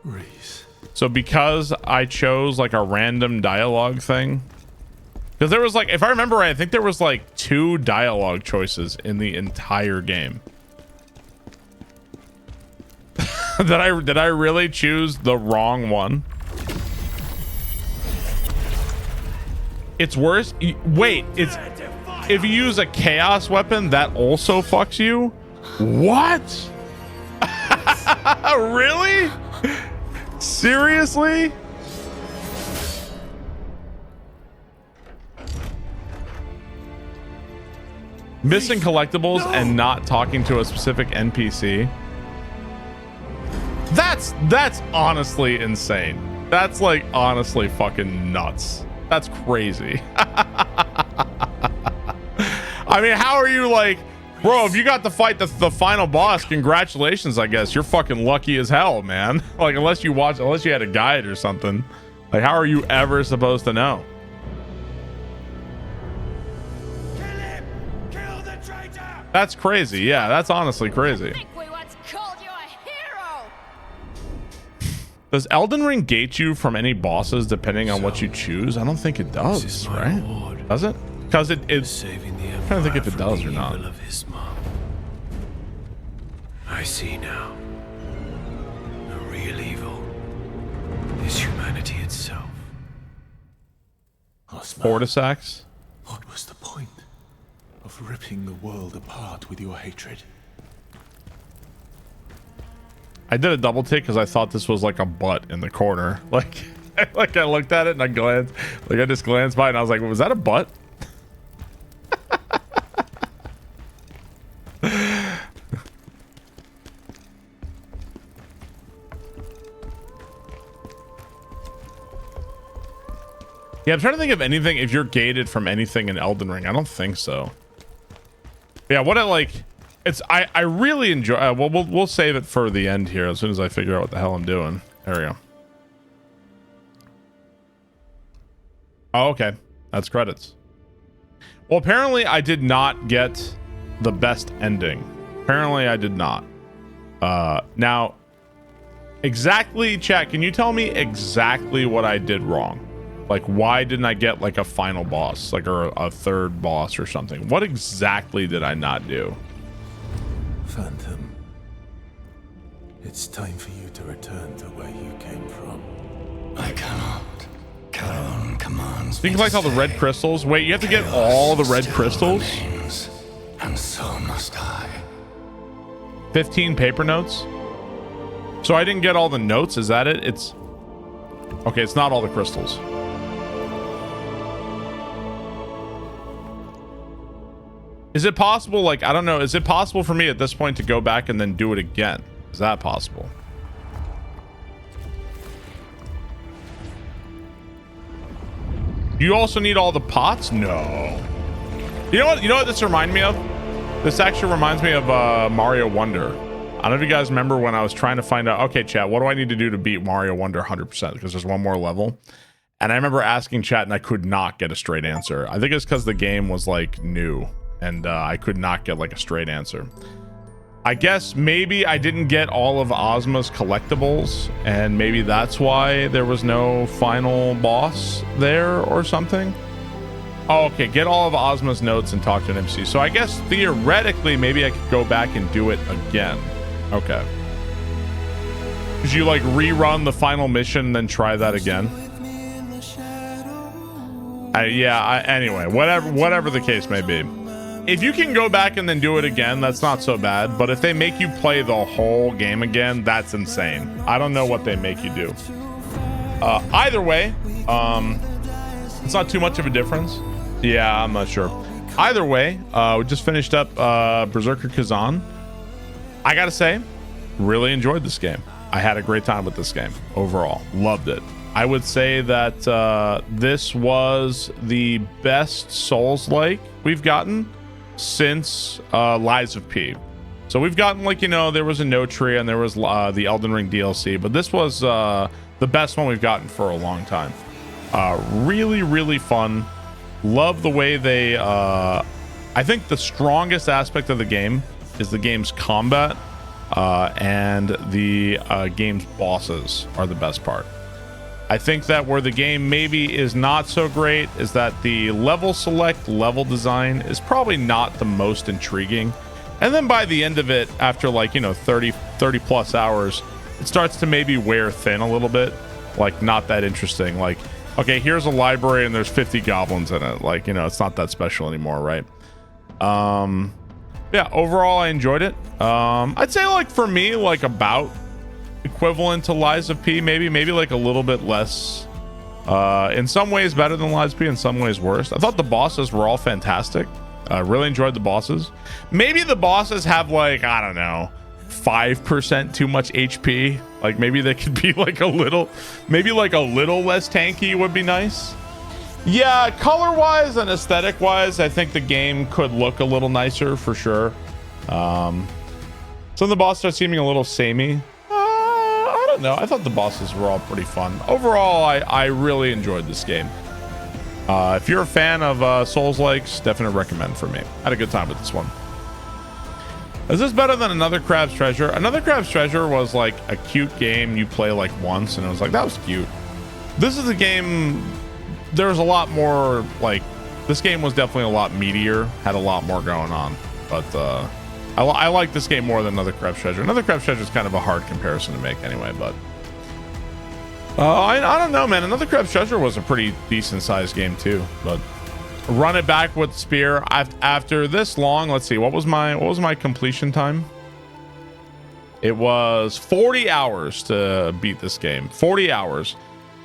Reese. So because I chose like a random dialogue thing? Because there was like, if I remember right, I think there was like 2 dialogue choices in the entire game. Did I really choose the wrong one? It's worse. Wait, it's if you use a chaos weapon, that also fucks you? What? Really? Seriously? Missing collectibles and not talking to a specific NPC. That's honestly insane. That's like honestly fucking nuts. That's crazy. I mean, how are you like, bro, if you got to fight the final boss, congratulations, I guess. You're fucking lucky as hell, man. Like, unless you had a guide or something. Like, how are you ever supposed to know? Kill him! Kill the traitor! That's crazy. Yeah, that's honestly crazy. Does Elden Ring gate you from any bosses depending on what you choose? I don't think it does, right? Does it? Because it's. I'm trying to think if it does or not. I see now. The real evil is humanity itself. Fortisax? What was the point of ripping the world apart with your hatred? I did a double take because I thought this was like a butt in the corner. Like I looked at it and I glanced, like I just glanced by and I was like, was that a butt? Yeah, I'm trying to think of anything if you're gated from anything in Elden Ring. I don't think so. Yeah, what I like, it's I really enjoy. Well, we'll save it for the end here as soon as I figure out what the hell I'm doing. There we go. Oh, okay, that's credits. Well, apparently I did not get the best ending. Apparently I did not. Now, exactly, chat, can you tell me exactly what I did wrong? Like, why didn't I get like a final boss, like, or a third boss or something? What exactly did I not do? Phantom, it's time for you to return to where you came from. I cannot. Charon commands You can collect all the red crystals. Wait, you have to get all the red crystals? remains, and so must I. 15 paper notes? So I didn't get all the notes, is that it? It's... Okay, it's not all the crystals. Is it possible, like, I don't know, is it possible for me at this point to go back and then do it again? Is that possible? You also need all the pots? No. You know what this reminds me of? This actually reminds me of Mario Wonder. I don't know if you guys remember when I was trying to find out, okay, chat, what do I need to do to beat Mario Wonder 100%? Because there's one more level. And I remember asking chat and I could not get a straight answer. I think it's because the game was like new and I could not get like a straight answer. I guess maybe I didn't get all of Ozma's collectibles and maybe that's why there was no final boss there or something. Oh, okay, get all of Ozma's notes and talk to an MC. So I guess theoretically, maybe I could go back and do it again. Okay. Could you like rerun the final mission and then try that again? Anyway, whatever the case may be. If you can go back and then do it again, that's not so bad. But if they make you play the whole game again, that's insane. I don't know what they make you do. Either way, it's not too much of a difference. Yeah, I'm not sure. Either way, we just finished up Berserker Khazan. I gotta say, really enjoyed this game. I had a great time with this game overall. Loved it. I would say that this was the best Souls-like we've gotten since Lies of P. So we've gotten, like, you know, there was a No Tree and there was the Elden Ring DLC, but this was the best one we've gotten for a long time. Really, really fun. Love the way they I think the strongest aspect of the game is the game's combat, and the game's bosses are the best part. I think that where the game maybe is not so great is that the level design is probably not the most intriguing. And then by the end of it, after like, you know, 30 plus hours, it starts to maybe wear thin a little bit. Like, not that interesting. Like, okay, here's a library and there's 50 goblins in it. Like, you know, it's not that special anymore, right? Yeah, overall I enjoyed it. I'd say, like, for me, like, about equivalent to Lies of P, maybe like a little bit less, in some ways better than Lies of P, in some ways worse. I thought the bosses were all fantastic. Really enjoyed the bosses. Maybe the bosses have, like, I don't know, 5% too much HP. Like, maybe they could be like a little, maybe like a little less tanky would be nice. Yeah, color wise and aesthetic wise, I think the game could look a little nicer for sure. Some of the bosses are seeming a little samey. I don't know. I thought the bosses were all pretty fun. Overall, I really enjoyed this game. If you're a fan of Souls-likes, definitely recommend for me. Had a good time with this one. Is this better than Another Crab's Treasure? Another Crab's Treasure was like a cute game you play like once and it was like, that was cute. This is a game, there's a lot more, like, this game was definitely a lot meatier, had a lot more going on. But I like this game more than Another Crab's Treasure. Another Crab's Treasure is kind of a hard comparison to make anyway, but I don't know, man. Another Crab's Treasure was a pretty decent sized game too, but run it back with Spear after this long. Let's see, what was my completion time? It was 40 hours to beat this game. 40 hours.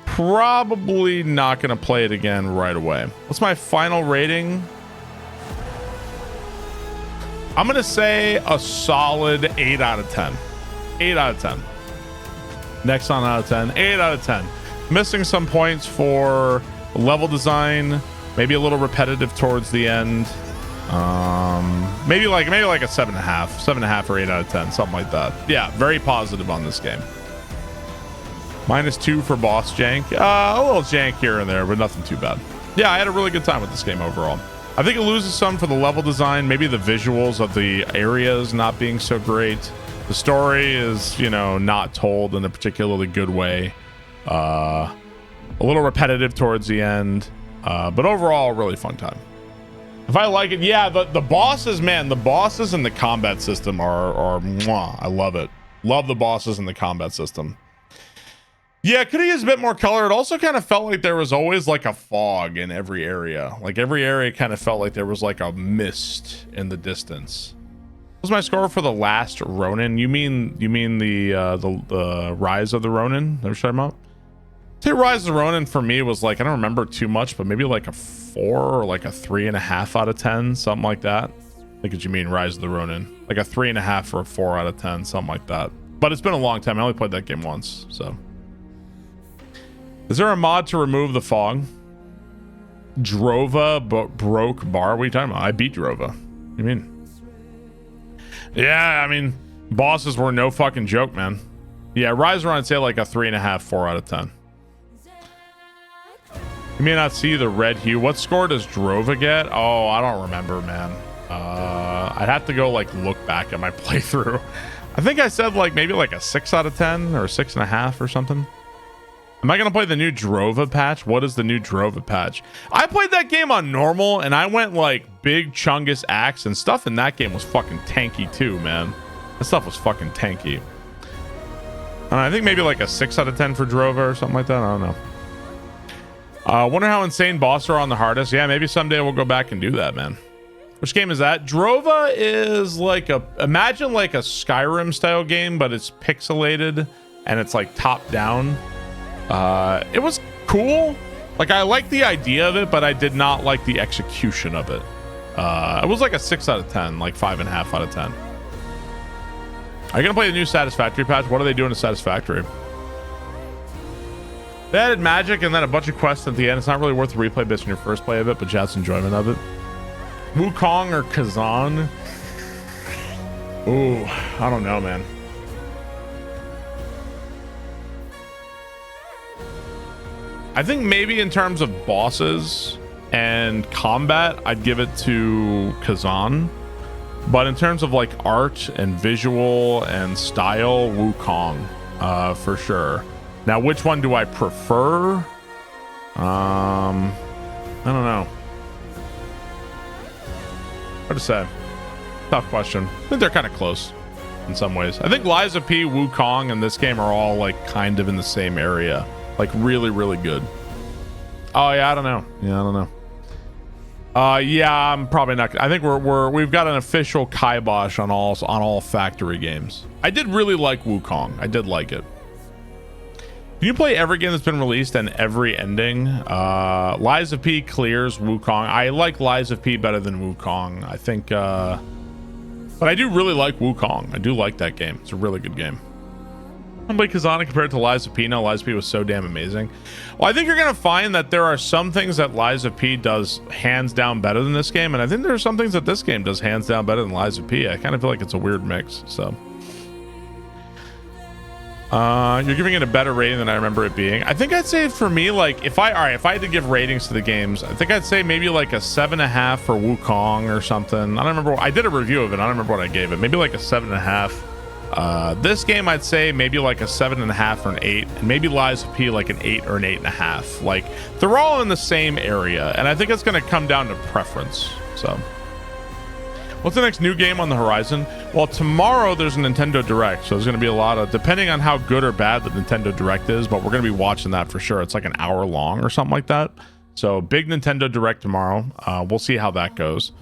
Probably not gonna play it again right away. What's my final rating? I'm gonna say a solid 8 out of 10. 8 out of 10. Nexon out of 10. 8 out of 10. Missing some points for level design. Maybe a little repetitive towards the end. Maybe like a 7.5 or 8 out of 10, something like that. Yeah, very positive on this game. -2 for boss jank. A little jank here and there, but nothing too bad. Yeah, I had a really good time with this game overall. I think it loses some for the level design, maybe the visuals of the areas not being so great. The story is, you know, not told in a particularly good way. A little repetitive towards the end, but overall, really fun time. If I like it, yeah, the bosses, man, the bosses and the combat system are mwah, I love it. Love the bosses and the combat system. Yeah, could have used a bit more color. It also kind of felt like there was always like a fog in every area. Like every area kind of felt like there was like a mist in the distance. What was my score for the last Ronin? You mean the Rise of the Ronin? That was talking about? I'd say Rise of the Ronin for me was like, I don't remember too much, but maybe like a 4 or like a 3.5 out of 10, something like that. I think what you mean Rise of the Ronin, like a 3.5 or a 4 out of 10, something like that. But it's been a long time. I only played that game once, so. Is there a mod to remove the fog? Drova broke bar? What are you talking about? I beat Drova. What do you mean? Yeah, I mean, bosses were no fucking joke, man. Yeah, Rise Run, I'd say like a 3.5, 4 out of 10. You may not see the red hue. What score does Drova get? Oh, I don't remember, man. I'd have to go like look back at my playthrough. I think I said like maybe like a 6 out of 10 or 6.5 or something. Am I going to play the new Drova patch? What is the new Drova patch? I played that game on normal and I went like big Chungus axe and stuff in that game was fucking tanky too, man. That stuff was fucking tanky. I think maybe like a 6 out of 10 for Drova or something like that. I don't know. Wonder how insane bosses are on the hardest. Yeah, maybe someday we'll go back and do that, man. Which game is that? Drova is like imagine like a Skyrim style game, but it's pixelated and it's like top down. It was cool. Like I liked the idea of it, but I did not like the execution of it. It was like a 6 out of 10, like 5.5 out of 10. Are you gonna play the new Satisfactory patch? What are they doing to Satisfactory? They added magic and then a bunch of quests at the end. It's not really worth the replay based on your first play of it, but Jazz enjoyment of it. Wukong or Khazan? Ooh, I don't know, man. I think maybe in terms of bosses and combat, I'd give it to Khazan. But in terms of like art and visual and style, Wukong, for sure. Now, which one do I prefer? I don't know. Hard to say. Tough question. I think they're kind of close in some ways. I think Liza P, Wukong, and this game are all like kind of in the same area. Like really, really good. Oh yeah, I don't know. Yeah, I don't know. Yeah, I'm probably not. I think we've got an official kibosh on all factory games. I did really like Wukong. I did like it. Can you play every game that's been released and every ending? Lies of P clears Wukong. I like Lies of P better than Wukong. I think, but I do really like Wukong. I do like that game. It's a really good game. I'm like Khazan compared to Lies of P. No, Lies of P was so damn amazing. Well, I think you're gonna find that there are some things that Lies of P does hands down better than this game, and I think there are some things that this game does hands down better than Lies of P. I kind of feel like it's a weird mix. So. You're giving it a better rating than I remember it being. I think I'd say for me, like if I had to give ratings to the games, I think I'd say maybe like a 7.5 for Wukong or something. I don't remember. I did a review of it. I don't remember what I gave it. Maybe like a 7.5. This game I'd say maybe like a 7.5 or an 8, and maybe Lies of P like an 8 or an 8.5. Like they're all in the same area, and I think it's going to come down to preference. So. What's the next new game on the horizon? Well, tomorrow there's a Nintendo Direct, so there's going to be a lot of, depending on how good or bad the Nintendo Direct is, but we're going to be watching that for sure. It's like an hour long or something like that. So big Nintendo Direct tomorrow. We'll see how that goes.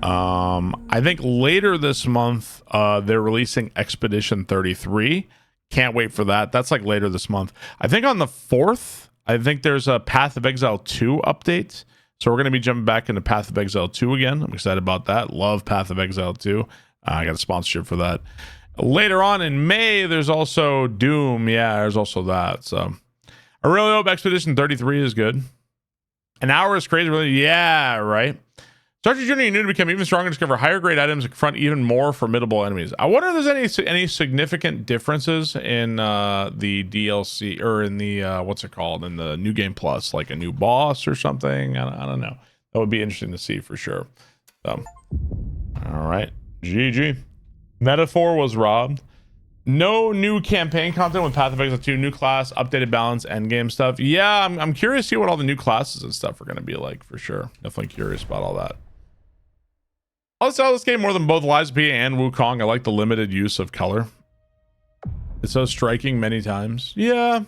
I think later this month, they're releasing Expedition 33. Can't wait for that. That's like later this month. I think on the 4th, I think there's a Path of Exile 2 update. So we're going to be jumping back into Path of Exile 2 again. I'm excited about that. Love Path of Exile 2. I got a sponsorship for that. Later on in May, there's also Doom. Yeah, there's also that. So I really hope Expedition 33 is good. An hour is crazy. Really? Yeah, right. Start your journey, you need to become even stronger, discover higher grade items, and confront even more formidable enemies. I wonder if there's any significant differences in the DLC or in the what's it called, in the New Game Plus, like a new boss or something. I don't know. That would be interesting to see for sure. So, all right, GG. Metaphor was robbed. No new campaign content with Path of Exile 2, new class, updated balance, endgame stuff. Yeah, I'm curious to see what all the new classes and stuff are going to be like for sure. Definitely curious about all that. I saw this game more than both Lies of P and Wukong. I like the limited use of color. It's so striking many times. Yeah.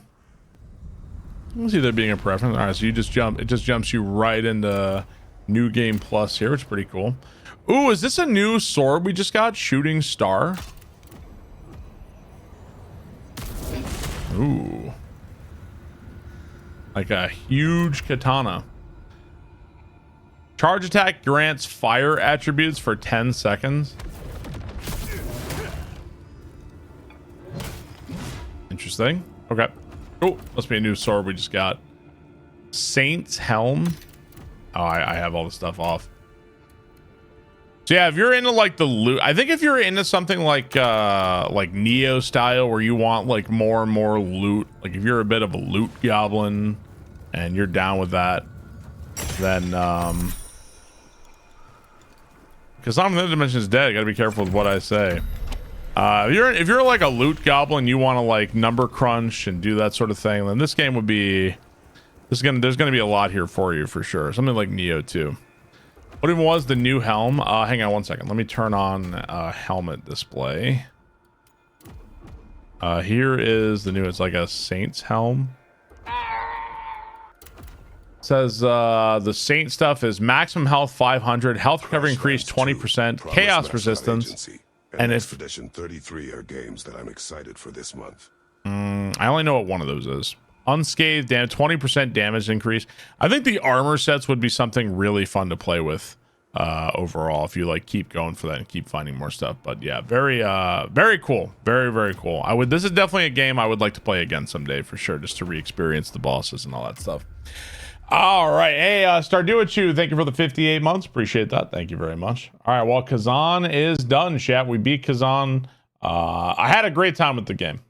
I can see there being a preference. All right, so you just jump. It just jumps you right into New Game Plus here, which is pretty cool. Ooh, is this a new sword we just got? Shooting Star. Ooh. Like a huge katana. Charge attack grants fire attributes for 10 seconds. Interesting. Okay. Oh, must be a new sword we just got. Saint's Helm. Oh, I have all the stuff off. So yeah, if you're into like the loot, I think if you're into something like Neo style where you want like more and more loot, like if you're a bit of a loot goblin and you're down with that, then because I'm in the dimension is dead, I gotta be careful with what I say. If you're like a loot goblin, you want to like number crunch and do that sort of thing, then this game would be there's gonna be a lot here for you for sure. Something like Neo 2. What even was the new helm? Hang on one second. Let me turn on helmet display. Here is the new. It's like a Saint's helm. It says the Saint stuff is maximum health 500, health recovery increased 20%, chaos resistance, and Expedition 33 are games that I'm excited for this month. I only know what one of those is. Unscathed damage, 20% damage increase. I think the armor sets would be something really fun to play with overall if you like keep going for that and keep finding more stuff. But yeah, very cool. Very cool. This is definitely a game I would like to play again someday for sure, just to re-experience the bosses and all that stuff. All right. Hey, Stardew, thank you for the 58 months. Appreciate that. Thank you very much. All right. Well, Khazan is done, chat. We beat Khazan. I had a great time with the game.